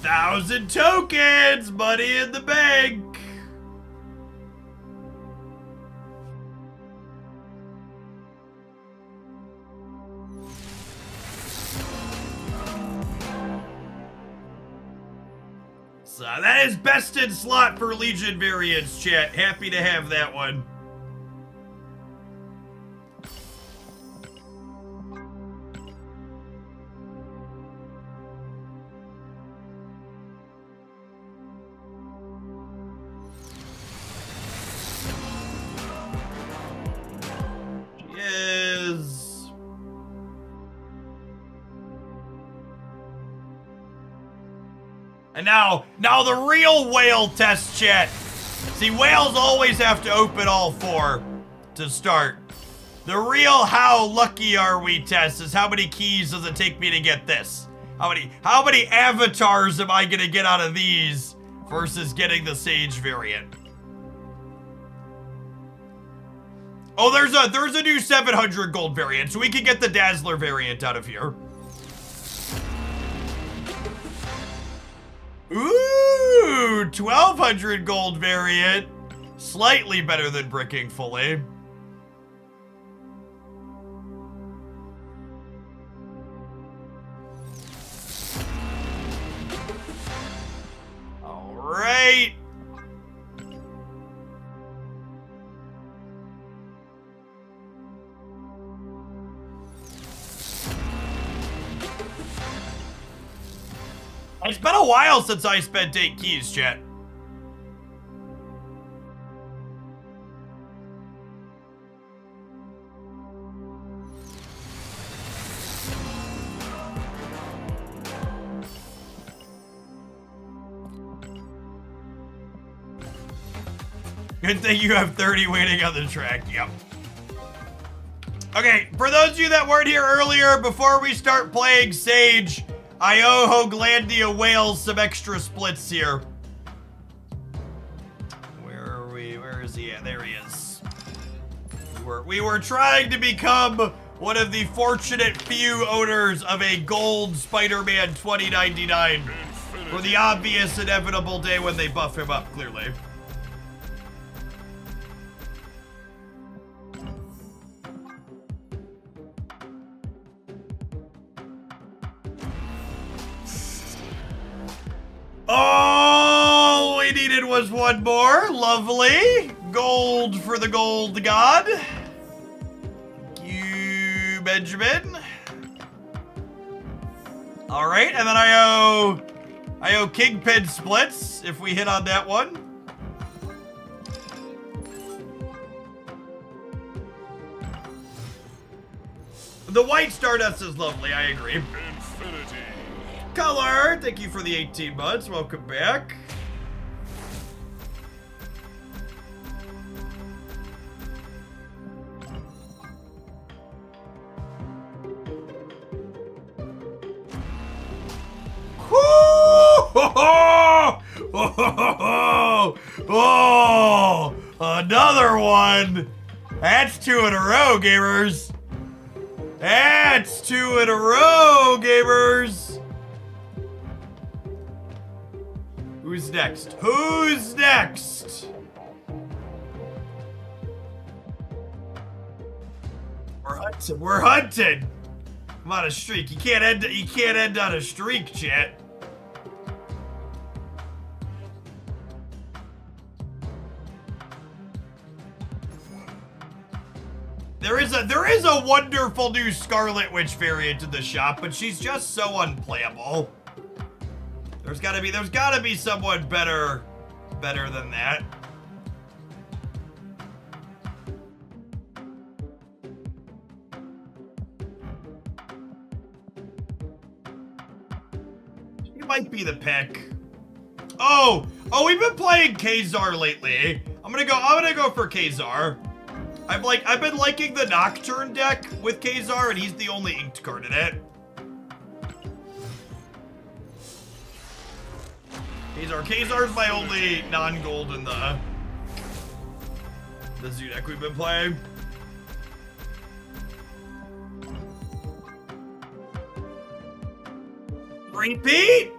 1,000 tokens, money in the bank. So that is best in slot for Legion variants, chat. Happy to have that one. Yes. And now the real whale test, chat. See, whales always have to open all 4 to start. The real how lucky are we test is how many keys does it take me to get this? How many avatars am I gonna get out of these versus getting the Sage variant? Oh, there's a new 700 gold variant, so we can get the Dazzler variant out of here. Ooh, 1,200 gold variant. Slightly better than bricking fully. All right. It's been a while since I spent 8 keys, chat. Good thing you have 30 waiting on the track. Yep. Okay, for those of you that weren't here earlier, before we start playing Sage, I owe Hoaglandia Whales some extra splits here. Where are we? Where is he at? There he is. We were trying to become one of the fortunate few owners of a gold Spider-Man 2099 for the obvious inevitable day when they buff him up, clearly. All we needed was one more. Lovely. Gold for the gold god. Thank you, Benjamin. All right, and then I owe Kingpin splits if we hit on that one. The white Stardust is lovely, I agree. Infinity. Color, thank you for the 18 months. Welcome back. Oh, another one. That's 2 in a row, gamers. That's 2 in a row, gamers. Who's next? Who's next? We're hunting. I'm on a streak. You can't end on a streak, chat. There is a wonderful new Scarlet Witch variant in the shop, but she's just so unplayable. There's gotta be someone better than that. She might be the pick. Oh, we've been playing Kazar lately. I'm gonna go for Kazar. I've been liking the Nocturne deck with Khazar, and he's the only inked card in it. Khazar's my only non-gold in the zoo deck we've been playing. Repeat?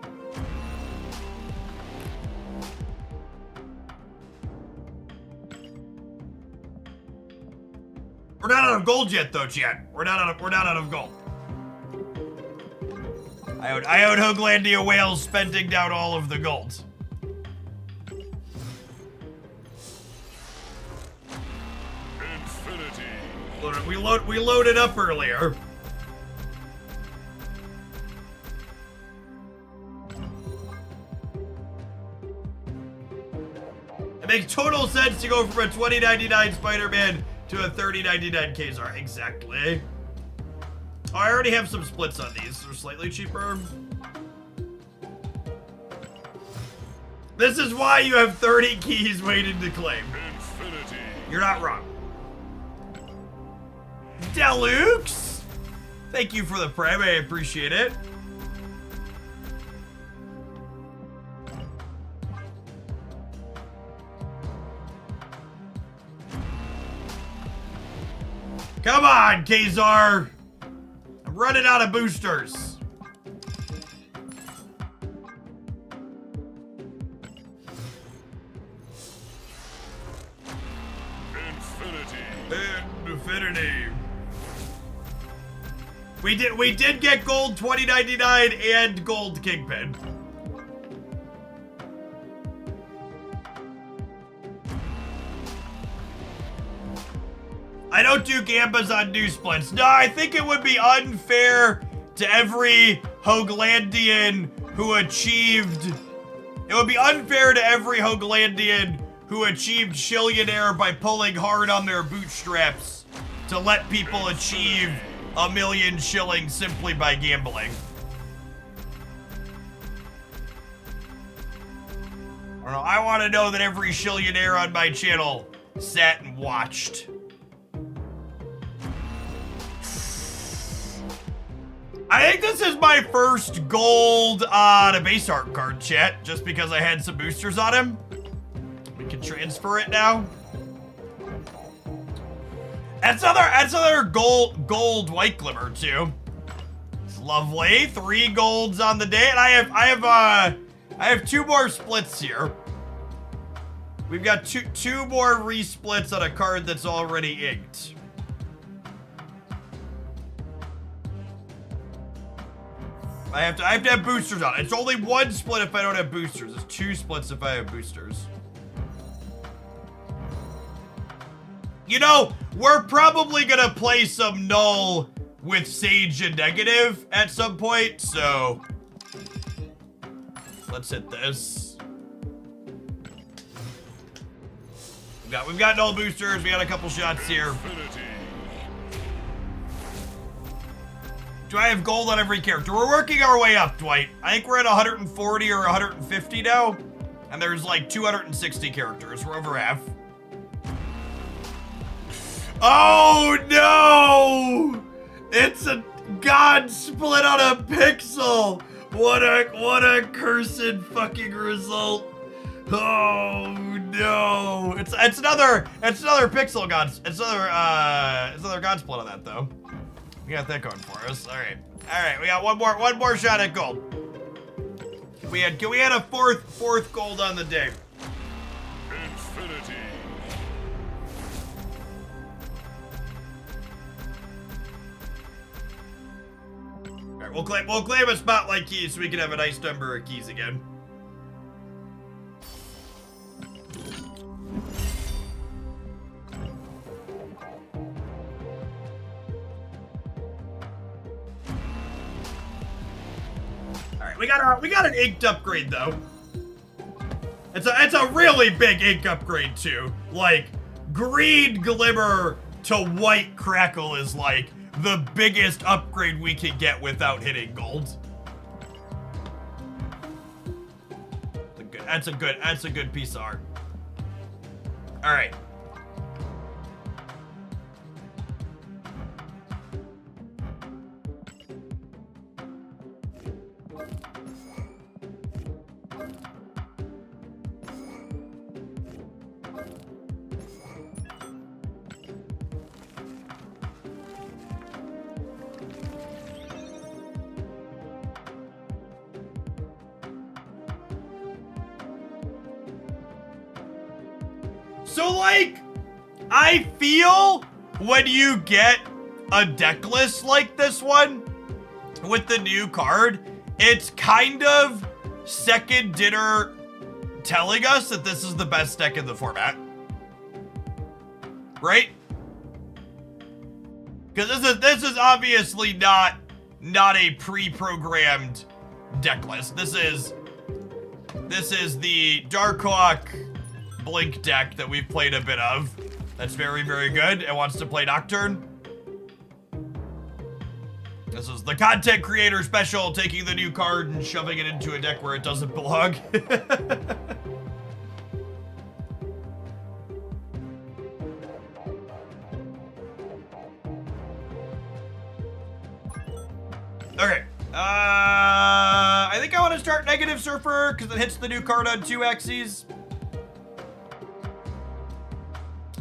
We're not out of gold yet, though, chat. We're not out of gold. I owed Hoaglandia Whales spending down all of the gold. Infinity. We loaded up earlier. It makes total sense to go from a $20.99 Spider-Man to a $30.99 Khazar. Exactly. Oh, I already have some splits on these. They're slightly cheaper. This is why you have 30 keys waiting to claim. Infinity. You're not wrong. Deluxe! Thank you for the prime. I appreciate it. Come on, Khazar! I'm running out of boosters. Infinity. We did get gold 2099 and gold Kingpin. I don't do Gambas on new splits. No, I think it would be unfair to every Hoaglandian who achieved... It would be unfair to every Hoaglandian who achieved Shillionaire by pulling hard on their bootstraps to let people achieve 1,000,000 shillings simply by gambling. I don't know. I want to know that every Shillionaire on my channel sat and watched. I think this is my first gold on a base art card, chat, just because I had some boosters on him. We can transfer it now. That's another gold white glimmer too. It's lovely. 3 golds on the day, and I have 2 more splits here. We've got two more resplits on a card that's already inked. I have to have boosters on it. It's only 1 split if I don't have boosters. It's 2 splits if I have boosters. You know, we're probably gonna play some null with Sage and Negative at some point, so let's hit this. We've got null boosters. We got a couple shots here. Do I have gold on every character? We're working our way up, Dwight. I think we're at 140 or 150 now. And there's like 260 characters. We're over half. Oh no! It's a god split on a pixel. What a cursed fucking result. Oh no! It's another pixel god. It's another god split on that though. We got that going for us. All right. We got one more shot at gold. Can we add a fourth gold on the day? Infinity. All right, we'll claim a spotlight key so we can have a nice number of keys again. We got an inked upgrade though. It's a really big ink upgrade too. Like green glimmer to white crackle is like the biggest upgrade we can get without hitting gold. That's a good piece of art. All right. So, like, I feel when you get a deck list like this one with the new card, it's kind of second dinner telling us that this is the best deck in the format. Right? Because this is obviously not a pre-programmed deck list. This is the Darkhawk Blink deck that we've played a bit of. That's very, very good and wants to play Nocturne. This is the content creator special, taking the new card and shoving it into a deck where it doesn't belong. Okay. I think I want to start Negative Surfer because it hits the new card on 2 axes.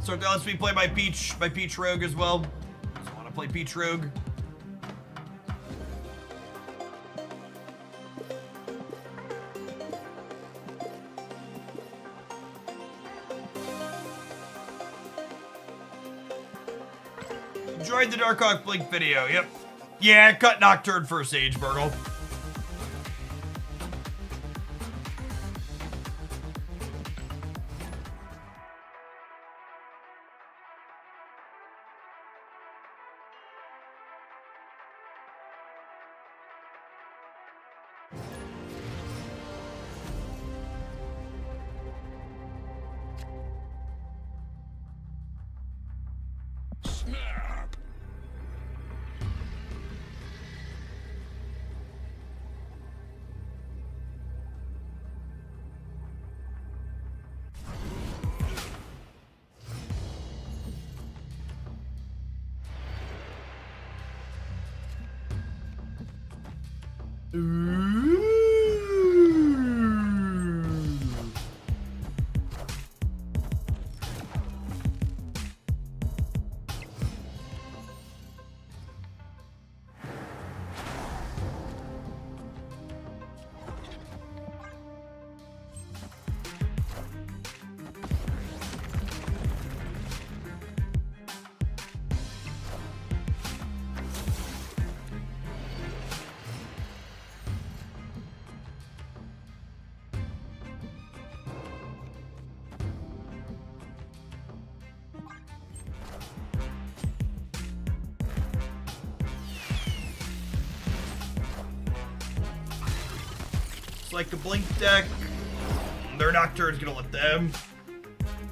So that lets me play my Peach Rogue as well. So I want to play Peach Rogue. Enjoyed the Darkhawk Blink video, yep. Yeah, cut Nocturne for Sage, Burgle. Snap. It's like a Blink deck. Their Nocturne's gonna let them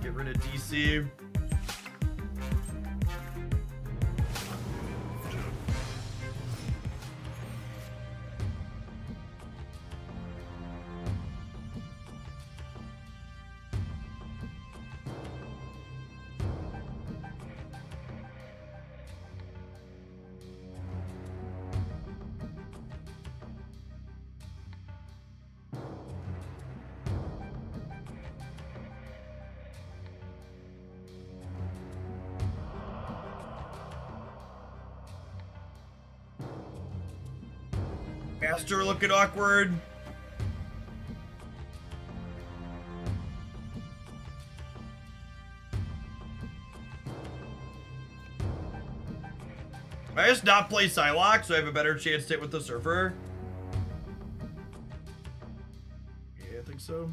get rid of DC. Master looking awkward. I just not play Psylocke so I have a better chance to hit with the Surfer? Yeah, I think so.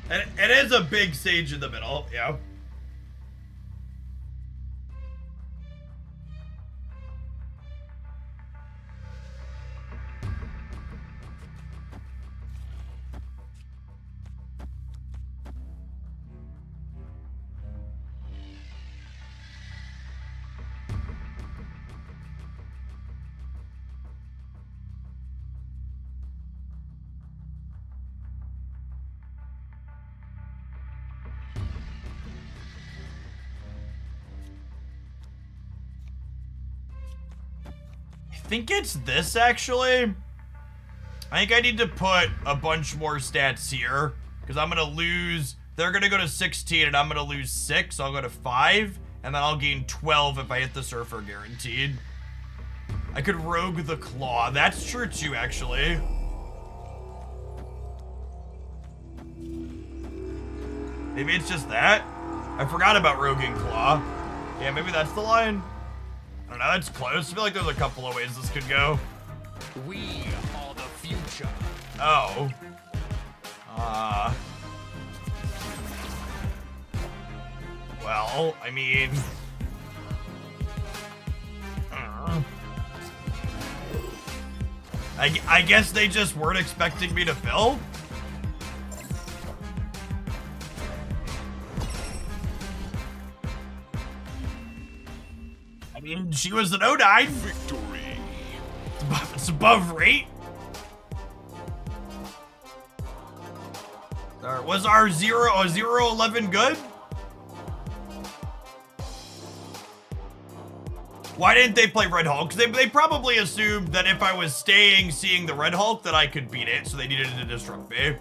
And it is a big Sage in the middle, yeah. think it's this, actually. I think I need to put a bunch more stats here, because I'm going to lose... They're going to go to 16, and I'm going to lose 6, so I'll go to 5, and then I'll gain 12 if I hit the Surfer guaranteed. I could rogue the Claw. That's true, too, actually. Maybe it's just that? I forgot about roguing Claw. Yeah, maybe that's the line. I don't know, that's close. I feel like there's a couple of ways this could go. We are the future. Oh. Well, I mean... I guess they just weren't expecting me to fill? I mean, she was an 09. Victory. It's above rate. Was our 0-11 good? Why didn't they play Red Hulk? Because they probably assumed that if I was staying seeing the Red Hulk that I could beat it, so they needed to disrupt me.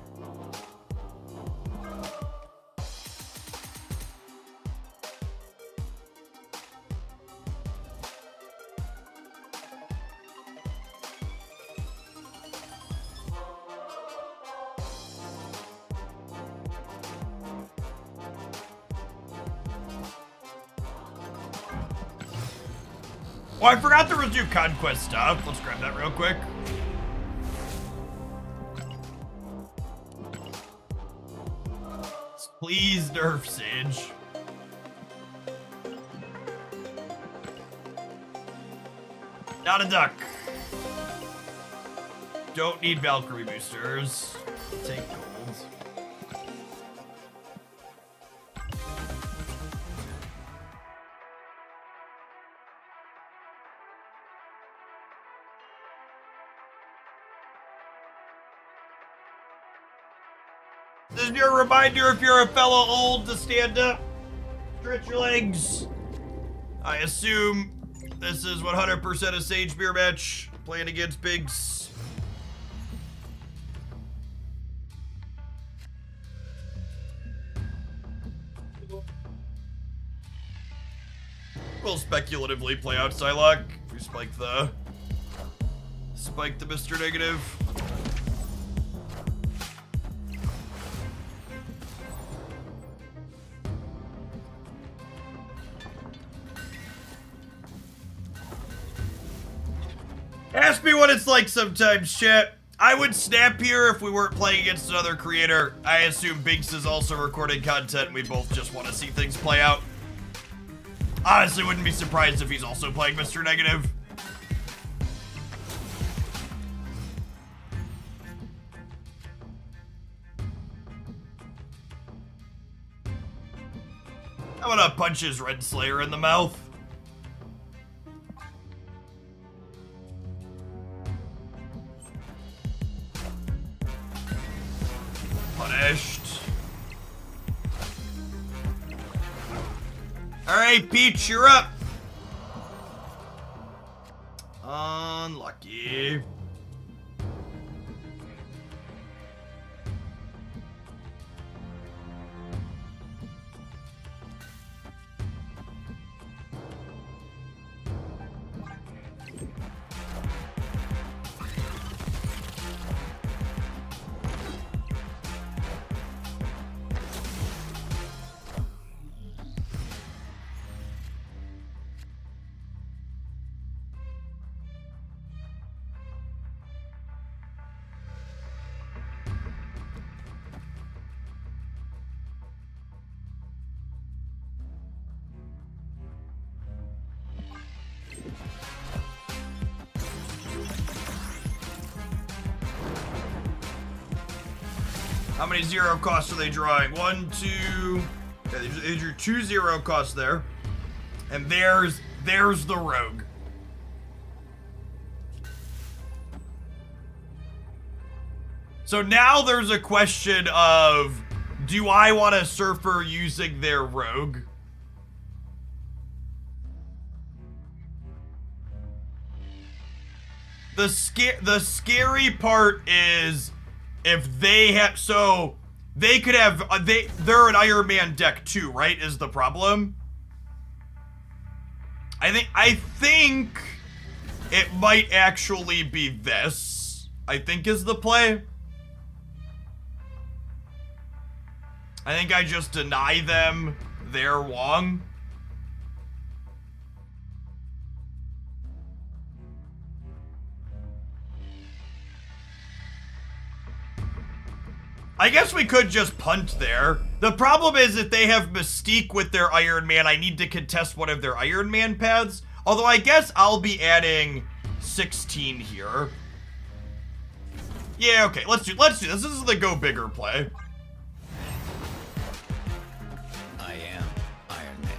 Oh, I forgot there was new conquest stuff. Let's grab that real quick. Please nerf Sage. Not a duck. Don't need Valkyrie boosters. Take gold. This is your reminder if you're a fellow old to stand up. Stretch your legs. I assume this is 100% a Sage beer match. Playing against pigs. We'll speculatively play out Psylocke. If we spike the Mr. Negative. Ask me what it's like sometimes, chat. I would snap here if we weren't playing against another creator. I assume Binks is also recording content and we both just want to see things play out. Honestly, wouldn't be surprised if he's also playing Mr. Negative. I'm gonna punch his Red Slayer in the mouth. Punished. Alright, Peach, you're up. Unlucky. How many zero costs are they drawing? 1, 2. Yeah, these are 2 zero costs there. And there's the rogue. So now there's a question of, do I want a Surfer using their rogue? the scary part is if they have, so they could have, they're an Iron Man deck too, right? Is the problem? I think it might actually be this, I think is the play. I think I just deny them their Wong. I guess we could just punt there. The problem is if they have Mystique with their Iron Man, I need to contest one of their Iron Man paths. Although I guess I'll be adding 16 here. Yeah, okay, let's do this. This is the go bigger play. I am Iron Man.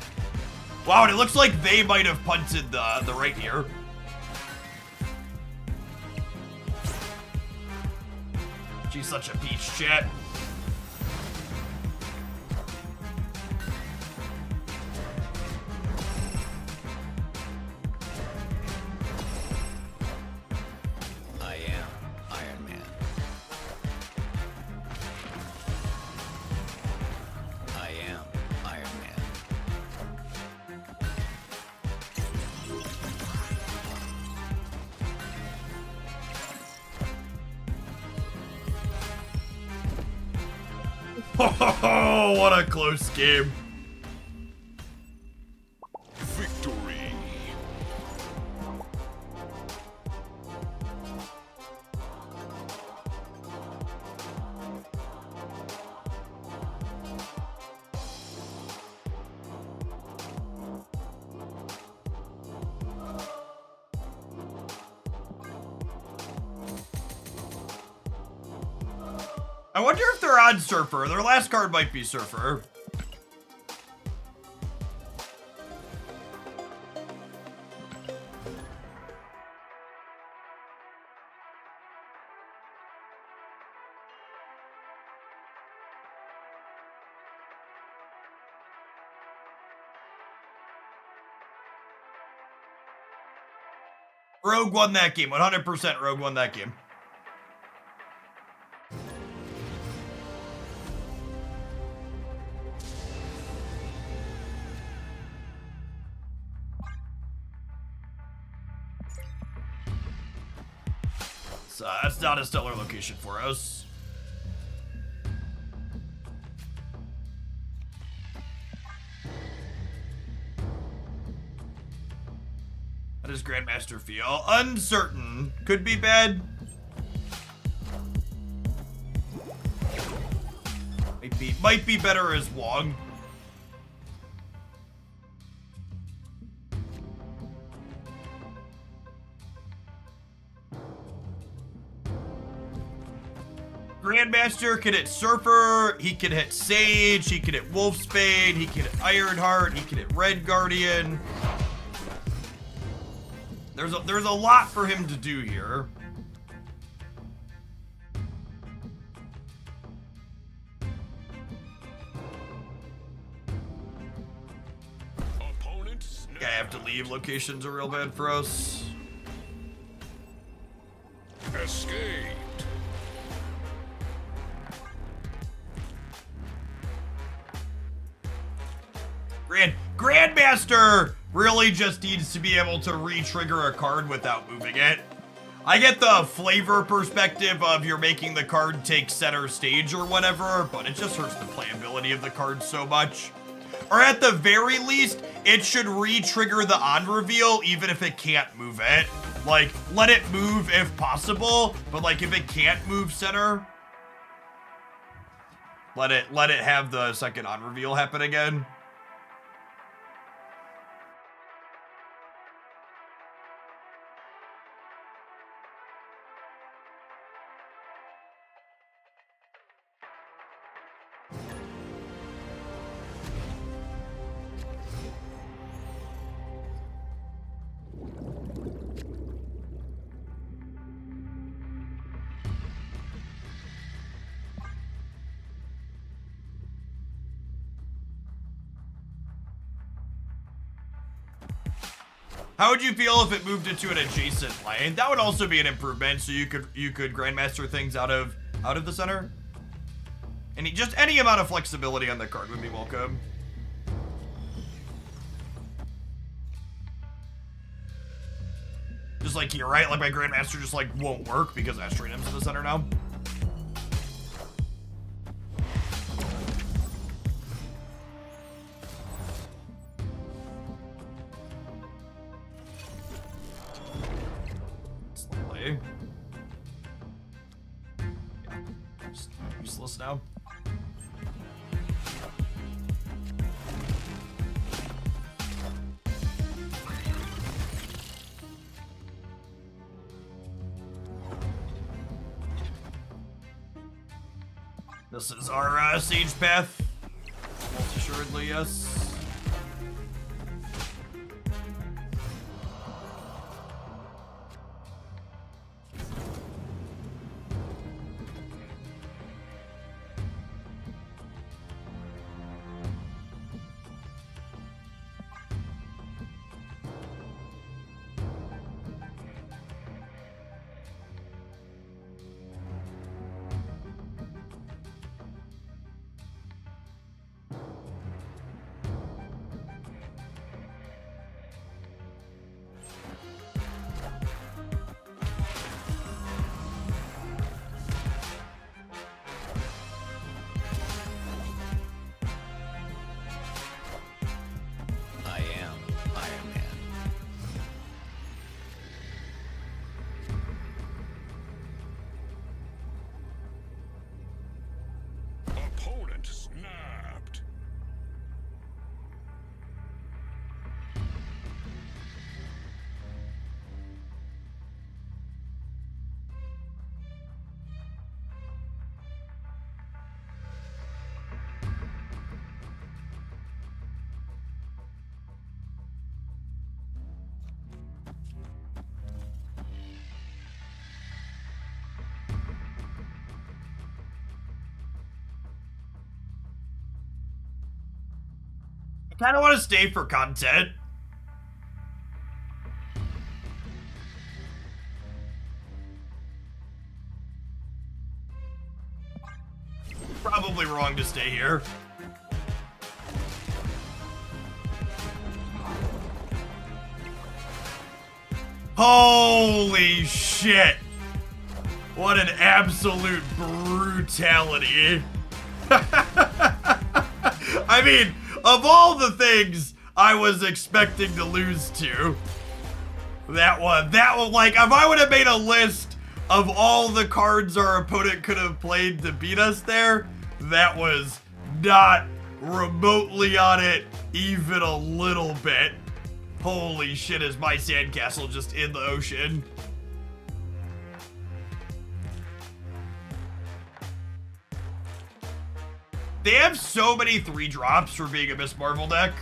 Wow, and it looks like they might have punted the right here. She's such a peach, chat. I am Iron Man. I am Iron Man. Oh, what a close game. Victory. I wonder if they're on Surfer. Their last card might be Surfer. Rogue won that game. 100% Rogue won that game. So that's not a stellar location for us. How does Grandmaster feel? Uncertain. Could be bad. Might be better as Wong. Grandmaster can hit Surfer, he can hit Sage, he can hit Wolfsbane, he can hit Ironheart, he can hit Red Guardian. There's a lot for him to do here. I have to leave. Locations are real bad for us. Escape. Grandmaster really just needs to be able to re-trigger a card without moving it. I get the flavor perspective of you're making the card take center stage or whatever, but it just hurts the playability of the card so much. Or at the very least, it should re-trigger the on-reveal even if it can't move it. Like, let it move if possible, but like if it can't move center, let it have the second on-reveal happen again. How would you feel if it moved into an adjacent lane? That would also be an improvement, so you could grandmaster things out of the center. And just any amount of flexibility on the card would be welcome. Just like here, right? Like my grandmaster just like won't work because Astronym's in the center now. Slowly. Yeah. Just useless now. This is our siege path. Most assuredly, yes. Opponent snapped. I kind of want to stay for content. Probably wrong to stay here. Holy shit. What an absolute brutality. I mean, of all the things I was expecting to lose to, that one, like, if I would have made a list of all the cards our opponent could have played to beat us there, that was not remotely on it even a little bit. Holy shit, is my sandcastle just in the ocean? They have so many 3-drops for being a Miss Marvel deck.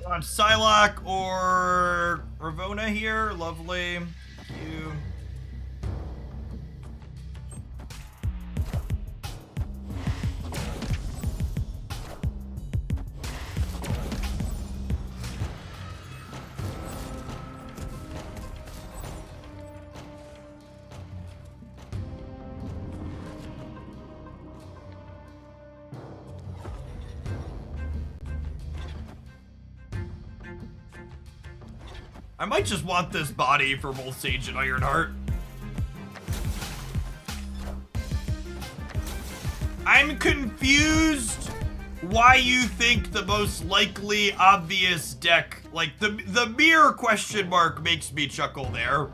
On Psylocke or Ravonna here. Lovely. Thank you. I might just want this body for both Sage and Ironheart. I'm confused why you think the most likely obvious deck, like the mere question mark makes me chuckle there.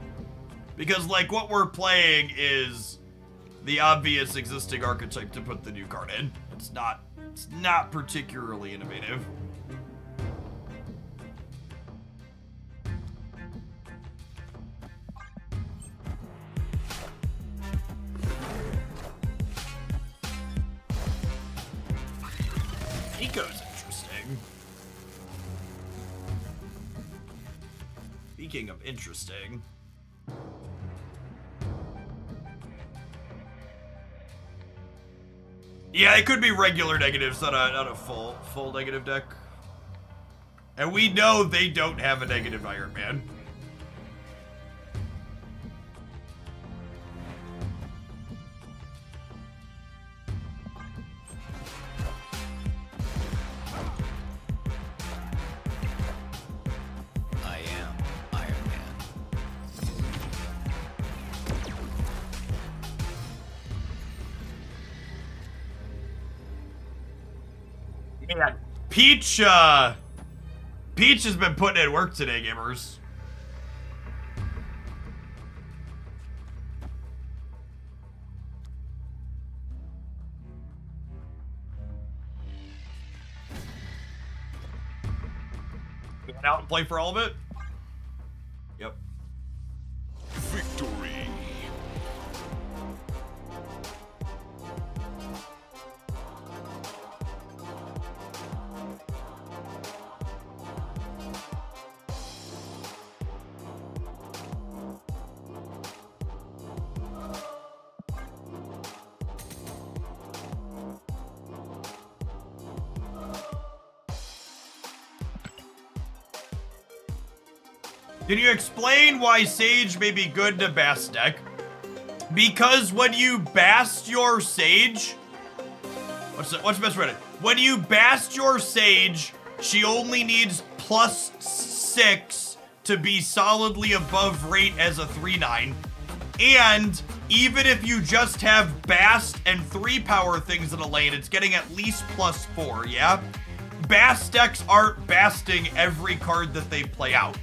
Because like what we're playing is the obvious existing archetype to put the new card in. It's not particularly innovative. Eco's interesting. Speaking of interesting. Yeah, it could be regular negatives, not a full negative deck. And we know they don't have a negative Iron Man. I am Iron Man. Man, Peach has been putting in work today, gamers. Going out and play for all of it? Yep. Victory. Can you explain why Sage may be good in a Bast deck? Because when you Bast your Sage... What's the best way to... When you Bast your Sage, she only needs +6 to be solidly above rate as a 3/9. And even if you just have Bast and 3-power things in a lane, it's getting at least +4, yeah? Bast decks aren't Basting every card that they play out.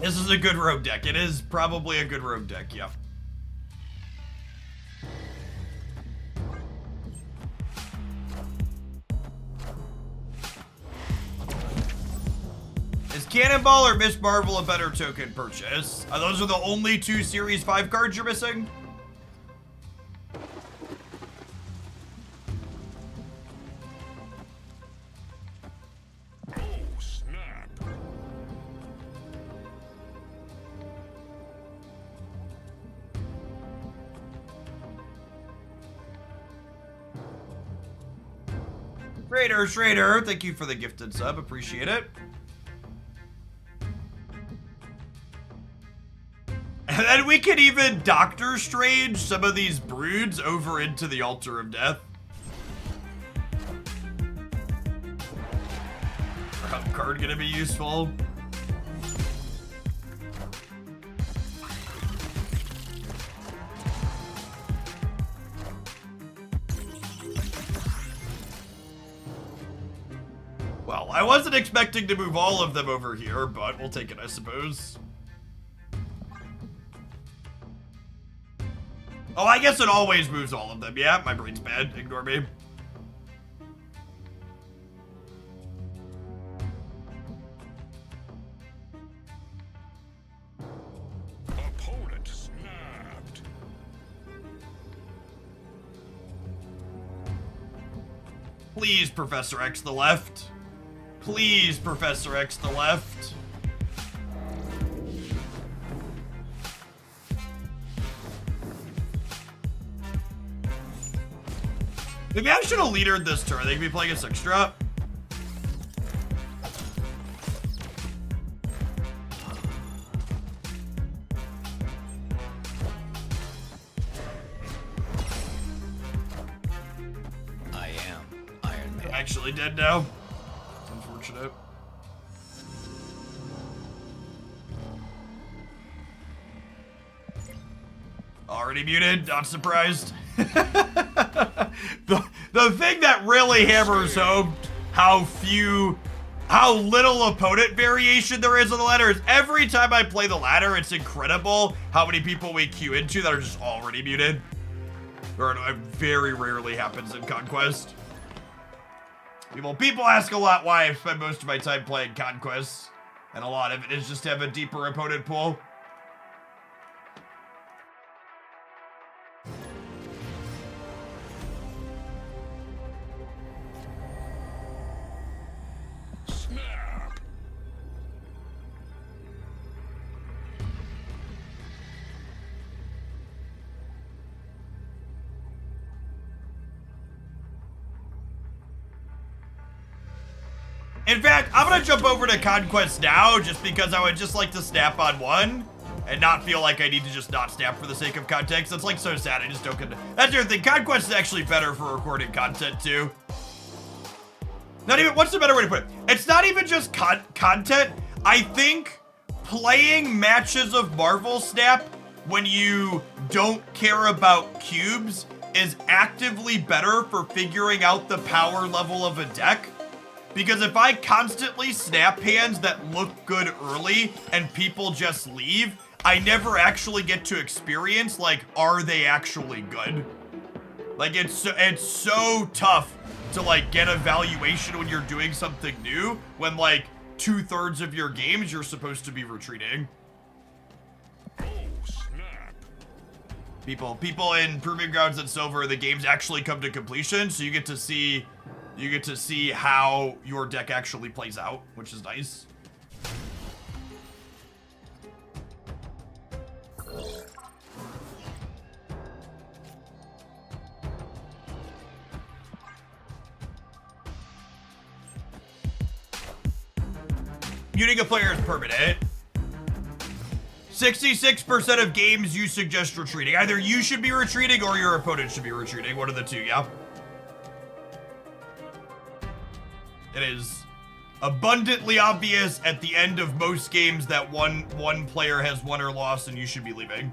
This is a good rogue deck. It is probably a good rogue deck, yeah. Is Cannonball or Miss Marvel a better token purchase? Those are the only 2 Series 5 cards you're missing? Schrader, thank you for the gifted sub. Appreciate it. And then we could even Doctor Strange some of these broods over into the Altar of Death. Round card gonna be useful. Well, I wasn't expecting to move all of them over here, but we'll take it, I suppose. Oh, I guess it always moves all of them. Yeah, my brain's bad. Ignore me. Opponent snapped. Please, Professor X the left. Please, Professor X the left. Maybe I should have leadered this turn. They could be playing a 6-drop. actually dead now. It's unfortunate. Already muted, not surprised. the thing that really hammers home how little opponent variation there is on the ladder is every time I play the ladder, it's incredible how many people we queue into that are just already muted. Or it very rarely happens in Conquest. People ask a lot why I spend most of my time playing Conquest, and a lot of it is just to have a deeper opponent pool. In fact, I'm gonna jump over to Conquest now just because I would just like to snap on one and not feel like I need to just not snap for the sake of context. That's like so sad, I just don't get. That's the other thing, Conquest is actually better for recording content too. Not even, what's the better way to put it? It's not even just content. I think playing matches of Marvel Snap when you don't care about cubes is actively better for figuring out the power level of a deck. Because if I constantly snap hands that look good early and people just leave, I never actually get to experience, like, are they actually good? Like, it's so tough to, like, get a valuation when you're doing something new when, like, 2/3 of your games you're supposed to be retreating. Oh, snap. People in Proving Grounds and Silver, the games actually come to completion, so you get to see how your deck actually plays out, which is nice. Muting a player is permanent. 66% of games you suggest retreating. Either you should be retreating or your opponent should be retreating. One of the two, yeah. It is abundantly obvious at the end of most games that one player has won or lost and you should be leaving.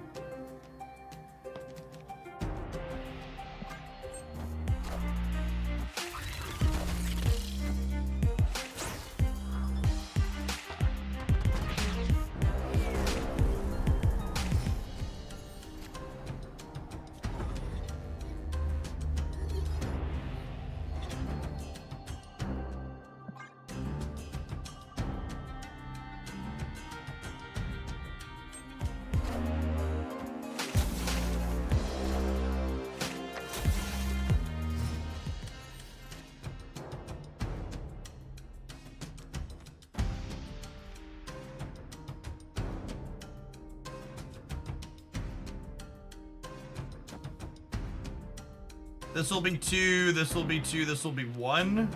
This will be 2, this will be 2, this will be 1.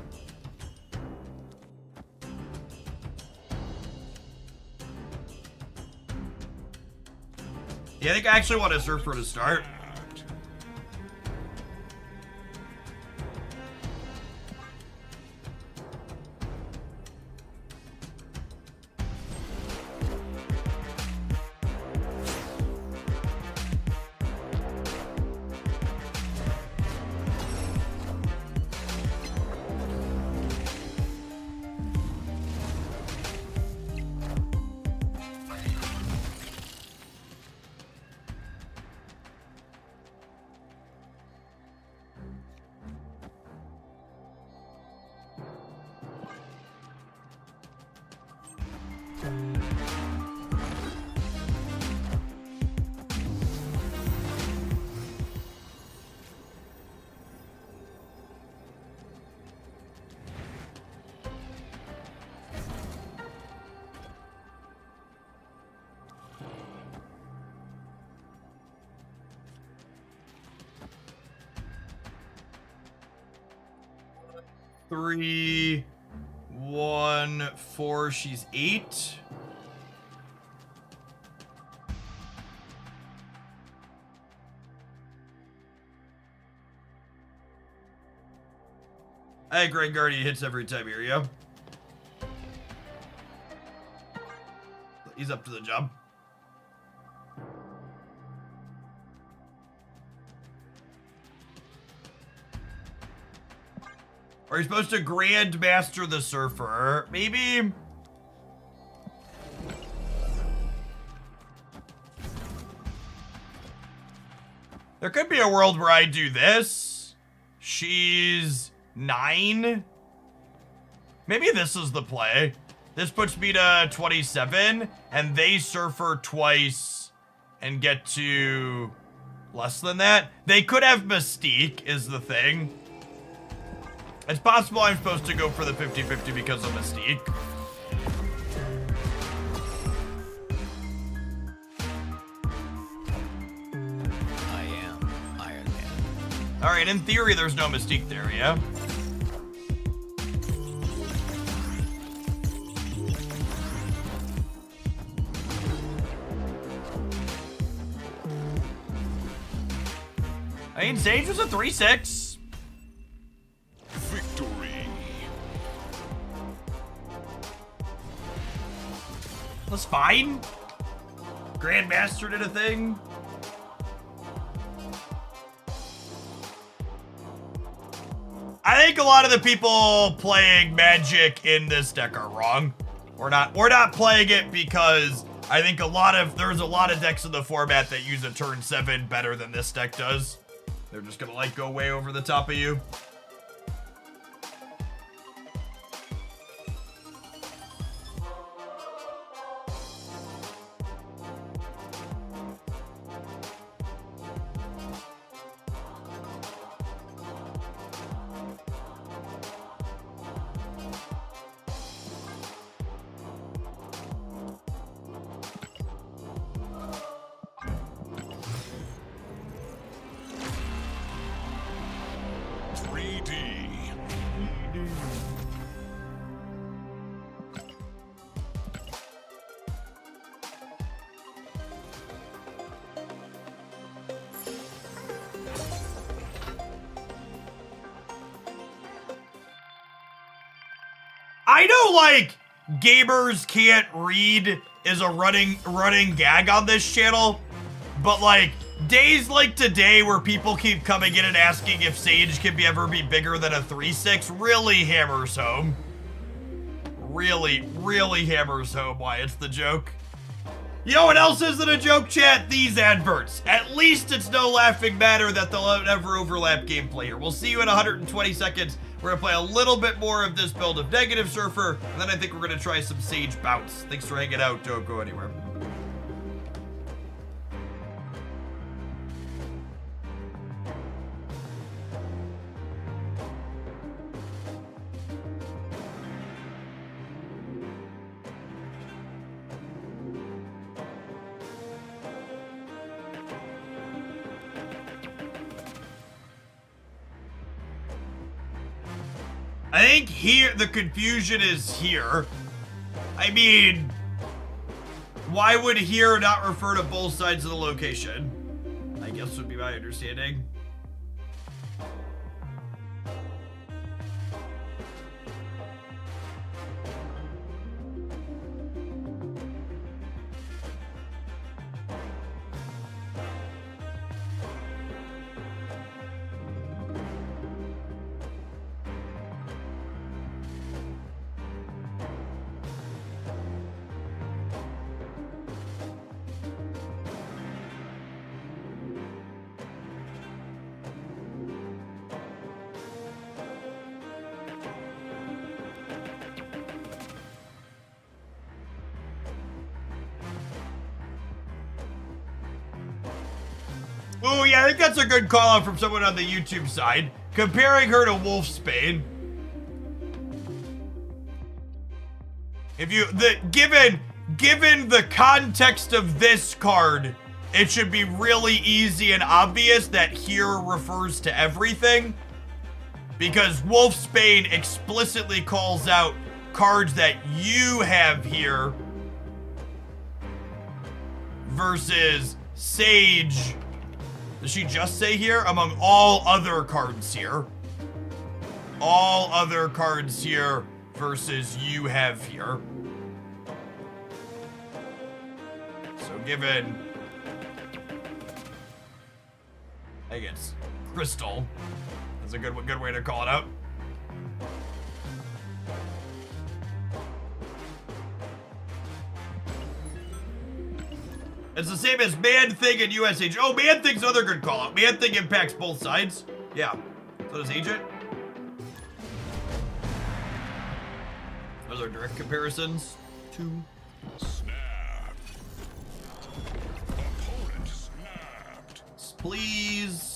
Yeah, I think I actually want a Surfer to start. Three, 1, 4, she's 8. I think Rain Guardian hits every time here, yeah? He's up to the job. Are you supposed to Grandmaster the Surfer? Maybe. There could be a world where I do this. She's 9. Maybe this is the play. This puts me to 27, and they Surfer twice and get to less than that. They could have Mystique, is the thing. It's possible I'm supposed to go for the 50-50 because of Mystique. I am Iron Man. All right, in theory, there's no Mystique there, yeah? I mean, Sage was a 3-6. Victory. That's fine. Grandmaster did a thing. I think a lot of the people playing Magic in this deck are wrong. We're not playing it because I think there's a lot of decks in the format that use a turn 7 better than this deck does. They're just gonna like go way over the top of you. I know, like, gamers can't read is a running gag on this channel, but, like, days like today where people keep coming in and asking if Sage can ever be bigger than a 3-6 really hammers home. Really, really hammers home why it's the joke. You know what else isn't a joke, chat? These adverts. At least it's no laughing matter that they'll never overlap gameplay here. We'll see you in 120 seconds. We're gonna play a little bit more of this build of Negative Surfer, and then I think we're gonna try some Sage Bounce. Thanks for hanging out. Don't go anywhere. I think here, the confusion is here. I mean, why would here not refer to both sides of the location? I guess would be my understanding. Oh, yeah, I think that's a good call out from someone on the YouTube side. Comparing her to Wolfsbane. If you, given the context of this card, it should be really easy and obvious that here refers to everything. Because Wolfsbane explicitly calls out cards that you have here versus Sage. Does she just say here? Among all other cards here. all other cards here versus you have here. So given, I guess, Crystal is a good way to call it out. It's the same as Man-Thing and USH. Oh, Man-Thing's another good call out. Man-Thing impacts both sides. Yeah. So does Agent. Those are direct comparisons. 2. Snapped. Opponent snapped. Please.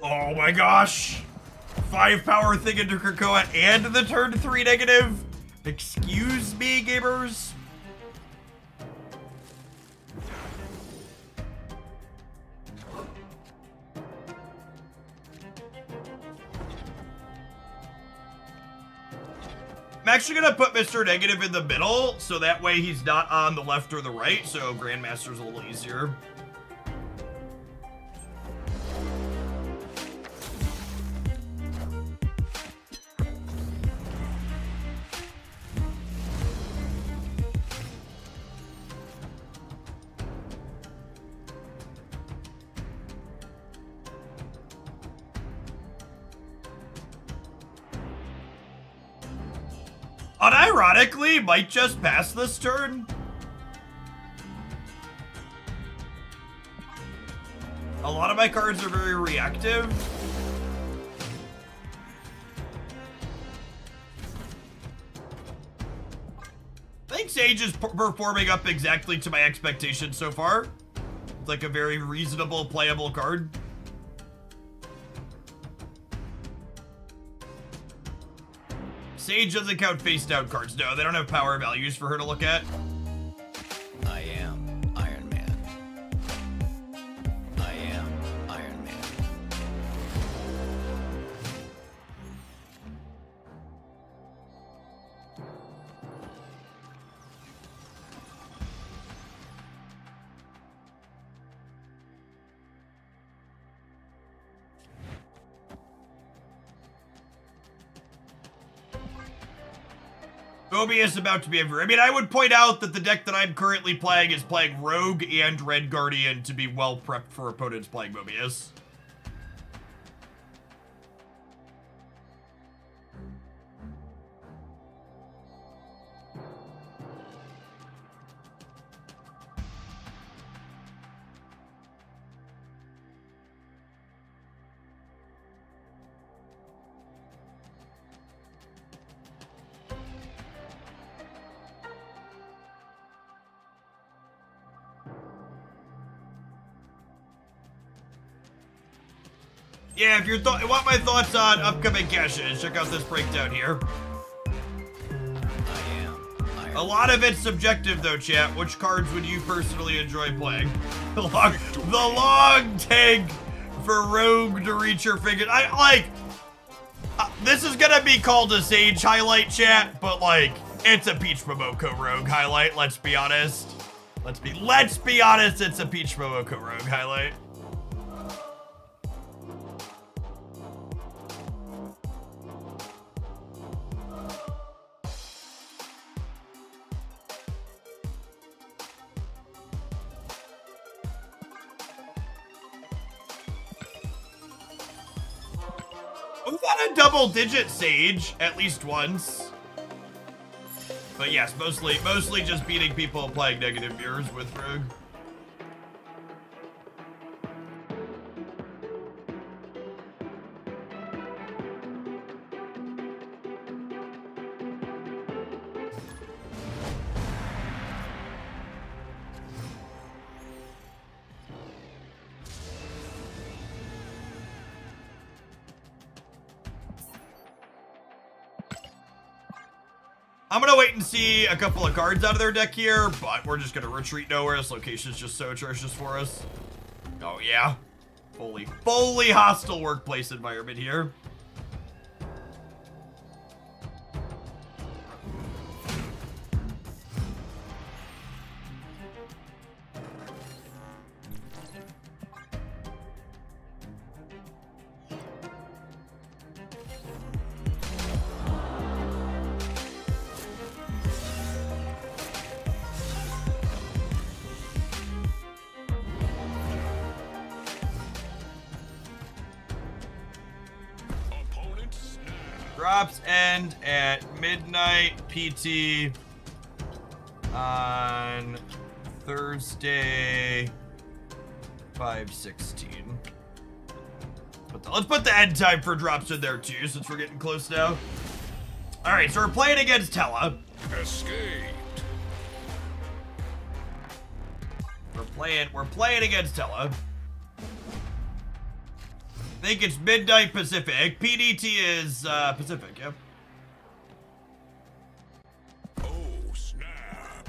Oh my gosh. 5 power thing into Krakoa and the turn 3 negative. Excuse me, gamers. I'm actually gonna put Mr. Negative in the middle, so that way he's not on the left or the right, so Grandmaster's a little easier. Unironically, might just pass this turn. A lot of my cards are very reactive. I think Sage is performing up exactly to my expectations so far. It's like a very reasonable, playable card. Sage doesn't count face down cards. No, they don't have power values for her to look at. I am Iron Man. I am Iron Man. Mobius is about to be over. I mean, I would point out that the deck that I'm currently playing is playing Rogue and Red Guardian to be well prepped for opponents playing Mobius. Yeah, if you want my thoughts on upcoming caches, check out this breakdown here. A lot of it's subjective though, chat. Which cards would you personally enjoy playing? The long take for Rogue to reach your fingers. This is gonna be called a Sage highlight, chat, but like, it's a Peach Momoko Rogue highlight, let's be honest. Let's be honest, it's a Peach Momoko Rogue highlight. We've had a double-digit Sage at least once. But yes, mostly just beating people playing negative mirrors with Rogue. I'm gonna wait and see a couple of cards out of their deck here, but we're just gonna retreat nowhere. This location's just so atrocious for us. Oh yeah. Fully hostile workplace environment here. Drops end at midnight PT on Thursday, 5/16. But let's put the end time for drops in there too, since we're getting close now. All right, so we're playing against Tella. Escaped. We're playing against Tella. I think it's midnight Pacific. PDT is Pacific, yeah. Oh, snap.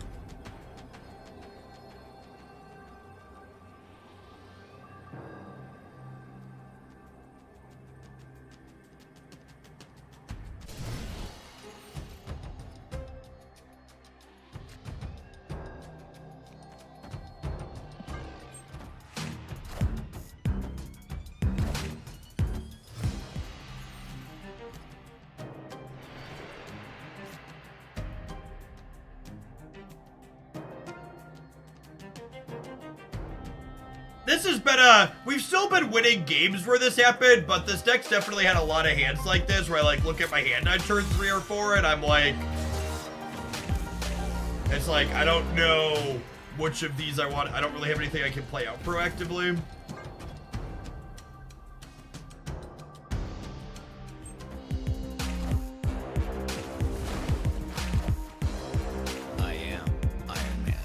This has been we've still been winning games where this happened, but this deck's definitely had a lot of hands like this where I like look at my hand on turn 3 or 4 and I'm like, it's like, I don't know which of these I want. I don't really have anything I can play out proactively. I am Iron Man.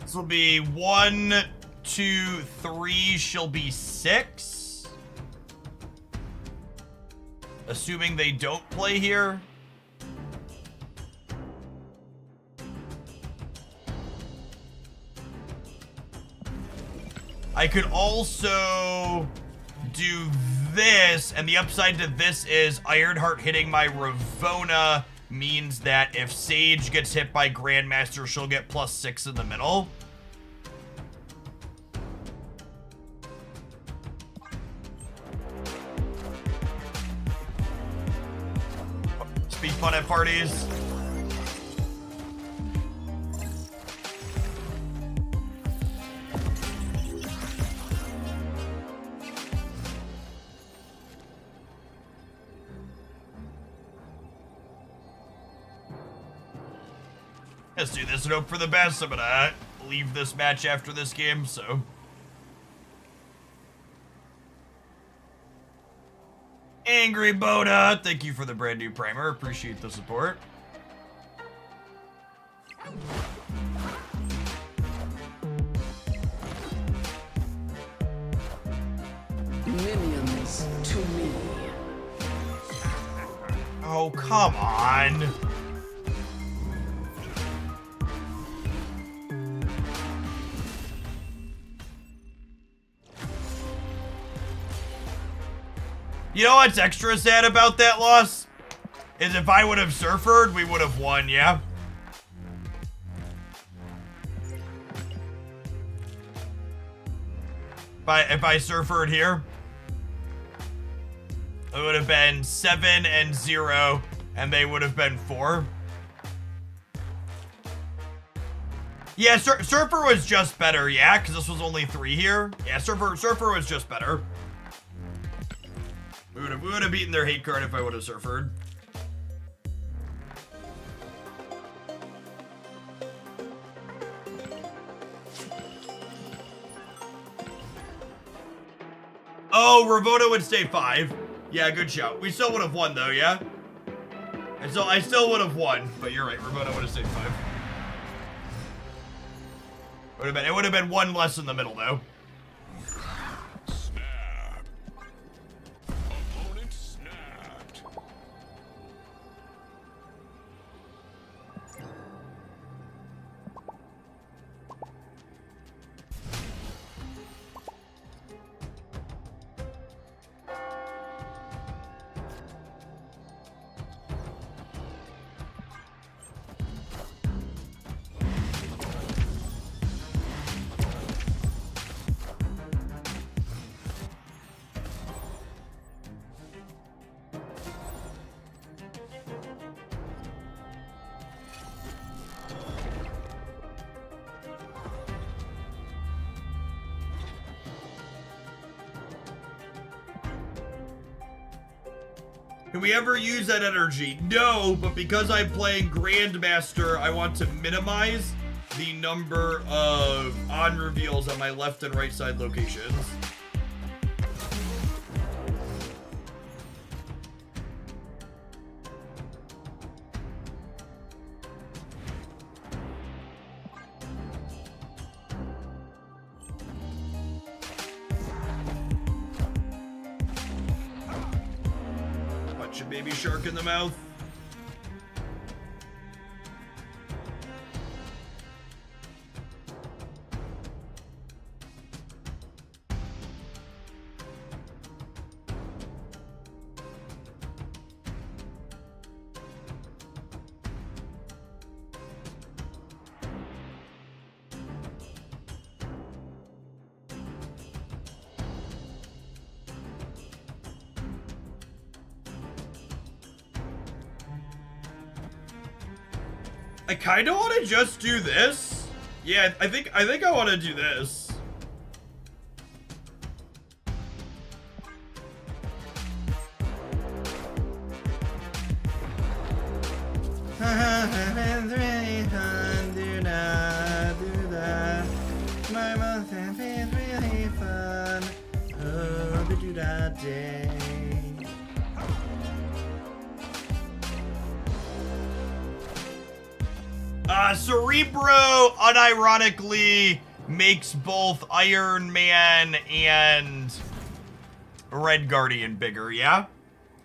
This will be 1, 2, 3. She'll be 6. Assuming they don't play here. I could also do this, and the upside to this is Ironheart hitting my Ravona means that if Sage gets hit by Grandmaster, she'll get +6 in the middle. Speed fun at parties. Let's do this and hope for the best. I'm gonna leave this match after this game, so. Angry Boda, thank you for the brand new primer. Appreciate the support. Minions to me. Oh, come on. You know what's extra sad about that loss? Is if I would have surfered, we would have won, yeah? If I surfered here, it would have been 7 and 0, and they would have been 4. Yeah, Surfer was just better, yeah, because this was only 3 here. Yeah, Surfer was just better. We would have beaten their hate card if I would have surfered. Oh, Ravona would stay 5. Yeah, good shout. We still would have won though, yeah? And so I still would have won, but you're right, Ravona would have stayed 5. It would have been 1 less in the middle though. Can we ever use that energy? No, but because I'm playing Grandmaster, I want to minimize the number of on reveals on my left and right side locations. Punch a baby shark in the mouth. I kind of want to just do this. Yeah, I think I want to do this. My month has been really fun. Oh, to do that day. Cerebro unironically makes both Iron Man and Red Guardian bigger, yeah?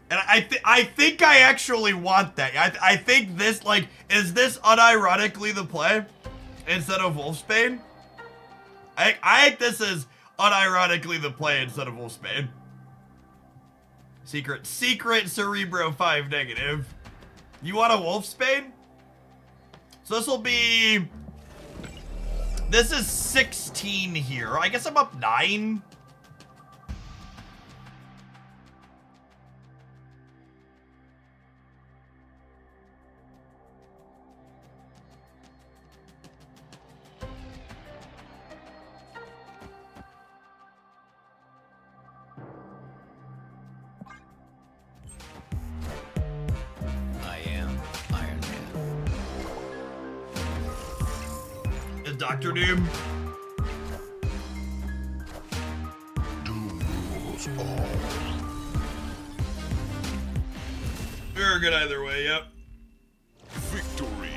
And I think I actually want that. I think this, like, is this unironically the play instead of Wolfsbane? I think this is unironically the play instead of Wolfsbane. Secret Cerebro 5 negative. You want a Wolfsbane? So this will be... This is 16 here. I guess I'm up 9. Dr. Doom. Doom rules all. We're good either way, yep. Victory.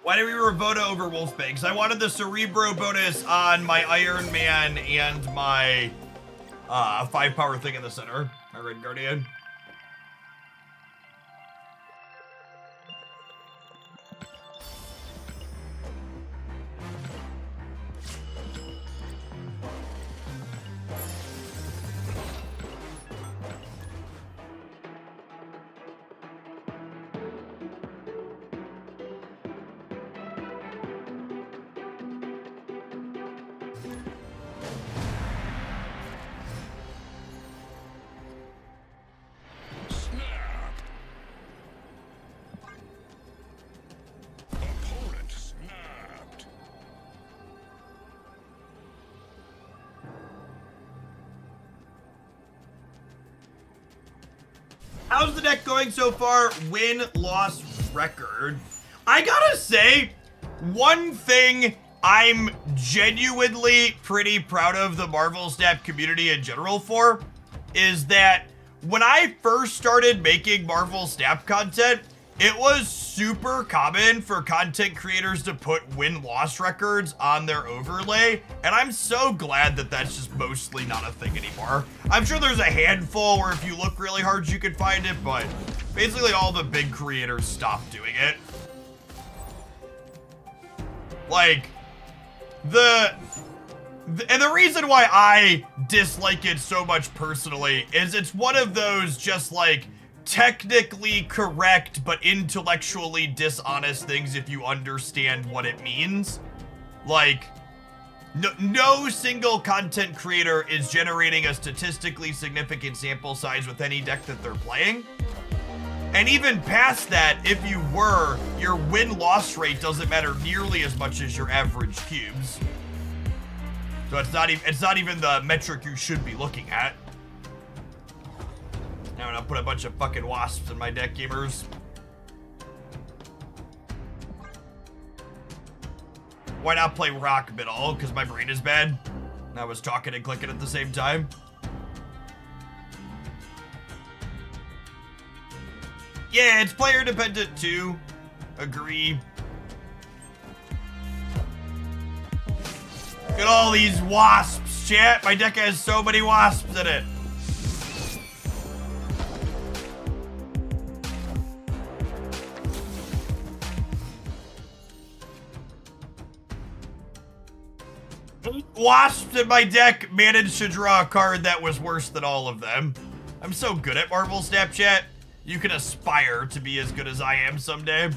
Why did we Ravota over Wolfbane? Because I wanted the Cerebro bonus on my Iron Man and my 5 power thing in the center. My Red Guardian. How's the deck going so far? Win-loss record. I gotta say, one thing I'm genuinely pretty proud of the Marvel Snap community in general for is that when I first started making Marvel Snap content, it was super common for content creators to put win-loss records on their overlay, and I'm so glad that that's just mostly not a thing anymore. I'm sure there's a handful where if you look really hard you can find it, but basically all the big creators stopped doing it. Like, and the reason why I dislike it so much personally is it's one of those just like technically correct but intellectually dishonest things if you understand what it means. Like, no single content creator is generating a statistically significant sample size with any deck that they're playing. And even past that, if you were, your win-loss rate doesn't matter nearly as much as your average cubes. So it's not even the metric you should be looking at. Now I'm gonna put a bunch of fucking wasps in my deck, gamers. Why not play rock middle? Because my brain is bad. And I was talking and clicking at the same time. Yeah, it's player dependent too. Agree. Look at all these wasps, chat. My deck has so many wasps in it. Wasps in my deck managed to draw a card that was worse than all of them. I'm so good at Marvel Snapchat. You can aspire to be as good as I am someday.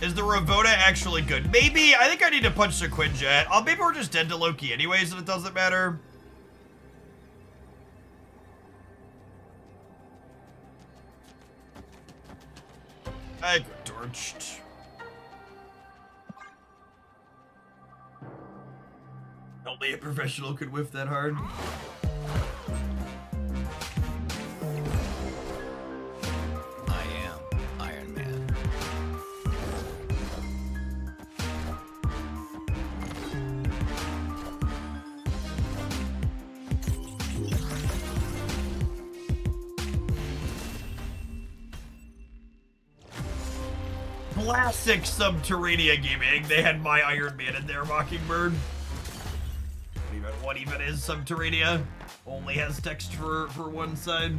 Is the Ravona actually good? Maybe. I think I need to punch Sequinja. Maybe we're just dead to Loki anyways and it doesn't matter. I got torched. Only a professional could whiff that hard. I am Iron Man. Classic Subterranea gaming. They had my Iron Man in there, Mockingbird. What even is Subterranea? Only has text for one side.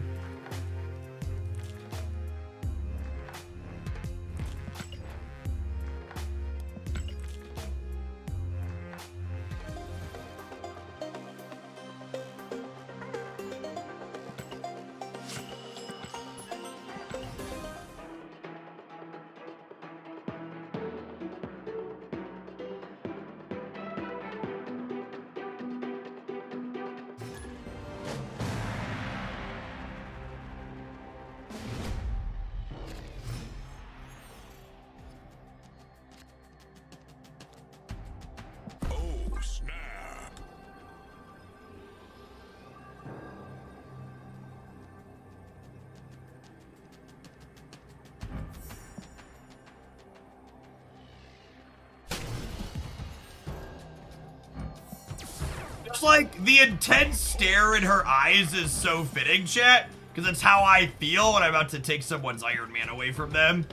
Like, the intense stare in her eyes is so fitting, chat, because it's how I feel when I'm about to take someone's Iron Man away from them.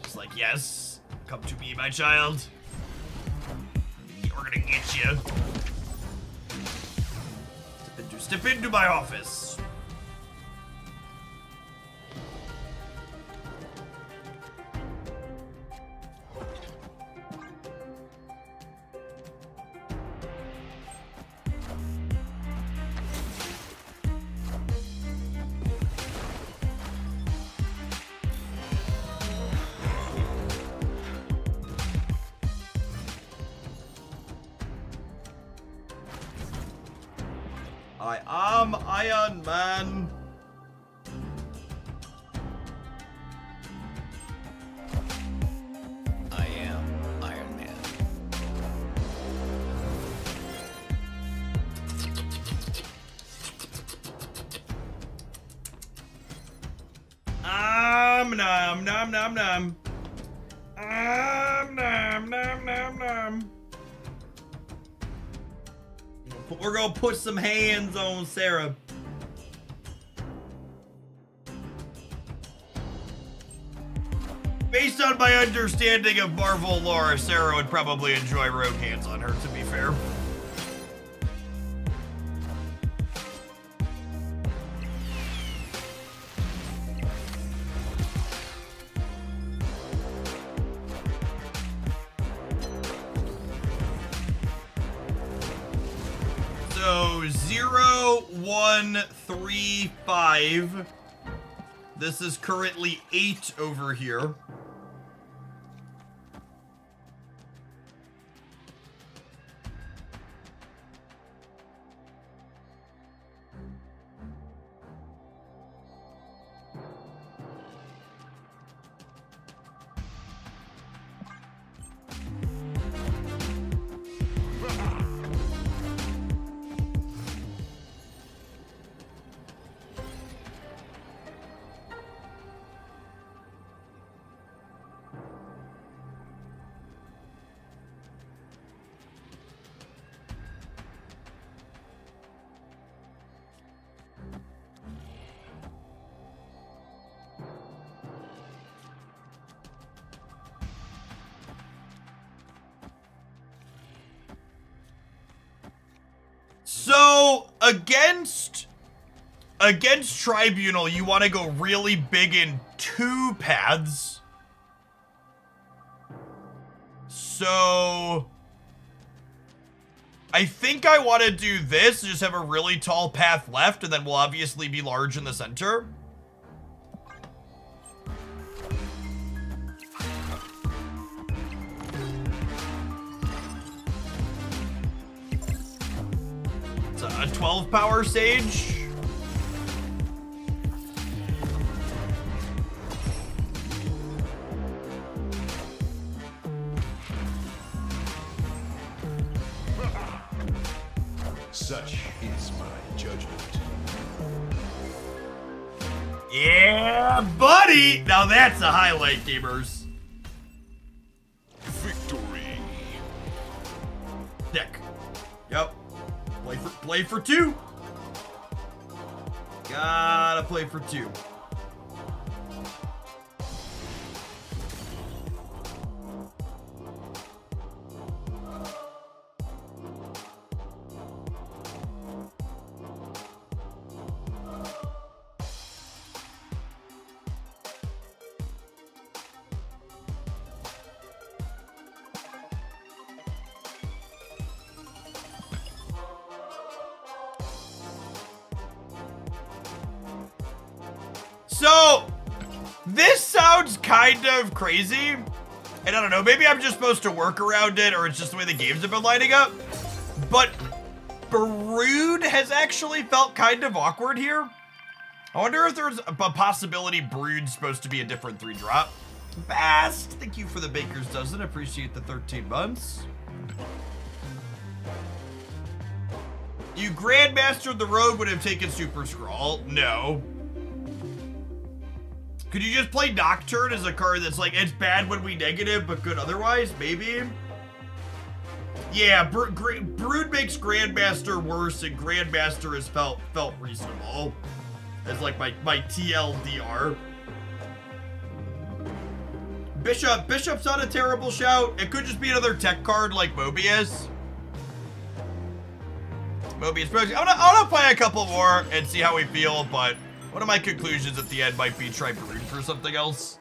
Just like, yes, come to me, my child. We're gonna get you. Step into my office. I am Iron Man. I am Iron Man. Nom nom nom nom. Nom nom nom nom. We're gonna put some hands on Sarah. Based on my understanding of Marvel lore, Sarah would probably enjoy rogue hands on her, to be fair. So 0, 1, 3, 5. This is currently 8 over here. So, against Tribunal, you want to go really big in 2 paths. So, I think I want to do this, just have a really tall path left, and then we'll obviously be large in the center. A 12 power Sage. Such is my judgment. Yeah, buddy! Now that's a highlight, gamers. Victory. Deck. Yep. Play for 2. Gotta play for 2. So, this sounds kind of crazy, and I don't know, maybe I'm just supposed to work around it, or it's just the way the games have been lining up, but Brood has actually felt kind of awkward here. I wonder if there's a possibility Brood's supposed to be a different 3-drop. Bast, thank you for the Baker's Dozen, appreciate the 13 months. You Grandmastered the Rogue would have taken Super Scrawl. No. Could you just play Nocturne as a card that's like, it's bad when we negative, but good otherwise? Maybe? Yeah, Brood makes Grandmaster worse, and Grandmaster has felt reasonable. As like my TLDR. Bishop's not a terrible shout. It could just be another tech card like Mobius. I'm gonna play a couple more and see how we feel, but one of my conclusions at the end might be try Brood for something else.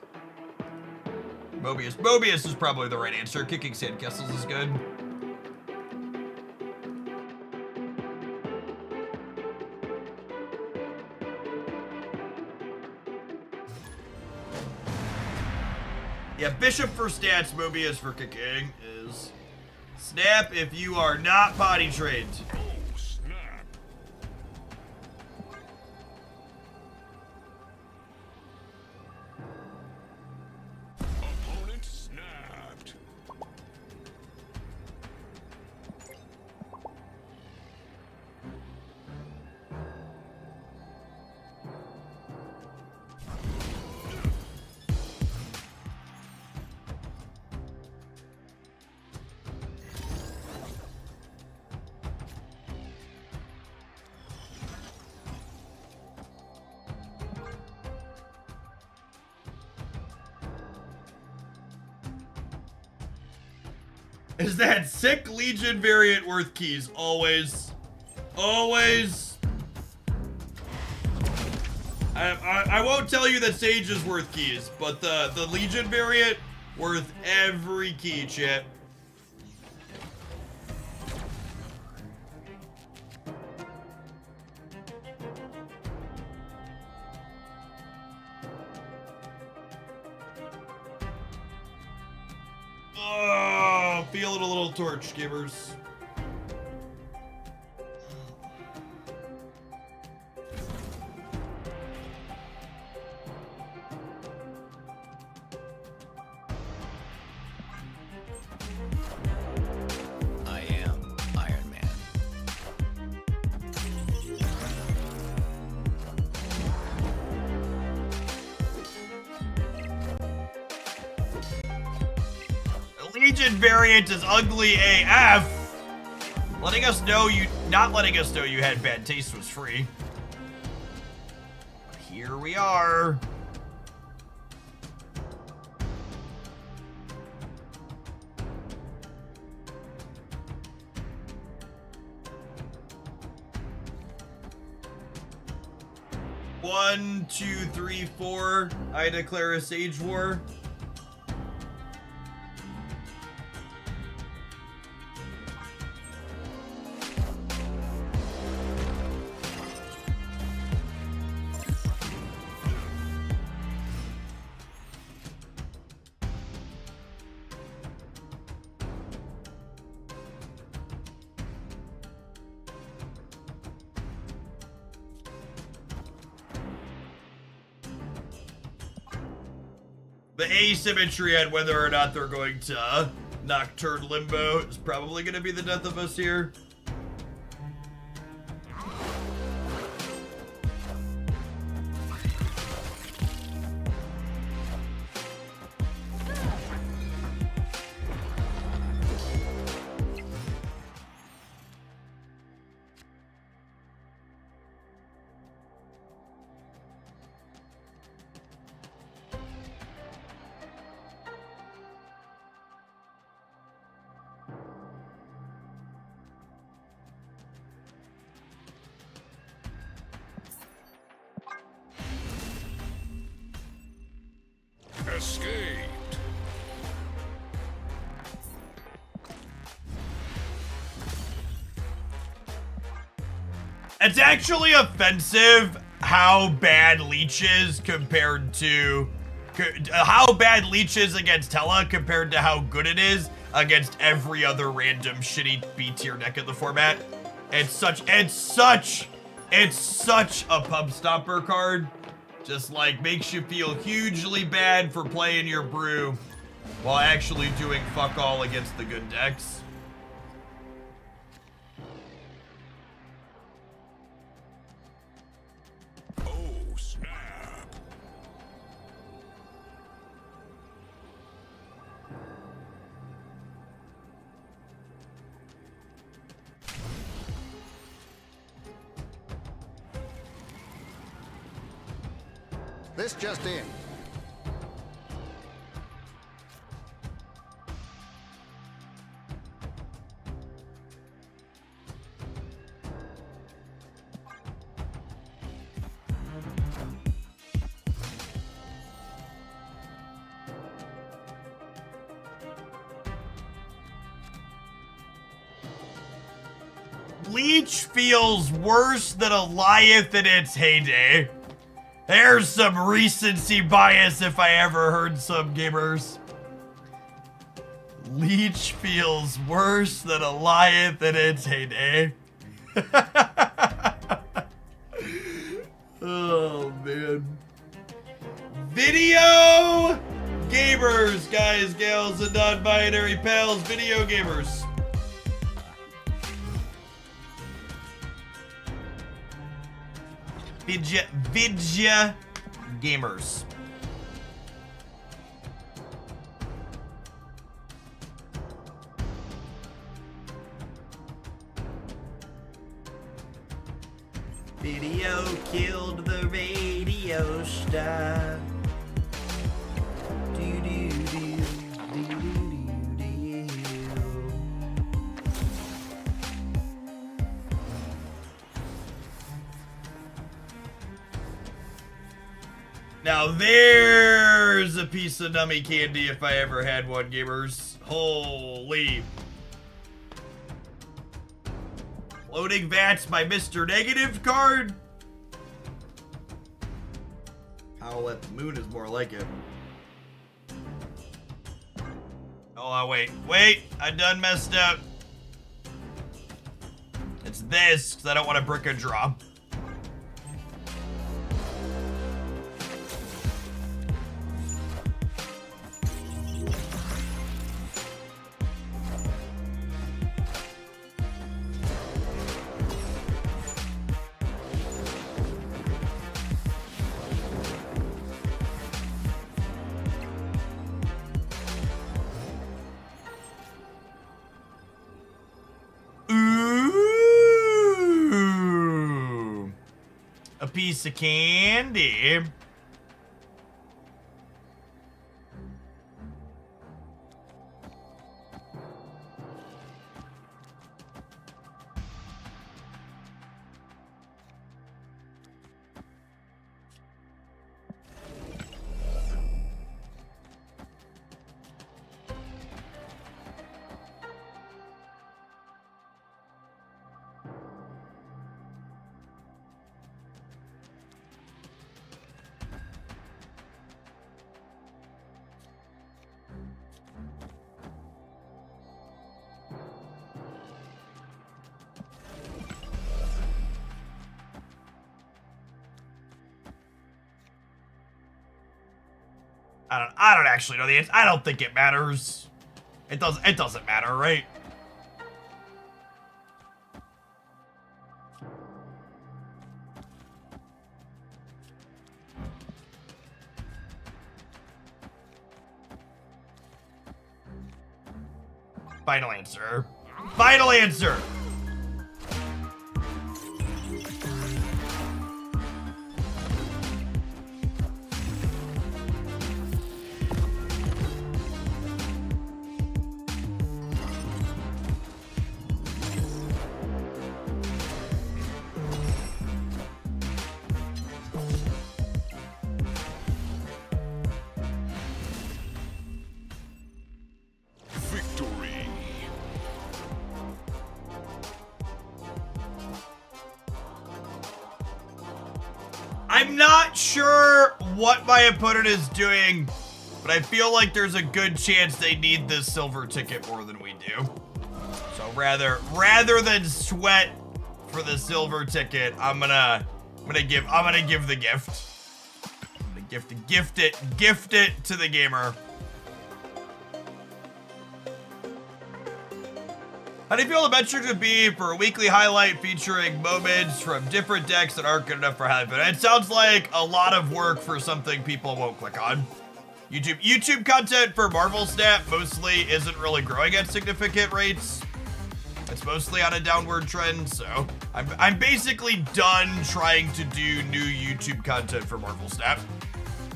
Mobius is probably the right answer. Kicking Sandcastles is good. Yeah, Bishop for stats, Mobius for kicking is snap if you are not potty trained. Is that sick Legion variant worth keys? Always. Always. I won't tell you that Sage is worth keys, but the Legion variant worth every key, chat. feeling a little torch, gamers. I am Iron Man. Legion variant is ugly AF. Letting us know not letting us know you had bad taste was free. But here we are. One, two, three, four. I declare a Sage War. The asymmetry on whether or not they're going to Nocturne Limbo is probably going to be the death of us here. Escaped. It's actually offensive how bad Leech is compared to how bad Leech is against Hela compared to how good it is against every other random shitty B tier deck in the format. It's such a pub stomper card. Just like makes you feel hugely bad for playing your brew while actually doing fuck all against the good decks. Oh, snap. This just in. Leech feels worse than Goliath in its heyday. There's some recency bias if I ever heard some, gamers. Leech feels worse than Goliath in its heyday. Oh, man. Video gamers, guys, gals, and non-binary pals. Video gamers. Vidya gamers. Video killed the radio star. Now there's a piece of nummy candy if I ever had one, gamers. Holy. Loading Vats, my Mr. Negative card. Howl at the Moon is more like it. Oh, wait. I done messed up. It's this, because I don't want to brick and draw. Ooh, a piece of candy. I don't actually know the answer. I don't think it matters. It doesn't matter, right? Final answer. Final answer. Victory. I'm not sure what my opponent is doing, but I feel like there's a good chance they need this silver ticket more than we do. So rather than sweat for the silver ticket, I'm gonna give the gift. I'm gonna gift it to the gamer. How do you feel the metrics would be for a weekly highlight featuring moments from different decks that aren't good enough for highlight? It sounds like a lot of work for something people won't click on. YouTube content for Marvel Snap mostly isn't really growing at significant rates. It's mostly on a downward trend, so I'm basically done trying to do new YouTube content for Marvel Snap.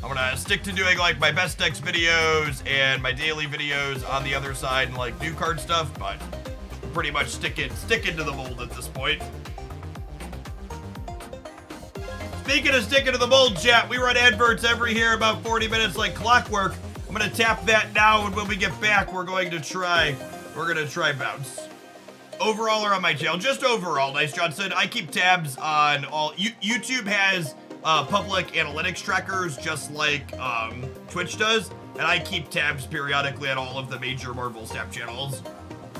I'm gonna stick to doing like my best decks videos and my daily videos on the other side and like new card stuff, but pretty much sticking to the mold at this point. Speaking of sticking to the mold, chat, we run adverts every here about 40 minutes like clockwork. I'm gonna tap that now, and when we get back, we're gonna try bounce. Overall or on my channel? Just overall, Nice Johnson. I keep tabs on all. YouTube has public analytics trackers just like Twitch does, and I keep tabs periodically on all of the major Marvel Snap channels.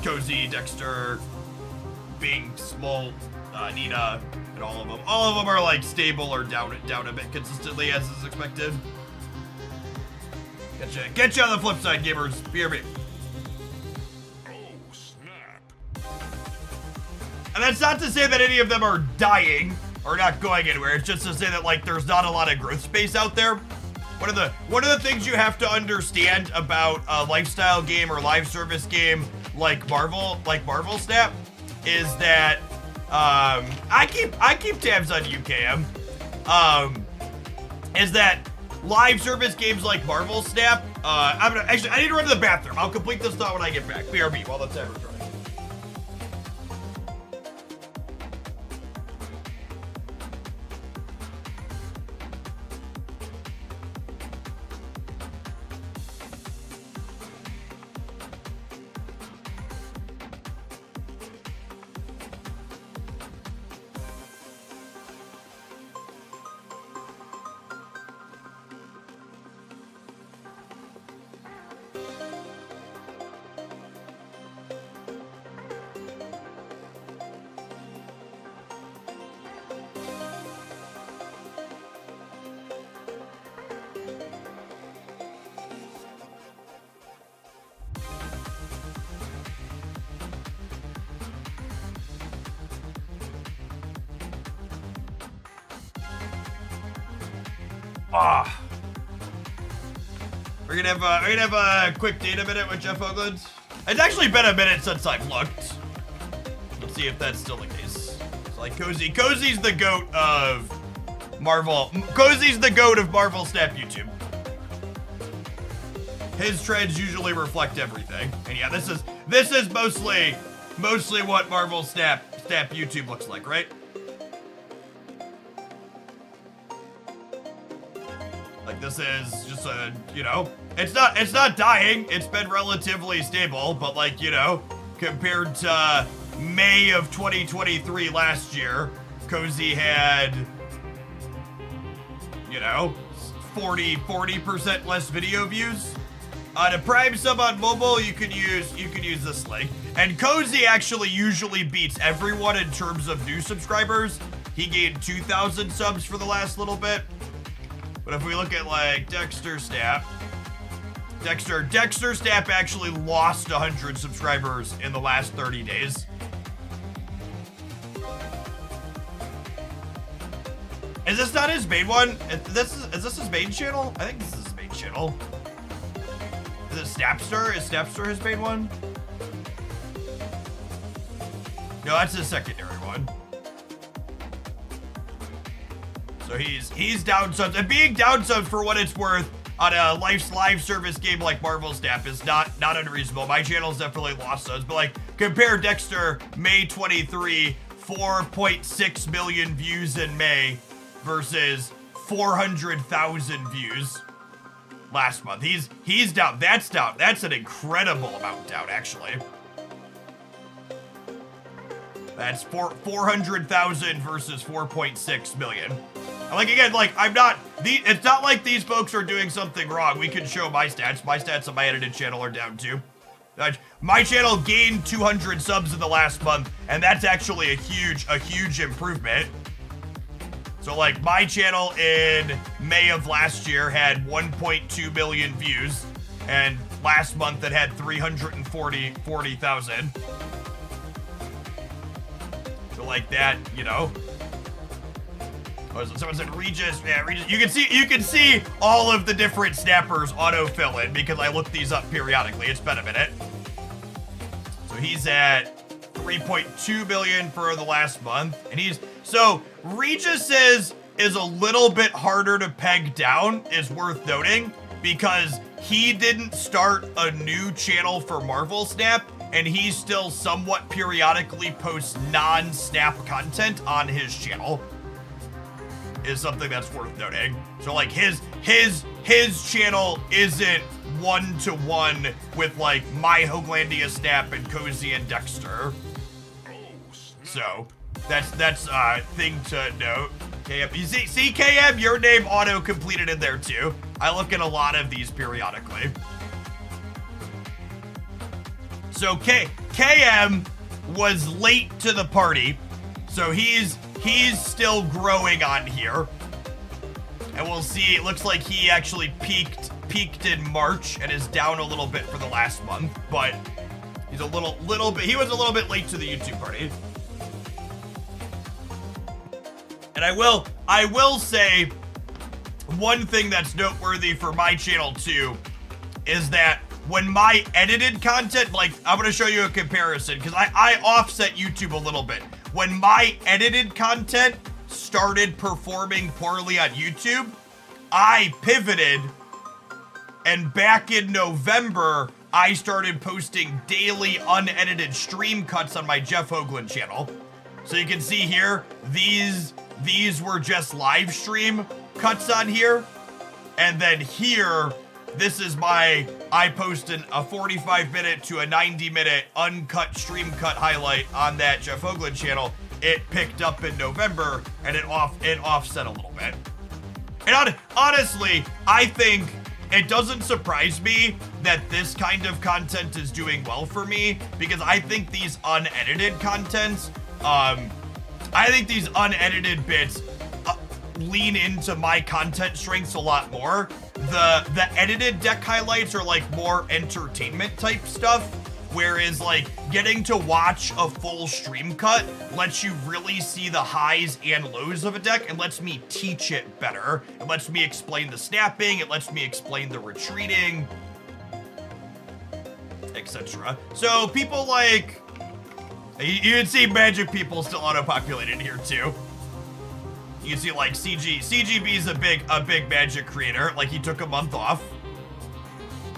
Cozy, Dexter, Binks, Molt, Nina, and all of them. All of them are like stable or down a bit consistently as is expected. Get you on the flip side, gamers. BRB. Oh, snap. And that's not to say that any of them are dying or not going anywhere. It's just to say that like there's not a lot of growth space out there. One of the things you have to understand about a lifestyle game or live service game like Marvel Snap is that I keep tabs on UKM. Is that live service games like Marvel Snap? I need to run to the bathroom. I'll complete this thought when I get back. BRB while that's ever trying. We're gonna have a quick data minute with Jeff Hoagland. It's actually been a minute since I've looked. Let's see if that's still the case. It's like Cozy's the GOAT of Marvel. Cozy's the GOAT of Marvel Snap YouTube. His trends usually reflect everything. And yeah, this is mostly what Marvel Snap YouTube looks like, right? Like this is just a, you know, it's not dying. It's been relatively stable, but like, you know, compared to May of 2023 last year, Cozy had, you know, 40% less video views. To Prime sub on mobile, you could use this link. And Cozy actually usually beats everyone in terms of new subscribers. He gained 2,000 subs for the last little bit. But if we look at like Dexter Snap actually lost 100 subscribers in the last 30 days. Is this not his main one? Is this his main channel? I think this is his main channel. Is it Snapster? Is Snapster his main one? No, that's his secondary one. So he's down subs, and being down subs for what it's worth on a live service game like Marvel Snap is not unreasonable. My channel's definitely lost subs, but like compare Dexter May 23, 4.6 million views in May versus 400,000 views last month. He's down. That's down. That's an incredible amount down, actually. That's 400,000 versus 4.6 million. And like again, like it's not like these folks are doing something wrong. We can show my stats. My stats on my edited channel are down too. My channel gained 200 subs in the last month, and that's actually a huge improvement. So like my channel in May of last year had 1.2 million views, and last month it had 340,000. So like that, you know. Someone said Regis. Yeah, Regis. You can see all of the different snappers auto-fill in because I look these up periodically. It's been a minute. So he's at 3.2 million for the last month, and so Regis is a little bit harder to peg down, is worth noting, because he didn't start a new channel for Marvel Snap, and he still somewhat periodically posts non-Snap content on his channel. Is something that's worth noting. So like his channel isn't one-to-one with like my Hoaglandia Snap and Cozy and Dexter. So that's a thing to note. KM, you see KM, your name auto-completed in there too. I look at a lot of these periodically. So KM was late to the party, so he's still growing on here. And we'll see, it looks like he actually peaked in March and is down a little bit for the last month, but he's he was a little bit late to the YouTube party. And I will say one thing that's noteworthy for my channel too is that when my edited content, like I'm gonna show you a comparison because I offset YouTube a little bit. When my edited content started performing poorly on YouTube, I pivoted, and back in November, I started posting daily unedited stream cuts on my Jeff Hoagland channel. So you can see here, these were just live stream cuts on here. And then here, this is I posted a 45-minute to a 90-minute uncut stream cut highlight on that Jeff Hoagland channel. It picked up in November, and it offset a little bit. And honestly, I think it doesn't surprise me that this kind of content is doing well for me, because I think these unedited contents, I think these unedited bits lean into my content strengths a lot more. The edited deck highlights are like more entertainment type stuff, Whereas like getting to watch a full stream cut lets you really see the highs and lows of a deck and lets me teach it better. It lets me explain the snapping, it lets me explain the retreating, etc. So people like, you can see Magic people still auto-populated here too. You can see like CGB is a big Magic creator. Like he took a month off,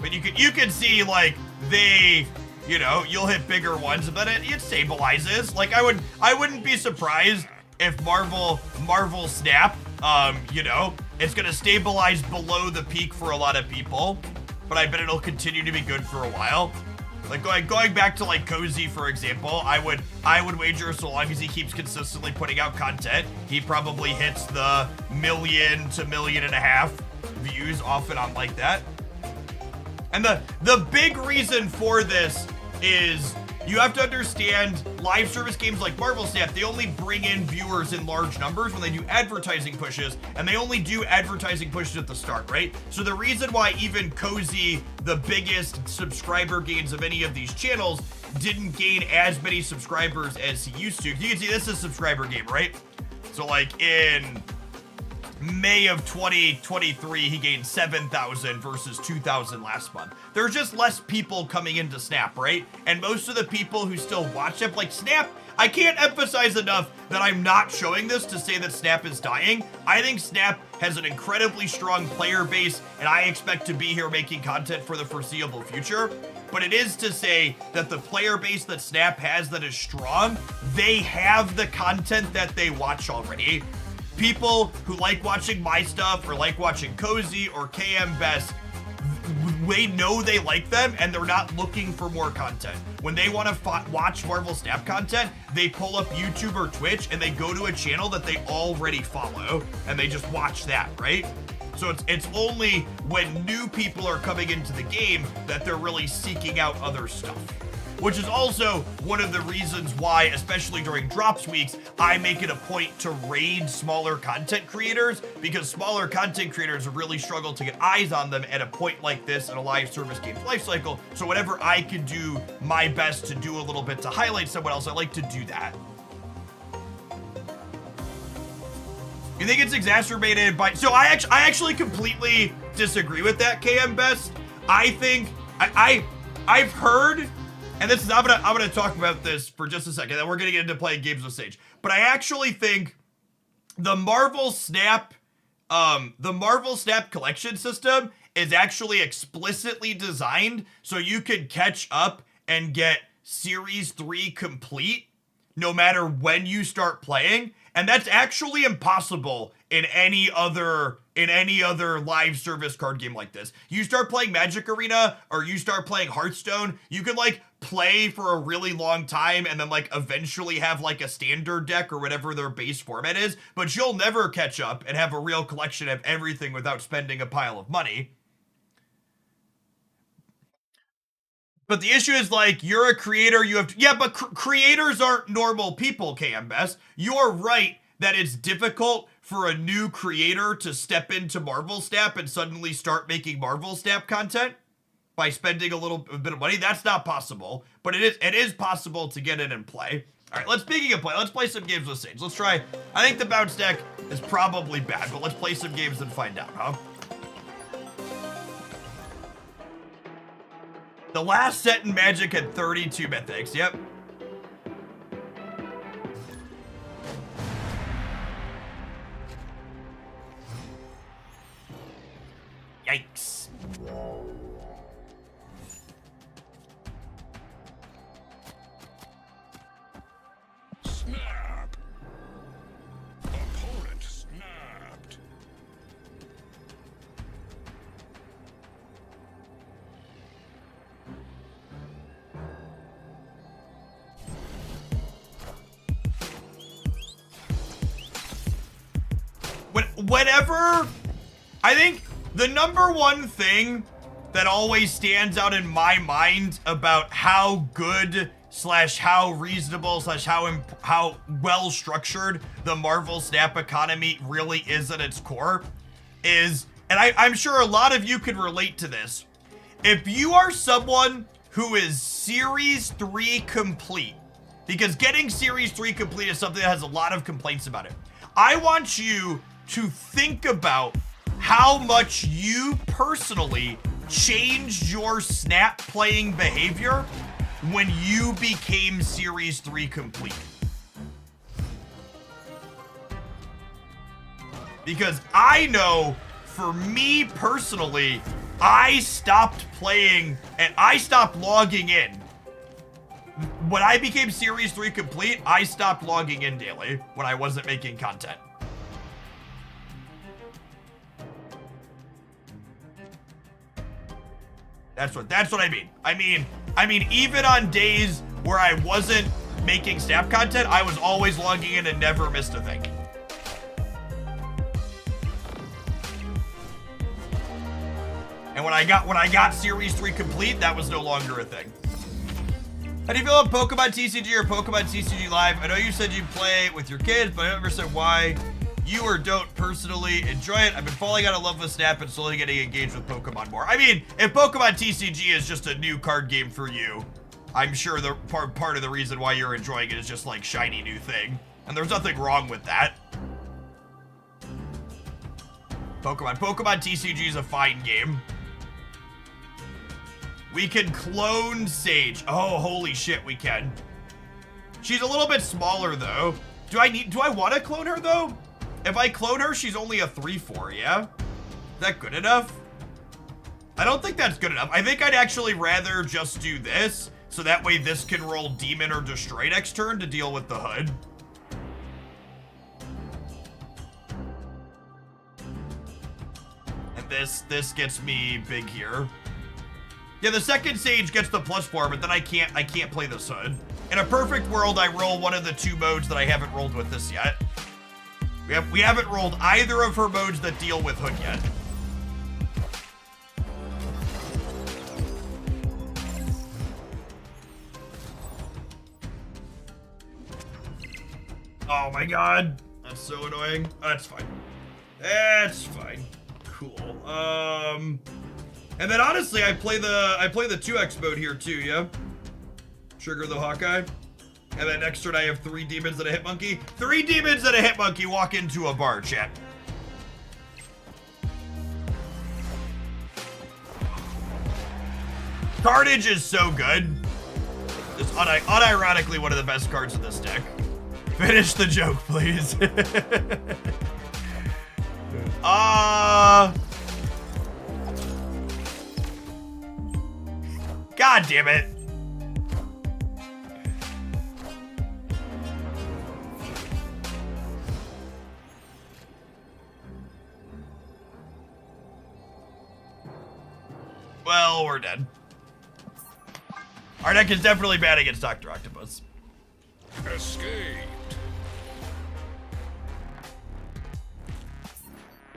but you can see like they, you know, you'll hit bigger ones, but it stabilizes. Like I wouldn't be surprised if Marvel Snap, you know, it's gonna stabilize below the peak for a lot of people, but I bet it'll continue to be good for a while. Like going back to like Cozy, for example, I would wager so long as he keeps consistently putting out content, he probably hits the 1 million to 1.5 million views off and on like that. And the big reason for this is you have to understand live service games like Marvel Snap, they only bring in viewers in large numbers when they do advertising pushes, and they only do advertising pushes at the start, right? So the reason why even Cozy, the biggest subscriber gains of any of these channels, didn't gain as many subscribers as he used to. You can see this is a subscriber game, right? So like in May of 2023, he gained 7,000 versus 2,000 last month. There's just less people coming into Snap, right? And most of the people who still watch it, like Snap, I can't emphasize enough that I'm not showing this to say that Snap is dying. I think Snap has an incredibly strong player base, and I expect to be here making content for the foreseeable future. But it is to say that the player base that Snap has that is strong, they have the content that they watch already. People who like watching my stuff or like watching Cozy or KM Best, they know they like them and they're not looking for more content. When they want to watch Marvel Snap content, they pull up YouTube or Twitch and they go to a channel that they already follow and they just watch that, right? So it's only when new people are coming into the game that they're really seeking out other stuff. Which is also one of the reasons why, especially during drops weeks, I make it a point to raid smaller content creators, because smaller content creators really struggle to get eyes on them at a point like this in a live service game's lifecycle. So whenever I can do my best to do a little bit to highlight someone else, I like to do that. You think it's exacerbated by... So I actually completely disagree with that, KM Best. I think... I've heard... And this is, I'm gonna talk about this for just a second, then we're gonna get into playing games with Sage. But I actually think the Marvel Snap collection system is actually explicitly designed so you could catch up and get Series 3 complete no matter when you start playing. And that's actually impossible in any other live service card game like this. You start playing Magic Arena or you start playing Hearthstone, you can like play for a really long time and then like eventually have like a standard deck or whatever their base format is, but you'll never catch up and have a real collection of everything without spending a pile of money. But the issue is like, you're a creator, you have to, yeah, but creators aren't normal people, KM Best. You're right that it's difficult for a new creator to step into Marvel Snap and suddenly start making Marvel Snap content by spending a bit of money. That's not possible, but it is possible to get in and play. All right, speaking of play, let's play some games with Sage. Let's try, I think the bounce deck is probably bad, but let's play some games and find out, huh? The last set in Magic had 32 mythics, yep. Yikes. Snap. Opponent snapped. Whenever, I think the number one thing that always stands out in my mind about how good / how reasonable / how well structured the Marvel Snap economy really is at its core is, and I'm sure a lot of you can relate to this, if you are someone who is Series 3 complete, because getting Series 3 complete is something that has a lot of complaints about it. I want you to think about how much you personally changed your snap playing behavior when you became Series 3 complete. Because I know, for me personally, I stopped playing and I stopped logging in. When I became Series 3 complete, I stopped logging in daily when I wasn't making content. That's what I mean. I mean, even on days where I wasn't making snap content, I was always logging in and never missed a thing. And when I got Series 3 complete, that was no longer a thing. How do you feel about Pokemon TCG or Pokemon TCG Live? I know you said you play with your kids, but I never said why you or don't personally enjoy it. I've been falling out of love with Snap and slowly getting engaged with Pokemon more. I mean, if Pokemon TCG is just a new card game for you, I'm sure the part of the reason why you're enjoying it is just like shiny new thing. And there's nothing wrong with that. Pokemon TCG is a fine game. We can clone Sage. Oh, holy shit, we can. She's a little bit smaller though. Do I want to clone her though? If I clone her, she's only a 3/4, yeah? Is that good enough? I don't think that's good enough. I think I'd actually rather just do this, so that way this can roll Demon or Destroy next turn to deal with the hood. And this gets me big here. Yeah, the second Sage gets the +4, but then I can't play this hood. In a perfect world, I roll one of the 2 modes that I haven't rolled with this yet. We haven't rolled either of her modes that deal with hood yet. Oh my god. That's so annoying. That's fine. That's fine. Cool. And then honestly, I play the 2x mode here too, yeah? Trigger the Hawkeye. And then next turn I have 3 demons and a Hitmonkey. 3 demons and a Hitmonkey walk into a bar, chat. cardSage is so good. It's unironically one of the best cards in this deck. Finish the joke, please. God damn it. Well, we're dead. Our deck is definitely bad against Dr. Octopus. Escaped.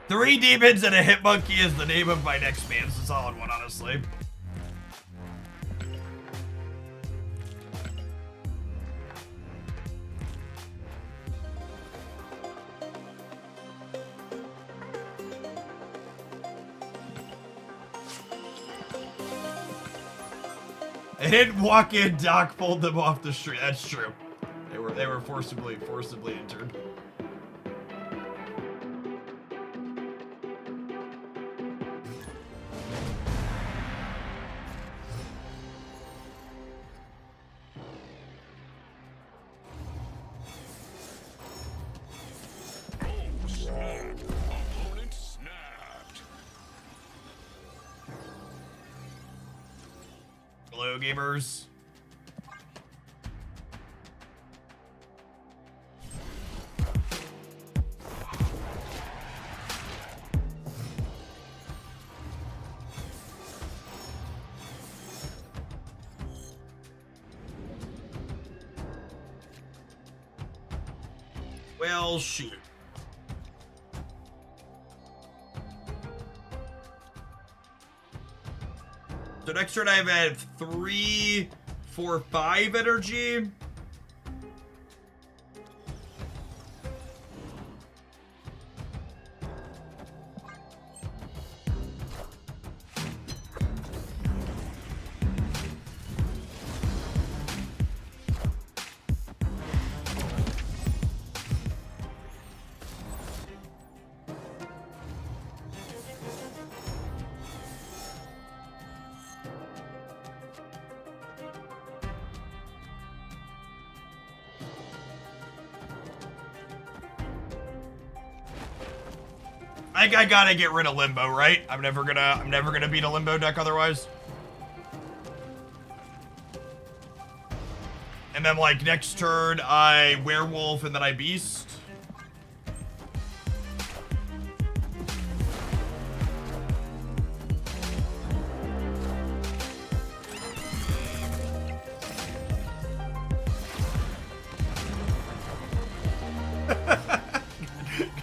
3 demons and a Hitmonkey is the name of my next man. It's a solid one, honestly. They didn't walk in, Doc pulled them off the street. That's true. They were forcibly entered. Oh, snap. Opponent snapped. Hello, gamers. Well, shoot. So next turn I've had 3, 4, 5 energy. I gotta get rid of Limbo, right? I'm never gonna beat a Limbo deck otherwise. And then like next turn I Werewolf and then I Beast.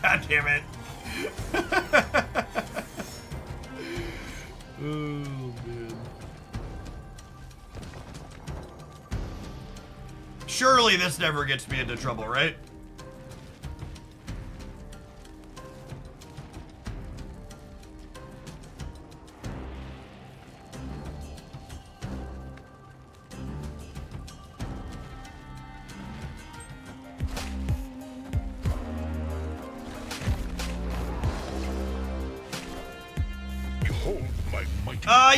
God damn it. Oh, man. Surely this never gets me into trouble, right?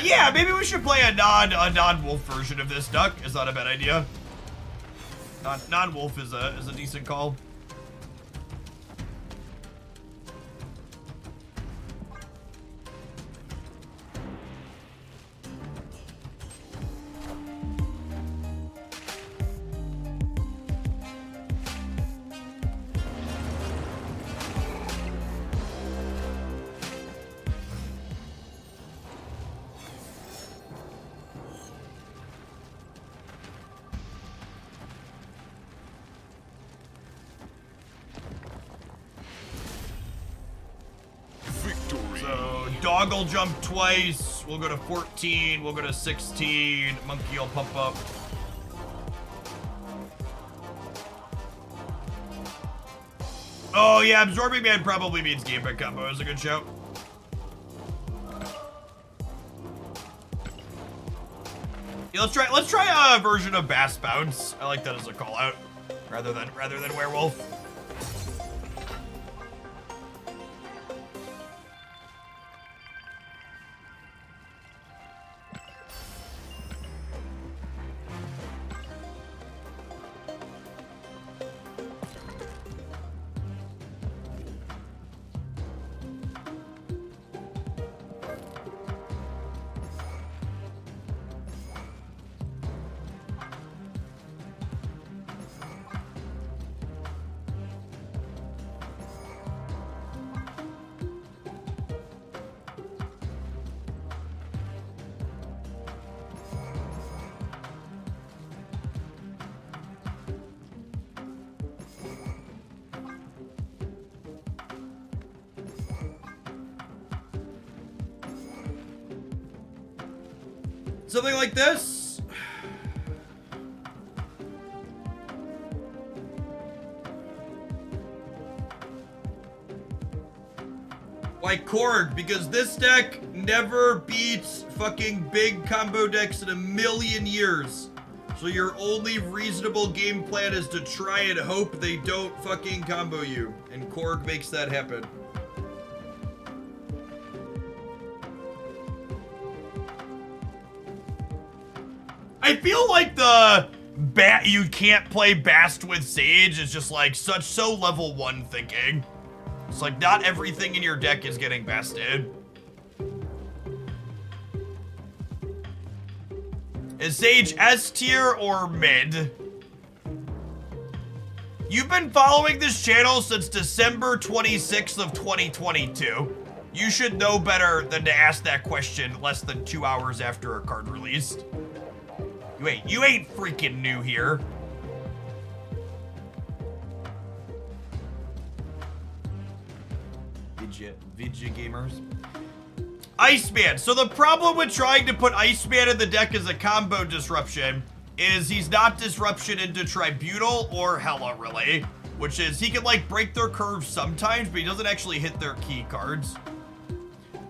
Yeah, maybe we should play a non-wolf version of this duck. Is not a bad idea. Non-wolf is a decent call. Dog will jump twice. We'll go to 14. We'll go to 16. Monkey will pump up. Oh yeah, Absorbing Man probably means Gamepad combo. Is a good shout. Yeah, let's try a version of Bass Bounce. I like that as a call out rather than Werewolf. Something like this. Why Korg? Because this deck never beats fucking big combo decks in a million years. So your only reasonable game plan is to try and hope they don't fucking combo you. And Korg makes that happen. I feel like the you can't play Bast with Sage is just like so level 1 thinking. It's like not everything in your deck is getting bested. Is Sage S tier or mid? You've been following this channel since December 26th of 2022. You should know better than to ask that question less than 2 hours after a card released. You ain't freaking new here. Vidya gamers. Iceman. So the problem with trying to put Iceman in the deck as a combo disruption is he's not disruption into Tribunal or Hela, really. Which is, he can like break their curve sometimes, but he doesn't actually hit their key cards.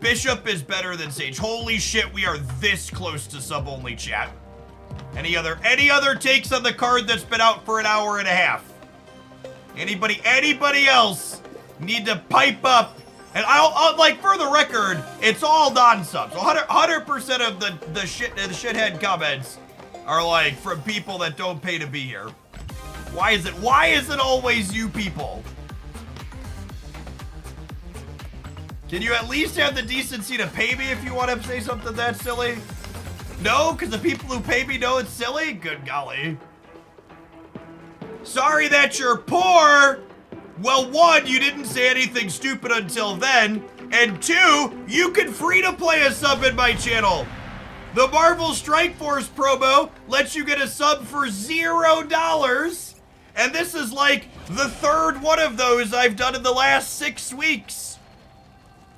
Bishop is better than Sage. Holy shit, we are this close to sub-only chat. Any other takes on the card that's been out for an hour and a half? Anybody else need to pipe up? And I'll like, for the record, it's all non-subs. 100% of the shithead comments are like from people that don't pay to be here. Why is it always you people? Can you at least have the decency to pay me if you want to say something that silly? No, because the people who pay me know it's silly? Good golly. Sorry that you're poor. Well, one, you didn't say anything stupid until then. And two, you can free to play a sub in my channel. The Marvel Strike Force promo lets you get a sub for $0. And this is like the third one of those I've done in the last 6 weeks.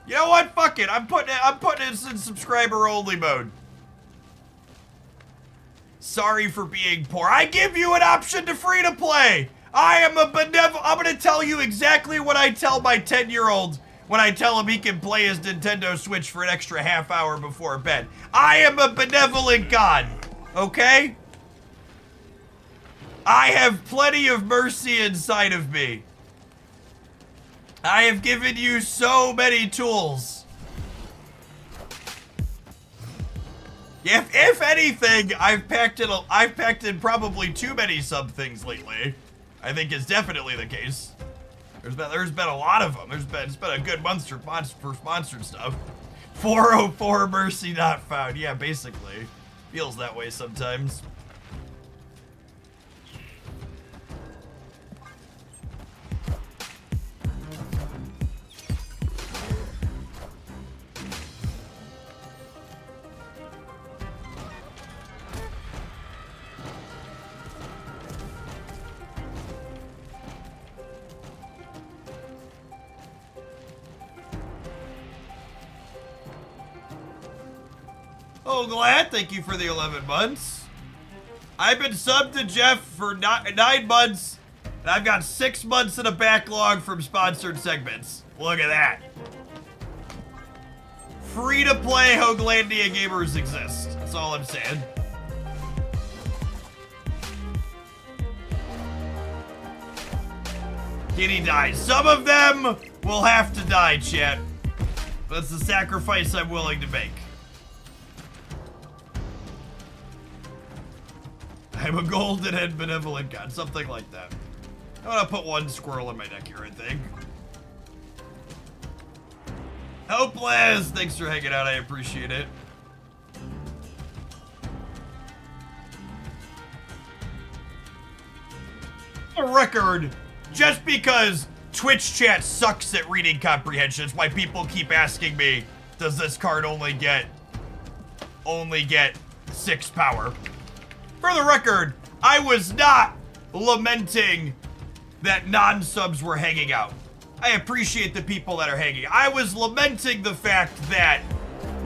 You know what? Fuck it. I'm putting it in subscriber only mode. Sorry for being poor. I give you an option to free to play. I am a benevolent. I'm gonna tell you exactly what I tell my 10-year-old when I tell him he can play his Nintendo Switch for an extra half hour before bed. I am a benevolent God. Okay? I have plenty of mercy inside of me. I have given you so many tools. If anything, I've packed in probably too many sub things lately. I think it's definitely the case. There's been a lot of them. It's been a good month for sponsored stuff. 404 mercy not found. Yeah, basically. Feels that way sometimes. Oh, glad. Thank you for the 11 months. I've been subbed to Jeff for 9 months, and I've got 6 months in a backlog from sponsored segments. Look at that. Free-to-play Hoaglandia gamers exist. That's all I'm saying. Kitty dies. Some of them will have to die, chat. That's the sacrifice I'm willing to make. I'm a golden and benevolent God, something like that. I'm gonna put one squirrel in my deck here, I think. Hopeless! Thanks for hanging out, I appreciate it. A record, just because Twitch chat sucks at reading comprehension, it's why people keep asking me, does this card only get 6 power? For the record, I was not lamenting that non-subs were hanging out. I appreciate the people that are hanging. I was lamenting the fact that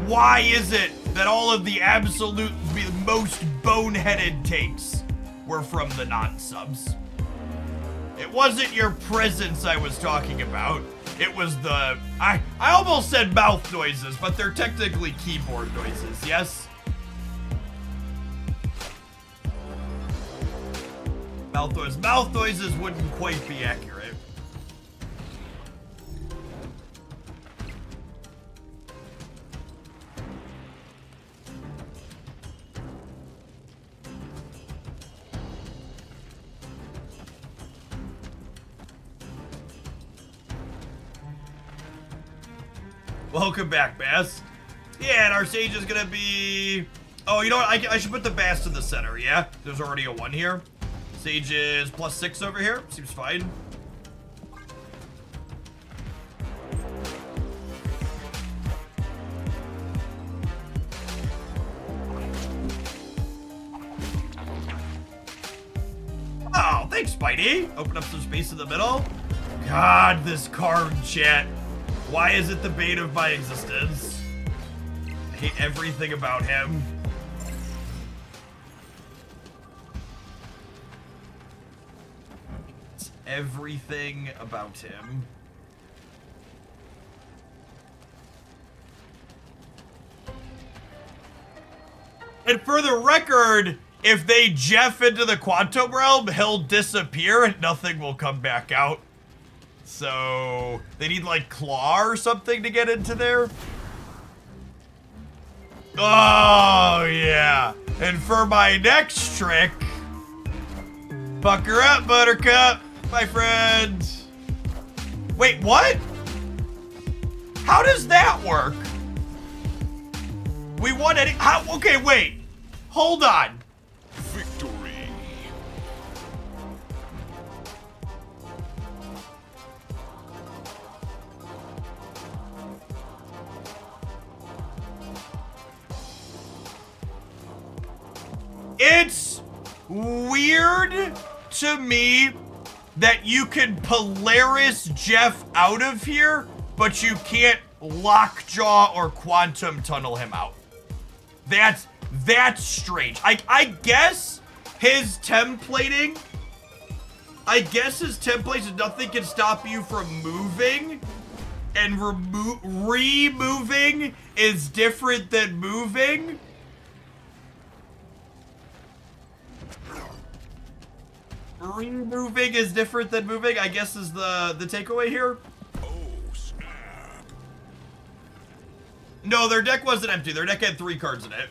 why is it that all of the absolute most boneheaded takes were from the non-subs? It wasn't your presence I was talking about. It was the... I almost said mouth noises, but they're technically keyboard noises, yes? Mouth noises wouldn't quite be accurate. Welcome back, Bass. Yeah, and our sage is gonna be... Oh, you know what? I should put the Bass in the center, yeah? There's already a 1 here. Sage is +6 over here. Seems fine. Oh, thanks, Spidey. Open up some space in the middle. God, this card, chat. Why is it the bane of my existence? I hate everything about him. Everything about him. And for the record, if they Jeff into the Quantum Realm, he'll disappear and nothing will come back out. So they need like Claw or something to get into there. Oh yeah. And for my next trick, pucker up, Buttercup. My friend. Wait, what? How does that work? We won any... How? Okay, wait. Hold on. Victory. It's weird to me that you can Polaris Jeff out of here, but you can't Lockjaw or Quantum Tunnel him out. That's strange. I guess his templating, is nothing can stop you from moving, and removing is different than moving. Removing is different than moving, I guess, is the takeaway here. Oh, snap. No, their deck wasn't empty. Their deck had 3 cards in it.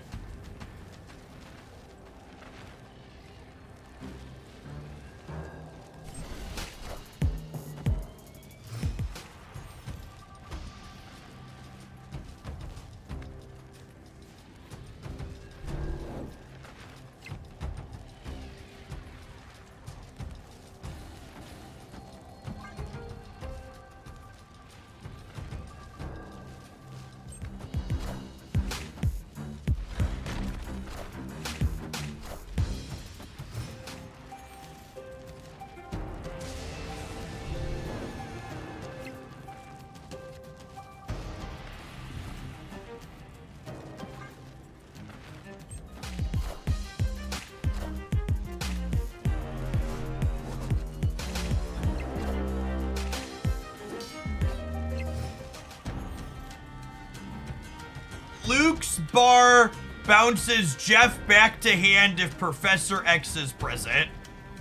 Luke's bar bounces Jeff back to hand if Professor X is present.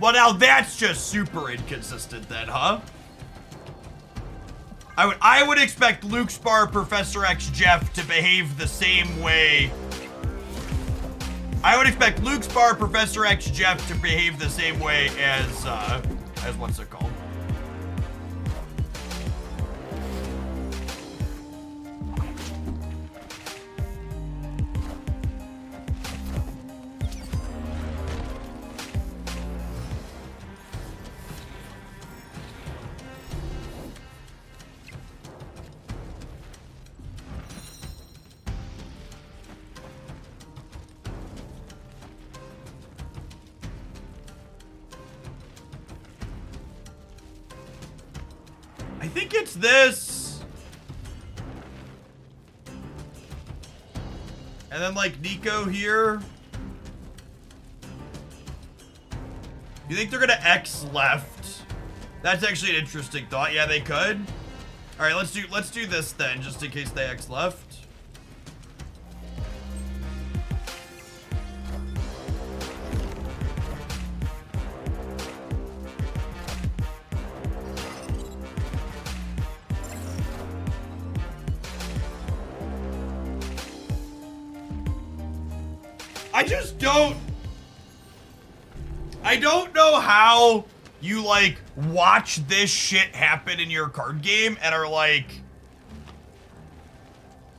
Well, now that's just super inconsistent then, huh? I would expect Luke's bar Professor X Jeff to behave the same way. I would expect Luke's bar Professor X Jeff to behave the same way as what's it called? I think it's this. And then like Nico here. You think they're gonna X left? That's actually an interesting thought. Yeah, they could. All right, let's do this then, just in case they X left. I don't know how you like watch this shit happen in your card game and are like,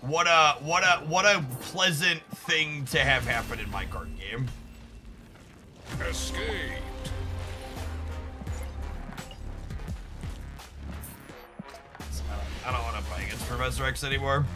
what a pleasant thing to have happen in my card game. Escaped. I don't want to play against Professor X anymore.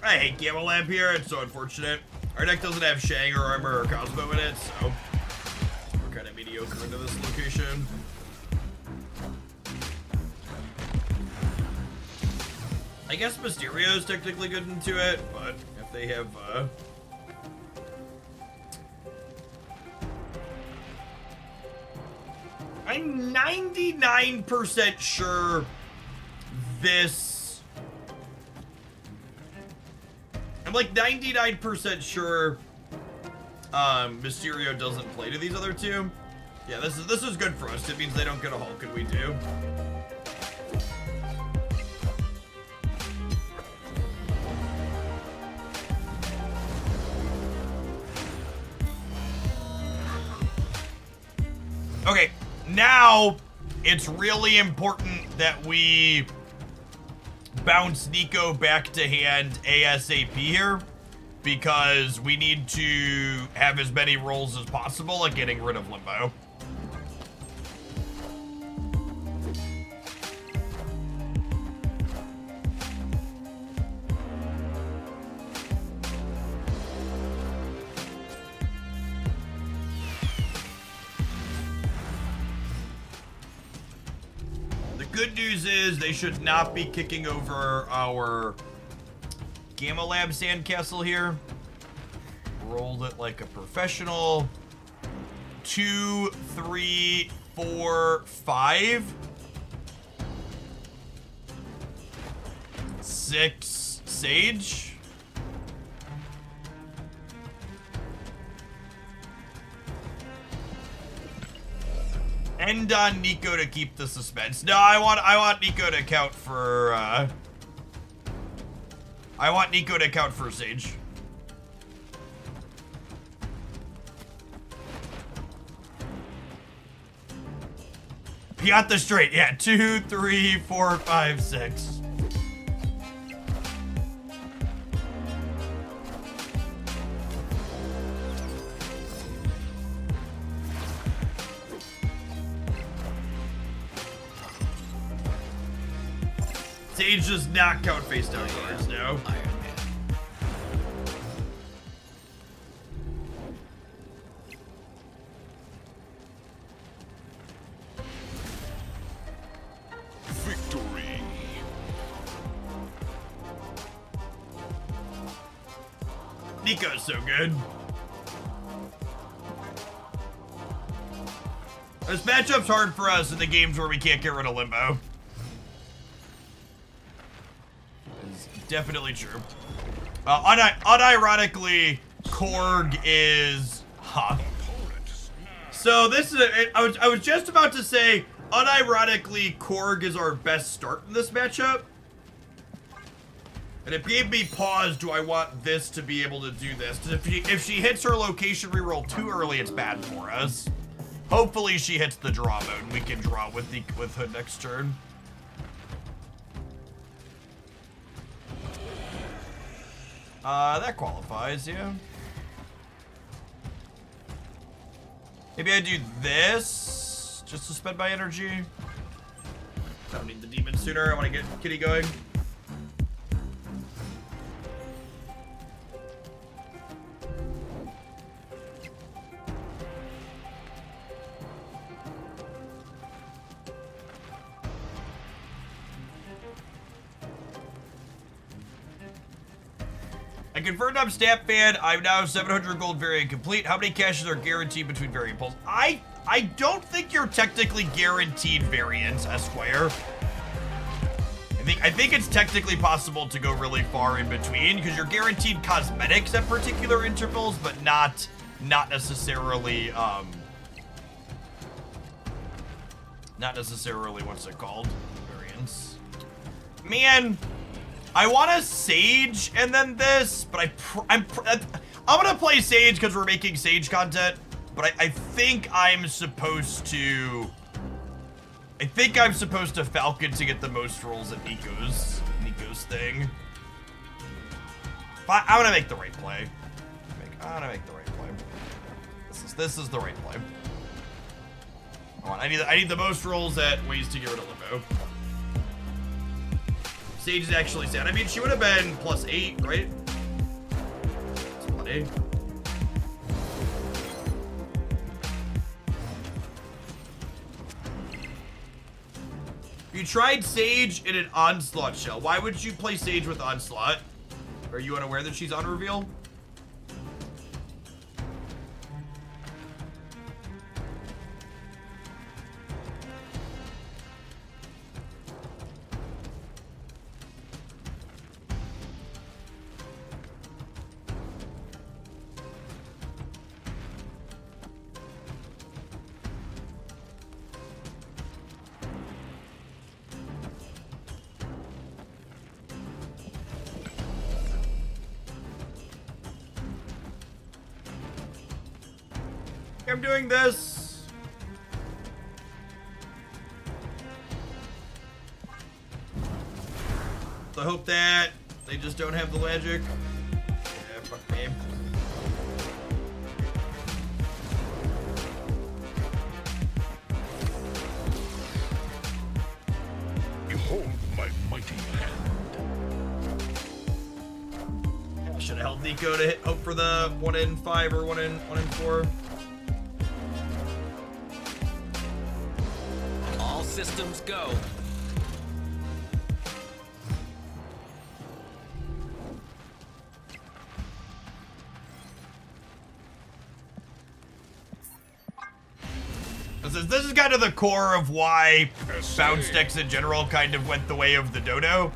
I hate Gamma Lamp here. It's so unfortunate. Our deck doesn't have Shang or Armor or Cosmo in it, so we're kind of mediocre into this location. I guess Mysterio's technically good into it, but if they have, I'm 99% sure this... I'm like 99% sure Mysterio doesn't play to these other two. Yeah, this is good for us. It means they don't get a Hulk and we do. Okay, now it's really important that we bounce Nico back to hand ASAP here, because we need to have as many rolls as possible at getting rid of Limbo. Good news is they should not be kicking over our Gamma Lab Sandcastle here. Rolled it like a professional. 2, 3, 4, 5. 6 Sage. End on Nico to keep the suspense. No, I want Nico to count for I want Nico to count for Sage. He got the straight. Yeah, 2, 3, 4, 5, 6. Sage does not count face down cards, no. Iron Man. Victory. Nico's so good. This matchup's hard for us in the games where we can't get rid of Limbo. Definitely true. Unironically, Korg is... Huh. So this is... I was just about to say, unironically, Korg is our best start in this matchup. And it gave me pause, do I want this to be able to do this? Because if she hits her location reroll too early, it's bad for us. Hopefully she hits the draw mode and we can draw with her next turn. That qualifies, yeah. Maybe I do this, just to spend my energy. Don't need the demon sooner, I want to get Kitty going. I confirmed I'm Stamp Fan. I'm now 700 gold variant complete. How many caches are guaranteed between variant pulls? I don't think you're technically guaranteed variants, Esquire. I think it's technically possible to go really far in between because you're guaranteed cosmetics at particular intervals, but not necessarily what's it called? Variants. Man, I want a Sage and then this, but I'm gonna play Sage because we're making Sage content, but I think I'm supposed to Falcon to get the most rolls at Nico's thing. But I'm gonna make the right play. I'm gonna make the right play. This is the right play. I need the most rolls at ways to get rid of Limbo. Sage is actually sad. I mean, she would have been +8, right? That's plenty. You tried Sage in an Onslaught shell. Why would you play Sage with Onslaught? Are you unaware that she's on reveal? I'm doing this. So I hope that they just don't have the magic. Yeah, fuck me. Behold my mighty hand. I should have held Nico to hope for the 1 in 5 or 1 in 4. Systems go. This is kind of the core of why bounce decks in general kind of went the way of the dodo.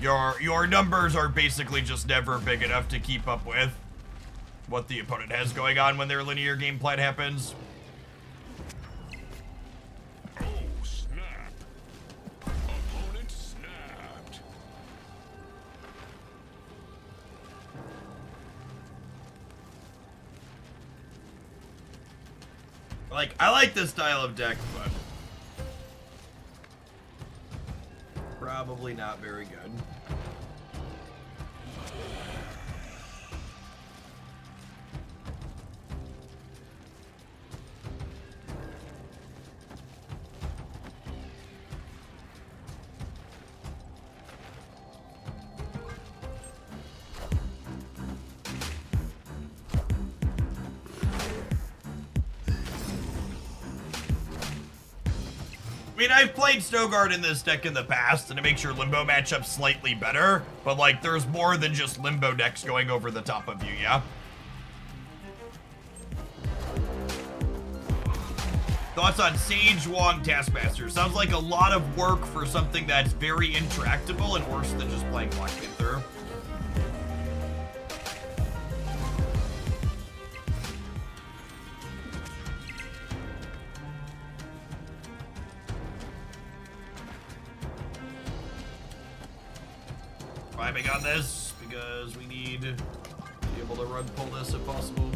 Your numbers are basically just never big enough to keep up with what the opponent has going on when their linear game plan happens. Like, I like this style of deck, but probably not very good. I mean, I've played Snowguard in this deck in the past, and it makes your Limbo matchup slightly better, but, like, there's more than just Limbo decks going over the top of you, yeah? Thoughts on Sage Wong Taskmaster? Sounds like a lot of work for something that's very intractable and worse than just playing Black Panther. Vibing on this because we need to be able to run pull this if possible.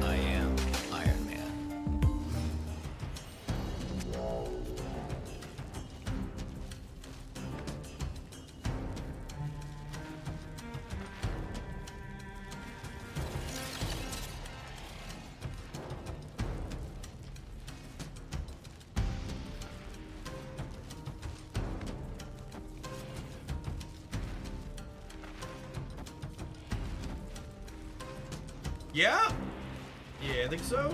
I am Iron Man. Yeah? Yeah, I think so.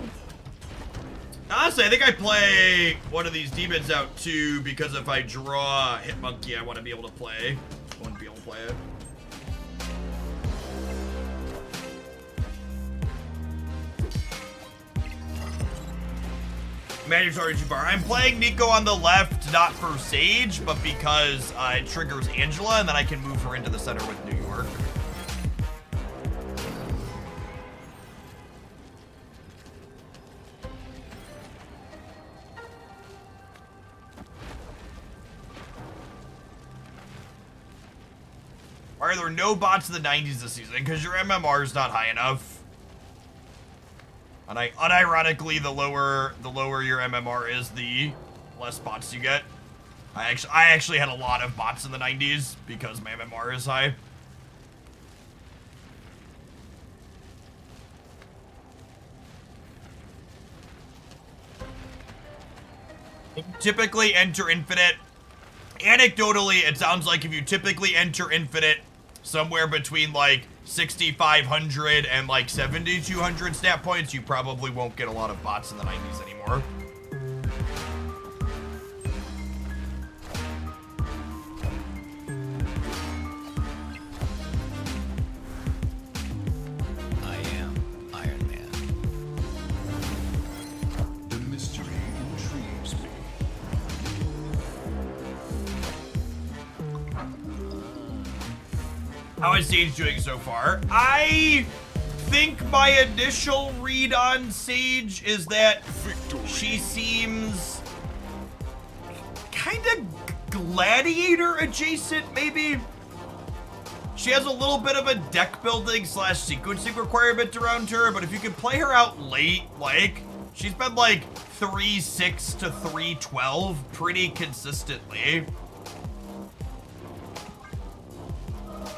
Honestly, I think I play one of these demons out too because if I draw Hit Monkey, I want to be able to play. I wouldn't be able to play it. Mandatory too far. I'm playing Nico on the left, not for Sage, but because it triggers Angela, and then I can move her into the center with New York. Why are there no bots in the 90s this season? Because your MMR is not high enough. And unironically, the lower your MMR is, the less bots you get. I actually had a lot of bots in the 90s because my MMR is high. typically enter Infinite. Anecdotally, it sounds like if you typically enter Infinite somewhere between like 6,500 and like 7,200 stat points, you probably won't get a lot of bots in the 90s anymore. I am Iron Man. The mystery intrigues me. How is Sage doing so far? I think my initial read on Sage is that she seems kind of gladiator adjacent, maybe. She has a little bit of a deck building / sequencing requirement around her, but if you can play her out late, like, she's been like 3-6 to 3-12 pretty consistently.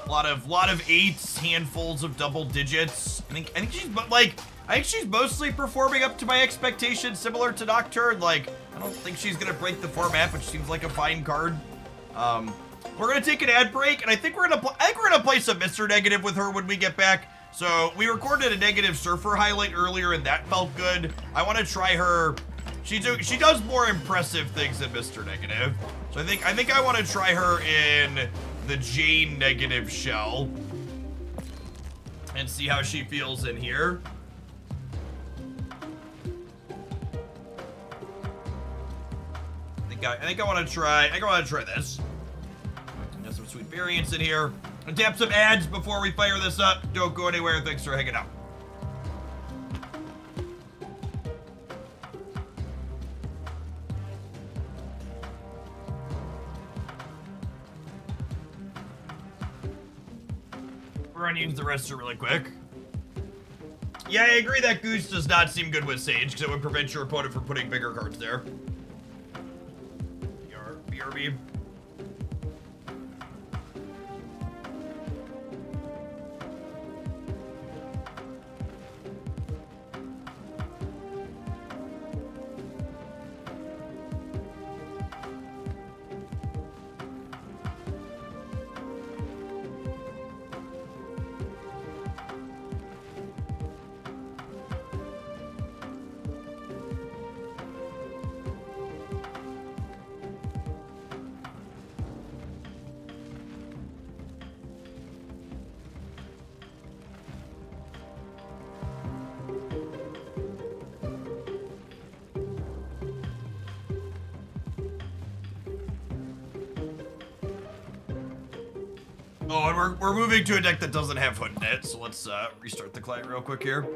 A lot of 8s, handfuls of double digits. I think she's mostly performing up to my expectations, similar to Nocturne. Like, I don't think she's gonna break the format, but she seems like a fine card. We're gonna take an ad break, and I think we're gonna play some Mr. Negative with her when we get back. So we recorded a Negative Surfer highlight earlier, and that felt good. I want to try her. She does more impressive things than Mr. Negative. So I think I want to try her in the Jane Negative shell and see how she feels in here. I think I want to try this. Got some sweet variants in here. And tap some ads before we fire this up. Don't go anywhere. Thanks for hanging out. We're gonna use the rest really quick. Yeah, I agree that Goose does not seem good with Sage because it would prevent your opponent from putting bigger cards there. BRB. Oh, and we're moving to a deck that doesn't have Hood in it, so let's restart the client real quick here.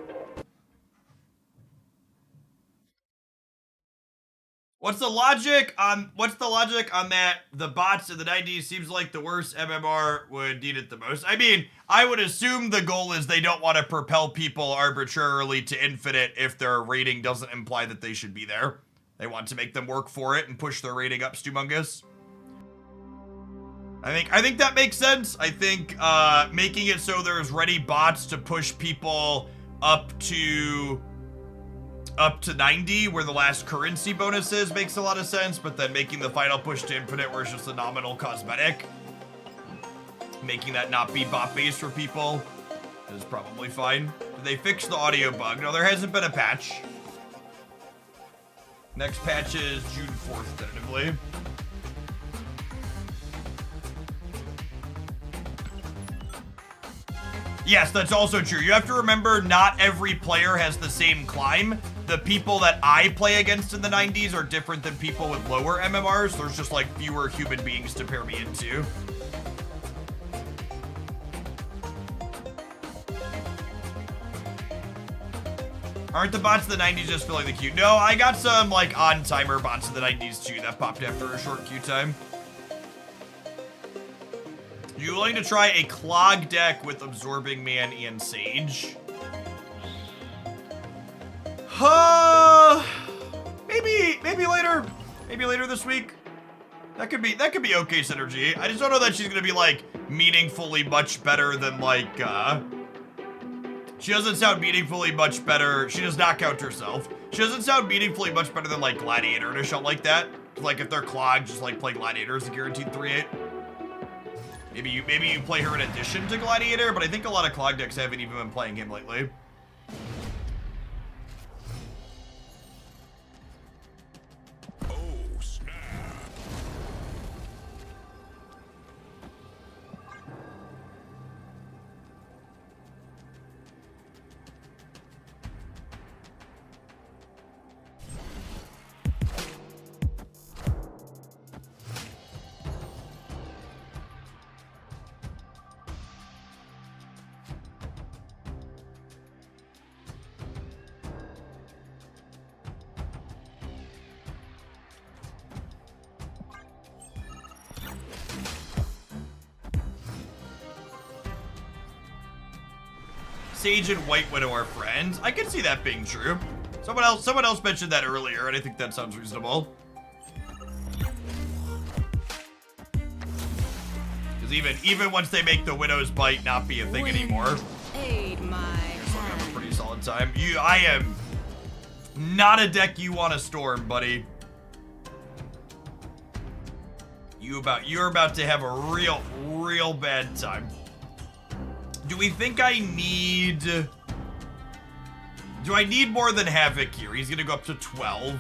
What's the logic on that? The bots in the 90s seems like the worst MMR would need it the most. I mean, I would assume the goal is they don't want to propel people arbitrarily to infinite if their rating doesn't imply that they should be there. They want to make them work for it and push their rating up humongous. I think that makes sense. I think making it so there's ready bots to push people up to 90 where the last currency bonus is makes a lot of sense, but then making the final push to infinite where it's just a nominal cosmetic, making that not be bot based for people is probably fine. Did they fix the audio bug? No, there hasn't been a patch. Next patch is June 4th tentatively. Yes, that's also true. You have to remember not every player has the same climb. The people that I play against in the 90s are different than people with lower MMRs. There's just like fewer human beings to pair me into. Aren't the bots in the 90s just filling the queue? No, I got some like on-timer bots in the 90s too that popped after a short queue time. You willing to try a clog deck with Absorbing Man and Sage? Maybe later. Maybe later this week. That could be okay synergy. I just don't know that she's gonna be like meaningfully much better than like she doesn't sound meaningfully much better. She does not count herself. She doesn't sound meaningfully much better than like Gladiator and a shot like that. Like if they're clogged, just like play Gladiator is a guaranteed 3-8. Maybe you play her in addition to Gladiator, but I think a lot of clog decks haven't even been playing him lately. Sage and White Widow are friends. I can see that being true. Someone else mentioned that earlier, and I think that sounds reasonable. Because even once they make the Widow's Bite not be a thing anymore, Aid my you're still gonna have a pretty solid time. I am not a deck you want to storm, buddy. You're about to have a real bad time. Do we think I need... Do I need more than Havoc here? He's gonna go up to 12.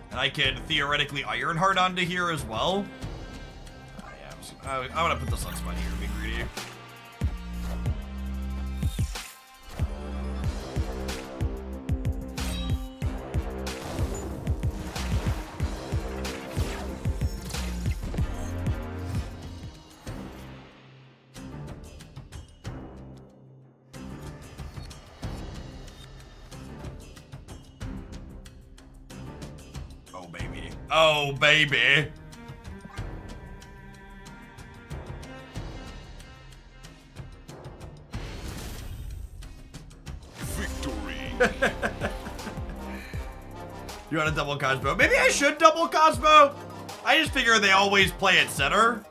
And I can theoretically Ironheart onto here as well. I'm gonna put the Sunspot here to be greedy. Oh, baby. Victory. You want to double Cosmo? Maybe I should double Cosmo? I just figure they always play at center.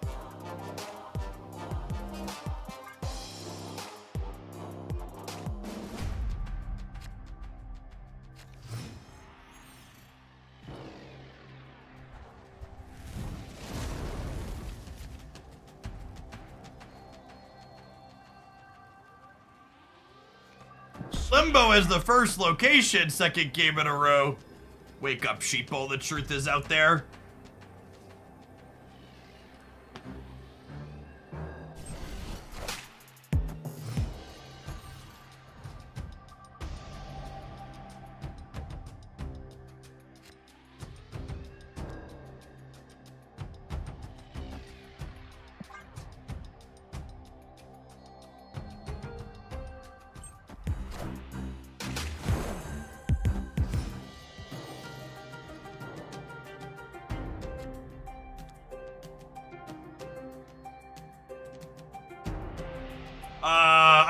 Limbo is the first location, second game in a row. Wake up, sheeple, the truth is out there.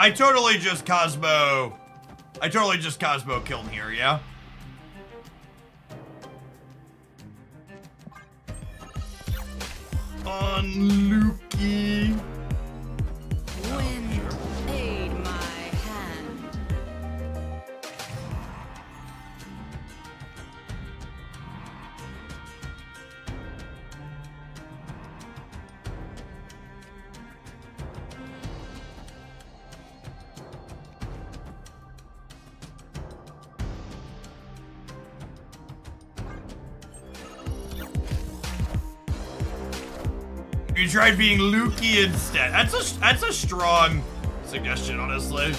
I totally just Cosmo killed here, yeah? Unlucky. Wind, aid my hand. You tried being Lukey instead. That's a strong suggestion, honestly.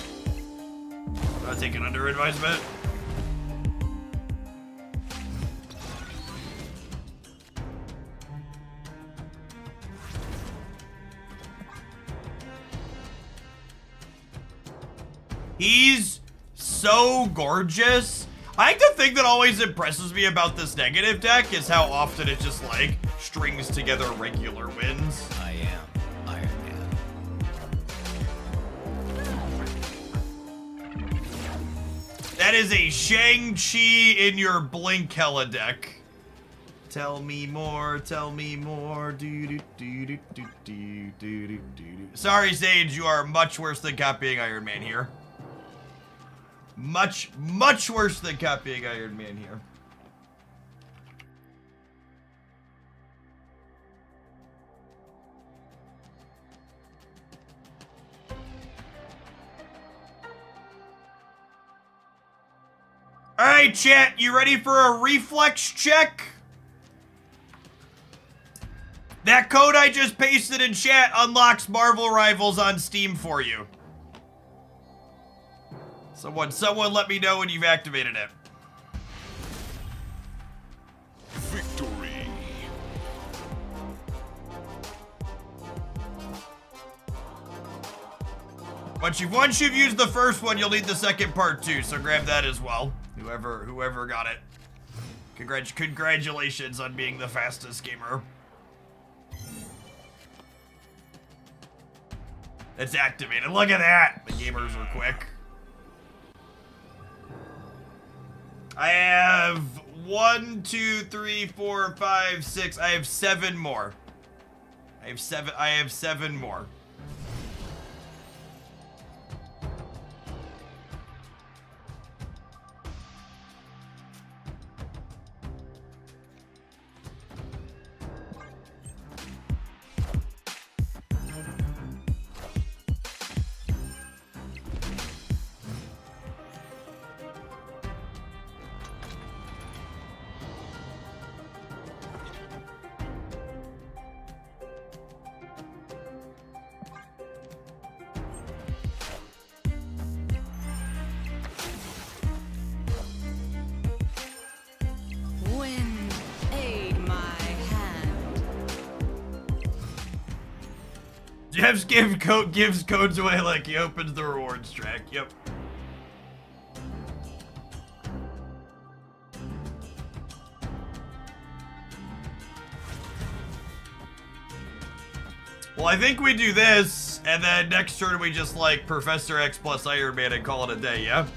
I'll take it under advisement. He's so gorgeous. I think the thing that always impresses me about this negative deck is how often it just like strings together regular wins. I am Iron Man. That is a Shang-Chi in your Blink Hella deck. Tell me more, tell me more. Sorry, Sage, you are much worse than copying Iron Man here. Much, much worse than copying Iron Man here. Alright, chat, you ready for a reflex check? That code I just pasted in chat unlocks Marvel Rivals on Steam for you. Someone let me know when you've activated it. Victory. Once you've used the first one, you'll need the second part too, so grab that as well. Whoever got it. Congratulations on being the fastest gamer. It's activated. Look at that! The gamers were quick. I have 1, 2, 3, 4, 5, 6. I have 7 more. I have 7 more. Wind, aid my hand. Jeff's gives codes away like he opens the rewards track. Yep. Well, I think we do this, and then next turn we just like Professor X plus Iron Man and call it a day, yeah?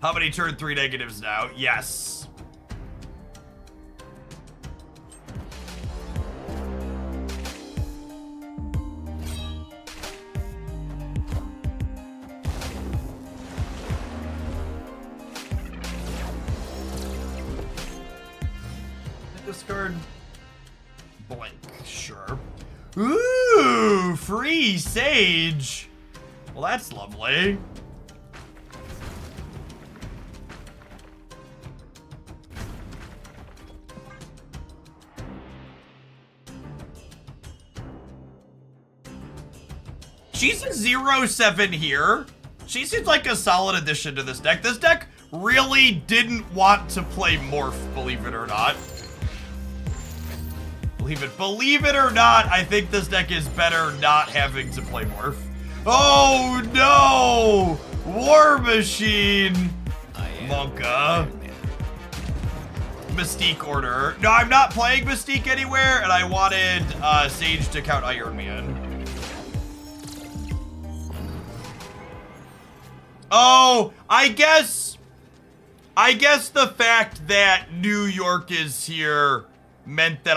How many turn 3 negatives now? Yes. Discard blank, sure. Ooh, free Sage. Well, that's lovely. She's a 0-7 here. She seems like a solid addition to this deck. This deck really didn't want to play Morph, believe it or not. Believe it or not, I think this deck is better not having to play Morph. Oh no! War Machine! Monka. Mystique Order. No, I'm not playing Mystique anywhere, and I wanted Sage to count Iron Man. Oh, I guess the fact that New York is here meant that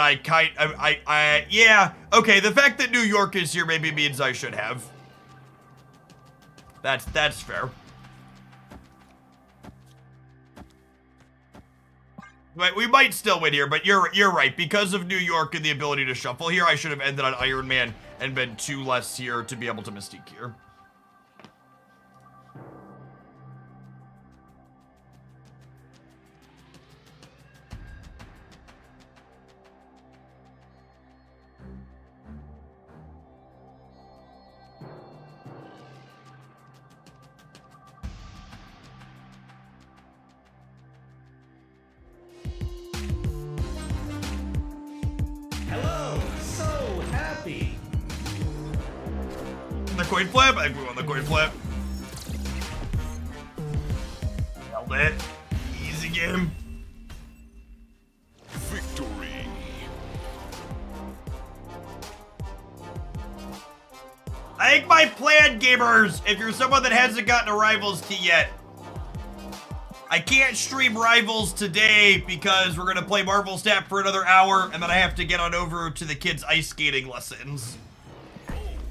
yeah, okay, the fact that New York is here maybe means I should have. That's fair. But we might still win here, but you're right. Because of New York and the ability to shuffle here, I should have ended on Iron Man and been 2 less here to be able to Mystique here. Hello, so happy. The coin flip? I think we won the coin flip. Nailed it. Easy game. Victory. I think my plan, gamers, if you're someone that hasn't gotten a Rivals key yet, I can't stream Rivals today because we're gonna play Marvel Snap for another hour, and then I have to get on over to the kids' ice skating lessons.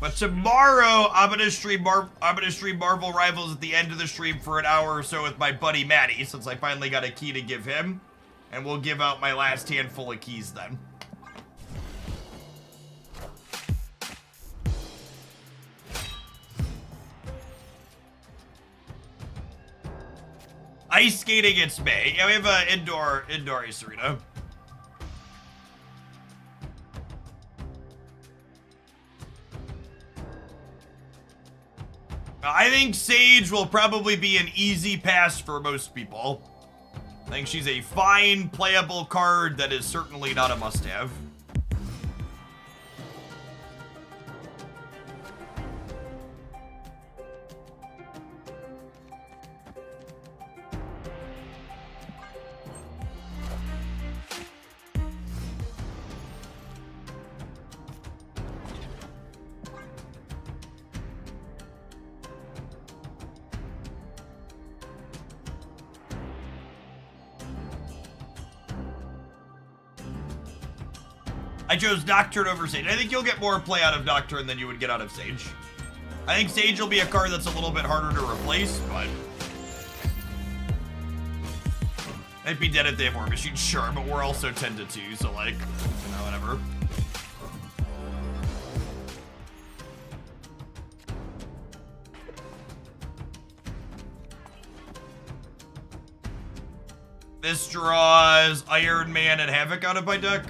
But tomorrow I'm gonna stream Marvel Rivals at the end of the stream for an hour or so with my buddy Matty, since I finally got a key to give him, and we'll give out my last handful of keys then. Ice skating, it's May. Yeah, we have an indoor ice arena. I think Sage will probably be an easy pass for most people. I think she's a fine, playable card that is certainly not a must-have. I chose Nocturne over Sage. I think you'll get more play out of Nocturne than you would get out of Sage. I think Sage will be a card that's a little bit harder to replace, but... I'd be dead if they have War Machine, sure, but we're also 10-2, so like, you know, whatever. This draws Iron Man and Havoc out of my deck.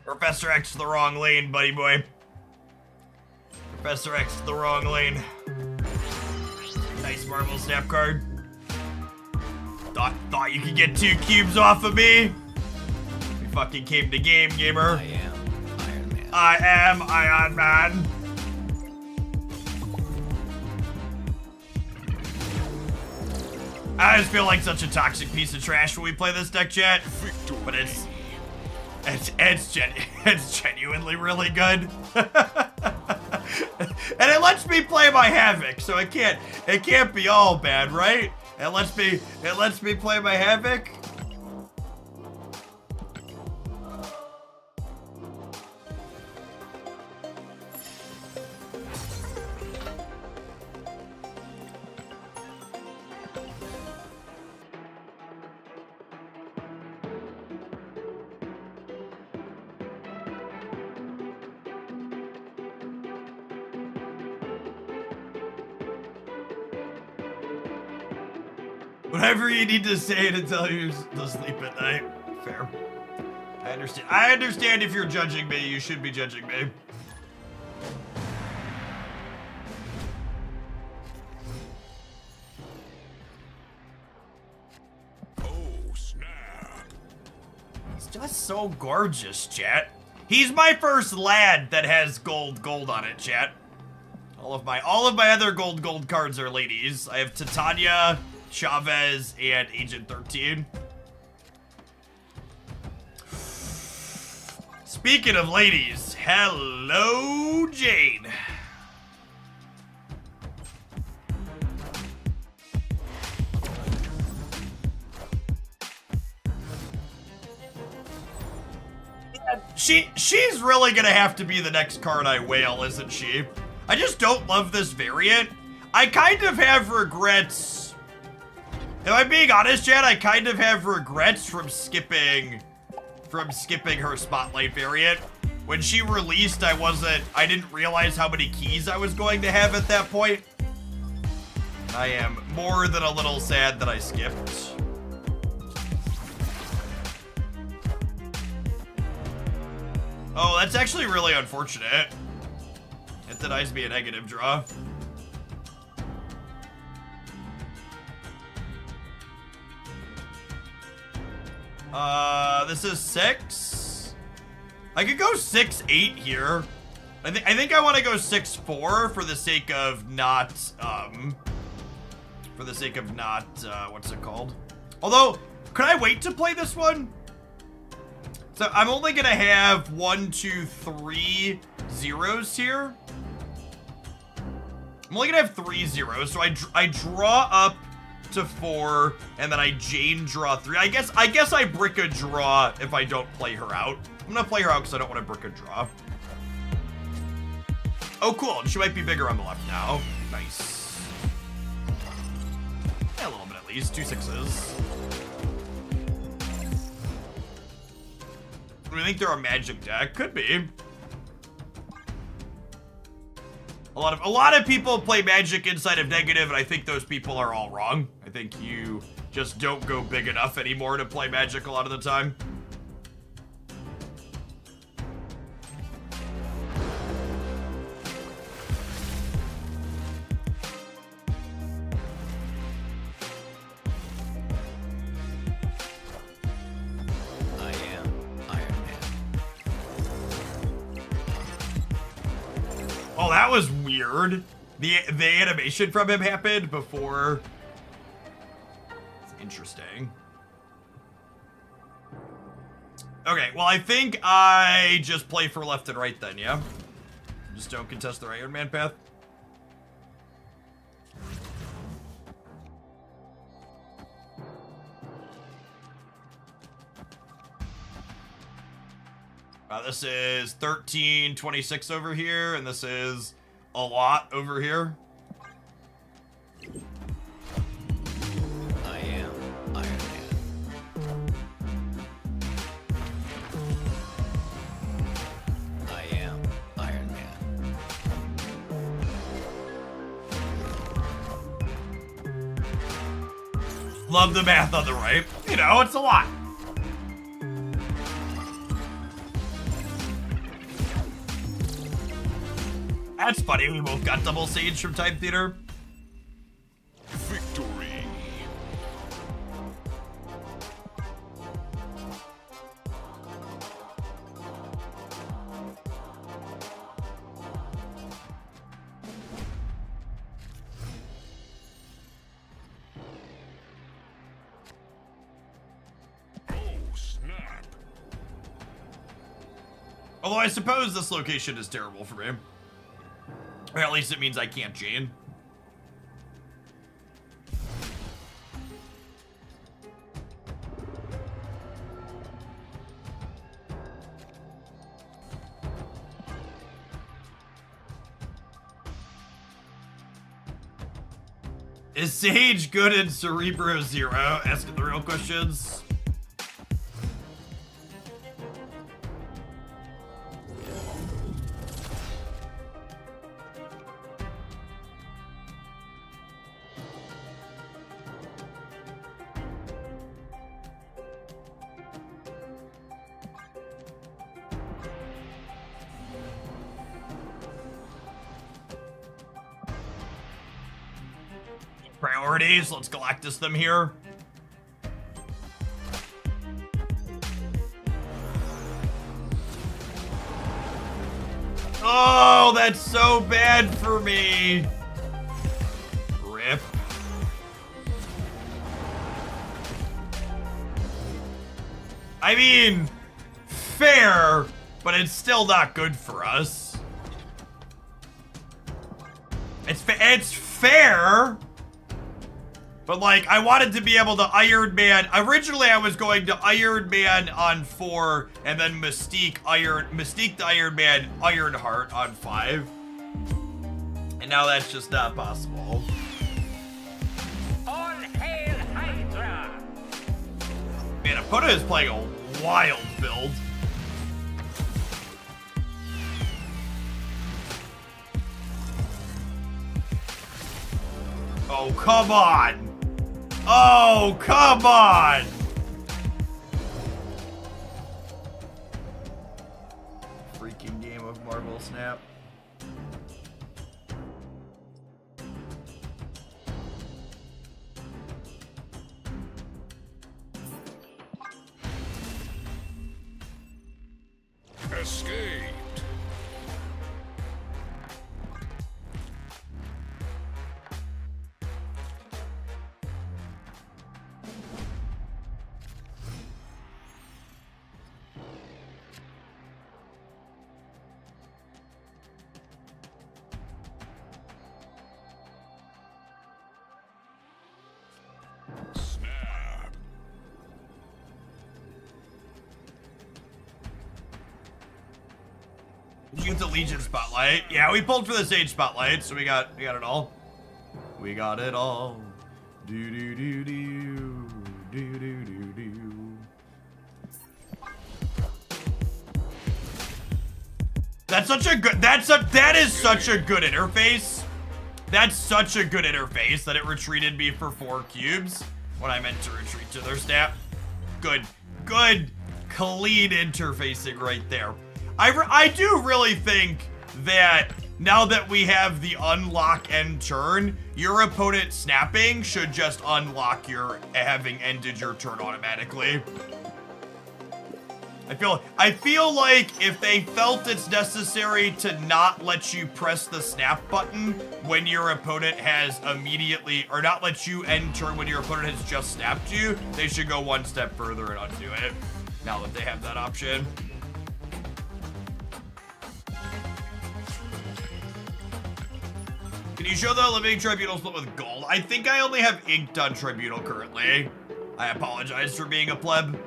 Professor X to the wrong lane, buddy boy. Professor X to the wrong lane. Nice Marvel Snap card. Thought you could get 2 cubes off of me? We fucking came to game, gamer. I am Iron Man. I am Iron Man. I just feel like such a toxic piece of trash when we play this deck, chat. But it's genuinely really good. And it lets me play my Havoc, so it can't be all bad, right? It lets me play my Havoc. Whatever you need to say to tell you to sleep at night. Fair. I understand. I understand if you're judging me, you should be judging me. Oh, snap. He's just so gorgeous, chat. He's my first lad that has gold on it, chat. All of my other gold cards are ladies. I have Titania, Chavez, and Agent 13. Speaking of ladies, hello, Jane. She's really gonna have to be the next card I whale, isn't she? I just don't love this variant. I kind of have regrets. If I'm being honest, Chad, I kind of have regrets from skipping her Spotlight variant. When she released, I didn't realize how many keys I was going to have at that point. I am more than a little sad that I skipped. Oh, that's actually really unfortunate. It denies me a negative draw. This is 6. I could go 6-8 here. I think I want to go 6-4 for the sake of not, what's it called? Although, could I wait to play this one? So I'm only gonna have 1, 2, 3 zeros here. I'm only gonna have 3 zeros, so I draw up to 4, and then I Jane draw 3. I guess I brick a draw if I don't play her out. I'm gonna play her out because I don't want to brick a draw. Oh, cool. She might be bigger on the left now. Nice. Yeah, a little bit at least. 2 6s. Do we think they're a magic deck? Could be. A lot of people play magic inside of negative, and I think those people are all wrong. I think you just don't go big enough anymore to play magic a lot of the time. Oh, that was weird. The animation from him happened before. It's interesting. Okay, well, I think I just play for left and right then, yeah? Just don't contest the Iron Man path. This is 1326 over here, and this is a lot over here. I am Iron Man. I am Iron Man. Love the math on the right. You know, it's a lot. That's funny, we both got double Sage from Time Theater. Victory. Oh, snap. Although I suppose this location is terrible for me. Or at least it means I can't Jane. Is Sage good in Cerebro Zero? Asking the real questions. Priorities, let's Galactus them here. Oh, that's so bad for me. Rip. I mean, fair, but it's still not good for us. It's fair. But, like, I wanted to be able to Iron Man. Originally, I was going to Iron Man on 4, and then Mystique the Iron Man Ironheart on 5. And now that's just not possible. All hail Hydra! Man, Apota is playing a wild build. Oh, come on! Oh, come on! Freaking game of Marvel Snap. Did you get the Legion Spotlight? Yeah, we pulled for the Sage Spotlight, so we got it all. We got it all. Do do do do do do do do. That is such a good interface. That's such a good interface that it retreated me for 4 cubes when I meant to retreat to their snap. Good, clean interfacing right there. I do really think that now that we have the unlock end turn, your opponent snapping should just unlock your having ended your turn automatically. I feel like if they felt it's necessary to not let you press the snap button when your opponent has immediately, or not let you end turn when your opponent has just snapped you, they should go one step further and undo it now that they have that option. Can you show the Living Tribunal split with gold? I think I only have inked on Tribunal currently. I apologize for being a pleb.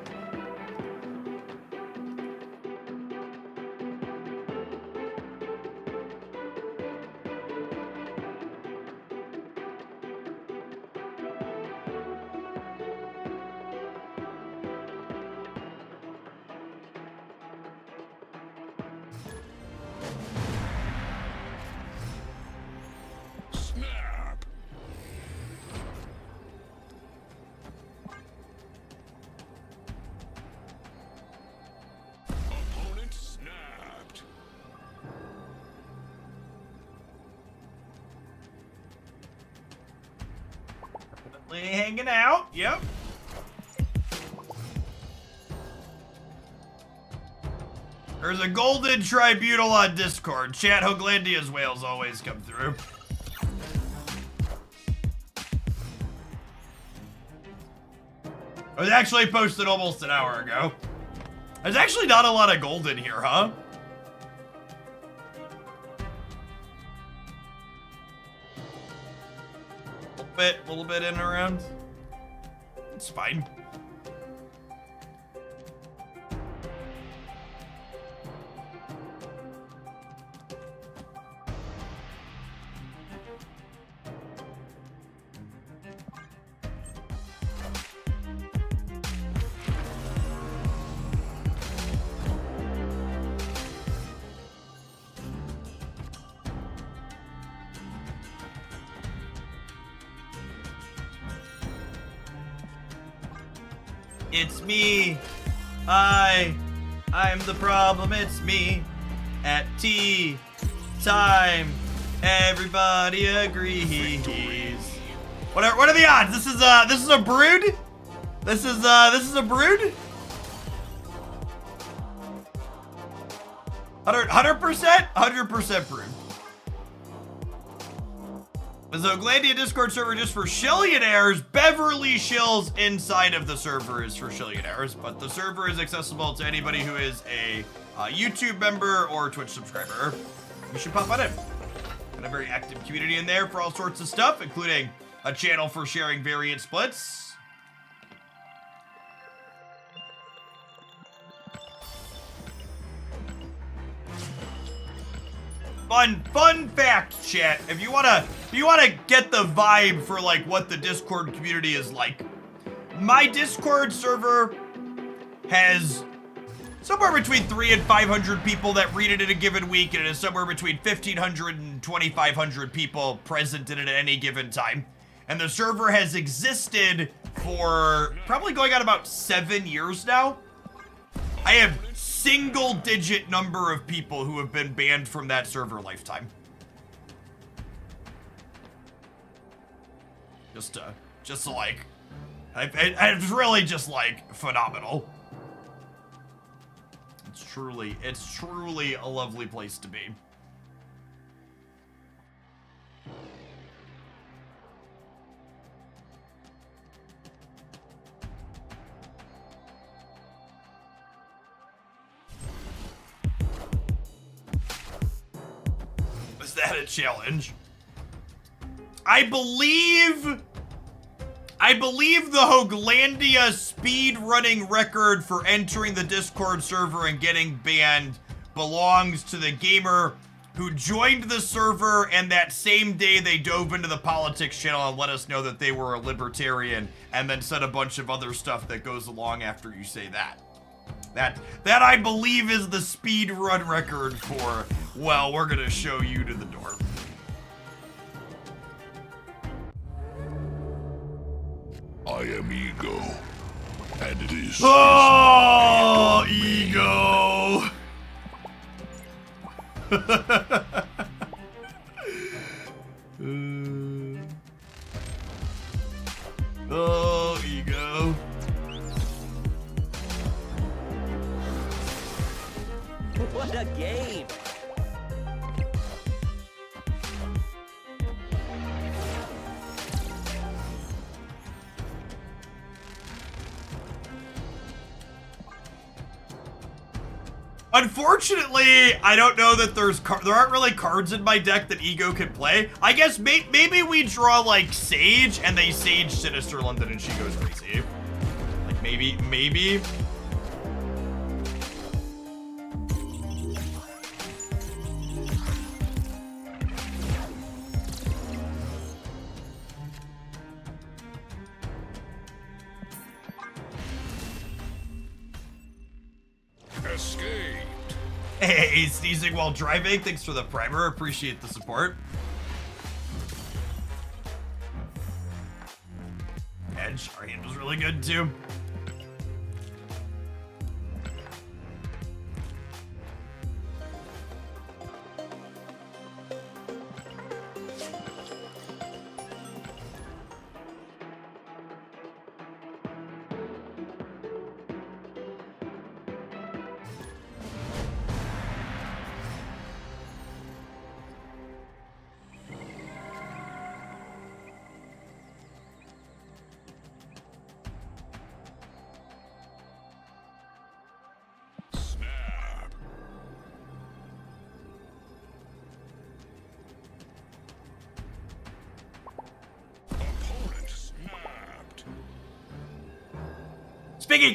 Snap. Opponent snapped. Hanging out, yep. There's a golden tribunal on Discord. Chat Hoglandia's whales always come through. I was actually posted almost an hour ago. There's actually not a lot of gold in here, huh? A little bit in and around. It's fine. It's me. I'm the problem. It's me. At tea time, everybody agrees. What are the odds? This is a brood. This is a brood. 100% brood. Is the Oglandia Discord server just for shillionaires? Beverly Shills inside of the server is for shillionaires, but the server is accessible to anybody who is a YouTube member or Twitch subscriber. You should pop on in. Got a very active community in there for all sorts of stuff, including a channel for sharing variant splits. Fun fact, chat. If you wanna get the vibe for like what the Discord community is like, my Discord server has somewhere between 300 and 500 people that read it in a given week, and it is somewhere between 1,500 and 2,500 people present in it at any given time. And the server has existed for probably going on about 7 years now. I have single-digit number of people who have been banned from that server lifetime. Just like, it's really just like phenomenal. It's truly a lovely place to be. Is that a challenge? I believe the Hoglandia speed running record for entering the Discord server and getting banned belongs to the gamer who joined the server, and that same day they dove into the politics channel and let us know that they were a libertarian, and then said a bunch of other stuff that goes along after you say that. That I believe is the speed run record for, well, we're gonna show you to the door. I am Ego, and it is... Oh, Ego! Oh, Ego. What a game! Unfortunately, I don't know that there aren't really cards in my deck that Ego can play. I guess maybe we draw like Sage and they Sage Sinister London and she goes crazy. Like maybe. Escaped. Hey, sneezing while driving. Thanks for the primer. Appreciate the support. Edge, our hand was really good too.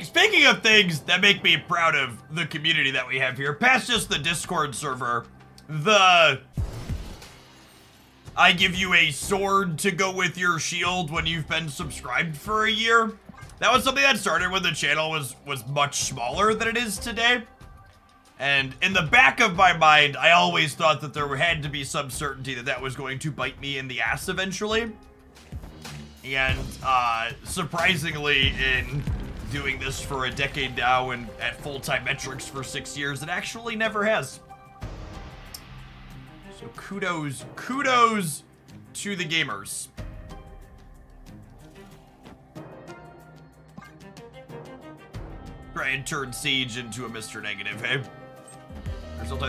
Speaking of things that make me proud of the community that we have here, past just the Discord server, I give you a sword to go with your shield when you've been subscribed for a year. That was something that started when the channel was much smaller than it is today. And in the back of my mind, I always thought that there had to be some certainty that that was going to bite me in the ass eventually. And surprisingly, in doing this for a decade now and at full-time metrics for 6 years, it actually never has. So kudos to the gamers. Try and turn Sage into a Mr. Negative, hey?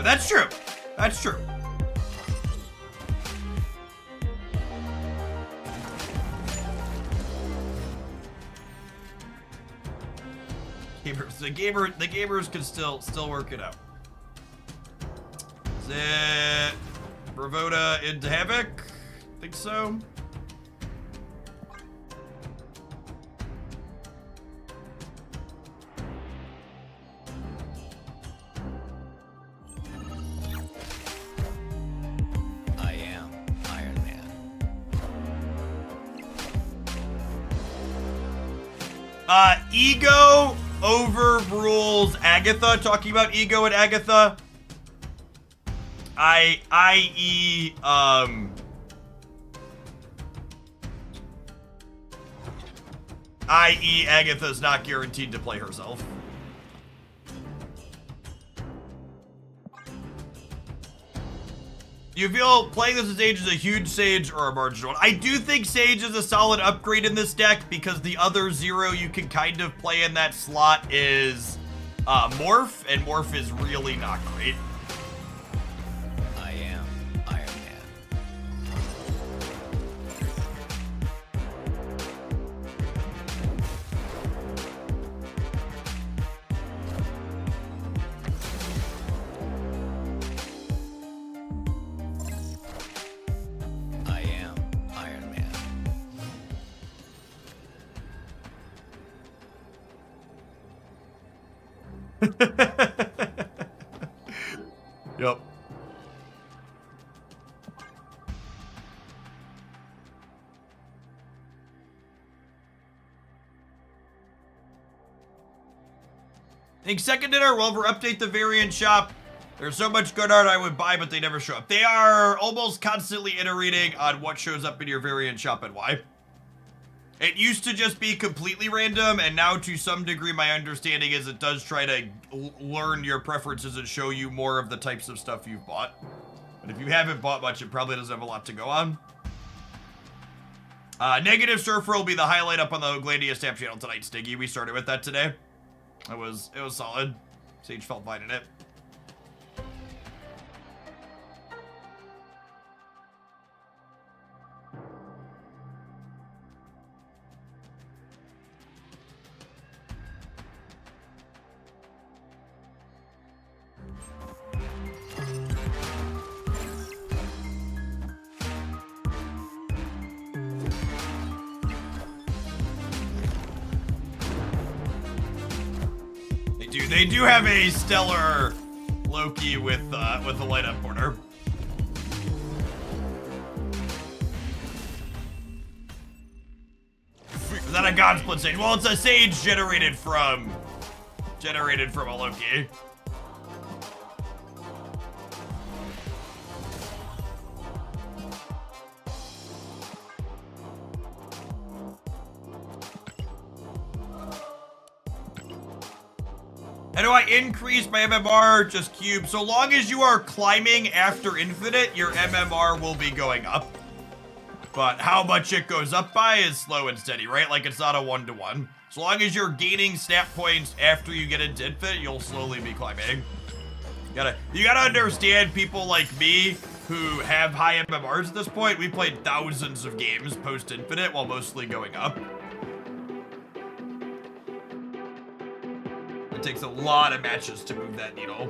That's true. That's true. The gamers can still work it out. Is it Bravoda into Havoc? Think so. I am Iron Man. Ego overrules Agatha. Talking about Ego and Agatha. i.e. Agatha's not guaranteed to play herself. You feel playing this as Sage is a huge Sage or a marginal one? I do think Sage is a solid upgrade in this deck because the other 0 you can kind of play in that slot is Morph, and Morph is really not great. I am Iron Man. I am Iron Man. think second dinner, will ever update the variant shop. There's so much good art I would buy, but they never show up. They are almost constantly iterating on what shows up in your variant shop and why. It used to just be completely random, and now to some degree my understanding is it does try to learn your preferences and show you more of the types of stuff you've bought. But if you haven't bought much, it probably doesn't have a lot to go on. Negative Surfer will be the highlight up on the Glandia Snap channel tonight, Stiggy. We started with that today. It was solid. Sage felt fine in it. They do have a stellar Loki with a light up corner. Is that a God Split Sage? Well, it's a Sage generated from a Loki. How do I increase my MMR? Just cube. So long as you are climbing after infinite, your MMR will be going up. But how much it goes up by is slow and steady, right? Like it's not a 1-to-1. So long as you're gaining snap points after you get into infinite, you'll slowly be climbing. You gotta understand people like me who have high MMRs at this point. We played thousands of games post-infinite while mostly going up. It takes a lot of matches to move that needle.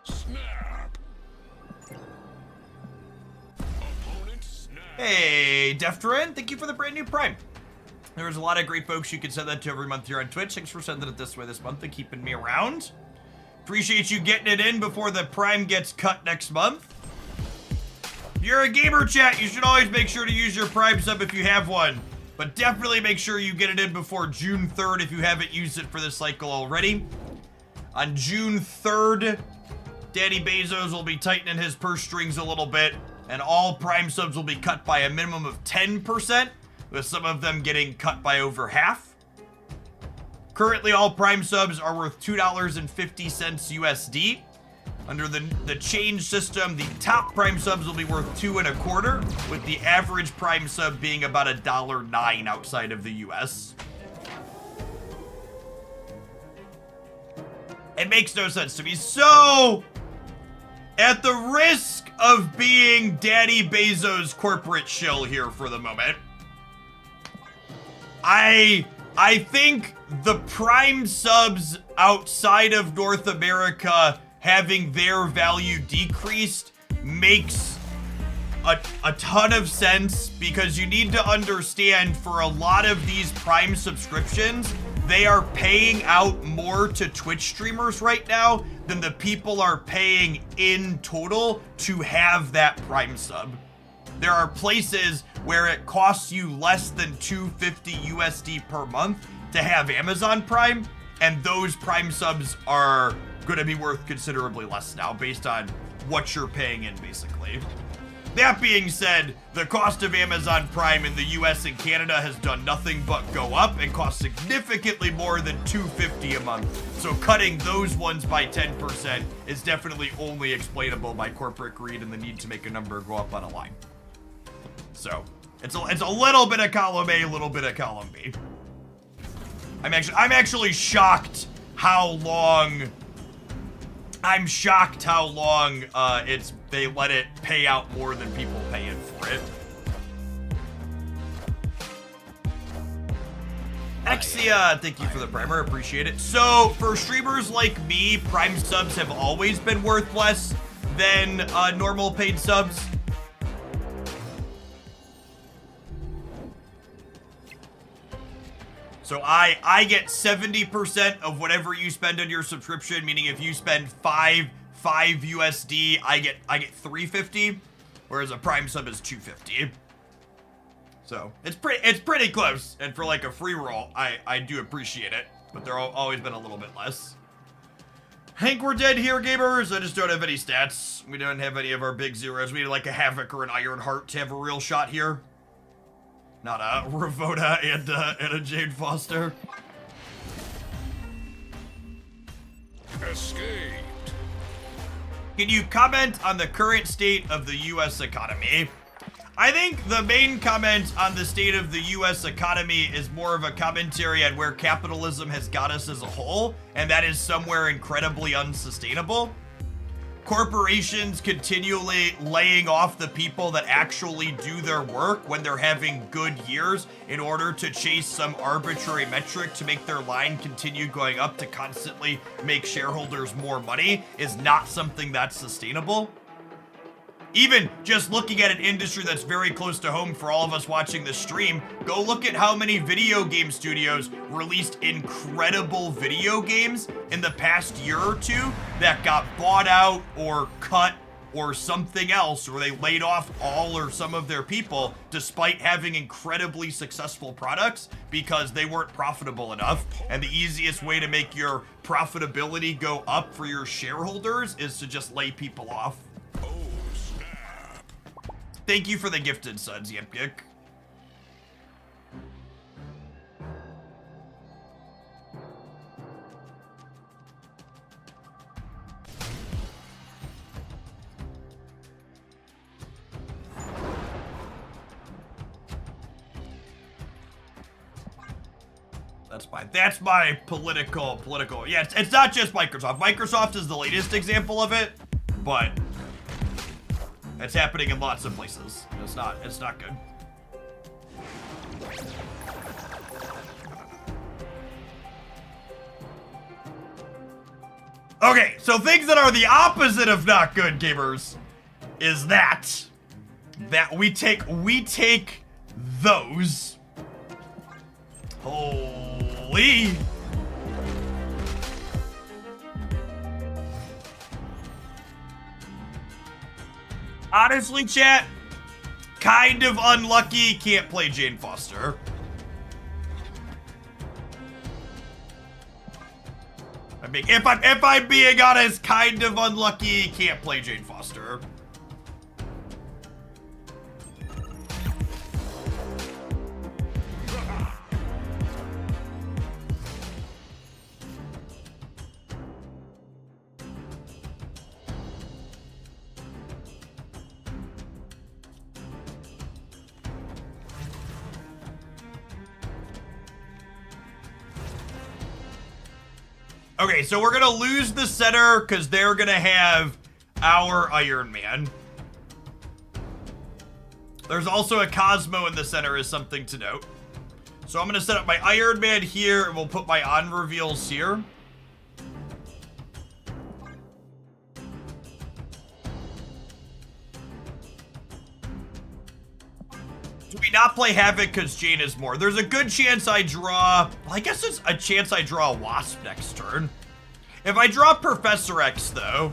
Snap. Opponent snap. Hey, Defterin, thank you for the brand new Prime. There's a lot of great folks you can send that to every month here on Twitch. Thanks for sending it this way this month and keeping me around. Appreciate you getting it in before the Prime gets cut next month. If you're a gamer chat, you should always make sure to use your Prime sub if you have one. But definitely make sure you get it in before June 3rd if you haven't used it for this cycle already. On June 3rd, Daddy Bezos will be tightening his purse strings a little bit, and all Prime subs will be cut by a minimum of 10%. With some of them getting cut by over half. Currently, all Prime subs are worth $2.50 USD. Under the change system, the top Prime subs will be worth $2.25, with the average Prime sub being about $1.09 outside of the US. It makes no sense to me. So, at the risk of being Daddy Bezos' corporate shill here for the moment, I think the Prime subs outside of North America having their value decreased makes a ton of sense, because you need to understand for a lot of these Prime subscriptions, they are paying out more to Twitch streamers right now than the people are paying in total to have that Prime sub. There are places where it costs you less than $2.50 USD per month to have Amazon Prime, and those Prime subs are going to be worth considerably less now based on what you're paying in, basically. That being said, the cost of Amazon Prime in the US and Canada has done nothing but go up and cost significantly more than $2.50 a month. So cutting those ones by 10% is definitely only explainable by corporate greed and the need to make a number go up on a line. So it's a little bit of column A, a little bit of column B. I'm actually shocked how long. I'm shocked how long they let it pay out more than people pay in for it. Exia, thank you for the primer, appreciate it. So for streamers like me, Prime subs have always been worth less than normal paid subs. So I get 70% of whatever you spend on your subscription, meaning if you spend 5 USD, I get 350, whereas a Prime sub is 250. So it's pretty close, and for like a free roll, I do appreciate it, but they're always been a little bit less. Hank, we're dead here, gamers. I just don't have any stats. We don't have any of our big zeros. We need like a Havoc or an Ironheart to have a real shot here. Not a Ravoda and a Jane Foster. Escaped. Can you comment on the current state of the U.S. economy? I think the main comment on the state of the U.S. economy is more of a commentary on where capitalism has got us as a whole, and that is somewhere incredibly unsustainable. Corporations continually laying off the people that actually do their work when they're having good years in order to chase some arbitrary metric to make their line continue going up to constantly make shareholders more money is not something that's sustainable. Even just looking at an industry that's very close to home for all of us watching this stream, go look at how many video game studios released incredible video games in the past year or two that got bought out or cut or something else, or they laid off all or some of their people despite having incredibly successful products because they weren't profitable enough. And the easiest way to make your profitability go up for your shareholders is to just lay people off. Thank you for the gifted suds, Yipgik. That's my political. Yeah, it's not just Microsoft. Microsoft is the latest example of it, but it's happening in lots of places. It's not good. Okay, so things that are the opposite of not good, gamers, is that we take those. Holy. Honestly, chat, kind of unlucky, can't play Jane Foster. If I'm being honest, kind of unlucky, can't play Jane Foster. Okay, so we're gonna lose the center because they're gonna have our Iron Man. There's also a Cosmo in the center is something to note. So I'm gonna set up my Iron Man here and we'll put my on reveals here. Do we not play Havoc because Jane is more? There's a good chance I draw... Well, I guess there's a chance I draw a Wasp next turn. If I draw Professor X, though...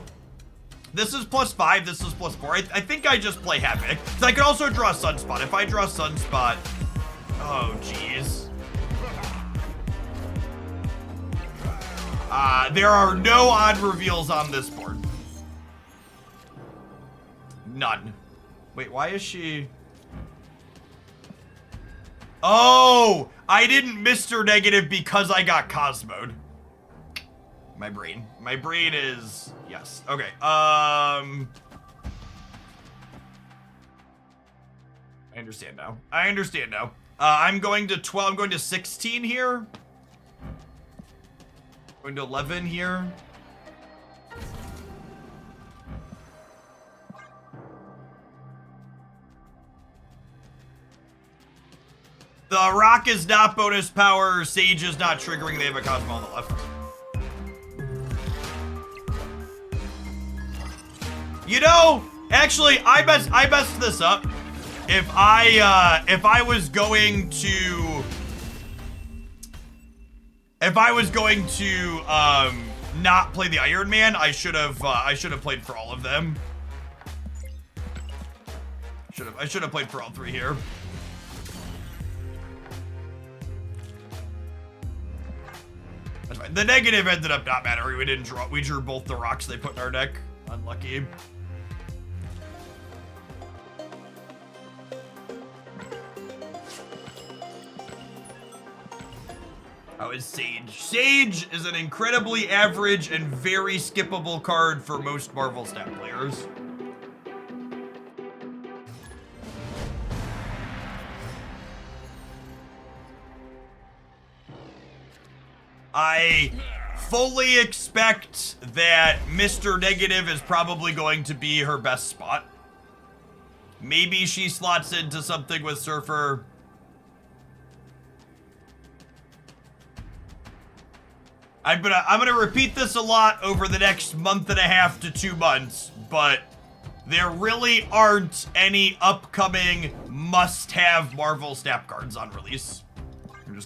This is +5, this is +4. I think I just play Havoc. So I could also draw Sunspot. If I draw Sunspot... Oh, jeez. There are no odd reveals on this board. None. Wait, why is she... Oh, I didn't Mr. Negative because I got Cosmoed. My brain is, yes. Okay, I understand now. I'm going to 12, I'm going to 16 here. Going to 11 here. The Rock is not bonus power. Sage is not triggering. They have a Cosmo on the left. You know, actually, I messed this up. If I was going to If I was going to not play the Iron Man, I should have played for all of them. I should have played for all three here. That's fine. The negative ended up not mattering. We didn't draw. We drew both the rocks they put in our deck. Unlucky. How is Sage? Sage is an incredibly average and very skippable card for most Marvel Snap players. I fully expect that Mr. Negative is probably going to be her best spot. Maybe she slots into something with Surfer. I'm gonna repeat this a lot over the next month and a half to 2 months, but there really aren't any upcoming must-have Marvel Snap cards on release.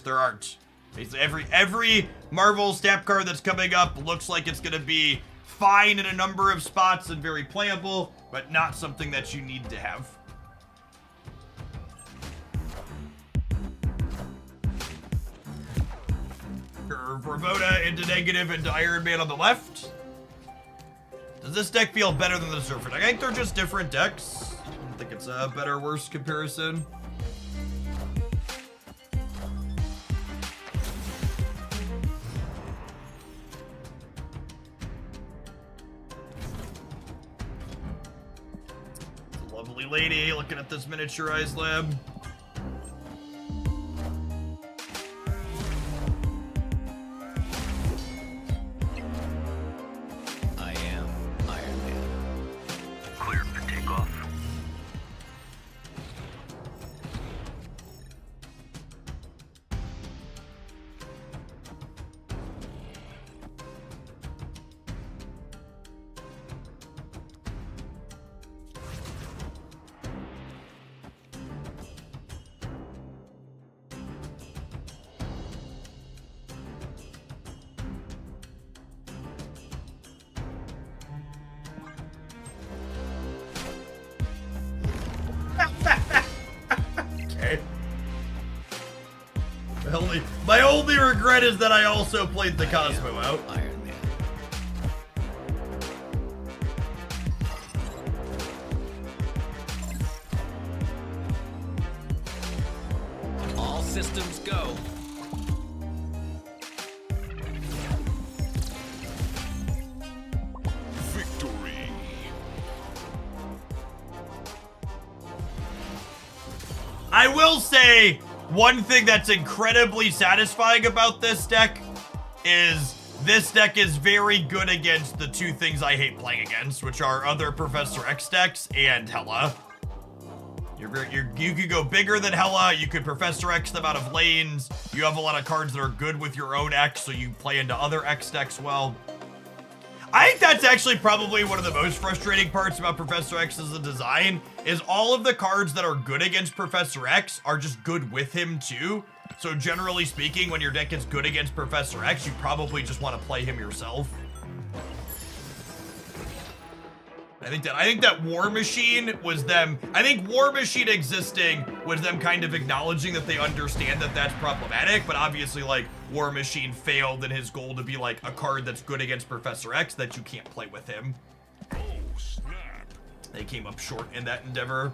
There aren't. Basically, every Marvel Snap card that's coming up looks like it's gonna be fine in a number of spots and very playable, but not something that you need to have. Ravoda into Negative into Iron Man on the left. Does this deck feel better than the Surfer deck? I think they're just different decks. I don't think it's a better or worse comparison. Lovely lady looking at this miniaturized lab. My only regret is that I also played the Cosmo out. Iron Man. All systems go. Victory. I will say, one thing that's incredibly satisfying about this deck is this deck is very good against the two things I hate playing against, which are other Professor X decks and Hela. You could go bigger than Hela, you could Professor X them out of lanes, you have a lot of cards that are good with your own X, so you play into other X decks well. I think that's actually probably one of the most frustrating parts about Professor X as a design, is all of the cards that are good against Professor X are just good with him too. So generally speaking, when your deck is good against Professor X, you probably just want to play him yourself. I think that War Machine was them. I think War Machine existing was them kind of acknowledging that they understand that that's problematic, but obviously, like, War Machine failed in his goal to be like a card that's good against Professor X that you can't play with him. Oh, snap. They came up short in that endeavor.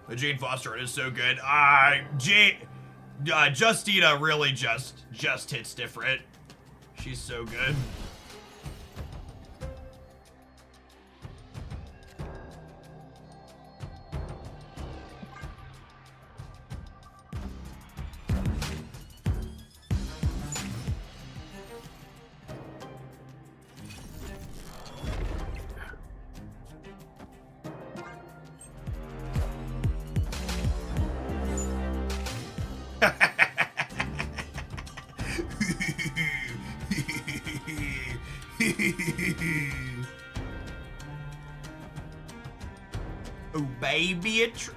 The Jane Foster art is so good. Justina really just hits different. She's so good.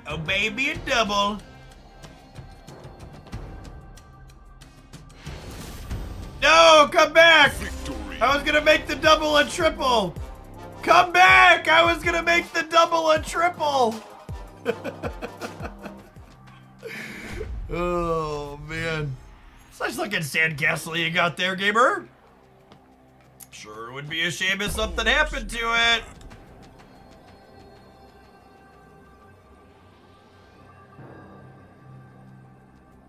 Oh baby a double. gonna make the double a triple. Come back! I was gonna make the double a triple. Oh, man. Such looking sandcastle you got there, gamer. Sure would be a shame if something happened to it.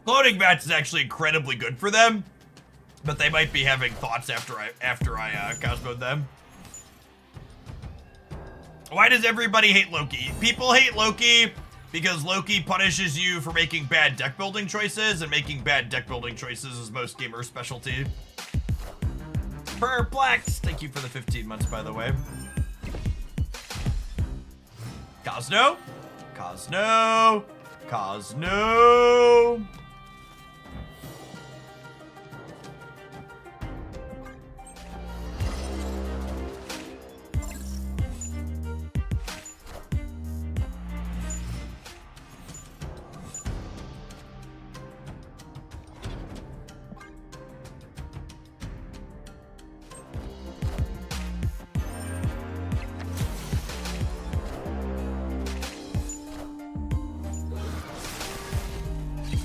Cloning bats is actually incredibly good for them, but they might be having thoughts after I cosmoed them. Why does everybody hate Loki? People hate Loki because Loki punishes you for making bad deck building choices, and making bad deck building choices is most gamers' specialty. Perplexed. Thank you for the 15 months, by the way. Cosno. Cosno. Cosno.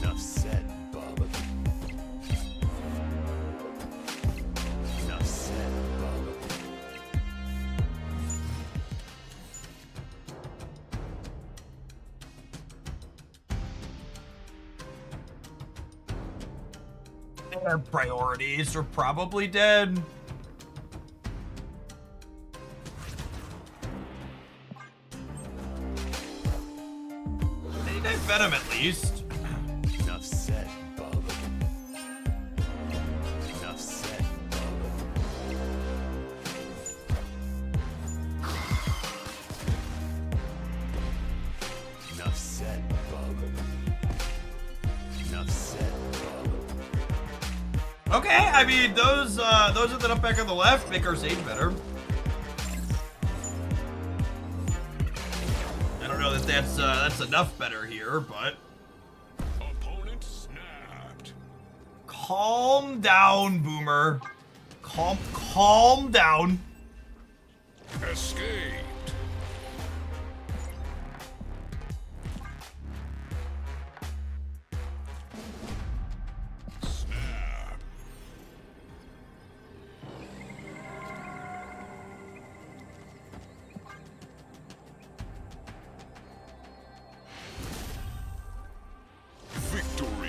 Enough said, Bubba. Enough said, Bubba. Their priorities are probably dead. They need venom at least. Enough said, Bubba. Enough said, Bubba. Enough said, Bubba. Enough said, Bubba. Okay, I mean those that up back on the left make our sage better. I don't know that that's enough better here, but Opponent snapped. calm down, Boomer. Calm down. Escaped. Snap. Victory.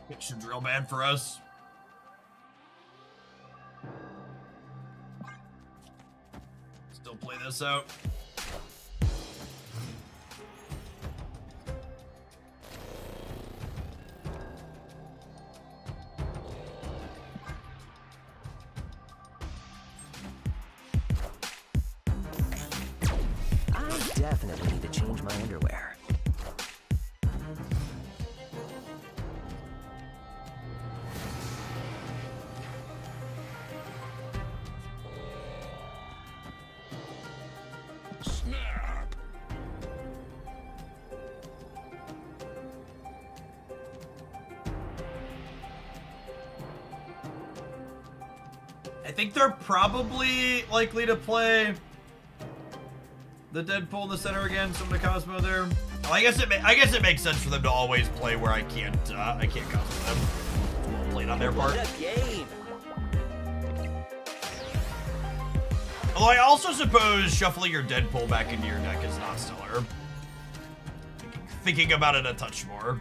It should real bad for us. Still play this out. I definitely need to change my underwear. Snap. I think they're probably likely to play the Deadpool in the center again. Some of the Cosmo there. Well, I guess it makes sense for them to always play where I can't Cosmo them. Played on their part. What a game! Although I also suppose shuffling your Deadpool back into your deck is not stellar. Thinking about it a touch more.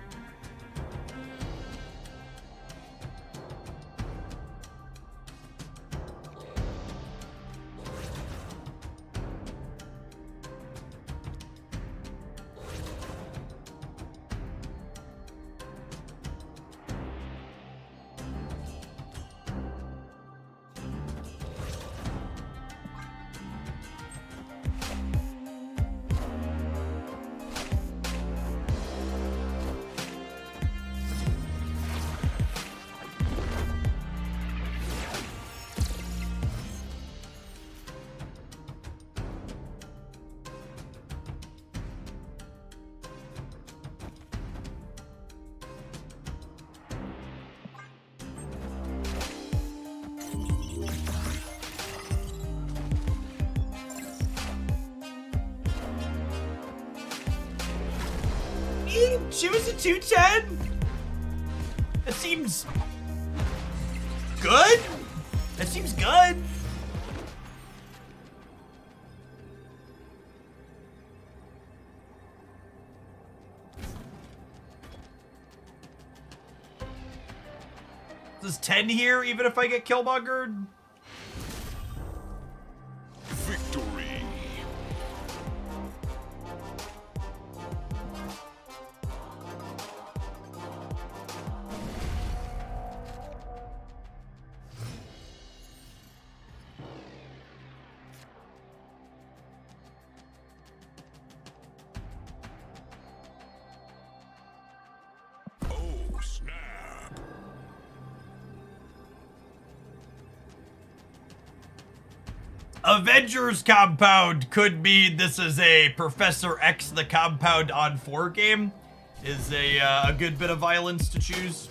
Lucky? She was a 210? That seems good? That seems good. Is 10 here even if I get killmongered? Victory. Oh, snap. Avengers Compound could mean this is a Professor X the Compound on 4 game. Is a good bit of violence to choose.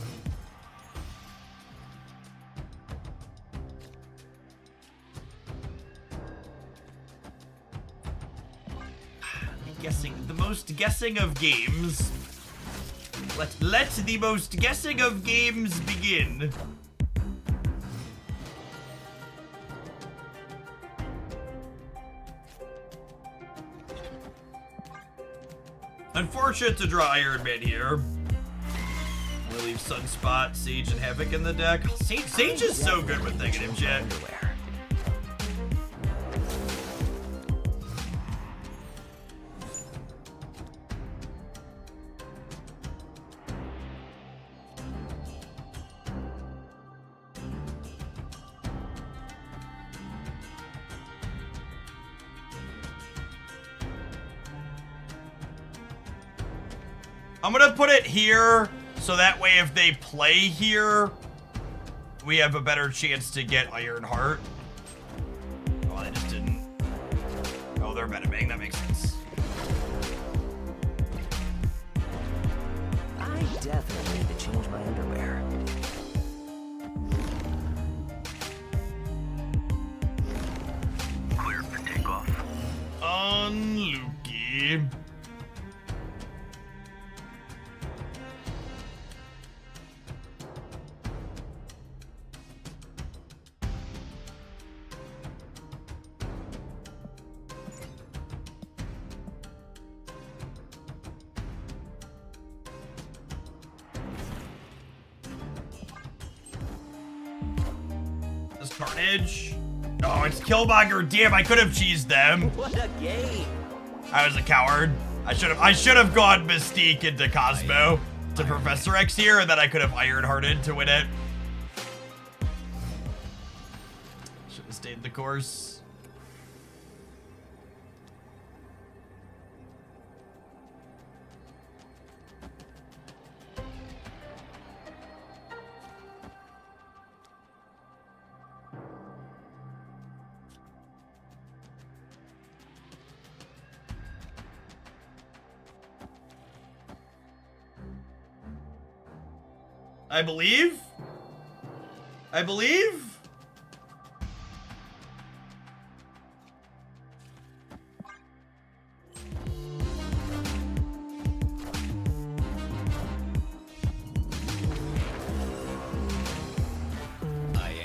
Guessing the most guessing of games. Let the most guessing of games begin. Unfortunate to draw Iron Man here. We'll leave Sunspot, Sage, and Havoc in the deck. Sage is so good with negative jet. I'm gonna put it here, so that way if they play here, we have a better chance to get Ironheart. Oh, they just didn't. Oh, they're Metabang, that makes sense. I definitely need to change my underwear. Clear for takeoff. Unlucky. Carnage. Oh, it's Killmonger. Damn, I could have cheesed them. What a game! I was a coward. I should have gone Mystique into Cosmo to Professor X here, and then I could have Ironhearted to win it. Should have stayed the course. I believe. I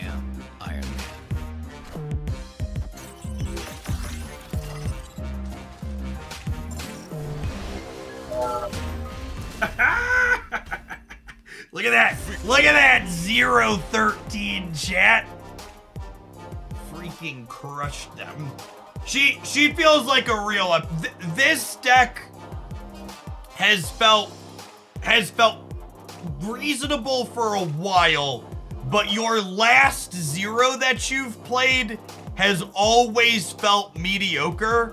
am Iron Look at that. Look at that 0-13 chat. Freaking crushed them. She feels like a real this deck has felt reasonable for a while, but your last 0 that you've played has always felt mediocre.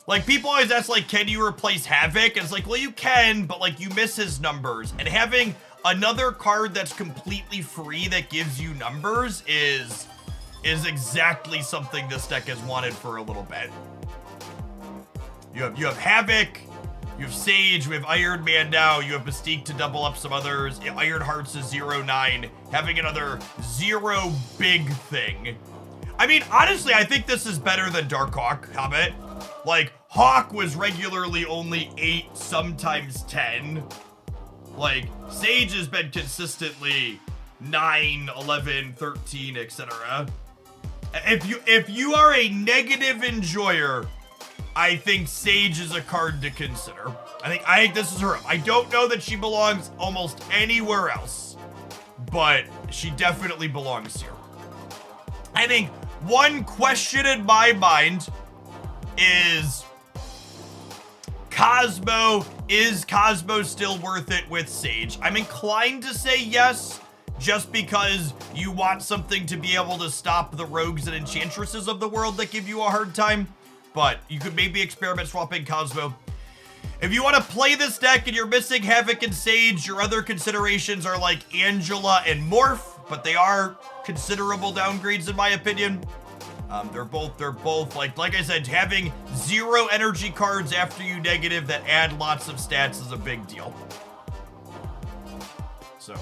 Like, people always ask, like, can you replace Havoc? And it's like, well, you can, but, like, you miss his numbers. And having another card that's completely free that gives you numbers is exactly something this deck has wanted for a little bit. You have Havoc, you have Sage, we have Iron Man now, you have Mystique to double up some others, Ironheart's a 0-9, having another 0 big thing. I mean, honestly, I think this is better than Darkhawk Hobbit. Like, Hawk was regularly only 8, sometimes 10. Like, Sage has been consistently 9, 11, 13, etc. If you are a negative enjoyer, I think Sage is a card to consider. I think this is her. I don't know that she belongs almost anywhere else, but she definitely belongs here. I think one question in my mind is Cosmo. Is Cosmo still worth it with Sage? I'm inclined to say yes, just because you want something to be able to stop the rogues and enchantresses of the world that give you a hard time. But you could maybe experiment swapping Cosmo. If you want to play this deck and you're missing Havoc and Sage, your other considerations are like Angela and Morph, but they are considerable downgrades in my opinion. They're both like I said, having 0 energy cards after you negative that add lots of stats is a big deal. So,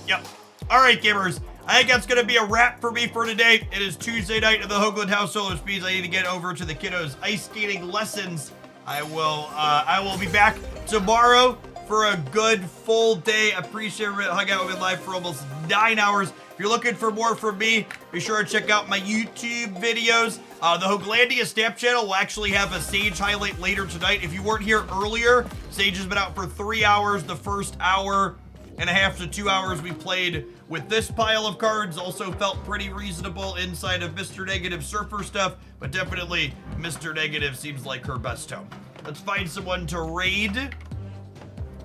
yep. All right, gamers. I think that's going to be a wrap for me for today. It is Tuesday night in the Hoagland household, which means I need to get over to the kiddos' ice skating lessons. I will be back tomorrow for a good full day. Appreciate it. Hung out with me live for almost 9 hours. If you're looking for more from me, be sure to check out my YouTube videos. The Hoaglandia Snap channel will actually have a Sage highlight later tonight. If you weren't here earlier, Sage has been out for 3 hours. The first hour and a half to 2 hours we played with this pile of cards also felt pretty reasonable inside of Mr. Negative Surfer stuff, but definitely Mr. Negative seems like her best home. Let's find someone to raid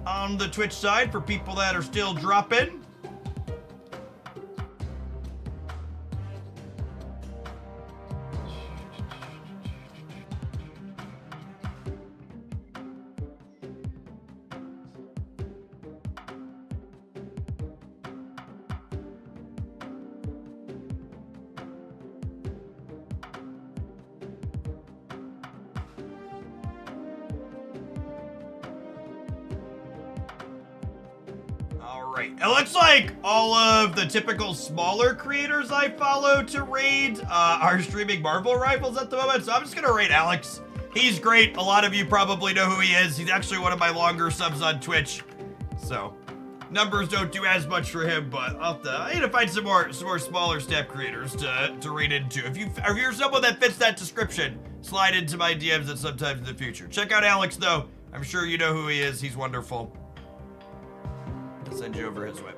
on the Twitch side for people that are still dropping. It looks like all of the typical smaller creators I follow to raid are streaming Marvel Rifles at the moment, so I'm just gonna raid Alex. He's great. A lot of you probably know who he is. He's actually one of my longer subs on Twitch, so numbers don't do as much for him, but I need to find some more smaller step creators to raid into. If you're someone that fits that description, slide into my DMs at sometime in the future. Check out Alex though. I'm sure you know who he is. He's wonderful. I'll send you over his way.